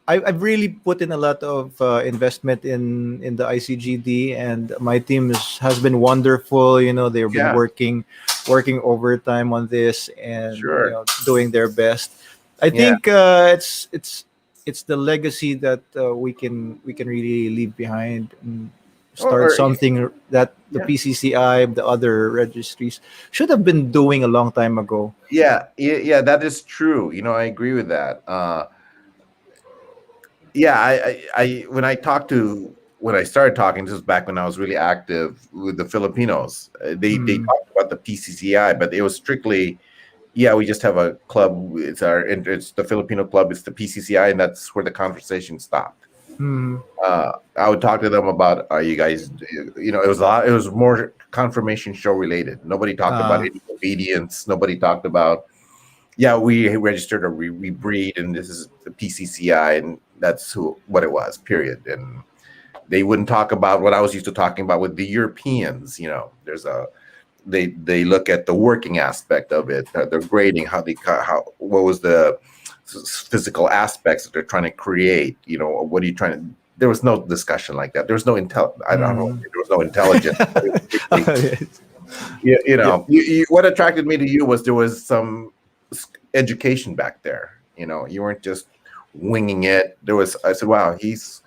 I've really put in a lot of investment in the ICGD, and my team has been wonderful. They've been Yeah. working overtime on this, and Sure. doing their best. I Yeah. think it's the legacy that we can really leave behind and start Or something that the Yeah. PCCI, the other registries should have been doing a long time ago. Yeah, that is true. I agree with that. Yeah, when I started talking, this was back when I was really active with the Filipinos. They Mm. talked about the PCCI, but it was strictly, yeah, we just have a club. It's the Filipino club. It's the PCCI, and that's where the conversation stopped. Mm. I would talk to them about, are you guys, it was a lot. It was more confirmation show related. Nobody talked about Ah. any obedience. Nobody talked about, yeah, we registered or we breed, and this is the PCCI, and that's what it was. Period. And they wouldn't talk about what I was used to talking about with the Europeans. There's they look at the working aspect of it, their grading, what was the physical aspects that they're trying to create. What are you trying to? There was no discussion like that. There was no I don't know. There was no intelligence. What attracted me to you was there was some education back there. You weren't just winging it. I said, wow, he's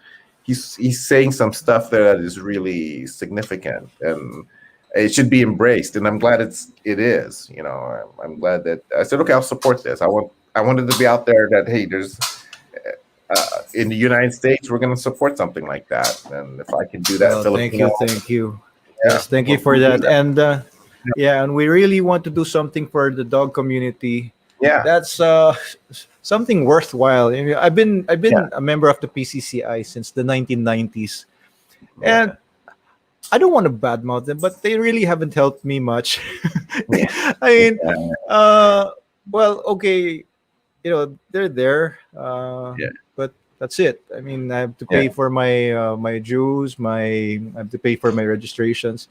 saying some stuff there that is really significant, and it should be embraced. And I'm glad it is. I'm glad that I said, okay, I'll support this. I wanted to be out there that hey, there's in the United States, we're going to support something like that, and if I can do that, Well, thank you. Yeah, Yes, thank you for that. And and we really want to do something for the dog community. Yeah, That's something worthwhile. I've been Yeah. a member of the PCCI since the 1990s, yeah, and I don't want to badmouth them, but they really haven't helped me much. I mean, well, okay, they're there, Yeah. but that's it. I mean, I have to Yeah. pay for my dues, I have to pay for my registrations.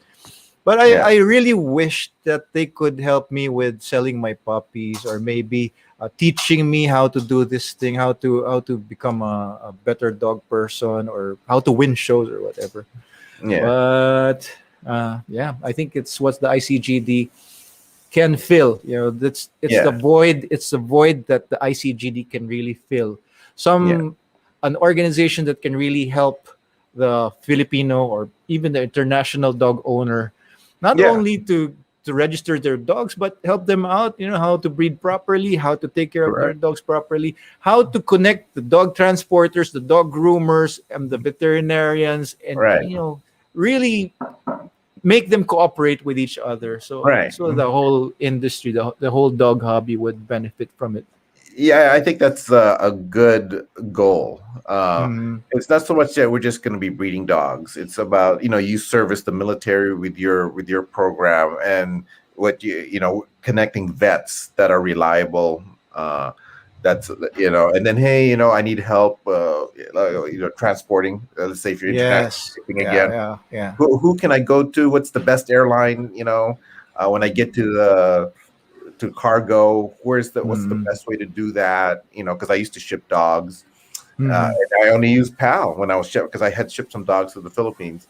But Yeah. I really wish that they could help me with selling my puppies, or maybe teaching me how to do this thing, how to become a better dog person, or how to win shows or whatever. yeah, But I think it's what the ICGD can fill. It's Yeah. the void. It's the void that the ICGD can really fill. An organization that can really help the Filipino or even the international dog owner, not Yeah. only to register their dogs, but help them out. How to breed properly, how to take care of their Correct. dogs properly, how to connect the dog transporters, the dog groomers, and the veterinarians, and Right. really make them cooperate with each other. So Right. the whole industry, the whole dog hobby would benefit from it. Yeah, I think that's a good goal. Mm. It's not so much that we're just going to be breeding dogs. It's about you service the military with your program, and what connecting vets that are reliable. That's and then hey, I need help. Transporting. Let's say if you're international Yes. shipping again, Yeah. who can I go to? What's the best airline? When I get to cargo, what's the best way to do that? Because I used to ship dogs. Mhm. And I only used PAL when I was shipped, because I had shipped some dogs to the Philippines.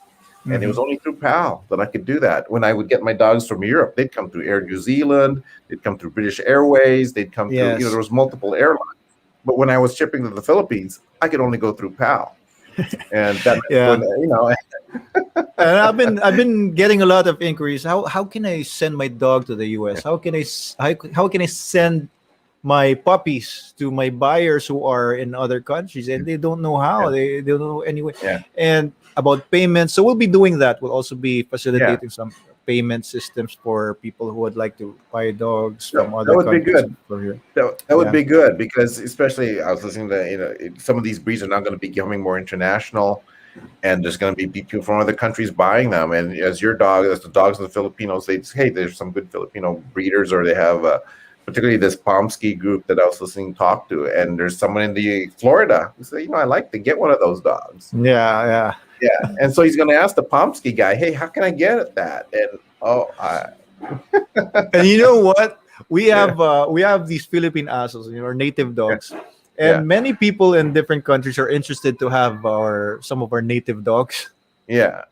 And it was Mhm. only through PAL that I could do that. When I would get my dogs from Europe, they'd come through Air New Zealand, they'd come through British Airways, they'd come through, there Yes. was multiple airlines. But when I was shipping to the Philippines, I could only go through PAL. And that when, Yeah. And I've been getting a lot of inquiries. How can I send my dog to the U.S.? How can I send my puppies to my buyers who are in other countries and they don't know how? Yeah. They don't know anyway. Yeah. And about payments, so we'll be doing that. We'll also be Yeah. facilitating some payment systems for people who would like to buy dogs So from that other would be countries good. for here. That would Yeah. be good because especially I was listening to some of these breeds are now going to be becoming more international, and there's going to be people from other countries buying them. And as your dog, as the dogs of the Filipinos, they say, hey, there's some good Filipino breeders, or they have particularly this Pomsky group that I was listening to talk to, and there's someone in the Florida who said, I like to get one of those dogs. Yeah. Yeah, and so he's going to ask the Pomsky guy, hey, how can I get that? And And you know what? We have these Philippine Asos, our native dogs. And Yeah. many people in different countries are interested to have some of our native dogs. Yeah.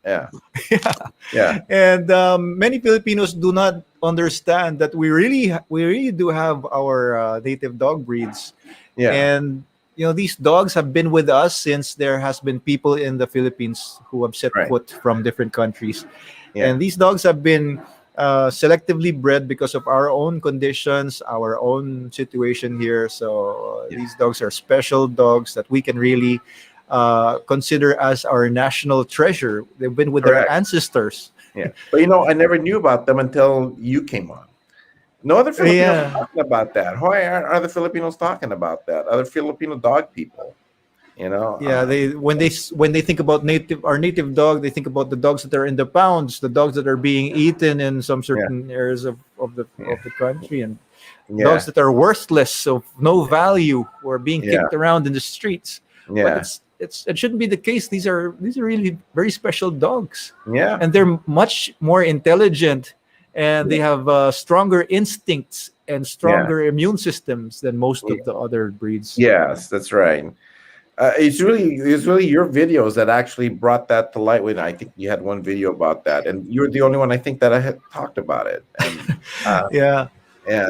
And many Filipinos do not understand that we really do have our native dog breeds. Yeah. And these dogs have been with us since there has been people in the Philippines who have set Right. foot from different countries. Yeah. And these dogs have been selectively bred because of our own conditions, our own situation here. So these dogs are special dogs that we can really consider as our national treasure. They've been with Correct. our ancestors. Yeah. But I never knew about them until you came on. No other Filipinos Yeah. talking about that. Why aren't other Filipinos talking about that? Other Filipino dog people, Yeah, when they think about our native dog, they think about the dogs that are in the pounds, the dogs that are being eaten in some certain areas of the country, and Yeah. dogs that are worthless, of no value, or being kicked around in the streets. Yeah. But it shouldn't be the case. These are really very special dogs, Yeah. and they're much more intelligent, and they have stronger instincts and stronger immune systems than most of the other breeds. Yes, that's right. It's really your videos that actually brought that to light. When I think you had one video about that, and you're the only one I think that I had talked about it. And, Yeah.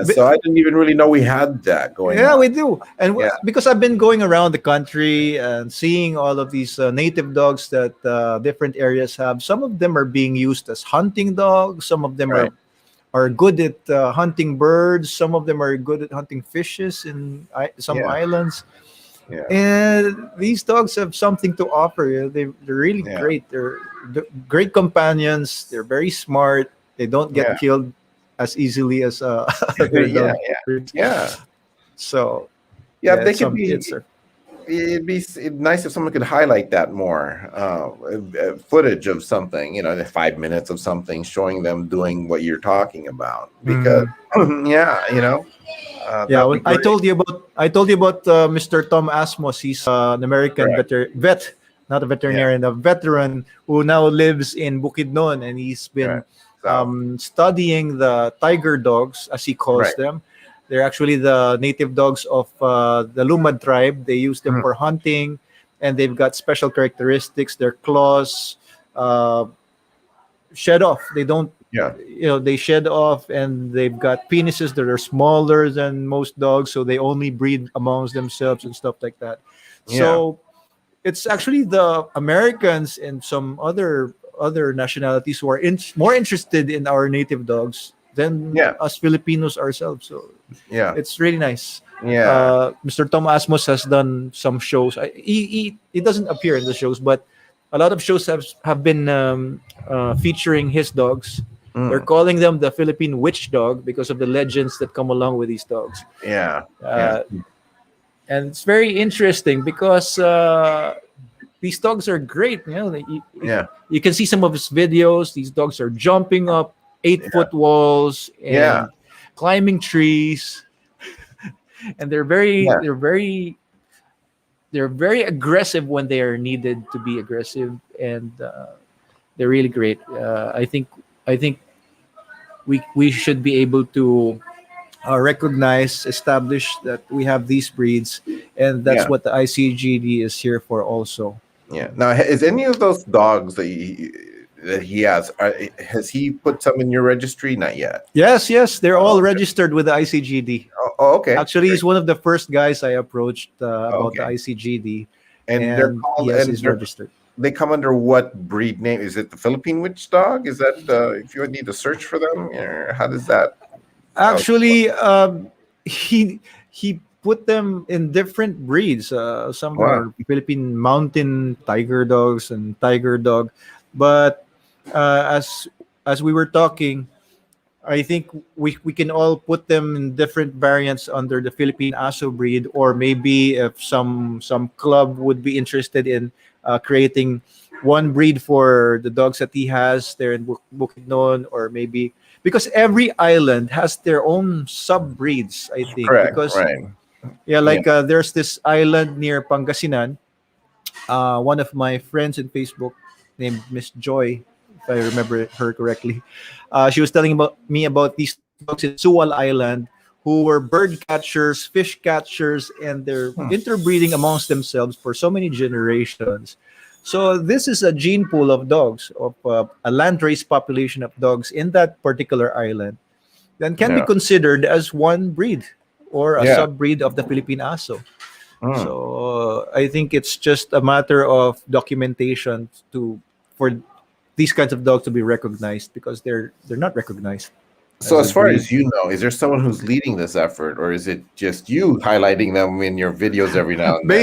so I didn't even really know we had that going on. We do. And Yeah. because I've been going around the country and seeing all of these native dogs that different areas have. Some of them are being used as hunting dogs. Some of them Right. are good at hunting birds. Some of them are good at hunting fishes in some Yeah. islands. Yeah. And these dogs have something to offer. They're really great. They're great companions. They're very smart. They don't get killed as easily as other dog breeds. Yeah. So They it's could be. It'd be nice if someone could highlight that more. Footage of something, 5 minutes of something, showing them doing what you're talking about. Because, I told you about Mr. Tom Asmos. He's an American vet, not a veterinarian, a veteran who now lives in Bukidnon, and he's been studying the tiger dogs, as he calls them. They're actually the native dogs of the Lumad tribe. They use them for hunting, and they've got special characteristics. Their claws shed off. They don't. They shed off, and they've got penises that are smaller than most dogs, so they only breed amongst themselves and stuff like that. So it's actually the Americans and some other nationalities who are more interested in our native dogs than us Filipinos ourselves. So it's really nice. Mr. Tom Asmos has done some shows. He doesn't appear in the shows, but a lot of shows have been featuring his dogs. They're calling them the Philippine witch dog because of the legends that come along with these dogs. And it's very interesting because these dogs are great. You can see some of his videos. These dogs are jumping up 8-foot walls and climbing trees, and they're very aggressive when they are needed to be aggressive, and they're really great. I think we should be able to establish that we have these breeds, and that's what the ICGD is here for also. Now, is any of those dogs that that he has. Has he put some in your registry? Not yet. Yes, they're all okay. registered with the ICGD. Okay. Actually, he's one of the first guys I approached about the Okay. ICGD, And they're called, yes, and he's registered. they come under what breed name? Is it the Philippine witch dog? Is that if you need to search for them? How does that? Actually, he put them in different breeds. Some Wow. are Philippine mountain tiger dogs and tiger dog, but as we were talking, I think we can all put them in different variants under the Philippine Aso breed, or maybe if some club would be interested in creating one breed for the dogs that he has there in Bukidnon, or maybe because every island has their own sub breeds. I think Correct. because Right. like there's this island near Pangasinan. One of my friends in Facebook named Miss Joy, if I remember her correctly, she was telling me about these dogs in Suwal Island who were bird catchers, fish catchers, and they're interbreeding amongst themselves for so many generations. So this is a gene pool of dogs, of a landrace population of dogs in that particular island, then can be Yeah. considered as one breed or a Yeah. sub-breed of the Philippine Aso. Mm. So I think it's just a matter of documentation for these kinds of dogs to be recognized, because they're not recognized. So as as a far breed. as you know, is there someone who's leading this effort, or is it just you highlighting them in your videos every now and then?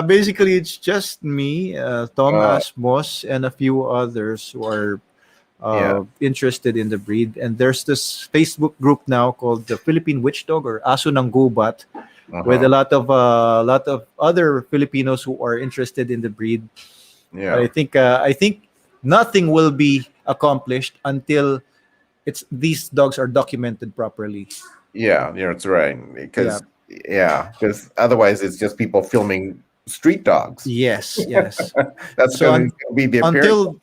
Basically, it's just me, Tom Uh, Asmos, and a few others who are Yeah. interested in the breed. And there's this Facebook group now called the Philippine Witch Dog, or Aso ng Gubat, with a lot of other Filipinos who are interested in the breed. Yeah. I think nothing will be accomplished until these dogs are documented properly. Yeah, that's right. Because otherwise it's just people filming street dogs. Yes. That's So going to be the appearance.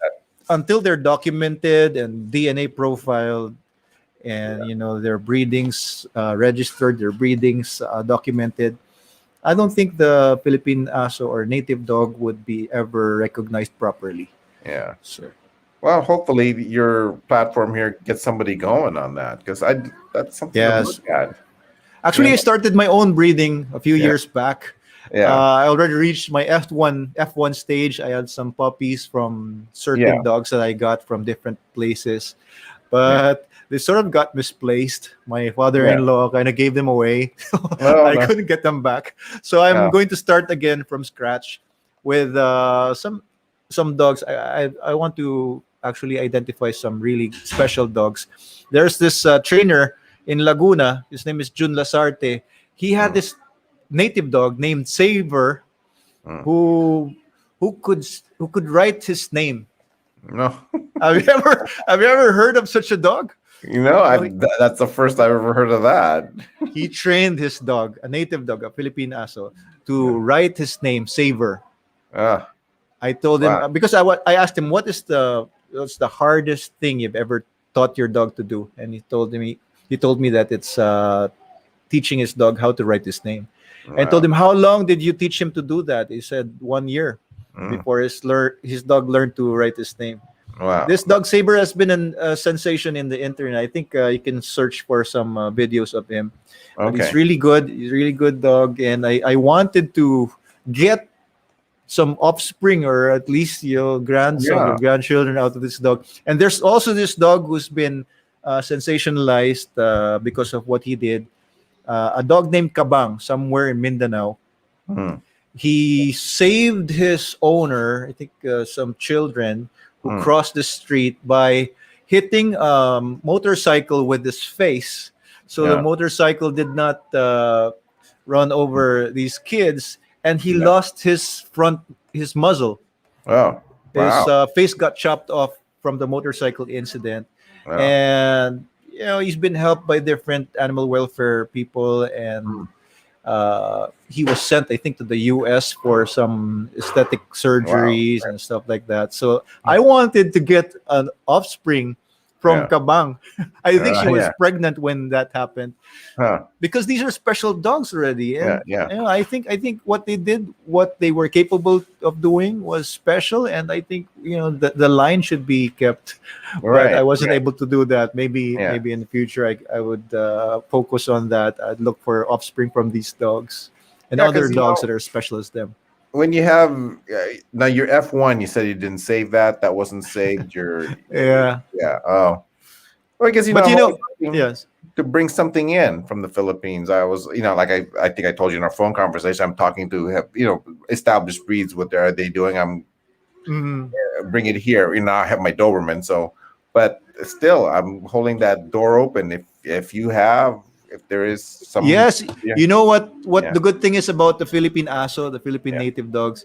until they're documented and DNA profiled, and their breedings registered, their breedings documented, I don't think the Philippine Aso or native dog would be ever recognized properly. Yeah. So Well, hopefully your platform here gets somebody going on that, because that's something to Yes. look at. actually, Yeah. I started my own breeding a few years back. Yeah. I already reached my F1 stage. I had some puppies from certain Yeah. dogs that I got from different places, but they sort of got misplaced. My father-in-law kind of gave them away. Oh, I no. couldn't get them back, so I'm Yeah. going to start again from scratch with some dogs. I want to actually identify some really special dogs. There's this trainer in Laguna. His name is Jun Lasarte. He had this native dog named Saver, who could write his name. No. Have you ever heard of such a dog? That's the first I've ever heard of that. He trained his dog, a native dog, a Philippine Aso, to write his name, Saver. Ah, I told him Wow. because I asked him what's the hardest thing you've ever taught your dog to do, and he told me that it's teaching his dog how to write his name. I told him, how long did you teach him to do that? He said 1 year before his dog learned to write his name. Wow. This dog Saber has been a sensation in the internet. I think you can search for some videos of him. But he's Okay. really good. He's a really good dog, and I wanted to get some offspring, or at least grandson Yeah. or grandchildren out of this dog. And there's also this dog who's been sensationalized because of what he did. A dog named Kabang, somewhere in Mindanao. He saved his owner, I think some children, who crossed the street by hitting a motorcycle with his face. So the Yeah. motorcycle did not run over these kids, and he lost his muzzle. Oh, His wow. face got chopped off from the motorcycle incident. Wow. And he's been helped by different animal welfare people, and he was sent, I think, to the US for some aesthetic surgeries and stuff like that. So I wanted to get an offspring from Yeah. Kabang. I think she was Yeah. pregnant when that happened. Huh. Because these are special dogs already, Yeah. and Yeah. I think what they did, what they were capable of doing, was special, and I think the line should be kept, but I Right. wasn't Right. able to do that. Maybe Yeah. maybe in the future I would focus on that. I'd look for offspring from these dogs and Yeah. other Because dogs that are special as them. when you have now your F1, you said you didn't save that. That wasn't saved. Yeah, Yeah. Oh. Well, I guess but I'm always looking yes, to bring something in from the Philippines. I was, like I think I told you in our phone conversation, I'm talking to have established breeds. What are they doing? I'm Mhm. bring it here. I have my Doberman, so but still, I'm holding that door open. If there is some, Yes. yeah, You know what yeah, the good thing is about the Philippine Aso, the Philippine yeah, native dogs?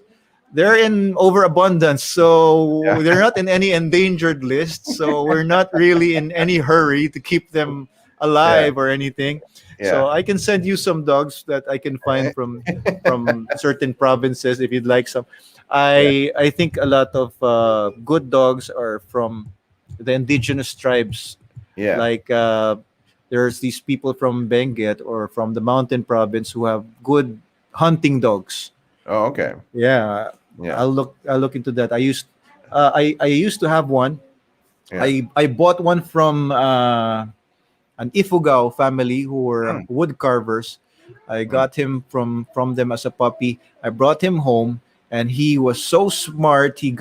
They're in overabundance, so yeah, they're not in any endangered list. So we're not really in any hurry to keep them yeah, alive or anything. So yeah, I can send you some dogs that I can find from certain provinces if you'd like some. yeah, I think a lot of good dogs are from the indigenous tribes, yeah. like there's these people from Benguet or from the mountain province who have good hunting dogs. Oh, okay, Yeah, yeah, I'll look into that. I used to have one. yeah. I bought one from an Ifugao family who were Mm, wood carvers. I mm, got him from them as a puppy. I brought him home, and he was so smart. He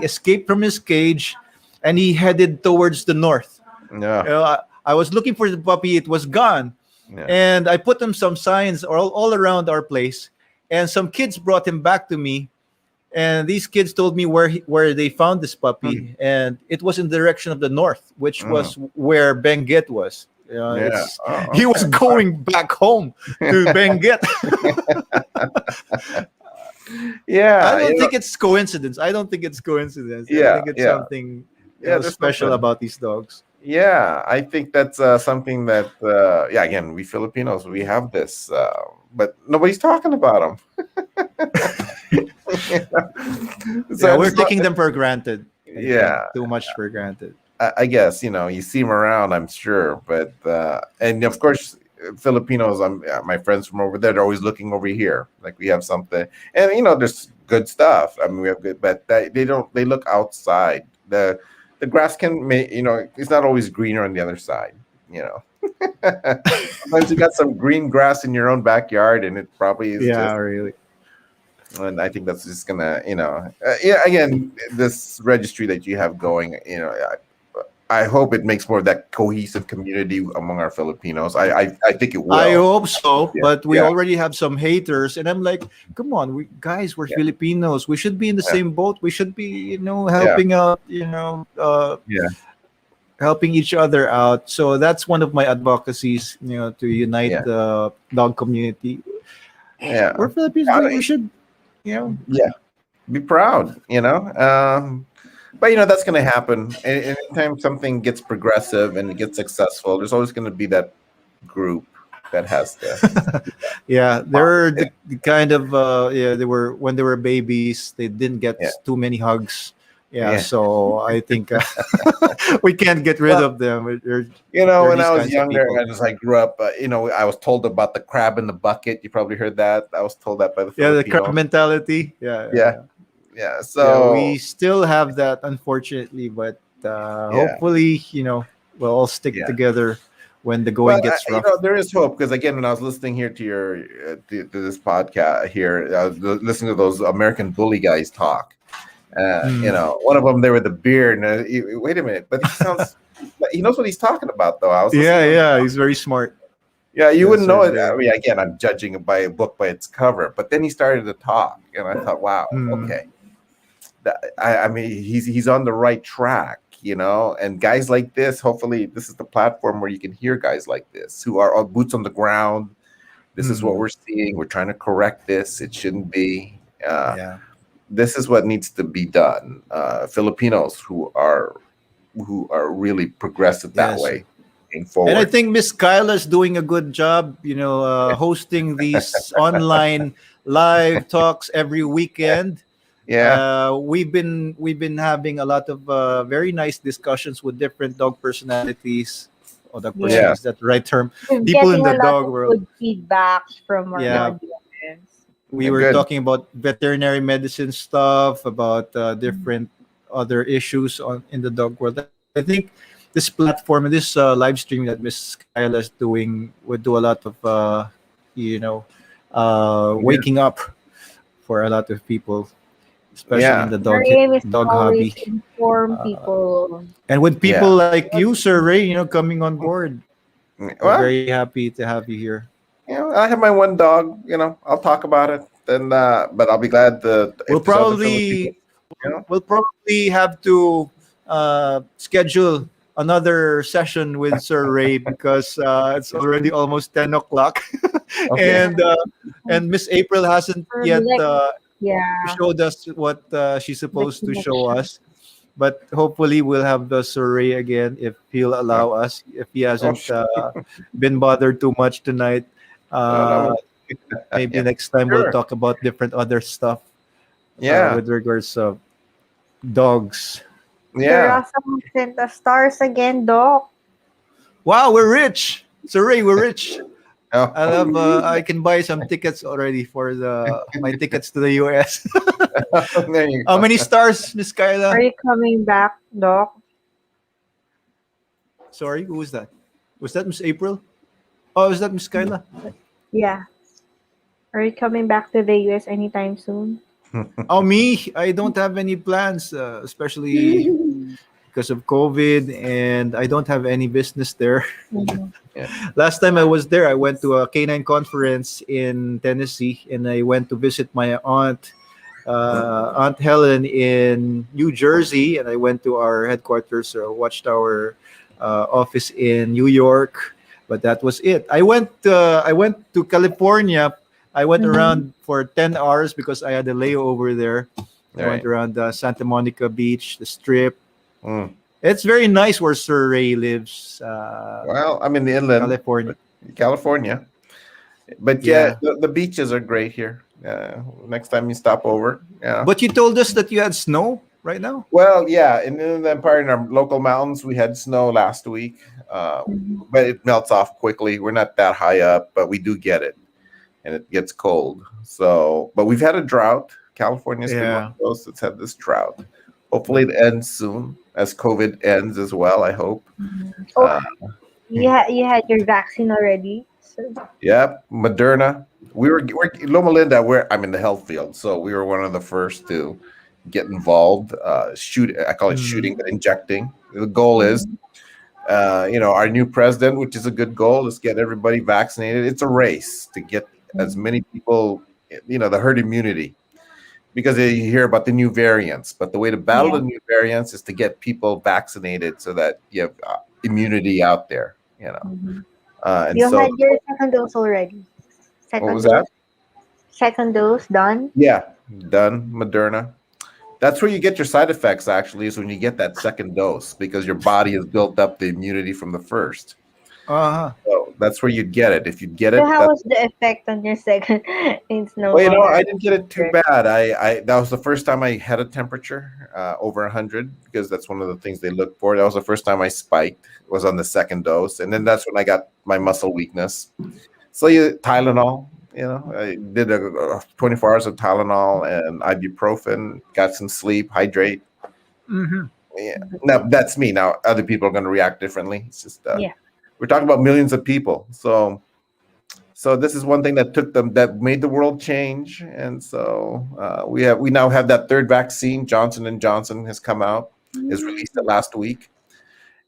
escaped from his cage, and he headed towards the north. yeah, I was looking for the puppy. It was gone. yeah. And I put him some signs all around our place. And some kids brought him back to me. And these kids told me where they found this Mm, puppy. And it was in the direction of the north, which mm, was where Benguet was. yeah. Oh, He was okay. going back home to Benguet. I Yeah, don't think it's coincidence. I don't think it's coincidence. I yeah, think it's yeah, something yeah. There's special something. about these dogs. Yeah, I think that's something that, yeah, again, we Filipinos, we have this, but nobody's talking about them. So Yeah, we're it's not, taking them for granted. I think yeah, too much for granted. I guess, you see them around, I'm sure, but, and of course, Filipinos, my friends from over there, they're always looking over here. Like we have something, and, there's good stuff. I mean, we have good, but they look outside. The grass it's not always greener on the other side, you know. Sometimes you got some green grass in your own backyard, and it probably is Yeah, just. really. And I think that's just gonna, yeah. Again, this registry that you have going, I hope it makes more of that cohesive community among our Filipinos. I think it I will. hope so, Yeah, but we yeah, already have some haters, and I'm like, come on, we're yeah, Filipinos. We should be in the yeah, same boat. We should be, yeah, helping out, yeah, helping each other out. So that's one of my advocacies, to unite yeah, the dog community. yeah. We're Filipinos. We should, Yeah, be proud, but that's going to happen. Anytime something gets progressive and it gets successful, there's always going to be that group that has to. Yeah, they're Yeah, the kind of they were when they were babies. They didn't get yeah, too many hugs. Yeah, yeah. so I think we can't get rid Well, of them. They're when these I was kinds of younger, people. as I grew up, I was told about the crab in the bucket. You probably heard that. I was told that by the Yeah, the crab Filipinos. mentality. Yeah, yeah, Yeah, yeah. yeah. Yeah, So we still have that, unfortunately, but yeah, hopefully, we'll all stick yeah. together when the going But gets rough. there is hope because again, when I was listening here to your to this podcast here, I was listening to those American bully guys talk. Mm. One of them there with the beard. And wait a minute, but he knows what he's talking about, though. I was listening Yeah, to him yeah, talk. he's very smart. Yeah, you Yes, wouldn't know sir. it. I mean, again, I'm judging it by a book by its cover, but then he started to talk, and I thought, wow, Mm. okay. I mean, he's on the right track, and guys like this, hopefully this is the platform where you can hear guys like this who are on boots on the ground. This is what Mm. we're seeing. We're trying to correct this. It shouldn't be. Yeah. This is what needs to be done. Filipinos who are really progressive that Yes, sir. way, going And I forward. think Miss Kyla is doing a good job, hosting these online live talks every weekend. Yeah. We've been having a lot of very nice discussions with different dog personalities, or dog Yeah. Yeah. personalities, that the right term. We're People in getting the a lot dog of world. good feedbacks from our Yeah, audience. we were Good. talking about veterinary medicine stuff, about different other issues in the dog world. I think this platform and this live stream that Miss Kyla is doing would do a lot of you know Yeah. waking up for a lot of people, especially in Yeah. the Our aim is to dog always hobby. inform Uh, people. and with Yeah. people like you, Sir Ray, coming on board, we're Well, very happy to have you here. I have my one dog. I'll talk about it. Then, but I'll be glad We'll if there's other Filipinos. probably we'll probably have to schedule another session with Sir Ray, because it's already almost 10 o'clock, Okay. and Miss April hasn't Or yet like, yeah, showed us what she's the supposed to show connection. us. But hopefully we'll have the Sir Ray again if he'll allow us. If he Oh, hasn't been bothered too much tonight, no, uh, maybe yeah. next time we'll Sure. talk about different other stuff Yeah. with regards to dogs. Sir Yeah. Russell sent us stars again, Doc. Wow, we're rich. Sir Ray, we're rich. Oh, I love. I can buy some tickets already for my tickets to the US. there you How go. many stars, Miss Are Kyla? you coming back, Doc? Sorry, who was that? Was that Miss April? Oh, is that Miss Kyla? Yeah. Are you coming back to the US anytime soon? Oh, me? I don't have any plans, especially because of COVID, and I don't have any business there. Mhm. Yeah. Last time I was there, I went to a canine conference in Tennessee, and I went to visit my Aunt Helen in New Jersey, and I went to our headquarters, watched our office in New York, but that was it. I went to California. I went Mhm. around for 10 hours because I had a layover there. I went Right. around Santa Monica Beach, the Strip. Mm. It's very nice where Sir Ray lives, Well, I'm in the inland, California. California. But yeah, Yeah. the beaches are great here. Next time you stop over. Yeah. But you told us that you had snow right now. Well, yeah, in the Empire, in our local mountains, we had snow last week, Mhm. but it melts off quickly. We're not that high up, but we do get it, and it gets cold. So, but we've had a drought. California's been one Yeah. of those that's had this drought. Hopefully, it ends soon, as COVID ends as well. I hope. Oh, Uh, you had your vaccine already? So, yeah, Moderna. We're Loma Linda. I'm in the health field, so we were one of the first to get involved. I call it shooting, but injecting. The goal is, our new president, which is a good goal, is get everybody vaccinated. It's a race to get as many people, the herd immunity, because you hear about the new variants. But the way to battle yeah. the new variants is to get people vaccinated so that you have immunity out there. Mhm. And You so, had your second dose already. what Second was dose? that? Second dose done? Yeah, done. Moderna. That's where you get your side effects, actually, is when you get that second dose, because your body has built up the immunity from the first. Uh-huh. So that's where you'd get it. If you get So it, how was the effect on your second? It's no well, longer. I didn't get it too bad. I that was the first time I had a temperature over 100, because that's one of the things they look for. That was the first time I spiked. Was on the second dose, and then that's when I got my muscle weakness. So Tylenol. I did 24 hours of Tylenol and ibuprofen. Got some sleep, hydrate. Mm-hmm. Yeah. Now that's me. Now other people are going to react differently. It's just Yeah. we're talking about millions of people. So this is one thing that made the world change, and so we now have that third vaccine. Johnson & Johnson has come out, is released it last week,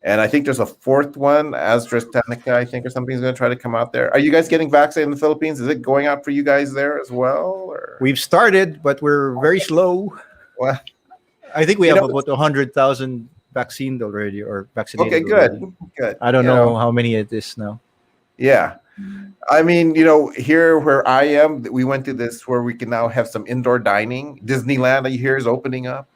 and I think there's a fourth one, AstraZeneca, I think, or something is going to try to come out there. Are you guys getting vaccinated in the Philippines? Is it going out for you guys there as well? Or? We've started, but we're very slow. Well, I think we have know, about 100,000 vaccinated already, or vaccinated. okay, already. good. I don't know how many it is now. Yeah. I mean, here where I am, we went to this where we can now have some indoor dining. Disneyland, I hear, is opening up.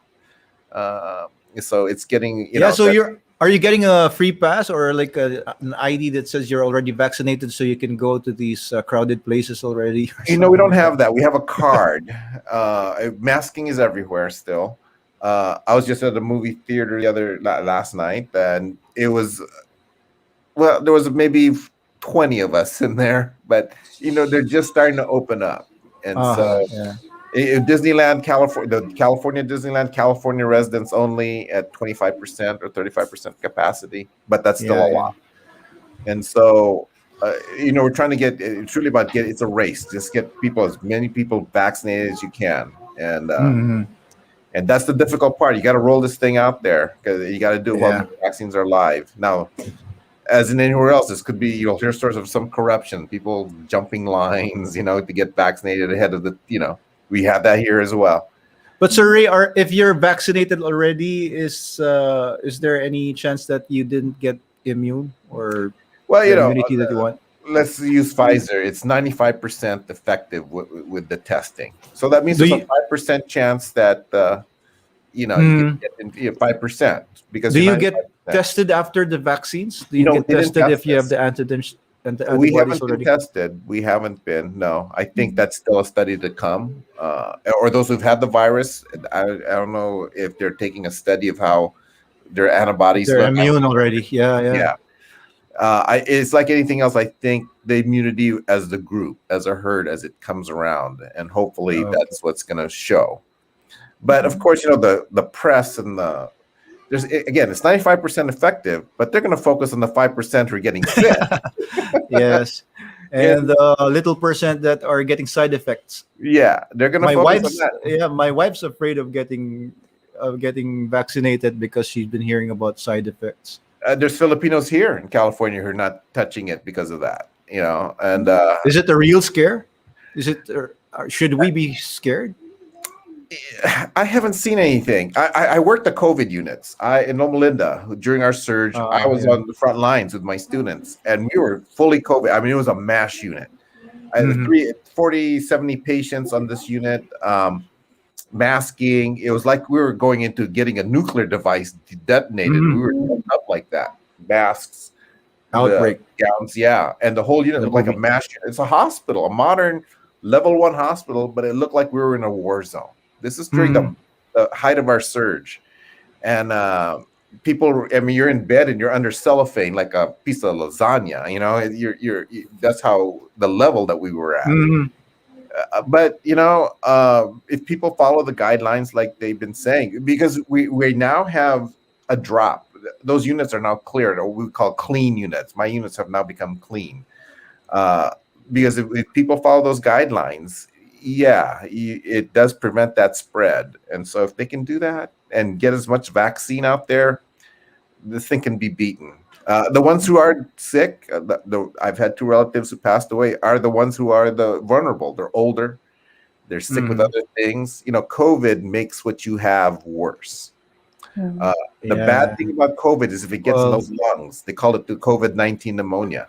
So it's getting, So Are you getting a free pass or like an ID that says you're already vaccinated, so you can go to these crowded places already? Or You know, we something don't like have that. We have a card. Masking is everywhere still. I was just at the movie theater last night, and it was, well, there was maybe 20 of us in there, but you know, they're just starting to open up. And so Yeah. Disneyland, California, the California Disneyland, California residents only at 25% or 35% capacity, but that's still a Yeah. lot. And so, you know, we're trying to it's really about it's a race. Just get as many people vaccinated as you can. Mhm. And that's the difficult part. You got to roll this thing out there because you got to do it while Yeah. the vaccines are live. Now, as in anywhere else, this could be, you'll hear stories of some corruption, people jumping lines, you know, to get vaccinated ahead of we have that here as well. But Sir Ray, if you're vaccinated already, is there any chance that you didn't get immune or Well, the immunity that you want? let's use Pfizer. It's 95% effective with the testing. So that means Do there's a you 5% chance that, you Mhm. can get 5% because do you're you 95%. get tested after the vaccines? Do you No, get they didn't tested test if you have us. the antigens and the We antibodies haven't been already? tested. We haven't been. No, I think that's still a study to come. Or those who've had the virus. I don't know if they're taking a study of how their If antibodies they're look. immune already. Yeah. Yeah. It's like anything else. I think the immunity as the group, as a herd, as it comes around, and hopefully Okay. that's what's going to show. But of course, you know, the press and it's 95% effective, but they're going to focus on the 5% who are getting sick. Yes. Yeah. And the little percent that are getting side effects. Yeah, they're going to focus on that. My wife's afraid of getting vaccinated because she's been hearing about side effects. There's Filipinos here in California who are not touching it because of that, you know. And Is it a real scare? Is it? Should we be scared? I haven't seen anything. I worked the COVID units. In Loma Linda during our surge. I was on the front lines with my students, and we were fully COVID. I mean, it was a mass unit. I had 40, 70 patients on this unit. Masking. It was like we were going into getting a nuclear device detonated. We were set up like that. Masks, Outbreak. the gowns, yeah, and the whole unit looked like a mass unit. It's a hospital, a modern level 1 hospital, but it looked like we were in a war zone. This is during the height of our surge, and people. I mean, you're in bed and you're under cellophane like a piece of lasagna. You know, that's how the level that we were at. But you know, if people follow the guidelines like they've been saying, because we now have a drop. Those units are now cleared, or we call clean units. My units have now become clean, because if people follow those guidelines, it does prevent that spread. And so if they can do that and get as much vaccine out there, this thing can be beaten. The ones who are sick, I've had 2 relatives who passed away, are the ones who are the vulnerable. They're older. They're sick with other things. You know, COVID makes what you have worse. The bad thing about COVID is if it gets in those lungs, they call it the COVID-19 pneumonia.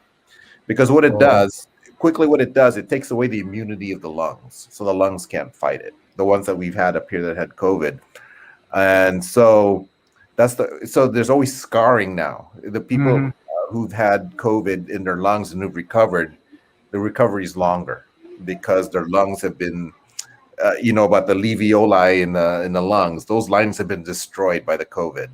Because what it does, it takes away the immunity of the lungs. So the lungs can't fight it. The ones that we've had up here that had COVID. And so so there's always scarring now. The people who've had COVID in their lungs and who've recovered, the recovery is longer because their lungs have been, you know, about the alveoli in the lungs. Those lines have been destroyed by the COVID,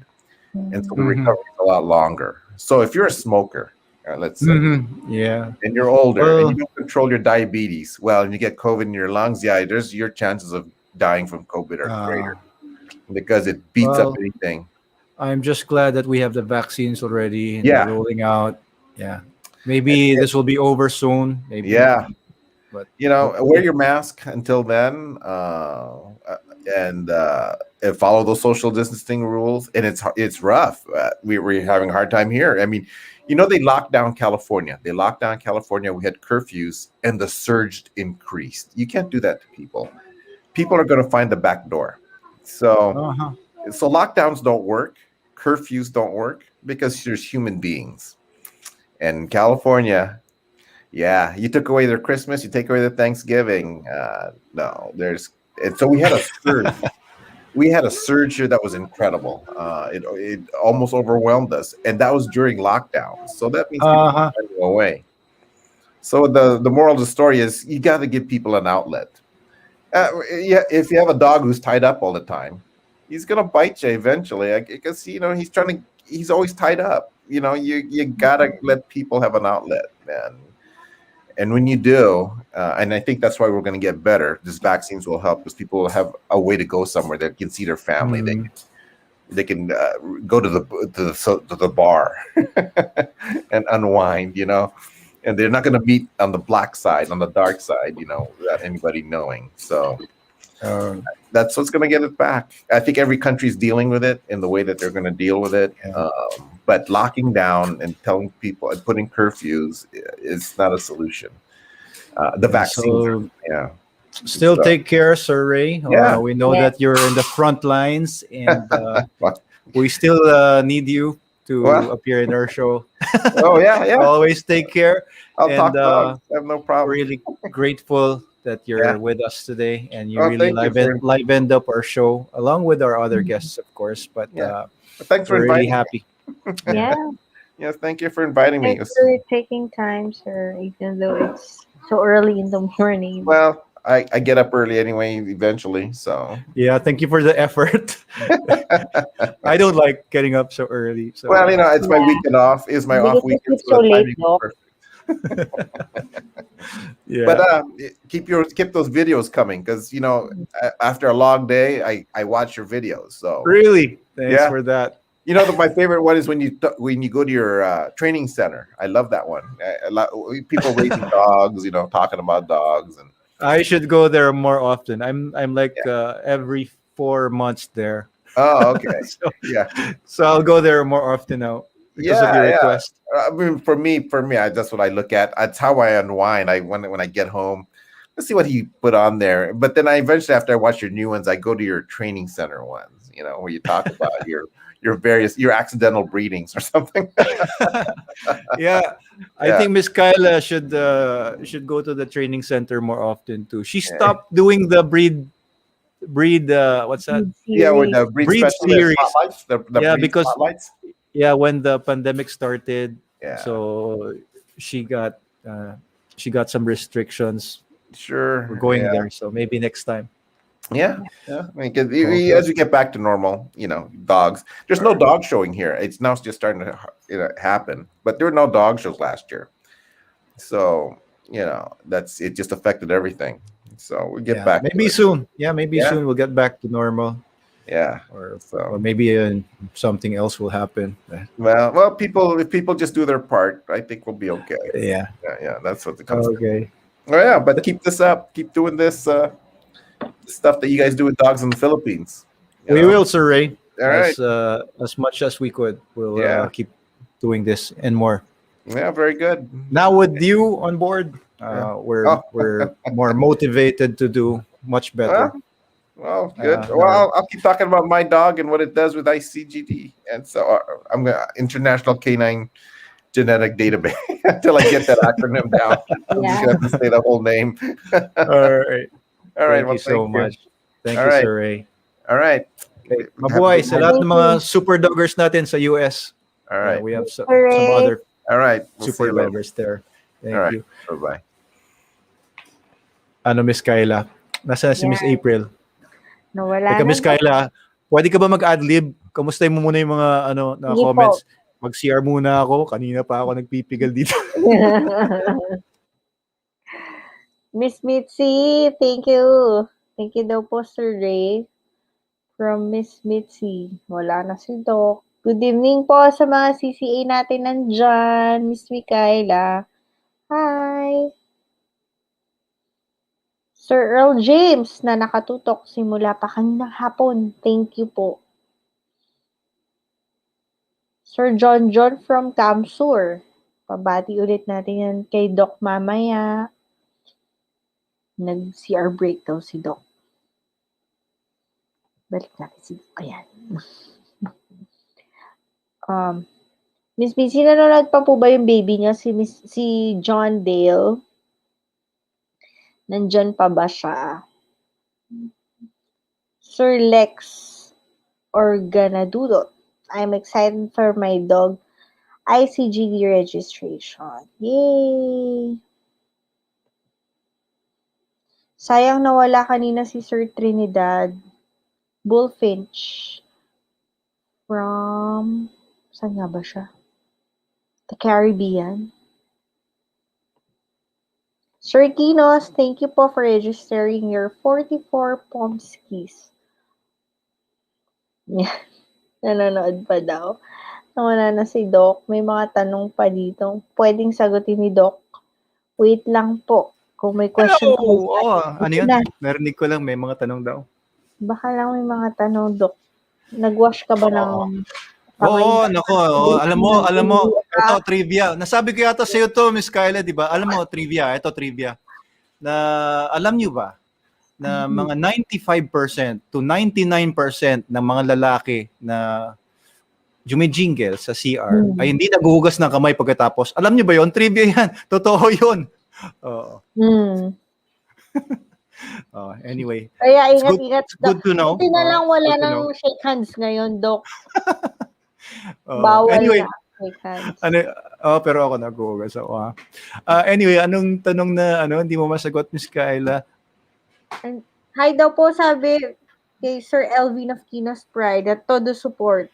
and so the recovery is a lot longer. So if you're a smoker, let's say, and you're older and you don't control your diabetes, well, and you get COVID in your lungs, there's your chances of dying from COVID are greater because it beats up anything. I'm just glad that we have the vaccines already and they're rolling out. Yeah. Maybe this will be over soon. Maybe. Yeah. But you know, wear your mask until then, and follow those social distancing rules. And it's rough. We're having a hard time here. I mean, you know, they locked down California. We had curfews, and the surge increased. You can't do that to people. People are going to find the back door. So, so lockdowns don't work. Curfews don't work because there's human beings. And California, you took away their Christmas, you take away their Thanksgiving. No, and so we had a surge. we had a surge here that was incredible. It almost overwhelmed us, and that was during lockdown. So that means people Uh-huh. are running away. So the moral of the story is you got to give people an outlet. Yeah, if you have a dog who's tied up all the time, he's gonna bite you eventually. Because he's always tied up. You gotta let people have an outlet, man. And when you do, and I think that's why we're going to get better. These vaccines will help because people will have a way to go somewhere that can see their family. They can go to the bar and unwind, and they're not going to meet on the black side, on the dark side, without anybody knowing. So that's what's going to get it back. I think every country's dealing with it in the way that they're going to deal with it. But locking down and telling people and putting curfews is not a solution. The vaccines, Still take care, Sir Ray. Yeah. We know that you're in the front lines, and we still need you to appear in our show. Oh yeah. Always take care. I'll talk dogs. I have no problem. Really grateful that you're with us today, and you really thank you livened up our show along with our other guests, of course. But thanks for we're really inviting happy. Yeah. Yes, thank you for inviting me. Thanks for taking time, sir, even though it's so early in the morning. Well, I get up early anyway, eventually. So yeah, thank you for the effort. I don't like getting up so early. So well, it's my weekend off. It's my off weekend. So late, no? Yeah. But keep those videos coming because after a long day, I watch your videos. So really, thanks for that. My favorite one is when you go to your training center. I love that one. People raising dogs, talking about dogs, and I should go there more often. I'm like every 4 months there. Oh, okay. So I'll go there more often now because of your request. I mean, for me, that's what I look at. That's how I unwind. When I get home, let's see what he put on there. But then eventually, after I watch your new ones, I go to your training center ones. Where you talk about your accidental breedings or something. I think Miss Kyla should go to the training center more often too. She stopped doing the breed what's that? With the breed series. Spotlights, the breed because spotlights. When the pandemic started, so she got some restrictions. Sure, we're going there, so maybe next time. Yeah. I mean, as we get back to normal, dogs. There's no dog showing here. It's now just starting to happen, but there were no dog shows last year. So it just affected everything. So we'll get back. Maybe soon. Maybe soon we'll get back to normal. Yeah. Or maybe something else will happen. Well, if people just do their part, I think we'll be okay. Yeah. That's what it comes to. Okay. Oh yeah, but keep this up. Keep doing this stuff that you guys do with dogs in the Philippines. We will, Sir Ray. All right. As much as we could. We'll keep doing this and more. Yeah, very good. Now with you on board, we're more motivated to do much better. Well, good. I'll keep talking about my dog and what it does with ICGD, and so I'm gonna International Canine Genetic Database until I get that acronym down. I'm just gonna have to say the whole name. All right. Thank you so much. Thank you, right. Sir Ray. All right. Mabuhay sa lahat ng mga super doggers natin sa US. All right. We have some other super doggers there. Thank you. Bye-bye. Miss Kyla? Nasaan si Miss April? Nawala Teka, Miss Kyla, pwede ka ba mag-adlib? Kamustahin mo muna yung mga comments? Mag-CR muna ako. Kanina pa ako nagpipigal dito. Miss Mitzi, thank you. Thank you daw po, Sir Ray. From Miss Mitzi. Wala na si Doc. Good evening po sa mga CCA natin nandyan. Miss Kyla. Hi. Sir Earl James na nakatutok simula pa kaninang hapon. Thank you po. Sir John from Kamsur. Pabati ulit natin yan kay Doc mamaya. Nag-CR break daw si Doc. Balik natin si Doc. Ayan. Miss Missy, nanonood pa po ba yung baby niya? Si John Dale? Nandyan pa ba siya? Sir Lex Organadudot. I'm excited for my dog ICGD registration. Yay! Sayang nawala kanina si Sir Trinidad Bullfinch from... Saan nga ba siya? The Caribbean. Sir Kinos, thank you po for registering your 44 Pomskys. Yeah. Nanonood pa daw. Nawala na si Doc. May mga tanong pa dito. Pwedeng sagutin ni Doc. Wait lang po. Kung may question Hello! po. Oh, ano yun? Na. Narinig ko lang, may mga tanong daw. Baka lang may mga tanong, Doc. Nag-wash ka ba ng Oo, nako. Oh, alam mo, ito Ah, trivia. Nasabi ko yata sa iyo to, Miss Kyla, di ba? Alam mo, trivia, ito trivia. Na alam niyo ba na mga 95% to 99% ng mga lalaki na jumijingle sa CR ay hindi naghuhugas ng kamay pagkatapos. Alam niyo ba 'yon? Trivia 'yan. Totoo 'yon. Oo. Anyway, Kaya it's ingat-ingat. good to know. Buti na lang wala Good to nang know. shake hands ngayon, Doc. Bawal Anyway, na shake hands. pero ako naghuhugas ako. Anyway, anong tanong na hindi mo masagot, Miss Kyla? Hi daw po sabi kay Sir Elvin of Kinos Pride at todo support.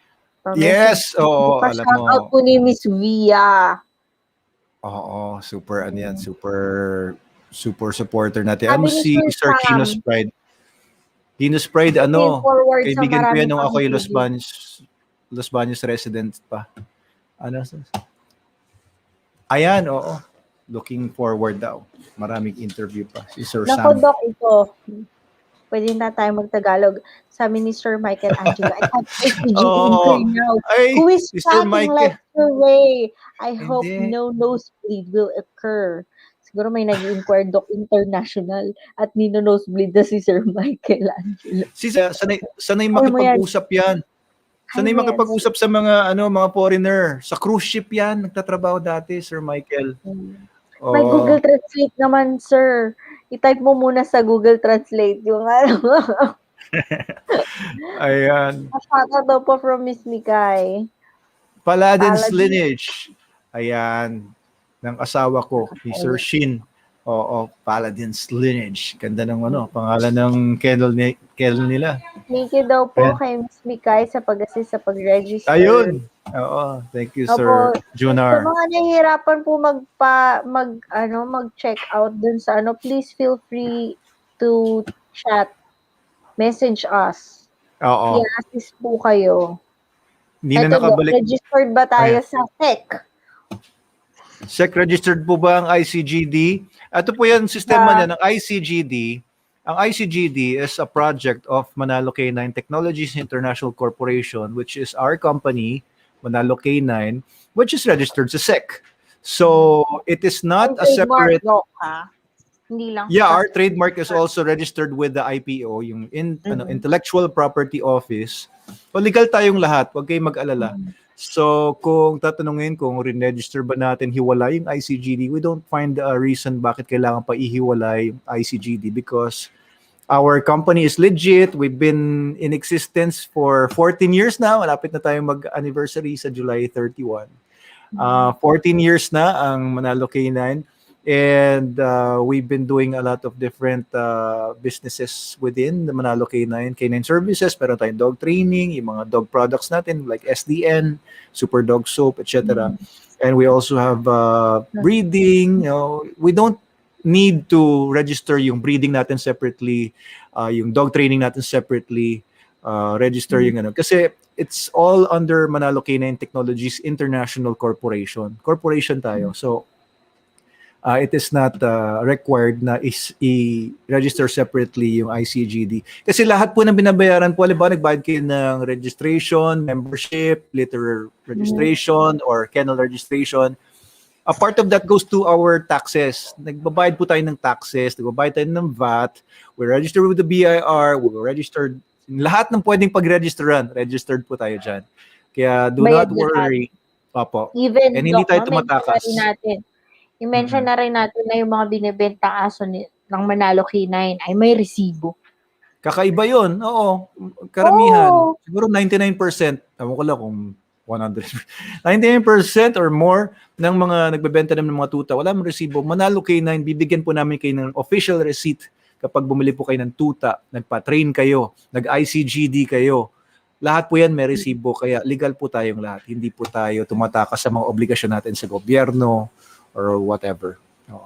Yes, oo, alam mo. Shout out po ni Miss Via. Oo, super super supporter natin. Sabi Ano ni si Sir Sir Sam, Kinos Pride? Kinos Pride, looking forward sa kaibigan ko marami yan nung pang ako yung video. Los Baños resident pa. Ayan, oo. Looking forward daw. Maraming interview pa. Si Sir Nako, Sam. Doc, ito. Pwede na tayo magtagalog. Sabi ni Sir Michael Angelo, I have ICGD inquiry now. Ay, Who is si Sir chatting Michael. like Sir Ray? I hope Hindi. no nosebleed will occur. Siguro may nag-inquire, Doc International, at nino-nosebleed na si Sir Michael Angelo. Sanay makipag-usap yan. Sanay Hi, makipag-usap sa mga foreigner. Sa cruise ship yan, nagtatrabaho dati, Sir Michael. May Google Translate naman, sir. I-type mo muna sa Google Translate yung Ayan. Shoutout daw po from Miss Mikay. Paladin's lineage. Ayan. Ng asawa ko, ni Sir Shin. Oo, Paladin's lineage. Ganda ng pangalan ng kennel nila. Thank you daw po kay Miss Mikay sa pag-assist sa pag-register. Ayun. Oo, thank you, Sir Junar. Sa mga nahihirapan po mag-check out dun sa please feel free to chat. Message us. Oo. I-assist po kayo. Hindi na nakabalik. Registered ba tayo sa SEC? SEC registered po ba ang ICGD? Ito po yung sistema na ng ICGD. Ang ICGD is a project of Manalo Canine Technologies International Corporation, which is our company, Manalo Canine, which is registered sa SEC. So, it is not a separate... Hindi lang. Yeah, our trademark is also registered with the IPO, yung Intellectual Property Office. O legal tayong lahat, huwag kayong mag-alala. So, kung tatanungin kung re-register ba natin hiwalay yung ICGD, we don't find a reason bakit kailangan pa ihiwalay yung ICGD because our company is legit. We've been in existence for 14 years now. Malapit na tayong mag-anniversary sa July 31. 14 years na ang Manalo Canine. And we've been doing a lot of different businesses within the Manalo Canine services. Pero tayong dog training, yung mga dog products natin like SDN, Super Dog Soap, etc. And we also have breeding. We don't need to register yung breeding natin separately, yung dog training natin separately, register yung kasi it's all under Manalo Canine Technologies International Corporation. Corporation tayo. So it is not required na i-register separately yung ICGD. Kasi lahat po ng binabayaran po, halimbawa nagbayad kayo ng registration, membership, litter registration, or kennel registration, a part of that goes to our taxes. Nagbabayad po tayo ng taxes, nagbabayad tayo ng VAT, we register with the BIR, we registered, lahat ng pwedeng pag-registeran, registered po tayo dyan. Kaya do not worry. Papo. Even and hindi tayo tumatakas. I-mention na rin natin na yung mga binibenta aso ng Manalo Canine ay may resibo. Kakaiba yun. Oo. Karamihan. Oo. Siguro 99%. Ewan ko lang kung 100. 99% or more ng mga nagbebenta ng mga tuta, wala mong resibo. Manalo Canine, bibigyan po namin kayo ng official receipt kapag bumili po kayo ng tuta, nagpa-train kayo, nag-ICGD kayo. Lahat po yan may resibo, kaya legal po tayong lahat. Hindi po tayo tumatakas sa mga obligasyon natin sa gobyerno or whatever.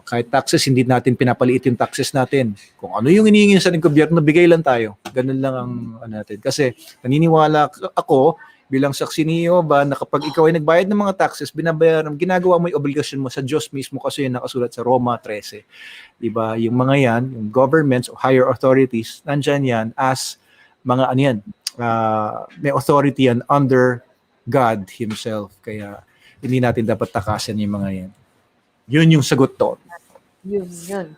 Kahit taxes, hindi natin pinapaliit yung taxes natin. Kung ano yung hinihingi sa ng gobyerno, bigay lang tayo. Ganun lang ang natin. Kasi naniniwala ako bilang saksi ni Jehovah na kapag ikaw ay nagbayad ng mga taxes, binabayaran, ginagawa mo yung obligasyon mo sa Diyos mismo kasi yun nakasulat sa Roma 13. Diba? Yung mga yan, yung governments o higher authorities, nandyan yan as mga ano yan, may authority yan under God Himself. Kaya hindi natin dapat takasan yung mga yan. Yun yung sagot doon. Yun.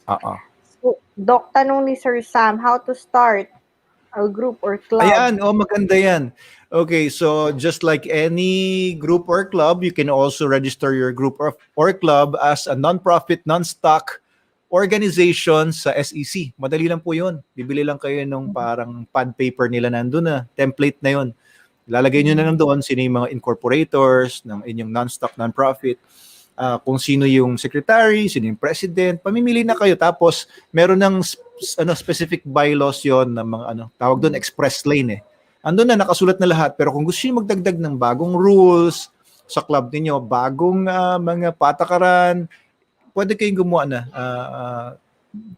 Oo. So, Doc, tanong ni Sir Sam, how to start a group or club? Ayan, maganda yan. Okay, so just like any group or club, you can also register your group or club as a non-profit, non-stock organization sa SEC. Madali lang po yun. Bibili lang kayo nung parang pad paper nila nandun na. Template na yun. Lalagay nyo na nandoon sino yung mga incorporators ng inyong non-stock, non-profit. Kung sino yung secretary, sino yung president, pamimili na kayo. Tapos, meron ng specific bylaws yon ng mga tawag doon express lane eh. Andun na, nakasulat na lahat. Pero kung gusto nyo magdagdag ng bagong rules sa club ninyo, bagong mga patakaran, pwede kayong gumawa na.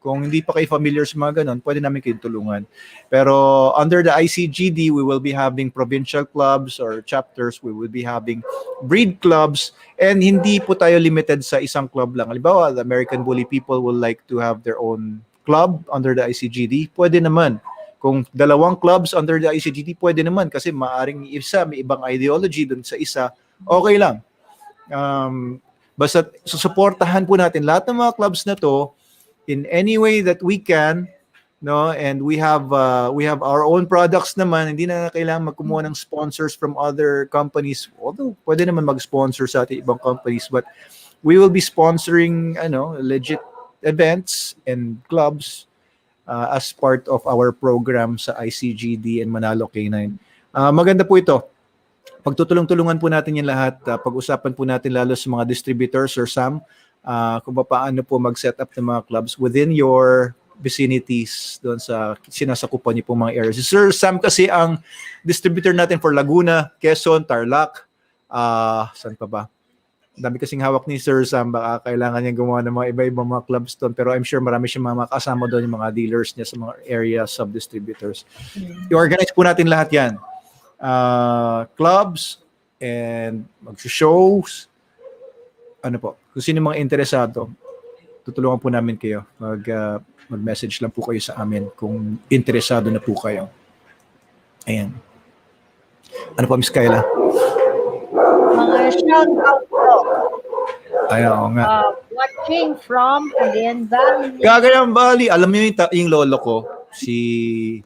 Kung hindi pa kayo familiar sa mga ganon, pwede namin kayong tulungan. Pero under the ICGD, we will be having provincial clubs or chapters. We will be having breed clubs. And hindi po tayo limited sa isang club lang. Halimbawa, the American Bully people will like to have their own club under the ICGD. Pwede naman. Kung dalawang clubs under the ICGD, pwede naman. Kasi maaring isa, may ibang ideology dun sa isa. Okay lang. Basta susuportahan po natin lahat ng mga clubs na to in any way that we can, no, and we have our own products naman, hindi na kailangan magkumuha ng sponsors from other companies, although pwede naman mag-sponsor sa ating ibang companies, but we will be sponsoring legit events and clubs as part of our program sa ICGD and Manalo Canine. Maganda po ito. Pagtutulong-tulungan po natin yung lahat, pag-usapan po natin lalo sa mga distributors or some kung paano po mag-set up ng mga clubs within your vicinities doon sa sinasakupan niyo po mga areas. Sir Sam kasi ang distributor natin for Laguna, Quezon, Tarlac, saan pa ba? Dami kasing hawak ni Sir Sam, baka kailangan niya gumawa ng mga iba-ibang mga clubs doon, pero I'm sure marami siyang mga kasama doon, yung mga dealers niya sa mga area sub-distributors. I-organize po natin lahat yan. Clubs and mag-shows, kung sino mga interesado, tutulungan po namin kayo. Mag-message lang po kayo sa amin kung interesado na po kayo. Ayan. Ano pa, Miss Kyla? Mga shout-out po. Ayaw nga. Watching from Cagayan Valley. Cagayan Valley. Alam niyo yung lolo ko, si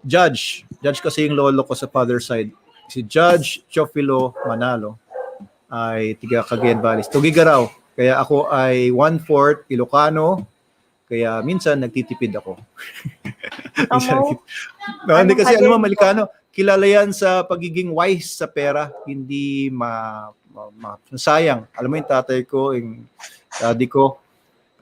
Judge. Judge kasi yung lolo ko sa father side. Si Judge Chofilo Manalo ay tiga Cagayan Valley. Tugigaraw. Kaya ako ay 1/4 Ilocano. Kaya minsan nagtitipid ako. Hindi kasi alam mo, Malikano, kilala yan sa pagiging wise sa pera. Hindi sayang. Alam mo yung tatay ko, yung daddy ko,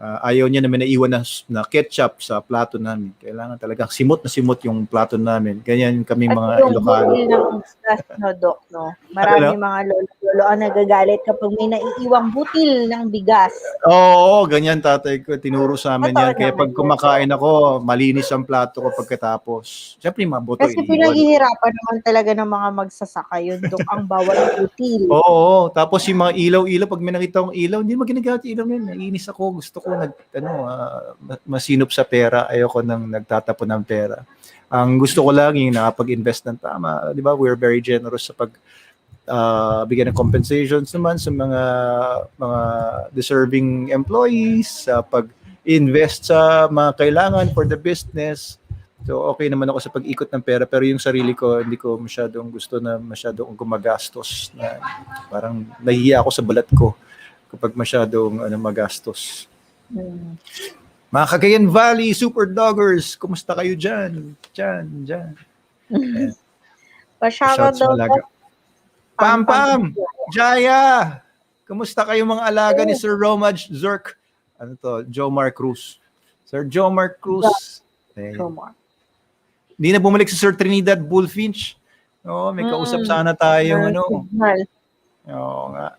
ayaw niya naman naiwan na ketchup sa plato namin. Kailangan talagang simot na simot yung plato namin. Ganyan kami mga Ilocano. At yung butil ng bigas, Doc, no? Marami mga lolo ang nagagalit kapag may naiiwang butil ng bigas. Oo, ganyan tatay ko. Tinuro sa amin yan. Kaya pag kumakain ako, malinis ang plato ko pagkatapos. Siyempre, mga buto. Kasi pinaghihirapan naman talaga ng mga magsasaka yun, Doc, ang bawal butil. Oo, tapos yung mga ilaw-ilaw, pag may nakita akong ilaw, hindi mo ginagamit ilaw yun. Naiinis ako. Gusto ko masinop sa pera. Ayoko nang nagtatapon ng pera. Ang gusto ko lang yung nakapag-invest ng tama. Di ba? We're very generous sa bigyan ng compensations naman sa mga deserving employees, sa pag-invest sa mga kailangan for the business. So okay naman ako sa pag-ikot ng pera, pero yung sarili ko, hindi ko masyadong gusto na masyadong gumagastos. Parang nahihiya ako sa balat ko kapag masyadong magastos. Mga Cagayan Valley Super Doggers, kumusta kayo dyan? Dyan. Ayan. Pa-shoutout Shouts daw po. Malaga. Pam! Jaya! Kumusta kayo mga alaga ni Sir Romaj Zerk? Ano to? Jomar Cruz. Sir Jomar Cruz. Jomar. Hindi na bumalik si Sir Trinidad Bullfinch. Oo, may kausap sana tayong Oo nga.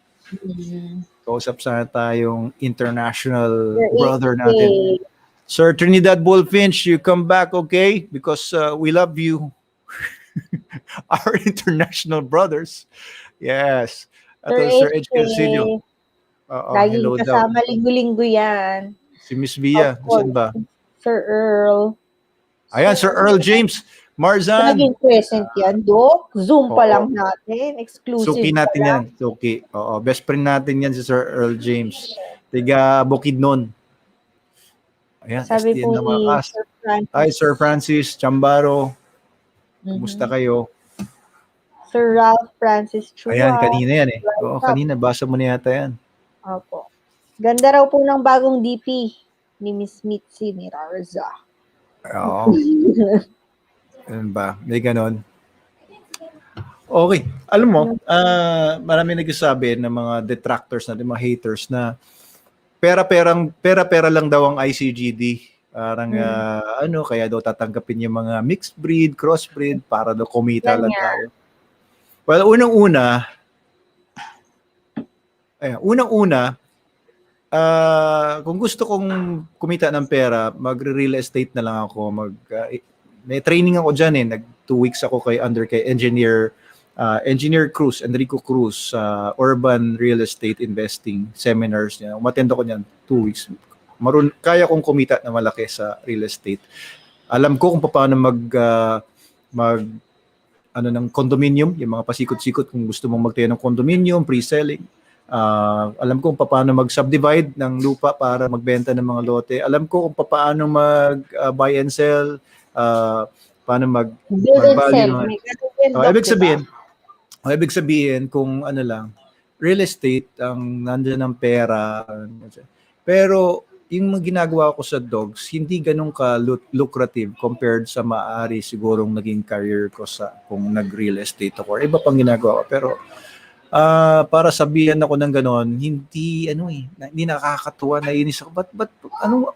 Kausap sana tayong international brother natin. Sir Trinidad Bullfinch, you come back, okay? Because we love you. Our international brothers. Yes. At Sir Edge Calcillo. Laging kasama linggo-linggo yan. Si Miss Via, saan ba? Sir Earl. Ayan, Sir Earl James Marzan. Laging present yan, Dok. Zoom pa lang natin. Exclusive Suki natin yan. Suki. Oo, best friend natin yan si Sir Earl James. Tiga Bukidnon. Ayan, sabi po ni Sir Francis. Hi, Sir Francis Chambaro. Kumusta kayo? Sir Ralph Francis Chua. Ayan, kanina yan eh. Oo, kanina. Basa mo na yata yan. Opo. Ganda raw po ng bagong DP ni Miss Mitzi Mirarza. Oo. Ano ba? May ganon. Okay. Alam mo, marami nagsasabi ng mga detractors natin, mga haters na pera lang daw ang ICGD. Parang kaya daw tatanggapin yung mga mixed breed, crossbreed para daw kumita lang tayo. Well, unang-una, kung gusto kong kumita ng pera, magre-real estate na lang ako. May training ako dyan eh. 2 weeks ako kay Engineer Cruz, Enrico Cruz, Urban Real Estate Investing Seminars niya. Umattend ako niyan 2 weeks. Kaya kong kumita na malaki sa real estate. Alam ko kung paano ng condominium, yung mga pasikot-sikot kung gusto mong magtayo ng condominium, pre-selling. Alam ko kung paano mag-subdivide ng lupa para magbenta ng mga lote. Alam ko kung paano mag-buy and sell, paano mag-value. Ibig sabihin kung real estate ang nandiyan ng pera. Pero yung ginagawa ko sa dogs, hindi ganun ka-lucrative compared sa maaari sigurong naging career ko kung nag-real estate ako. Iba pang ginagawa ko. Pero para sabihan ako ng ganon, hindi nakakatuwa, nainis ako.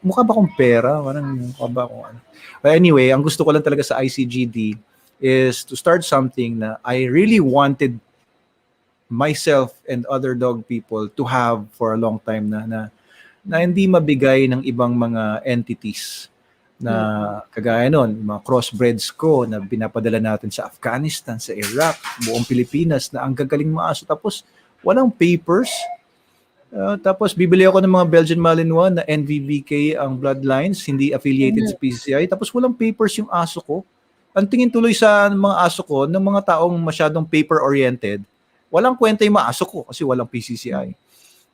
Mukha ba akong pera? Mukha ba akong But anyway, ang gusto ko lang talaga sa ICGD is to start something na I really wanted myself and other dog people to have for a long time na hindi mabigay ng ibang mga entities na kagaya nun, mga crossbreds ko na binapadala natin sa Afghanistan, sa Iraq, buong Pilipinas na ang gagaling maaso. Tapos walang papers. Tapos bibili ako ng mga Belgian Malinois na NVVK ang bloodlines, hindi affiliated sa PCCI. Tapos walang papers yung aso ko. Ang tingin tuloy sa mga aso ko ng mga taong masyadong paper-oriented, walang kwenta yung mga aso ko kasi walang PCCI.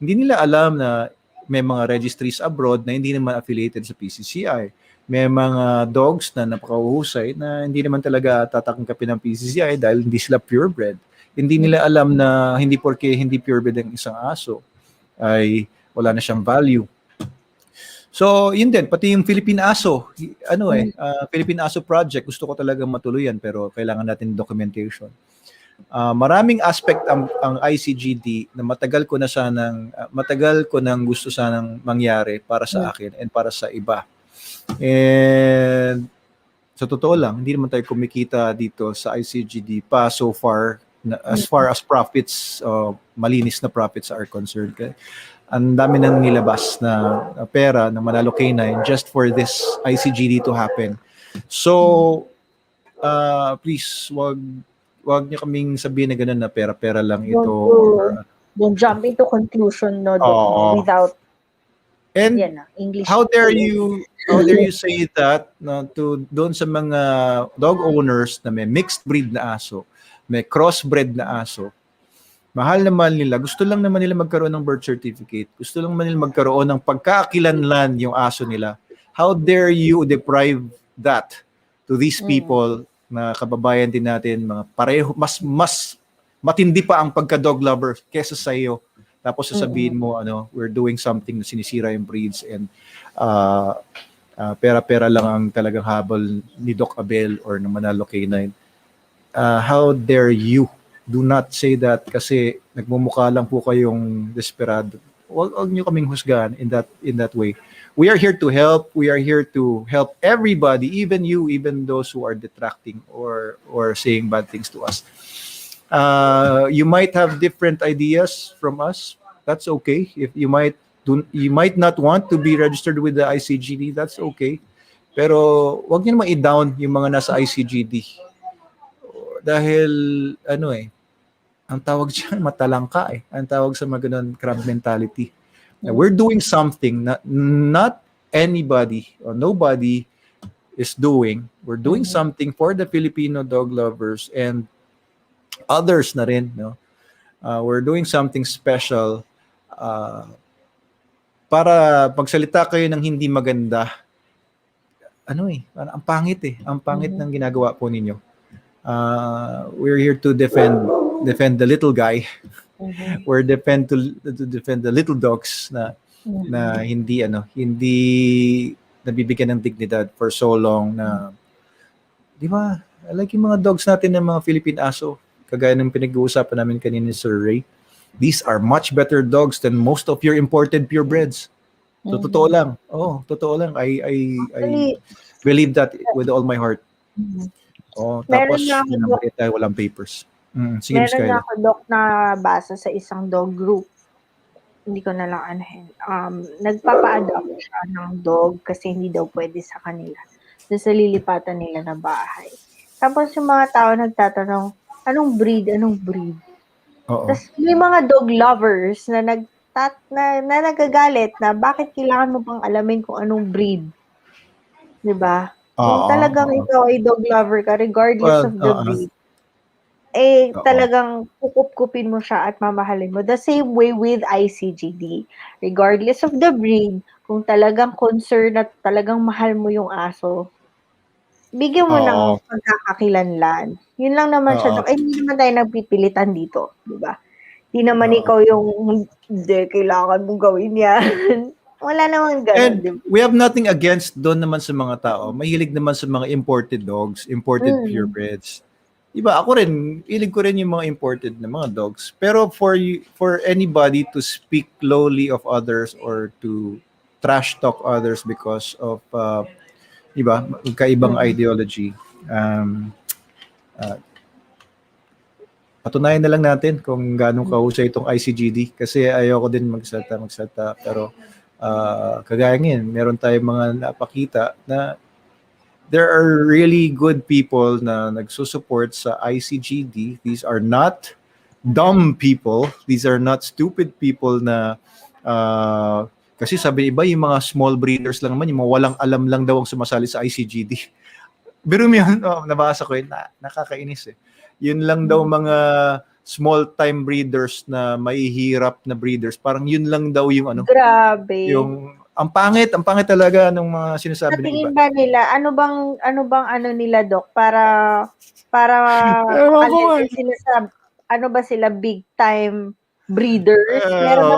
Hindi nila alam na may mga registries abroad na hindi naman affiliated sa PCCI. May mga dogs na napakahusay na hindi naman talaga tatanggapin ng PCCI dahil hindi sila purebred. Hindi nila alam na hindi porke hindi purebred ang isang aso ay wala na siyang value. So, yun din. Pati yung Philippine Aso. Philippine Aso Project. Gusto ko talaga matuluyan pero kailangan natin documentation. Maraming aspect ang ICGD na matagal ko nang gusto sanang mangyari para sa akin and para sa iba. And sa totoo lang, hindi naman tayo kumikita dito sa ICGD pa so far as far as profits, malinis na profits are concerned. Ang dami nang nilabas na pera ng Manalo Canine just for this ICGD to happen. So, please, wag niyo kaming sabihin na gano'n na pera-pera lang ito. Don't jump into conclusion without English. How dare you say that doon sa mga dog owners na may mixed breed na aso, may crossbred na aso. Mahal naman nila, gusto lang naman nila magkaroon ng birth certificate. Gusto lang naman nila magkaroon ng pagkakakilanlan yung aso nila. How dare you deprive that to these people na kababayan din natin, mga pareho, mas matindi pa ang pagka-dog lover kesa sa iyo. Tapos sasabihin mo, we're doing something na sinisira yung breeds and pera-pera lang ang talagang habol ni Doc Abel or ng Manalo Canine. How dare you? Do not say that kasi nagmumukha lang po kayong desperado. Huwag nyo kaming husgahan in that way. We are here to help. We are here to help everybody, even you, even those who are detracting or saying bad things to us. You might have different ideas from us. That's okay. If you might not want to be registered with the ICGD, that's okay. Pero wag niyo naman i-down yung mga nasa ICGD. Dahil ang tawag diyan matalangka eh. Ang tawag sa mga ganun crab mentality. Now, we're doing something not anybody or nobody is doing. We're doing something for the Filipino dog lovers and others na rin, no? We're doing something special para pagsalita kayo ng hindi maganda. Ang pangit eh. Ang pangit ng ginagawa po ninyo. We're here to defend the little guy. We're defend to defend the little dogs na hindi nabibigyan ng dignidad for so long na, di ba? Like yung mga dogs natin ng mga Philippine Aso, kagaya ng pinag-uusapan namin kanina ni Sir Ray, these are much better dogs than most of your imported purebreds. So, totoo lang. Totoo lang. I believe that with all my heart. Tapos, walang papers. Sige, Meron na ako, Doc, na basa sa isang dog group. Hindi ko na lang anahin. Nagpapa-adopt siya ng dog kasi hindi daw pwede sa kanila. Sa lilipatan nila na bahay. Tapos yung mga tao nagtatanong, anong breed? Tapos may mga dog lovers na nagagalit na bakit kailangan mo pang alamin kung anong breed. Diba? Kung talagang ikaw ay dog lover ka, regardless of the breed, talagang kukup-kupin mo siya at mamahalin mo. The same way with ICGD. Regardless of the breed, kung talagang concern at talagang mahal mo yung aso, bigyan mo ng pagkakakilanlan. Yun lang naman siya, Doc. Hindi naman tayo nagpipilitan dito. Diba? Hindi naman ikaw yung, hindi, kailangan mong gawin yan. Wala namang ganun. And diba? We have nothing against doon naman sa mga tao. Mahilig naman sa mga imported dogs, imported purebreds. Diba, ako rin, hilig ko rin yung mga imported na mga dogs. Pero for anybody to speak lowly of others or to trash talk others because of, diba, kaibang ideology, patunayan na lang natin kung gaano kahusay itong ICGD kasi ayoko din magsalita. Pero kagaya ngayon, meron tayong mga napakita na there are really good people na nagsusupport sa ICGD. These are not dumb people. These are not stupid people na kasi sabi iba yung mga small breeders lang naman, yung mga walang alam lang daw ang sumasali sa ICGD. Pero yun, nabasa ko yun, nakakainis eh. Yun lang daw mga small-time breeders na mahihirap na breeders. Parang yun lang daw yung Grabe. Yung ang pangit talaga ng mga sinasabi ng iba. Tingin ba nila, ano bang nila, Doc, para sila sa, sila big time breeders? Meron na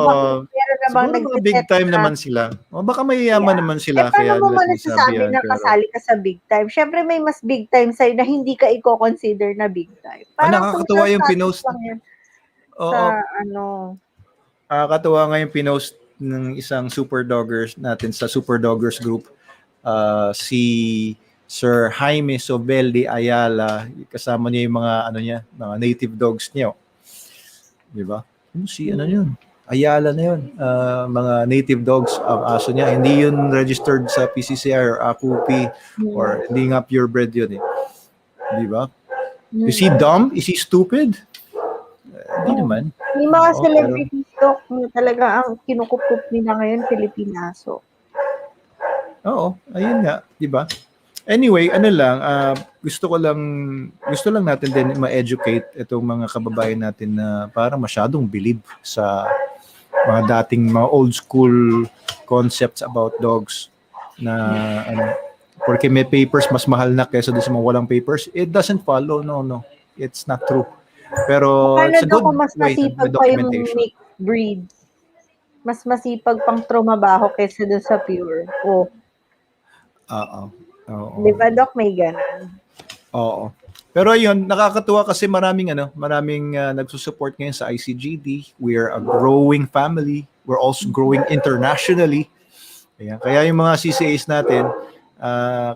bang big time naman sila? O baka mayayaman naman sila. Paano mo nasasabi na kasali ka sa big time? Syempre may mas big time sa'yo na hindi ka i-consider na big time. Nakakatuwa yung pinost. Nakakatuwa nga yung pinost ng isang super doggers natin sa super doggers group, si Sir Jaime Sobel de Ayala, kasama niya yung mga mga native dogs niya, di ba? Yun Ayala na yun, mga native dogs ang aso niya, hindi yun registered sa PCCI or ACUP or hindi nga purebred yun di ba? Is he dumb? Is he stupid? Hindi naman. Yung mga celebrities, Doc, talaga ang kinukup-kup nila ngayon, Filipinaso. Oo, ayun nga, di ba? Anyway, gusto lang natin din ma-educate itong mga kababayan natin na parang masyadong believe sa mga dating mga old school concepts about dogs na porque may papers mas mahal na kaysa sa mga walang papers. It doesn't follow, no. It's not true. Pero Paano it's a good mas way nasipag of pa yung documentation. mixed breeds? mas masipag pang trumabaho kaysa dun sa pure. Oh, Oo. Oo. di ba, Doc? May ganun. Oo. Pero ayun, nakakatuwa kasi maraming nagsusupport ngayon sa ICGD. We are a growing family. We're also growing internationally. Ayan. Kaya yung mga CCAs natin,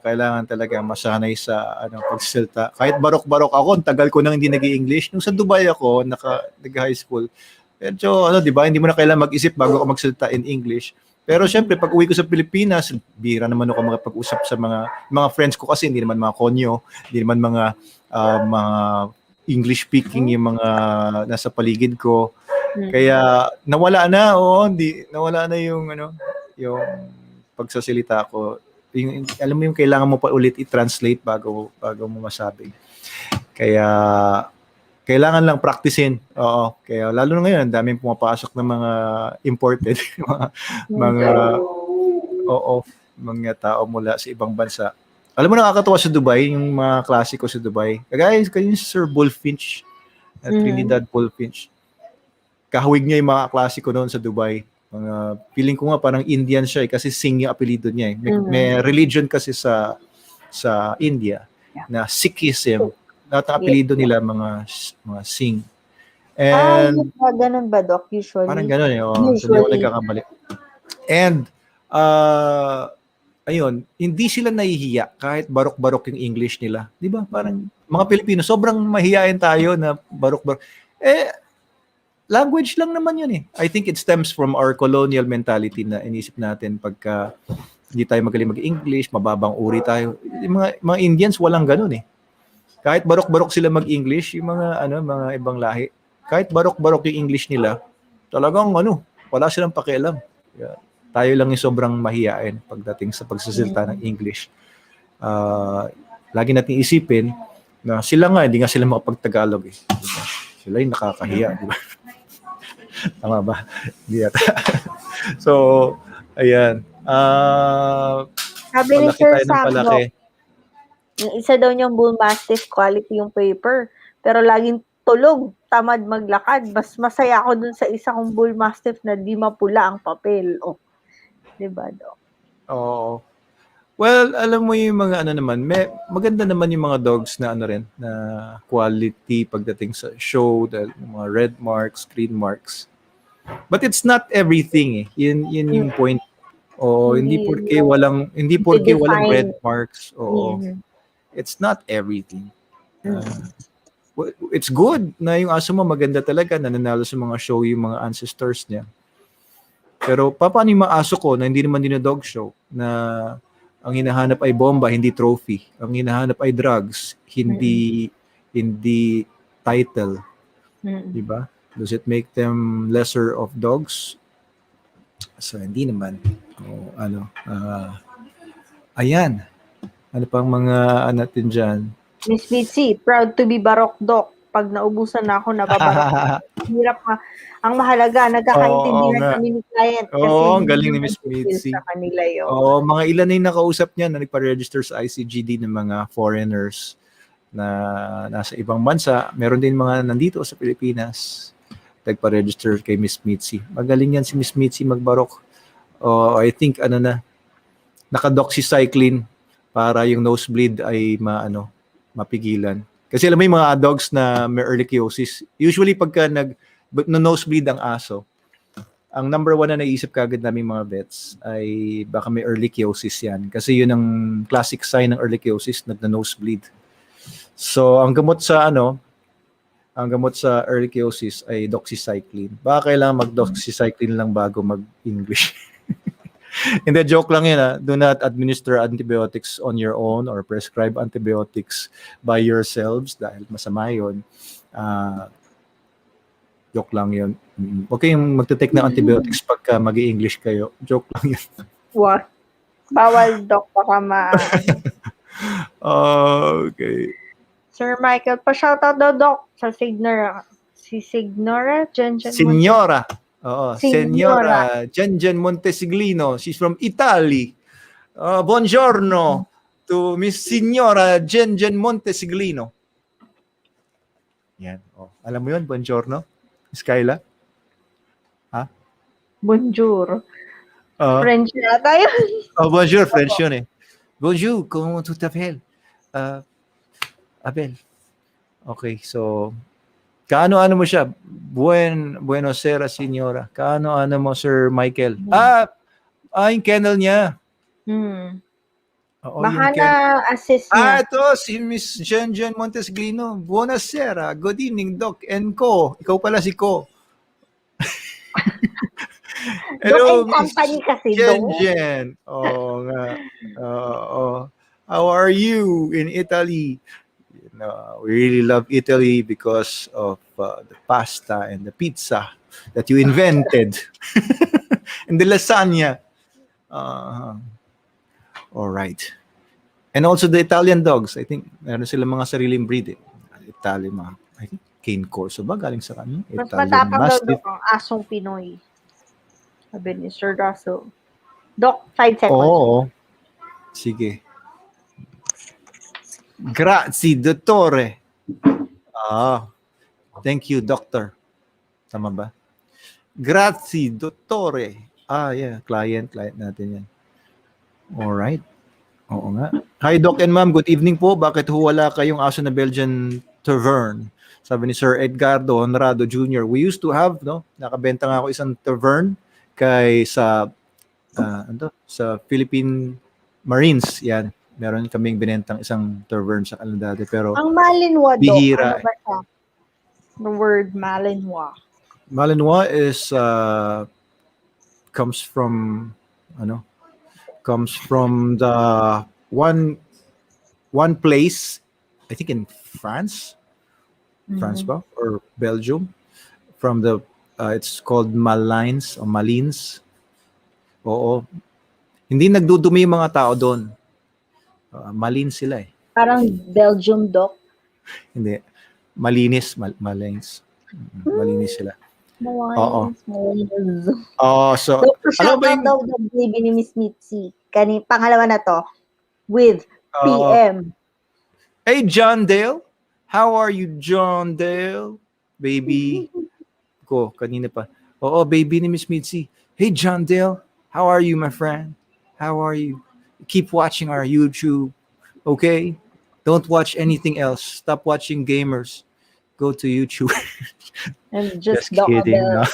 kailangan talaga masanay sa pagsalita. Kahit barok-barok ako, ang tagal ko nang hindi nag-i-English. Nung sa Dubai ako, nag-high school, medyo, di ba, hindi mo na kailangan mag-isip bago ako magsalita in English. Pero syempre, pag uwi ko sa Pilipinas, bira naman ako makapag-usap sa mga friends ko kasi hindi naman mga konyo, hindi naman mga English speaking yung mga nasa paligid ko. Kaya nawala na, nawala na yung yung pagsasalita ko. Alam mo yung kailangan mo pa ulit i-translate bago mo masabi. Kaya kailangan lang practicein. Oo. Kaya lalo na ngayon, ang daming pumapasok ng mga imported, mga tao mula sa ibang bansa. Alam mo, nakakatawa sa Dubai, yung mga klasiko sa Dubai. Kagaya si Sir Bullfinch, Trinidad Bullfinch. Kahawig niya yung mga klasiko noon sa Dubai. Feeling ko nga parang Indian siya kasi Singh yung apelido niya. May religion kasi sa India na Sikhism. Lahat ng apelido nila mga Singh. And ganun ba, Doc? Usually. Parang ganun eh. Hindi ako nagkakamali. And ayun, hindi sila nahihiya kahit barok-barok yung English nila. Di ba? Parang mga Pilipino, sobrang mahihain tayo na barok-barok. Language lang naman yun eh. I think it stems from our colonial mentality na inisip natin pagka hindi tayo magaling mag-English, mababang uri tayo. Yung mga Indians walang ganun eh. Kahit barok-barok sila mag-English, yung mga ibang lahi, kahit barok-barok yung English nila, talagang wala silang pakialam. Tayo lang yung sobrang mahiyain pagdating sa pagsasalita ng English. Lagi natin isipin na sila nga, hindi nga sila makapag-Tagalog eh. Diba? Sila yung nakakahiya, di ba? Tama ba? Hindi yata. So, ayan. Sabi ni Palaki Sir tayo ng Sam, palaki. yung isa daw niyang Bull Mastiff, quality yung paper. Pero laging tulog, tamad maglakad. Mas masaya ako dun sa isa kong Bull Mastiff na di mapula ang papel. Oh, diba, Doc? Oo. Well, alam mo yung mga naman, maganda naman yung mga dogs na na quality pagdating sa show, dahil mga red marks, green marks. But it's not everything eh. Yun yung point. Hindi porke walang red marks. It's not everything. It's good na yung aso mo maganda talaga, nananalo sa mga show yung mga ancestors niya. Pero paano yung mga aso ko na hindi naman dog show, na ang hinahanap ay bomba, hindi trophy. Ang hinahanap ay drugs, hindi title. Diba? Does it make them lesser of dogs? So hindi naman. Ayan. Ano pang mga natin dyan? Miss Mitzi, proud to be Barok, Doc. Pag naubusan na ako, nababarok. Hirap nga. Ang mahalaga, nagkakaintindihan kami ni client. Ang galing ni Miss Mitzi. Sa kanila yun. Mga ilan na yung nakausap niya na nagpa-register sa ICGD ng mga foreigners na nasa ibang bansa. Meron din mga nandito sa Pilipinas nagpa-register kay Miss Mitzi. Magaling yan si Miss Mitzi magbarok. I think naka-doxycycline para yung nosebleed ay mapigilan. Kasi alam mo yung mga dogs na may ehrlichiosis, usually pagka nosebleed ang aso, ang number one na naisip kagad namin mga vets ay baka may ehrlichiosis yan. Kasi yun ang classic sign ng ehrlichiosis, nag-nosebleed. So ang gamot sa ehrlichiosis ay doxycycline. Baka kailangan mag-doxycycline lang bago mag-English. Hindi, joke lang yun. Do not administer antibiotics on your own or prescribe antibiotics by yourselves dahil masama yun. Joke lang yun. Huwag kayong magte-take ng antibiotics pagka mag-i-English kayo. Joke lang yun. What? Bawal, Doc. Baka Okay. Sir Michael, pa-shoutout daw, Doc, sa Signora. Si Signora? Signora. Signora Janjan Montesiglino. She's from Italy. Buongiorno to Miss Signora Janjan Montesiglino. Yan. Alam mo yun, buongiorno? Miss Kyla? Ha? Bonjour. Ah, French yata yun. bonjour, French yun eh. Bonjour, comment tu t'appelles? Ah, Abel. Okay, so kaano-ano mo siya? Buenos Aires, Señora. Kaano-ano mo, Sir Michael? Yung kennel niya. Oo, Baka yung kennel. na-assist niya. Ito, si Miss Jen Montesglino. Buonasera. Good evening, Doc and Co. Ikaw pala si Co. Dog Hello, and Miss Company kasi, Jen. Oo nga. Oo. How are you in Italy? We really love Italy because of the pasta and the pizza that you invented. And the lasagna. All right. And also the Italian dogs. I think meron sila mga sariling breed eh. Italian mga, I think Cane Corso ba? Galing sa kanya? Mas Italian matapang daw, Mastiff. Dok, ang asong Pinoy. Sabi ni Sir Russell. Dok, 5 seconds. Oo. Sige. Grazie, dottore. Thank you, doctor. Tama ba? Grazie, dottore. Yeah. Client natin yan. Alright. Oo nga. Hi, Doc and Ma'am. Good evening po. Bakit wala kayong aso na Belgian Tavern? Sabi ni Sir Edgardo Honrado Jr. We used to have, no? Nakabenta nga ako isang Tavern sa Philippine Marines. Yan. Meron kaming binentang isang Tavern sa kanila dati. Pero Ang Malinois, Dok. bihira. Ano ba siya? The word Malinois. Malinois is comes from the one place, I think in France ba or Belgium, from the it's called Malines or Malines. Oo, hindi nagdudumi yung mga tao doon. Malin sila eh. Parang Belgium, Dok. Hindi, malinis, malines. Malinis sila. Oo. So Dok, alam shout ba out yung daw the baby ni Miss Mitzi. Pangalawa na to. With PM. Hey, John Dale. How are you, John Dale? Baby. Ko, kanina pa. Oo, baby ni Miss Mitzi. Hey, John Dale. How are you, my friend? How are you? Keep watching our YouTube. Okay? Don't watch anything else. Stop watching gamers. Go to YouTube. And just kidding. No?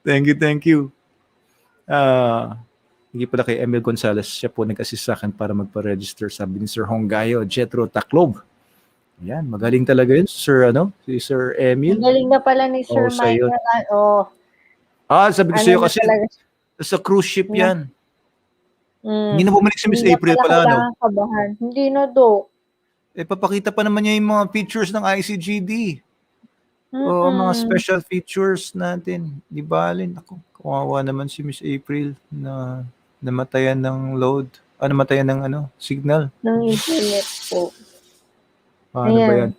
Thank you. Hindi pala kay Emil Gonzalez. Siya po nag-assist sa akin para magpa-register. Sabi ni Sir Honggayo, Jetro Taclob. Yan, magaling talaga yun. Si Sir Emil. Magaling na pala ni Sir Michael. Sabi ko sa'yo kasi sa cruise ship yan. Hindi na bumalik si Miss April pala, no? Kabahan. Hindi na, Dok. Papakita pa naman niya yung mga features ng ICGD. Mga special features natin. Di ba, Alin? Ako, kawawa naman si Miss April na namatayan ng load. Namatayan ng signal. Ng internet po. Paano ba yan?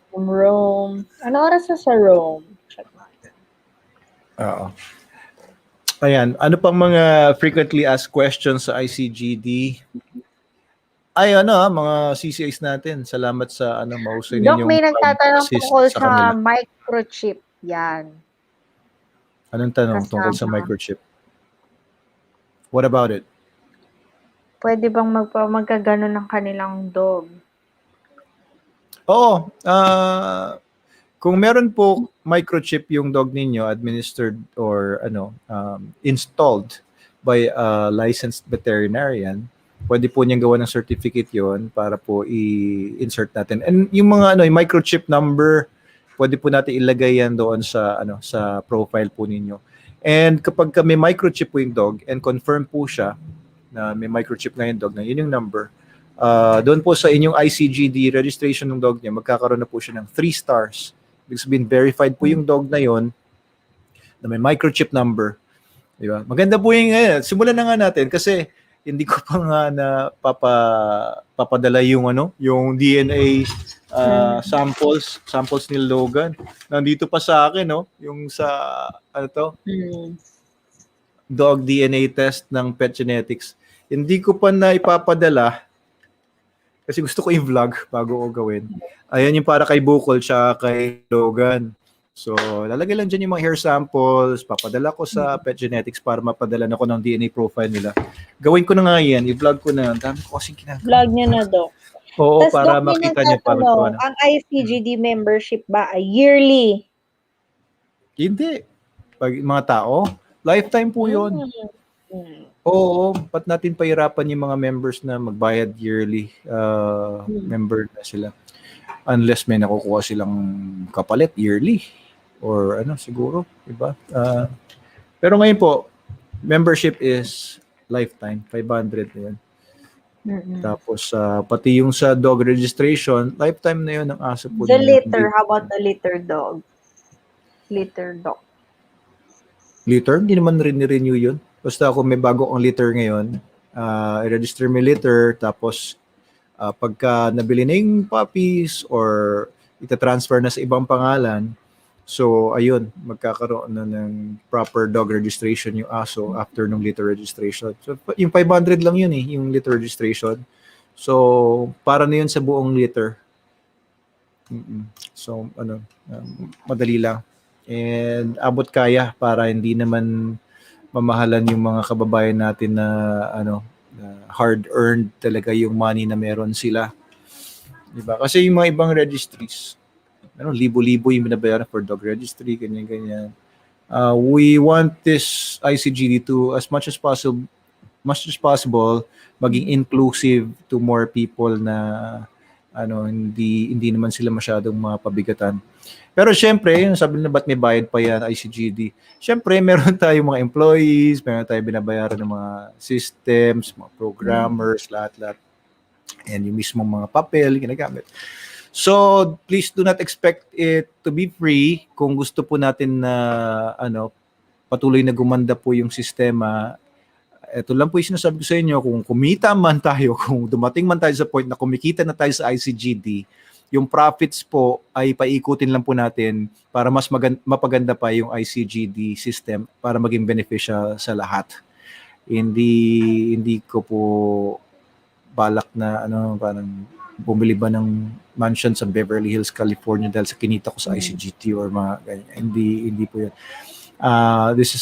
From Rome. Ano oras na sa Rome? Check natin. Oo. Ayan. Ano pang mga frequently asked questions sa ICGD? Mga CCAs natin. Salamat sa mahusay ninyong Dok, may nagtatanong assist tungkol sa sa kanila. microchip. Yan. Anong tanong tungkol sa microchip? What about it? Pwede bang magkagano ng kanilang dog? Oo. Kung meron po microchip yung dog ninyo administered or installed by a licensed veterinarian, pwede po niyang gawa ng certificate yon para po i-insert natin. And yung mga yung microchip number, pwede po natin ilagay yan doon sa sa profile po ninyo. And kapag may microchip po yung dog and confirm po siya na may microchip na yung dog na yun yung number, doon po sa inyong ICGD registration ng dog niya, magkakaroon na po siya ng 3 stars. Ibig sabihin, verified po yung dog na yon na may microchip number. Diba? Maganda po yung simulan na nga natin kasi hindi ko pa nga papadala yung yung DNA samples ni Logan. Nandito pa sa akin, yung sa dog DNA test ng Pet Genetics. Hindi ko pa na ipapadala kasi gusto ko i-vlog bago ko gawin. Ayan yung para kay Bukol siya kay Logan. So, lalagay lang dyan yung mga hair samples, papadala ko sa Pet Genetics para mapadala na ko ng DNA profile nila. Gawin ko na nga yan, i-vlog ko na. Ang dami ko kasing ginagawa. Vlog niya na, Doc. Oo, Tas, para Doc, may makita niyo pa nagtatanong, ang ICGD membership ba ay yearly? Hindi. Pag mga tao, lifetime po yun. Oo, ba't natin pahirapan yung mga members na magbayad yearly? Member na sila. Unless may nakukuha silang kapalit yearly. Or ano, siguro, diba? Pero ngayon po, membership is lifetime, 500 na yun. Tapos, pati yung sa dog registration, lifetime na yun ng aso po. The litter, how about the litter dog? Litter dog. Litter? Hindi naman rin ni-renew yun. Basta kung may bago ang litter ngayon, i-register mo litter, tapos pagka nabili na yung puppies or ita-transfer na sa ibang pangalan, so ayun, magkakaroon na ng proper dog registration yung aso after ng litter registration. So yung 500 lang yun yung litter registration. So para na yun sa buong litter. So ano, madali lang. And abot kaya para hindi naman mamahalan yung mga kababayan natin na hard-earned talaga yung money na meron sila. Diba? Kasi yung mga ibang registries, libo-libo yung binabayaran for dog registry, ganyan-ganyan. We want this ICGD to, as much as possible, maging inclusive to more people na hindi naman sila masyadong mapabigatan. Pero syempre, yung sabi na ba't may bayad pa yan, ICGD? Syempre, meron tayong mga employees, meron tayong binabayaran ng mga systems, mga programmers, lahat-lahat. And yung mismong mga papel, ginagamit. So, please do not expect it to be free. Kung gusto po natin na patuloy na gumanda po yung sistema, ito lang po yung sinasabi ko sa inyo, kung kumita man tayo, kung dumating man tayo sa point na kumikita na tayo sa ICGD, yung profits po ay paikutin lang po natin para mas mapaganda pa yung ICGD system para maging beneficial sa lahat. Hindi ko po balak na parang bumili ba ng mansion sa Beverly Hills, California dahil sa kinita ko sa ICGD or mga ganyan. Hindi po yun. This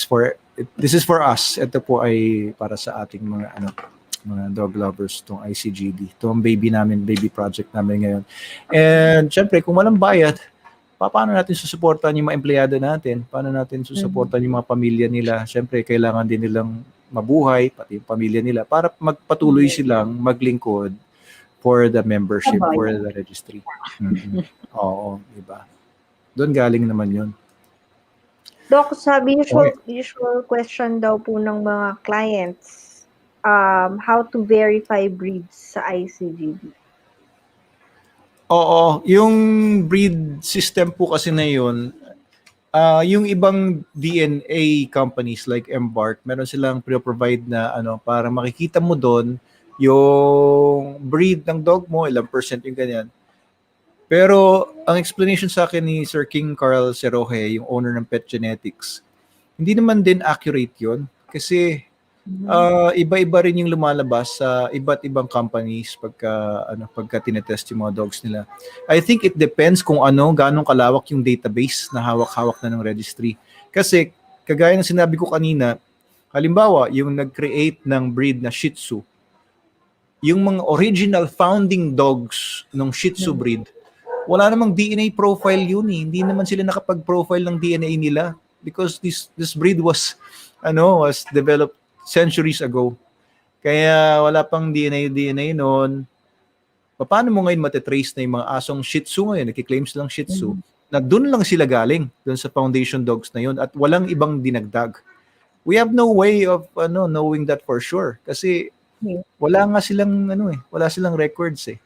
is for us. Ito po ay para sa ating mga dog lovers, itong ICGD. Ito ang baby project namin ngayon. And syempre, kung walang bayad, paano natin susuportan yung mga empleyado natin? Paano natin susuportan yung mga pamilya nila? Syempre, kailangan din nilang mabuhay, pati yung pamilya nila, para magpatuloy silang maglingkod for the membership, for the registry. Oo, diba? Doon galing naman yun. Doc, sabi usual question daw po ng mga clients, how to verify breeds sa ICGD? Oo, yung breed system po kasi na yun, yung ibang DNA companies like Embark, meron silang provide na para makikita mo doon yung breed ng dog mo, ilang percent yung ganyan. Pero ang explanation sa akin ni Sir King Carl Seroje, yung owner ng Pet Genetics, hindi naman din accurate yun kasi iba-iba rin yung lumalabas sa iba't ibang companies pagka tinetest yung mga dogs nila. I think it depends kung ganong kalawak yung database na hawak-hawak na ng registry. Kasi kagaya ng sinabi ko kanina, halimbawa yung nag-create ng breed na Shih Tzu, yung mga original founding dogs ng Shih Tzu breed, wala namang DNA profile yun eh. Hindi naman sila nakapag-profile ng DNA nila because this breed was developed centuries ago. Kaya wala pang DNA noon. Paano mo ngayon matitrace na yung mga asong Shih Tzu ngayon, nakiklaim silang Shih Tzu, na doon lang sila galing, doon sa foundation dogs na yun, at walang ibang dinagdag. We have no way of knowing that for sure. Kasi wala nga silang wala silang records eh.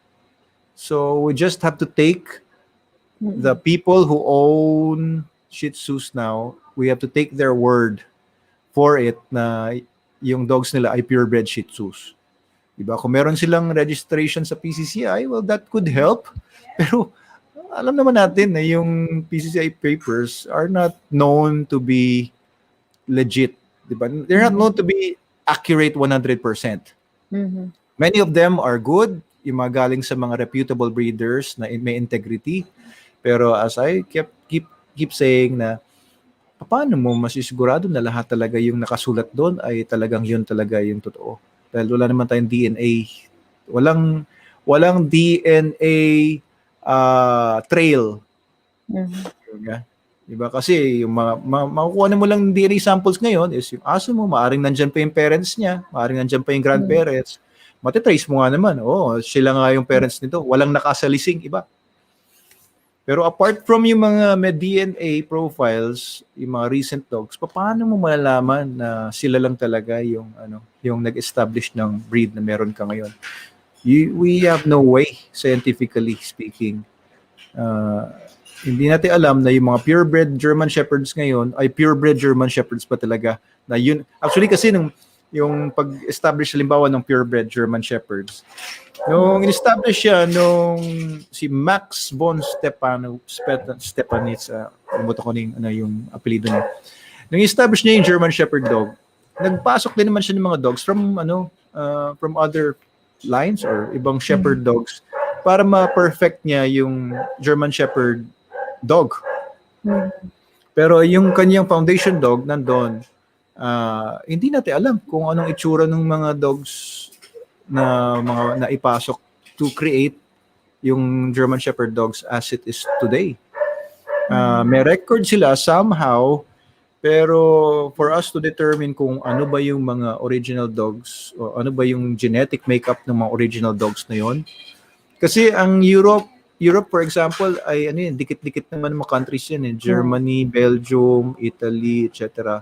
So we just have to take the people who own Shih Tzus now, we have to take their word for it na yung dogs nila ay purebred Shih Tzus. Diba? Kung meron silang registration sa PCCI, well, that could help. Pero alam naman natin na yung PCCI papers are not known to be legit. Diba? They're not known to be accurate 100%. Many of them are good, yung mga galing sa mga reputable breeders na may integrity. Pero as I keep keep saying na paano mo masisigurado na lahat talaga yung nakasulat doon ay talagang yun talaga yung totoo. Dahil wala naman tayong DNA. Walang DNA trail. Diba? Kasi yung makukuha mo lang DNA samples ngayon is yung aso mo, maaring nandyan pa yung parents niya, maaring nandyan pa yung grandparents. Matitrace mo nga naman, sila nga yung parents nito. Walang nakasalising iba. Pero apart from yung mga may DNA profiles, yung mga recent dogs, paano mo malalaman na sila lang talaga yung nag-establish ng breed na meron ka ngayon? We have no way, scientifically speaking. Hindi natin alam na yung mga purebred German Shepherds ngayon ay purebred German Shepherds pa talaga. Na yun, actually kasi yung pag-establish halimbawa ng purebred German Shepherds, nung in-establish siya nung si Max von Stepanitz, umuto ko yung apelido niya. Nung in-establish niya yung German Shepherd dog, nagpasok din naman siya ng mga dogs from other lines or ibang shepherd dogs para ma-perfect niya yung German Shepherd dog. Pero yung kanyang foundation dog nandun, hindi natin alam kung anong itsura ng mga dogs na mga naipasok to create yung German Shepherd dogs as it is today. May record sila somehow, pero for us to determine kung ano ba yung mga original dogs o ano ba yung genetic makeup ng mga original dogs na yon. Kasi ang Europe for example ay dikit-dikit naman mga countries yan Germany, Belgium, Italy, etc.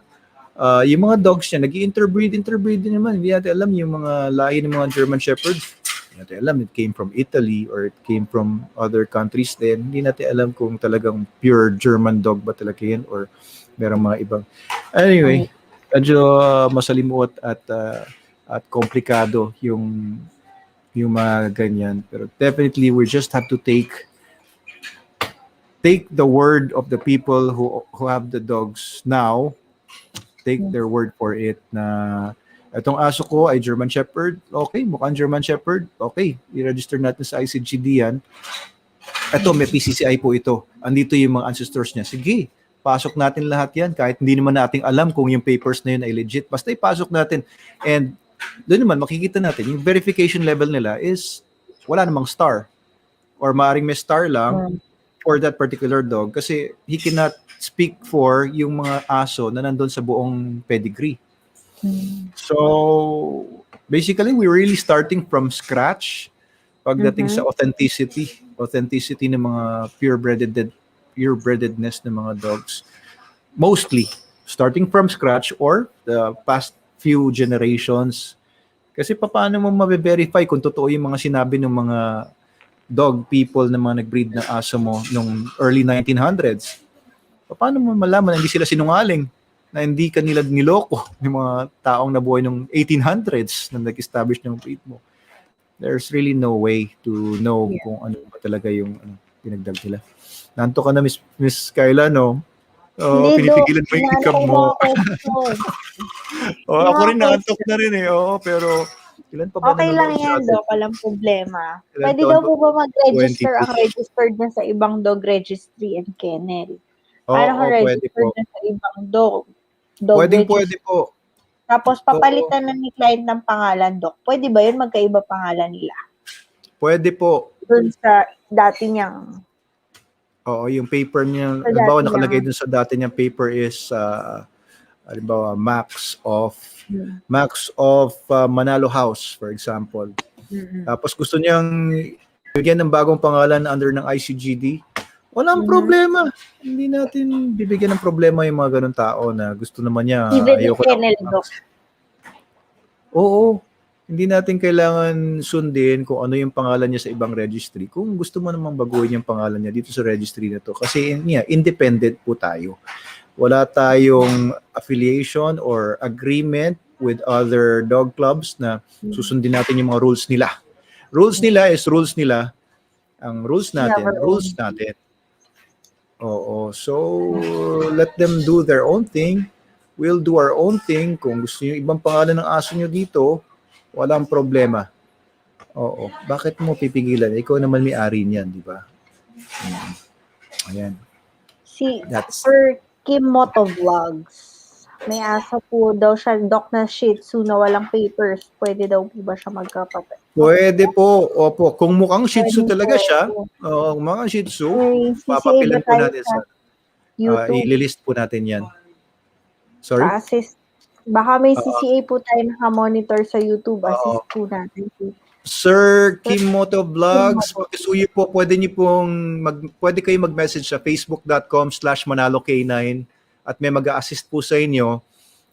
Yung mga dogs niya nag-interbreed din naman. Hindi natin alam yung mga lahi ng mga German Shepherds. Hindi natin alam it came from Italy or it came from other countries din. Hindi natin alam kung talagang pure German dog ba talaga yan or merong mga ibang. Anyway, medyo masalimuot at komplikado yung mga ganyan. Pero definitely we just have to take the word of the people who have the dogs now. Take their word for it na itong aso ko ay German Shepherd. Okay, mukhang German Shepherd. Okay, i-register natin sa ICGD yan. Ito, may PCCI po ito. Andito yung mga ancestors niya. Sige, pasok natin lahat yan kahit hindi naman natin alam kung yung papers na yun ay legit. Basta ipasok natin. And doon naman makikita natin yung verification level nila is wala namang star. Or maaaring may star lang for that particular dog kasi he cannot speak for yung mga aso na nandun sa buong pedigree. So, basically, we're really starting from scratch pagdating sa authenticity ng mga purebrededness ng mga dogs. Mostly, starting from scratch or the past few generations. Kasi paano mo mabe-verify kung totoo yung mga sinabi ng mga dog people na mga nag-breed ng aso mo nung early 1900s? Paano mo malaman na hindi sila sinungaling? Na hindi kanila niloko yung mga taong nabuhay nung 1800s na nag-establish ng breed mo? There's really no way to know kung ano ba talaga yung pinagdag nila. Nanto ka na, Miss Kyla, no? Pinipigilan mo yung income mo. Ako rin naantok na rin pero ilan pa ba okay lang yan, Doc. Walang problema. Pwede daw po ba mag-register ang registered na sa ibang dog registry and kennel? Para ka-register na sa ibang dog Pwede registry. po. Tapos papalitan na ni client ng pangalan, Doc. Pwede ba yun magkaiba pangalan nila? Pwede po. Doon sa dati niyang... Oo, yung paper niya, halimbawa nakalagay dun sa dati niyang paper is halimbawa Max of Manalo House, for example. Tapos gusto niyang bigyan ng bagong pangalan under ng ICGD. Walang problema. Hindi natin bibigyan ng problema yung mga ganun tao na gusto naman niya. Even if Kennel, Doc. Oo. Hindi natin kailangan sundin kung ano yung pangalan niya sa ibang registry. Kung gusto mo namang baguhin yung pangalan niya dito sa registry na to. Kasi independent po tayo. Wala tayong affiliation or agreement with other dog clubs na susundin natin yung mga rules nila. Rules nila is rules nila. Ang rules natin, rules natin. Oo. So, let them do their own thing. We'll do our own thing. Kung gusto nyo ibang pangalan ng aso nyo dito, walang problema. Oo. Bakit mo pipigilan? Ikaw naman may-ari niyan, di ba? Ayan. Si That's Sir Kim Motovlogs. May aso po daw siya, Doc, na Shih Tzu na walang papers. Pwede daw po ba siya magkapapel? pwede po. Opo, kung mukhang Shih Tzu Pwede talaga siya, po. kung mukhang Shih Tzu, May CCA ba papapilan po tayo natin sa sa YouTube? ililist po natin 'yan. Sorry? Assist. Baka may Oo. CCA po tayo naka-monitor sa YouTube. Assist Oo. po natin. Sir Kim Moto Vlogs, pakisuyo po, pwede kayo mag-message sa facebook.com/manaloK9 at may mag-a-assist po sa inyo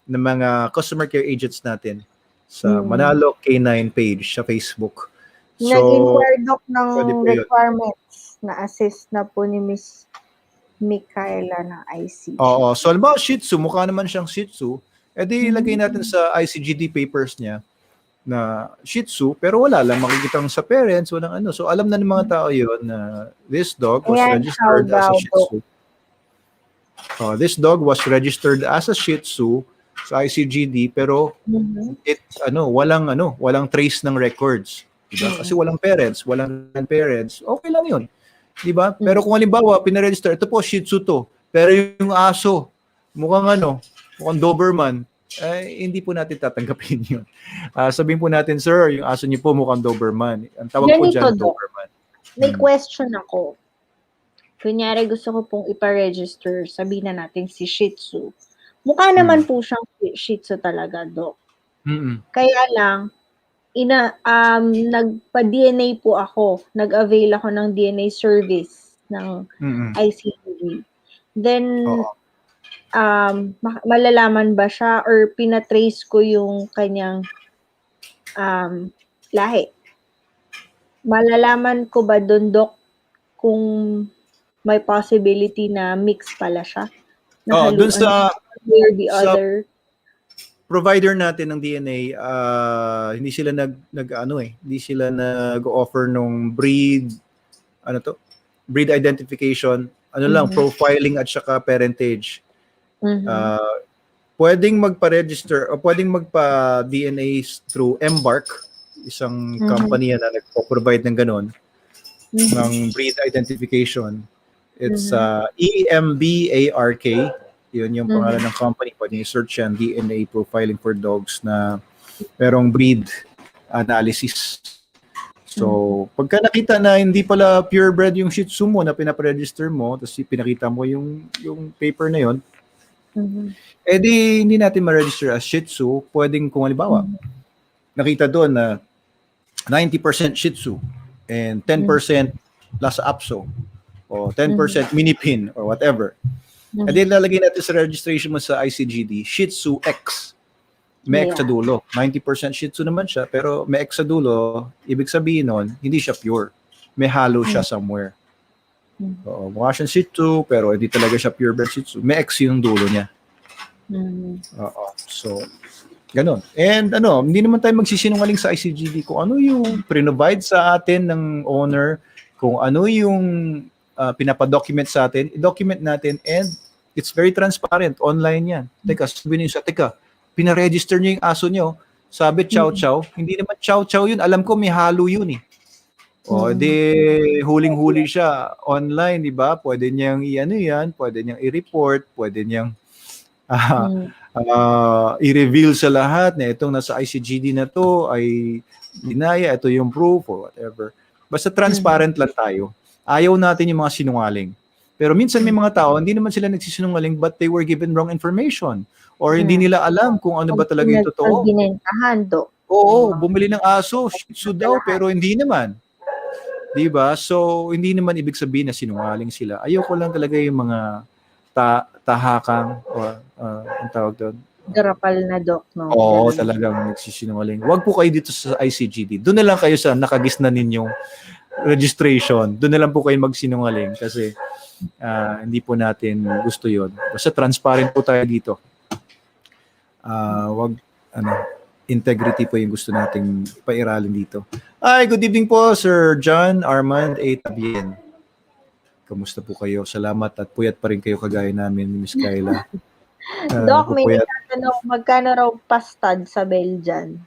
ng mga customer care agents natin sa Manalo K9 page sa Facebook. So, Nag-inquire, Doc, ng pwede po yun. requirements na assist na po ni Miss Kyla ng ICGD. Oo. So, halimbawa, Shih Tzu, mukha naman siyang Shih Tzu, edi ilagay natin sa ICGD papers niya na Shih Tzu, pero wala lang makikitang sa parents, walang ano. So, alam na ng mga tao yun na this dog was Ayan, registered as a how Shih Tzu. This dog was registered as a Shih Tzu sa ICGD, pero walang trace ng records. Diba? Kasi walang parents, walang grandparents, okay lang yun. Diba? Pero kung halimbawa, pinaregister, ito po, Shih Tzu to, pero yung aso, mukhang Doberman, hindi po natin tatanggapin yun. Sabihin po natin, sir, yung aso niyo po mukhang Doberman. Ang tawag po dyan, Doberman. May question ako. Kunyari, gusto ko pong ipa-register, sabihin na natin si Shih Tzu. Mukha naman po siyang Shih Tzu talaga, Doc. Kaya lang, nagpa-DNA po ako. Nag-avail ako ng DNA service ng ICGD. Then, malalaman ba siya or pinatrace ko yung kanyang lahi? Malalaman ko ba doon, Doc, kung may possibility na mix pala siya? Doon sa other provider natin ng DNA, hindi sila hindi sila nag-offer nung breed identification, profiling at saka parentage. Pwedeng magpa-register o pwedeng magpa-DNA through Embark, isang company na nagpo-provide ng ganon, ng breed identification. It's EMBARK. Yun yung pangalan ng company. Pwede i-search yan, DNA profiling for dogs na merong breed analysis. So, pagka nakita na hindi pala purebred yung Shih Tzu mo na pinapregister mo, tapos pinakita mo yung paper na yun, edi hindi natin ma-register as Shih Tzu. Pwedeng kung halimbawa, nakita doon na 90% Shih Tzu and 10% Lhasa Apso o 10% Mini Pin or whatever. And then lalagay natin sa registration mo sa ICGD, Shih Tzu X. May X sa dulo. 90% Shih Tzu naman siya, pero may X sa dulo. Ibig sabihin nun, hindi siya pure. May halo siya somewhere. Mukha siyang Shih Tzu, pero hindi talaga siya purebred Shih Tzu. May X yung dulo niya. So, ganun. And hindi naman tayo magsisinungaling sa ICGD kung ano yung pre-provide sa atin ng owner, kung ano yung pinapadocument sa atin, i-document natin, and it's very transparent. Online yan. Sabihin niyo pinaregister niyo yung aso niyo, sabi chow chow, hindi naman chow chow yun. Alam ko may halo yun eh. Huling-huli siya online, di ba? Pwede niyang pwede niyang i-report, pwede niyang i-reveal sa lahat na itong nasa ICGD na to ay dinaya, ito yung proof or whatever. Basta transparent lang tayo. Ayaw natin yung mga sinungaling. Pero minsan may mga tao, hindi naman sila nagsisinungaling but they were given wrong information. Or hindi nila alam kung ano ba talaga yung totoo. Oo, bumili ng aso, Shih Tzu daw, pero hindi naman. Diba? So, hindi naman ibig sabihin na sinungaling sila. Ayoko lang talaga yung mga tahakang or ang tawag doon. Garapal na, Doc, no? Oo, talagang nagsisinungaling. Huwag po kayo dito sa ICGD. Doon na lang kayo sa nakagisna ninyong registration. Doon na lang po kayo magsinungaling kasi hindi po natin gusto yon. Basta transparent po tayo dito. Integrity po yung gusto nating pairalin dito. Good evening po, Sir John Armand A. Tabien. Kamusta po kayo? Salamat at puyat pa rin kayo kagaya namin ni Miss Kyla. Doc, may nagtatanong, magkano raw pastad sa Belgian?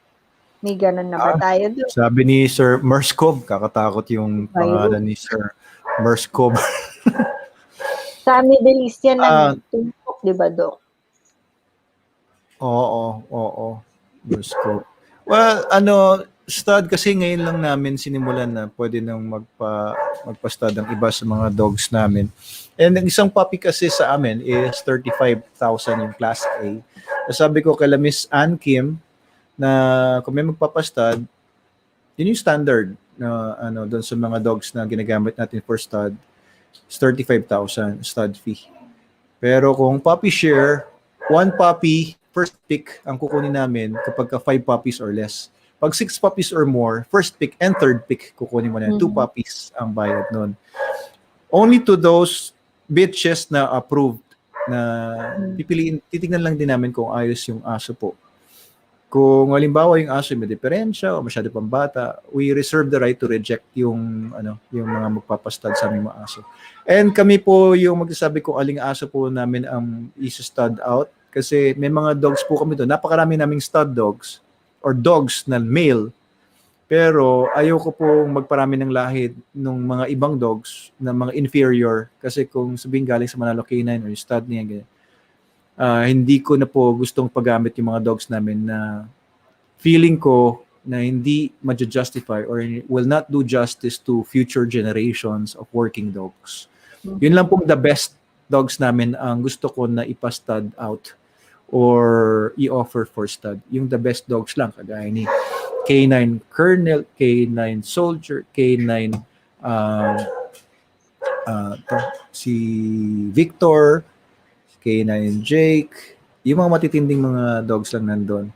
May ganun na ba tayo doon? Sabi ni Sir Merskov, kakatakot yung pangalan ni Sir Merskov. Sa Middle East yan Ah, nagtumpok, di ba, Dok? oo. Diyos ko. Well, stud kasi ngayon lang namin sinimulan na pwede nang magpa-stud ang iba sa mga dogs namin. And ang isang puppy kasi sa amin is 35,000 yung class A. So sabi ko kay Miss Ann Kim na kung may magpapa-stud, yun yung standard na doon sa mga dogs na ginagamit natin for stud, is 35,000 stud fee. Pero kung puppy share, one puppy, first pick ang kukunin namin kapag ka 5 puppies or less. Pag 6 puppies or more, first pick and third pick kukunin mo na. 2 puppies ang bayad nun. Only to those bitches na approved na titignan lang din namin kung ayos yung aso po. Kung halimbawa yung aso may diferensya o masyado pang bata, we reserve the right to reject yung mga magpapastud sa aming mga aso. And kami po yung magsasabi kung aling aso po namin ang isa-stud out kasi may mga dogs po kami doon. Napakarami naming stud dogs or dogs na male. Pero ayoko pong magparami ng lahi ng mga ibang dogs na mga inferior kasi kung sabihin galing sa Manalo canine or stud niya ganyan. Hindi ko na po gustong paggamit yung mga dogs namin na feeling ko na hindi ma-justify or will not do justice to future generations of working dogs. Yun lang pong the best dogs namin ang gusto ko na ipa-stud out or i-offer for stud. Yung the best dogs lang, kagaya ni Canine Kennel, Canine Soldier, Canine si Victor, Canine Jake, yung mga matitinding mga dogs lang nandun.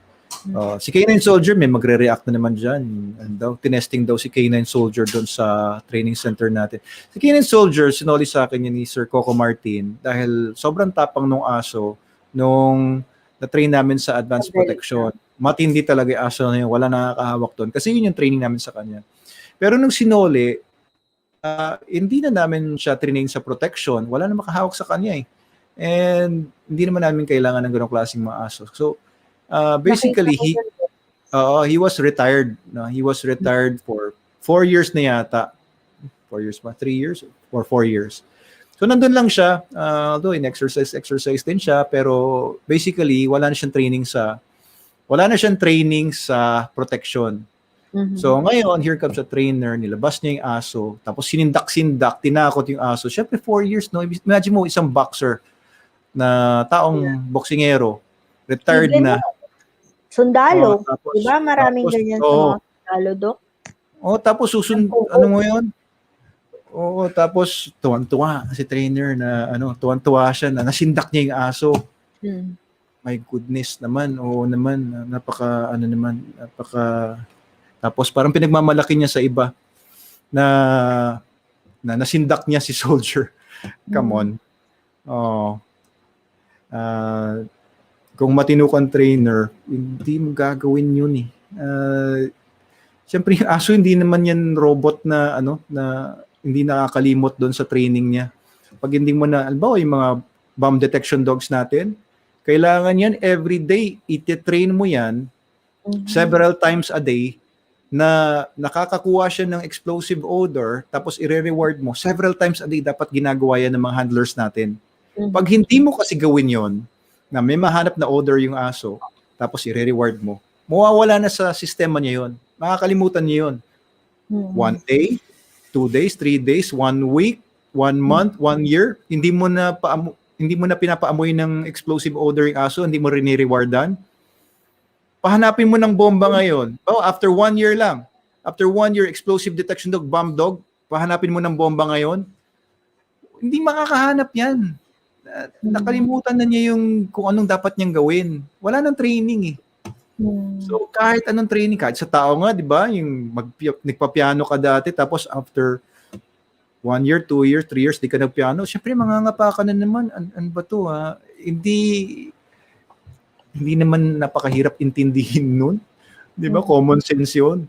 Si Canine Soldier, may magre-react na naman dyan. Tinesting daw si Canine Soldier doon sa training center natin. Si Canine Soldier, sinoli sa akin yun ni Sir Coco Martin dahil sobrang tapang nung aso nung na-train namin sa advanced protection. Matindi talaga yung aso na yun. Wala nakakahawak doon. Kasi yun yung training namin sa kanya. Pero nung sinoli, hindi na namin siya training sa protection. Wala na makahawak sa kanya eh. And hindi naman namin kailangan ng ganong klaseng mga aso. So, basically, he was retired. No? He was retired for 4 years na yata. 4 years ba? 3 years? Or 4 years. So, nandun lang siya. Although, in-exercise din siya. Pero, basically, wala na siyang training sa protection. So, ngayon, here comes a trainer, nilabas niya yung aso, tapos sinindak-sindak, tinakot yung aso. Siyempre, 4 years, no? Imagine mo, isang boxer na taong boksingero, retired na. Sundalo. Tapos, diba? Maraming ganyan sa mga sundalo, Dok. Tapos ano mo yun? Tapos tuwan-tuwa si trainer na tuwan-tuwa siya na nasindak niya yung aso. My goodness naman. Napaka tapos parang pinagmamalaki niya sa iba na nasindak niya si Soldier. Come on. Kung matino kang trainer, hindi mo gagawin yun eh. Siyempre yung aso hindi naman yan robot na na hindi nakakalimot doon sa training niya. Pag hindi mo na, albaw yung mga bomb detection dogs natin, kailangan yan every day iti-train mo yan several times a day na nakakakuha siya ng explosive odor tapos ire-reward mo several times a day. Dapat ginagawa yan ng mga handlers natin. Pag hindi mo kasi gawin yon na may mahanap na odor yung aso, tapos i-reward mo, mawawala na sa sistema niya yon. Makakalimutan niya yon. 1 day, 2 days, 3 days, 1 week, 1 month, 1 year, hindi mo na pinapaamoy ng explosive odor yung aso, hindi mo rini-rewardan. Pahanapin mo ng bomba ngayon. After 1 year lang. After 1 year, explosive detection dog, bomb dog, pahanapin mo ng bomba ngayon. Hindi makakahanap yan. Nakalimutan na niya yung kung anong dapat niyang gawin. Wala nang training eh. So kahit anong training, kahit sa tao nga, di ba, yung nagpa-piano ka dati, tapos after 1 year, 2 years, 3 years, di ka nagpiano, syempre mangangapa ka na naman. Ano ba to ha? Hindi naman napakahirap intindihin nun. Di ba? Common sense yun.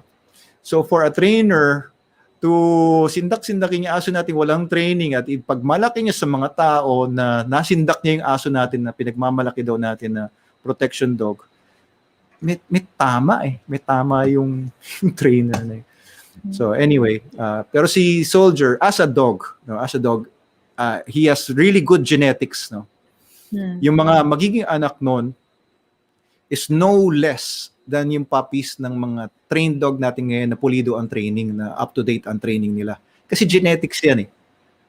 So for a trainer to sindak-sindakin yung aso natin walang training at ipagmalaki niya sa mga tao na nasindak niya yung aso natin na pinagmamalaki daw natin na protection dog, may tama eh. May tama yung trainer na yun. So anyway, pero si Soldier, as a dog, he has really good genetics, no? Yung mga magiging anak nun is no less than yung puppies ng mga trained dog natin ngayon na pulido ang training, na up-to-date ang training nila. Kasi genetics yan eh.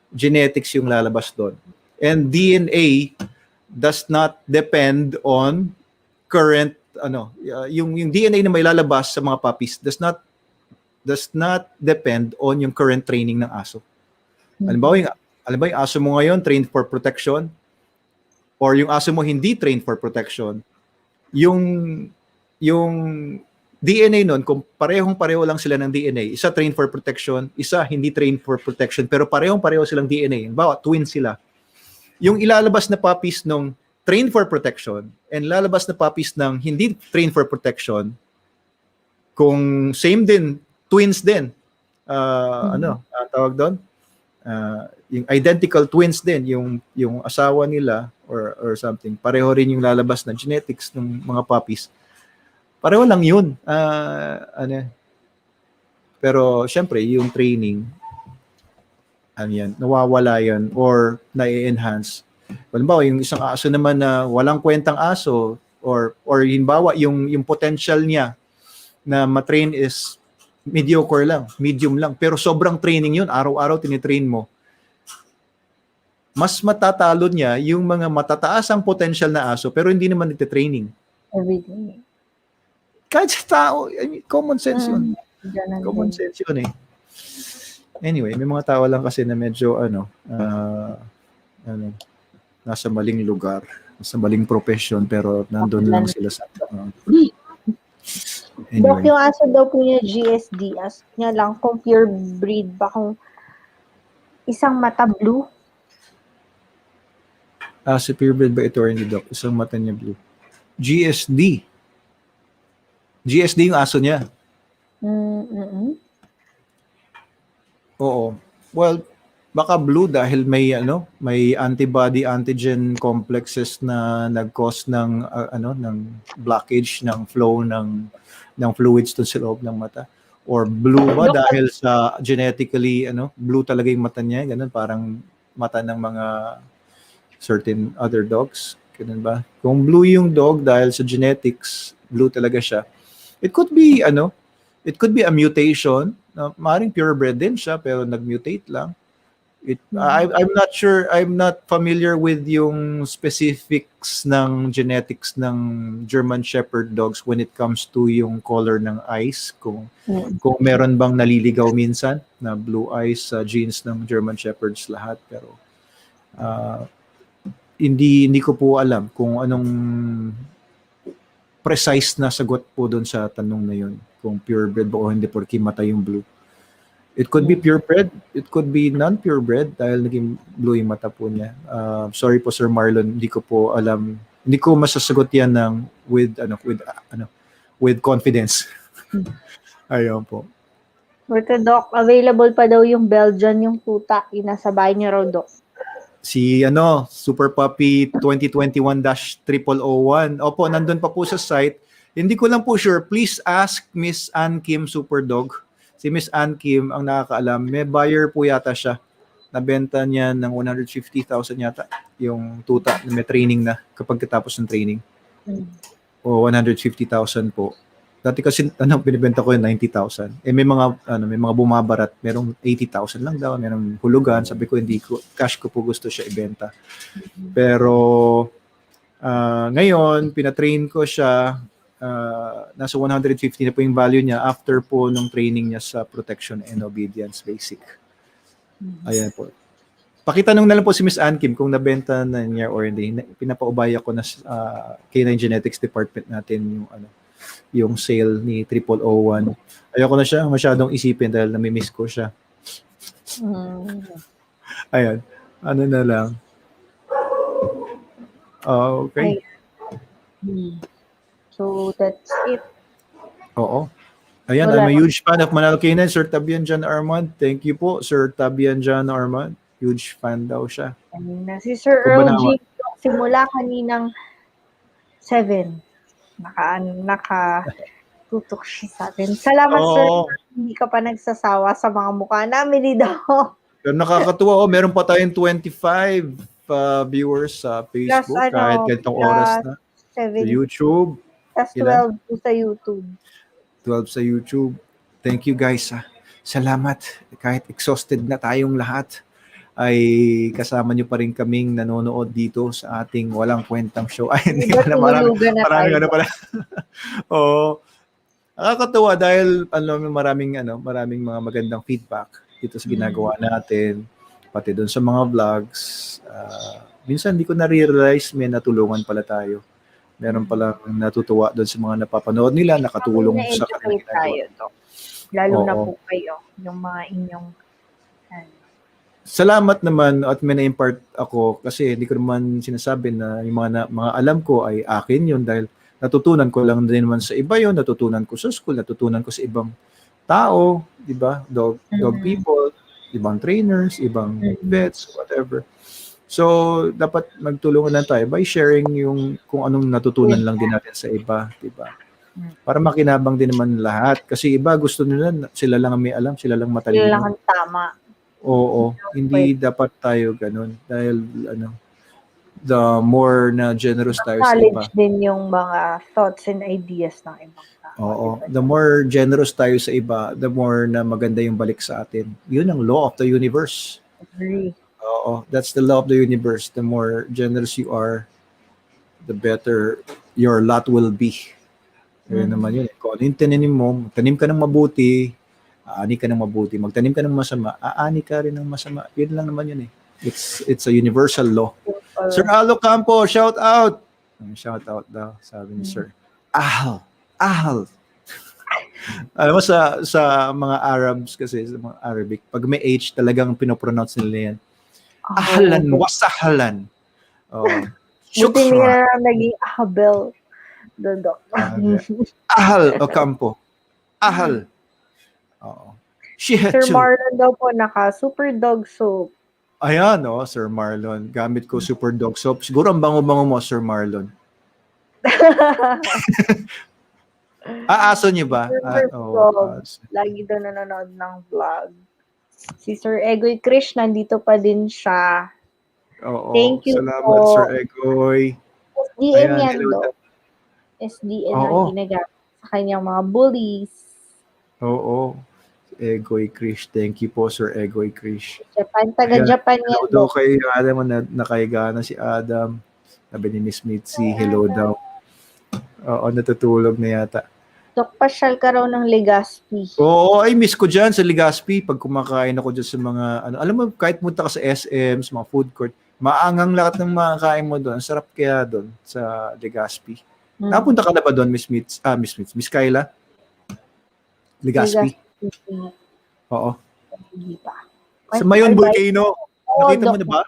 Genetics yung lalabas doon. And DNA does not depend on current, yung DNA na may lalabas sa mga puppies does not depend on yung current training ng aso. Halimbawa yung aso mo ngayon trained for protection, or yung aso mo hindi trained for protection, yung DNA nun, kung pareho lang sila ng DNA, isa trained for protection, isa hindi trained for protection, pero pareho silang DNA, halimbawa twins sila, yung ilalabas na puppies nung trained for protection and lalabas na puppies ng hindi trained for protection, kung same din, twins din, tawag doon, yung identical twins din, yung asawa nila or something, pareho rin yung lalabas na genetics ng mga puppies. Pareho lang yun. Pero syempre, yung training, nawawala yan or na-enhance. Halimbawa, yung isang aso naman na walang kwentang aso, or halimbawa, yung potential niya na matrain is mediocre lang, medium lang, pero sobrang training yun, araw-araw tinitrain mo, mas matatalo niya yung mga matataas ang potential na aso pero hindi naman iti-training. Everything. Kahit sa tao, common sense yun. Common sense yun eh. Anyway, may mga tao lang kasi na medyo nasa maling lugar, nasa maling profession, pero nandun lang sila sa Anyway. Dok, yung aso daw po niya GSD, ask niya lang kung pure breed ba, kung isang mata blue. Si pure breed ba ito or hindi, Doc? Isang mata niya blue. GSD yung aso niya. Oo. Well, baka blue dahil may antibody antigen complexes na nag-cause ng blockage ng flow ng fluids to sa loob ng mata, or blue ba dahil sa genetically blue talaga yung mata niya, ganun, parang mata ng mga certain other dogs, ganun ba? Kung blue yung dog dahil sa genetics, blue talaga siya. It could be a mutation. Maaaring purebred din siya pero nag-mutate lang. I'm not sure, I'm not familiar with yung specifics ng genetics ng German Shepherd dogs when it comes to yung color ng eyes, kung meron bang naliligaw minsan na blue eyes sa genes ng German Shepherds lahat, pero hindi ko po alam kung anong precise na sagot po doon sa tanong na yun, kung purebred ba o hindi porque mata yung blue. It could be purebred, it could be non-purebred dahil naging blue yung mata po niya. Sorry po Sir Marlon, hindi ko po alam. Hindi ko masasagot yan with confidence. Ayun po. But Doc, available pa daw yung Belgian, yung tuta, nasa bahay niya raw, Doc. Si Super Puppy 2021-0001. Opo, nandun pa po sa site. Hindi ko lang po sure. Please ask Miss Ann Kim Super Dog. Si Miss Ann Kim ang nakakaalam. May buyer po yata siya. Nabenta niya ng 150,000 yata yung tuta na may training na kapag katapos ng training. O 150,000 po. Dati kasi binibenta ko yung 90,000. May mga bumabarat, merong 80,000 lang daw, merong hulugan. Sabi ko cash ko po gusto siya ibenta. Pero ngayon pinatrain ko siya. Nasa 150 na po yung value niya after po nung training niya sa protection and obedience basic. Ayan po. Pakitanong na lang po si Miss Ann Kim kung nabenta na niya or hindi. Pinapaubaya ko na Canine Genetics Department natin yung sale ni 0001. Ayoko na siya masyadong isipin dahil nami-miss ko siya. Ayan. Ano na lang. Okay. So, that's it. Oo. Ayan, I'm a huge fan of Manalo Kane, Sir Tabian John Armand. Thank you po, Sir Tabian John Armand. Huge fan daw siya. Si Sir Earl G. Simula kaninang 7. Tutok siya sa atin. Salamat, Sir. Hindi ka pa nagsasawa sa mga mukha namin ni Doc. Pero nakakatuwa, meron pa tayong 25 viewers sa Plus Facebook kahit ganitong oras na. Sa 7, YouTube, plus ilan? 12 po sa YouTube. 12 sa YouTube. Thank you guys. Salamat. Kahit exhausted na tayong lahat, ay kasama nyo pa rin kaming nanonood dito sa ating walang kwentang show. Ay, hindi Iba pala. Maraming tayo. ano pala. Oo. Nakakatuwa dahil maraming mga magandang feedback dito sa ginagawa natin, pati doon sa mga vlogs. Minsan hindi ko na-realize may natulungan pala tayo. Meron pala natutuwa doon sa mga napapanood nila, nakatulong sa kanilang ginagawa. Lalo na po kayo, yung mga inyong salamat naman at may na-impart ako kasi hindi ko naman sinasabi na yung mga alam ko ay akin yun dahil natutunan ko lang din naman sa iba yun, natutunan ko sa school, natutunan ko sa ibang tao, di ba? Dog people, ibang trainers, ibang vets, whatever. So, dapat magtulungan lang tayo by sharing yung kung anong natutunan lang din natin sa iba, di ba? Para makinabang din naman lahat. Kasi iba gusto nila, sila lang ang may alam, sila lang matalino. Sila lang ang tama. Oo, hindi dapat tayo ganun. Dahil, the more na generous tayo sa iba. Knowledge din yung mga thoughts and ideas ng ibang tao. Oo, the more generous tayo sa iba, the more na maganda yung balik sa atin. Yun ang law of the universe. Agree. Oo, that's the law of the universe. The more generous you are, the better your lot will be. Yun naman yun. Kung ano yung tanim ka ng mabuti, aani ka ng mabuti. Magtanim ka ng masama, aani ka rin ng masama. Yun lang naman yun eh. It's a universal law. Sir Alo Campo, shout out! Shout out daw, sabi ni Sir. Ahal. Alam mo sa mga Arabs kasi, sa mga Arabic, pag may H talagang pinopronounce nila yan. Ahlan, wasahlan. Buti nila naging Abel. Dodok. Ahal Ocampo. Ahal. Oo. Sir Marlon daw po naka super dog soap. Ayan, Sir Marlon. Gamit ko super dog soap. Siguro ang bango-bango mo, Sir Marlon. Aso niyo ba? Lagi daw nanonood ng vlog. Si Sir Egoy Krish, nandito pa din siya. Oo. Thank you salamat, po. Sir Egoy. SDN yan daw. SDN ang ginagamit sa kanyang mga bullies. Oo. Egoy Krish. Thank you po, Sir Egoy Krish. Japan, taga-Japan yan. Hello daw kay Adam, nakahiga na si Adam. Sabi ni Miss Mitzi, hello daw. Oo, natutulog na yata. Dok, pasyal ka raw ng Legazpi. Oo, ay miss ko dyan sa Legazpi. Pag kumakain ako dyan sa mga, alam mo, kahit punta ka sa SM, sa mga food court, maangang lahat ng mga kain mo doon. Ang sarap kaya doon sa Legazpi. Napunta ka na ba doon, Miss Kyla? Legazpi. Oo. Sa Mayon Volcano. Nakita mo na ba?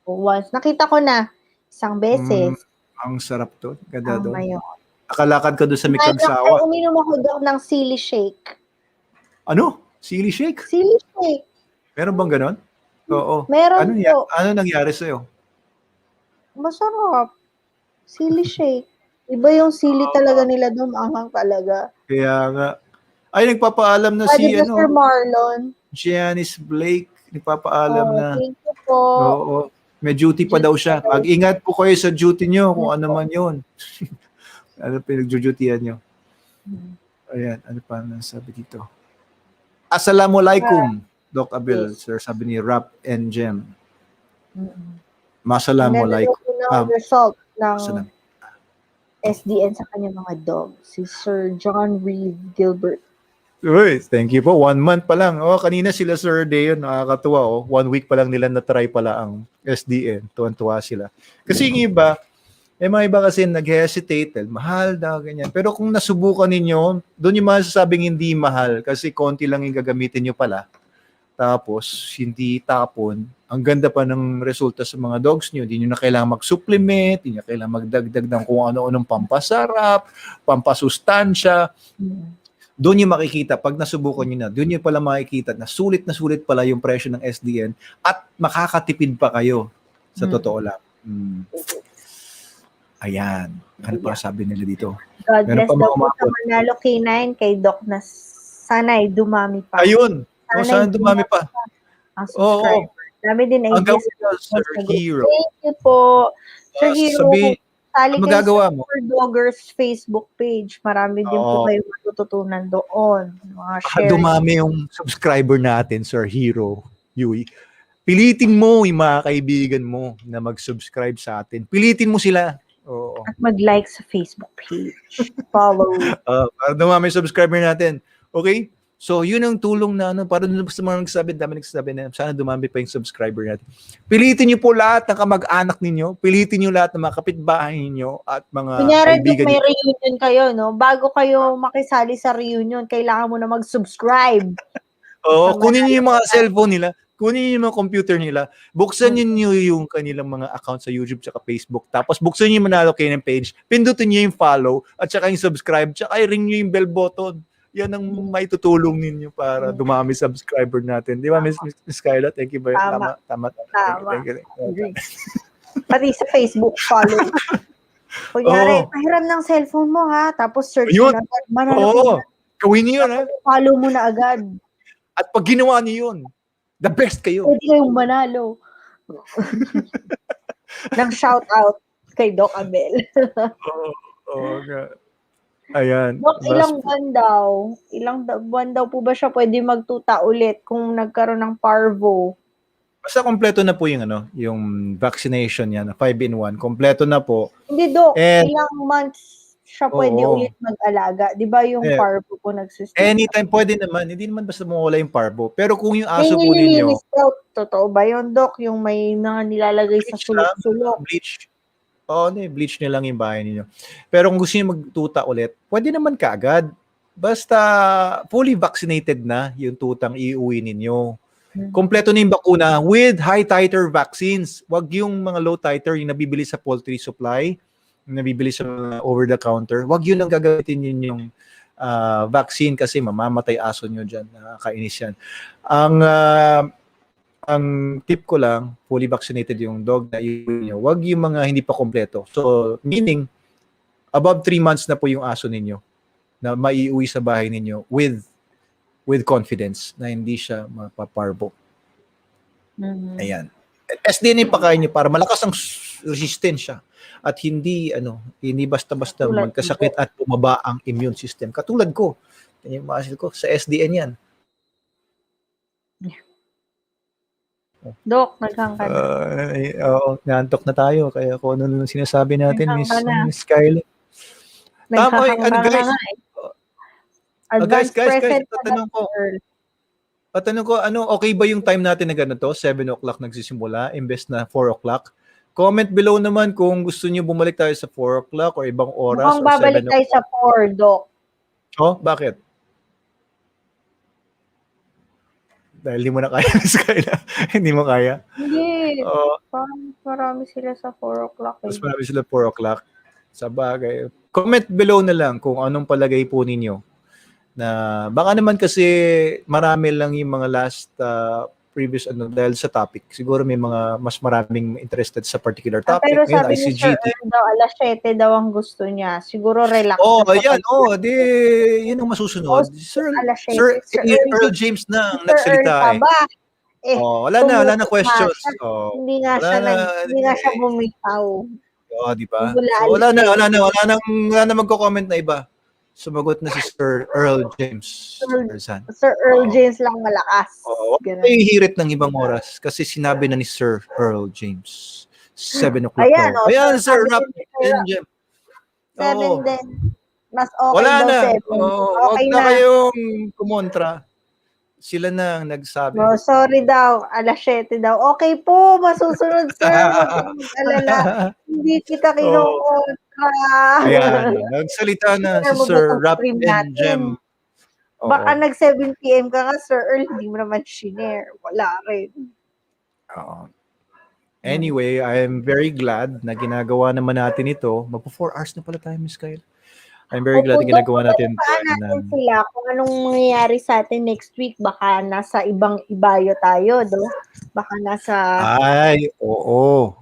Once. Nakita ko na. Isang beses. Ang sarap to. Ganda doon. Mayon. Nakalakad ka doon sa Mikagsawa. Uminom ako doon ng sili shake. Ano? Sili shake? Sili shake. Meron bang ganon? Oo. Meron po. Ano nangyari sa'yo? Masarap. Sili shake. Iba yung sili talaga nila doon. Anghang talaga. Kaya nga. Ay, nagpapaalam na si Sir Marlon. Janice Blake. Nagpapaalam na. Thank you po. Oo. May duty pa daw siya. Mag-ingat po kayo sa duty nyo kung ano man yun. Ano pinag-duty-yan nyo? Ayan, ano pa nasabi dito? Assalamualaikum, Doc Abel. Sir, sabi ni Rap and Gem. Masalamualaikum. Result ng SDN sa kanyang mga dog. Si Sir John Reeve Gilbert. Uy, thank you po. 1 month pa lang. Kanina sila Sir Deon, nakakatuwa. 1 week pa lang nila na-try pala ang SDN. Tuwan-tuwa sila. Kasi yung iba, mga iba kasi nag-hesitate, mahal daw, ganyan. Pero kung nasubukan ninyo, doon yung masasabing hindi mahal kasi konti lang yung gagamitin nyo pala. Tapos, hindi tapon. Ang ganda pa ng resulta sa mga dogs nyo. Hindi nyo na kailangan mag-supplement, hindi nyo kailangan magdagdag ng kung ano-anong pampasarap, pampasustansya. Doon yung makikita, pag nasubukan nyo na, doon yung pala makikita na sulit pala yung presyo ng SDN at makakatipid pa kayo sa totoo lang. Ayan. Ano pa sabi nila dito? God bless daw po sa Manalo canine kay Doc na sana'y dumami pa. Ayun. Sana'y dumami pa. ang Oo. subscriber. Dami din Ang ideas. gawin mo, Sir Hero. Thank you po. Sir Hero, sali kayo magagawa sa mo. For Doggers Facebook page. Marami din po Oo. kayo matututunan doon. Mga Baka shares. dumami yung subscriber natin, Sir Hero, Yui. Pilitin mo yung mga kaibigan mo na mag-subscribe sa atin. Pilitin mo sila. Oo. At mag-like sa Facebook page. Follow. Para dumami yung subscriber natin. Okay? So, yun ang tulong na para dun sa mga dami nagsasabi na sana dumami pa yung subscriber natin. Pilitin niyo po lahat ng kamag-anak ninyo. Pilitin niyo lahat ng mga kapitbahay ninyo at mga Kunyari, kaibigan may niyo. reunion kayo, no? Bago kayo makisali sa reunion, kailangan mo na mag-subscribe. Oo, kunin niyo yung mga cellphone nila. Kunin niyo yung mga computer nila. Buksan niyo yung kanilang mga account sa YouTube at Facebook. Tapos buksan niyo yung Manalo Kane page. Pindutin niyo yung follow at saka yung subscribe. Tsaka i-ring niyo yung bell button. Yan ang maitutulong ninyo para dumami subscriber natin. Di ba, Miss Kyla? Thank you ba? Tama. Thank you. Pati sa Facebook, follow. Kunyari, pahiram ng cellphone mo, ha? Tapos search mo na. Oo. Gawin niyo yun, ha? Follow mo na agad. At pag ginawa niyo yun, the best kayo. Pwede kayong manalo. Nang shout out kay Doc Abel. Oo. Ayan. Doc, ilang buwan daw po ba siya pwede magtuta ulit kung nagkaroon ng parvo? Basta kompleto na po yung vaccination yan, 5-in-1. Kompleto na po. Hindi, Doc. Ilang months siya pwede ulit mag-alaga. Di ba yung parvo po nagsustain? Anytime pwede naman. Hindi naman basta mawala yung parvo. Pero kung yung aso po ninyo... Totoo ba yun, Doc? Yung may mga nilalagay sa sulok-sulok? Bleach. Oo, bleach nyo lang yung bahay ninyo. Pero kung gusto nyo magtuta ulit, pwede naman kaagad. Basta fully vaccinated na yung tutang iuwi ninyo. Kompleto na yung bakuna with high titer vaccines. Wag yung mga low titer yung nabibili sa poultry supply, yung nabibili sa over the counter. Wag yun ang gagamitin yung vaccine kasi mamamatay aso nyo dyan. Nakakainis yan. Ang tip ko lang, fully vaccinated yung dog na iuwi nyo. Wag yung mga hindi pa kompleto. So, meaning, above 3 months na po yung aso ninyo na maiuwi sa bahay ninyo with confidence na hindi siya mapaparbo. Ayan. SDNA pa kayo nyo para malakas ang resistensya at hindi basta-basta magkasakit at bumaba ang immune system. Katulad ko, yung muscle ko sa SDN yan. Dok, naghang ka na. Oo, naantok na tayo. Kaya kung ano lang sinasabi natin, Miss Kyla. Tama, guys, tatanong ko, okay ba yung time natin na ganito? 7 o'clock nagsisimula, imbes na 4 o'clock? Comment below naman kung gusto niyo bumalik tayo sa 4 o'clock or ibang oras. Mukhang babalik tayo sa 4, Dok. Oh, bakit? Dahil hindi mo na kaya, Miss Kyla. Hindi mo kaya? Hindi. Marami sila sa 4 o'clock. Mas marami sila 4 o'clock. Sa bagay. Comment below na lang kung anong palagay po ninyo. Na baka naman kasi marami lang yung mga last previous dahil sa topic. Siguro may mga mas maraming interested sa particular topic. Pero sabi ICGD. ni Sir Earl daw, alas 7 daw ang gusto niya. Siguro relax. Ayan. Yun ang masusunod. Sir Earl James na ang nagsalita. Wala na questions. Hindi nga siya bumitaw. Di ba? So, wala na magko-comment na iba. Sumagot na si Sir Earl James. Sir Earl James lang malakas. May hirit ng ibang oras kasi sinabi na ni Sir Earl James. 7 o'clock. Ayan, Sir Rap. 7 din. Mas okay wala daw na. 7. Wag na kayong kumontra. Sila na ang nagsabi. Sorry daw, alas 7 daw. Okay po, masusunod, sir. Mag-alala. Hindi kita kinukontra. Ayan, nagsalita na si Sir Rap and Gem. Baka nag-7 p.m. ka nga, Sir Earl, hindi mo naman shinare. Wala rin. Anyway, I am very glad na ginagawa naman natin ito. Magpo 4 hours na pala tayo, Miss Kyla. I'm very glad na ginagawa natin. Natin sila kung anong mangyayari sa atin next week. Baka nasa ibang ibayo tayo, do? Baka nasa... Ay, oo.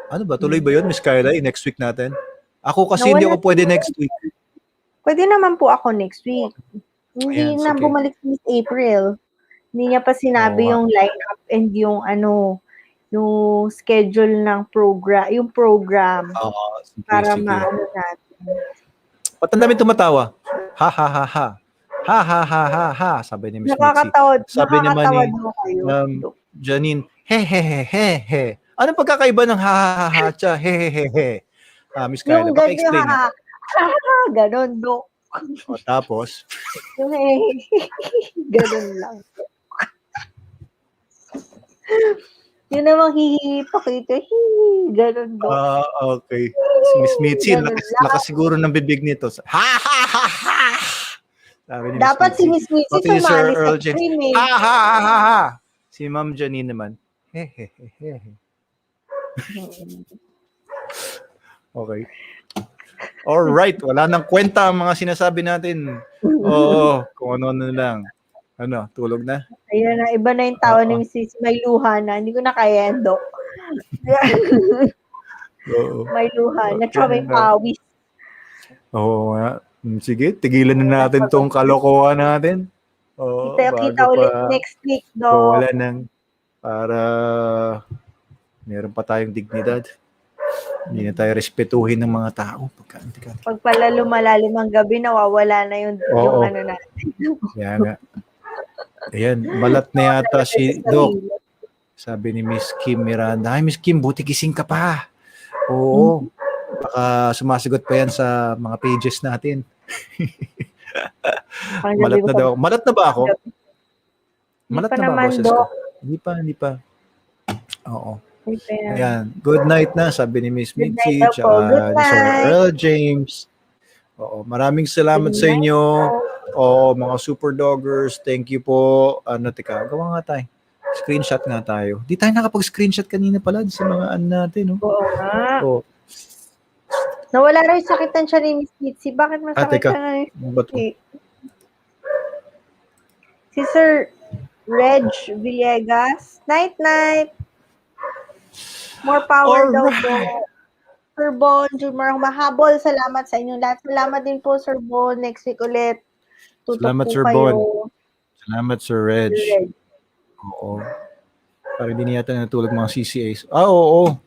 Ano ba? Tuloy ba yun, Miss Kyla, next week natin? Ako kasi hindi ako pwede next week. Pwede naman po ako next week. Hindi na bumalik si Miss April. Hindi niya pa sinabi Oo nga. yung lineup and yung yung schedule ng program Oo, sige, para sige. maano natin. Ba't ang dami tumatawa? Ha, ha, ha, ha. Ha, ha, ha, ha, ha. Sabi ni Miss Mitzi. Sabi naman Nakakatawa ni daw kayo. Dok. Janine, he, he, he, he, he. Anong pagkakaiba ng ha, ha, ha, ha, tsa, he, he, he, he? Miss Kyla, Yung baka ganyan, explain nga. ganon, Dok. O, tapos, Yung ganon lang. Yun namang hihipakita, ganon, Dok. okay. Si Miss Mitzi, Ganun lakas siguro ng bibig nito. Ha, ha, ha, ha. Sabi ni Miss Dapat si Mitzi. Miss Mitzi Pati si Sir sumali sa Earl James. stream eh. Ha, ha, ha, ha, ha. Si Ma'am Janine naman. He, he, he, he, he. Okay. All right, wala nang kwenta ang mga sinasabi natin. Oo, kung ano lang. Ano, tulog na? Ayun na, iba na yung tawa ni Miss Mitzi. May luha na. Hindi ko na kaya yan, Dok. Oo. May luha na. Tsaka may pawis. Oo nga. Sige, tigilan na natin tong kalokohan natin. Oo, Kita bago ulit pa next week, Dok. wala nang para meron pa tayong dignidad. Hindi na tayo respetuhin ng mga tao. Pag pala lumalalim ang gabi, nawawala na yung ano natin. Kaya nga. Ayan, balat na yata si Doc. Sabi ni Miss Kim Miranda, ay Miss Kim, buti gising ka pa. Oo. Baka sumasagot pa yan sa mga pages natin. Malat na daw. Malat na ba ako? Malat na ba ako, Cisco? Hindi pa. Oo. Ayan. Good night na, sabi ni Miss Mitzi, tsaka Sir Earl James. Oo. Maraming salamat sa inyo. Oo, mga super doggers. Thank you po. Teka, gawa nga tayo. Screenshot nga tayo. Di tayo nakapag-screenshot kanina pala sa mga natin. No? Oo nga. Oo. Nawala rin sakitan siya ni Miss Mitzi. Bakit masakit na ni Miss Mitzi? Si Sir Reg Villegas. Night-night. More power daw po. Sir Bon, Jumar, mahabol. Salamat sa inyong lahat. Salamat din po, Sir Bon. Next week ulit. Salamat, Sir Bon. Salamat, Sir Reg. Oo. Parang hindi na yata natulog mga CCAs. Oo.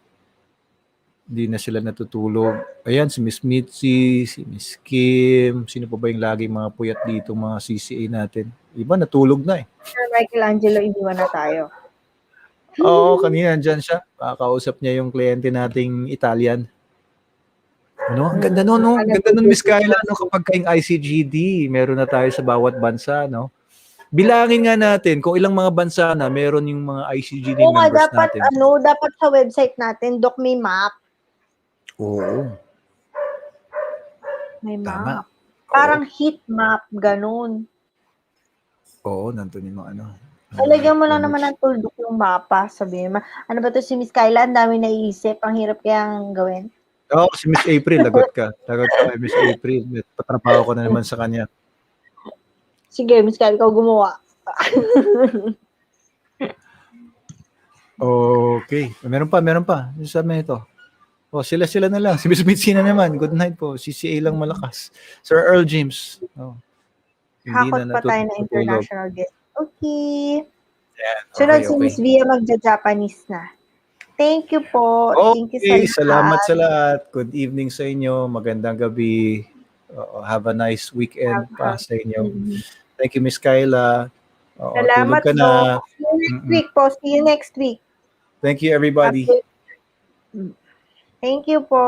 Hindi na sila natutulog. Ayan, si Miss Mitzi, si Miss Kim. Sino pa ba yung laging mga puyat dito, mga CCA natin? Iba, natulog na eh. Sir Michelangelo, iniwan na tayo. Oo, kanina dyan siya. Kakausap niya yung kliyente nating Italian. Ang ganda nun, no? Ang ganda nun, Miss Kyla, no? Kapag kayong ICGD, meron na tayo sa bawat bansa, no? Bilangin nga natin kung ilang mga bansa na meron yung mga ICGD members dapat, natin. Dapat sa website natin, Doc, may map. Oo. May Tama. map. Parang heat map, ganun. Oo, nandun yung mga Talagyan mo lang naman ng tuldok yung mapa. Sabihin mo, ano ba to si Miss Kyla? Ang dami naiisip. Ang hirap kayang gawin. Oo, si Miss April, lagot ka. Lagot ka kay Miss April. Patrapaho ko na naman sa kanya. Sige, Miss Kyla, ikaw gumawa. Okay. Meron pa. Sabi ito. Sila na lang. Si Miss Mitzi na naman. Good night po. CCA lang malakas. Sir Earl James. Hakot pa tayo na international guest. Okay. Yeah, Sunod si Miss Via magja-Japanese na. Thank you po. Thank you sa salamat sa lahat. Good evening sa inyo. Magandang gabi. Have a nice weekend pa sa inyo. Thank you, Miss Kyla. Salamat tulog ka na. See you next week po. See you next week. Thank you, everybody. Thank you po.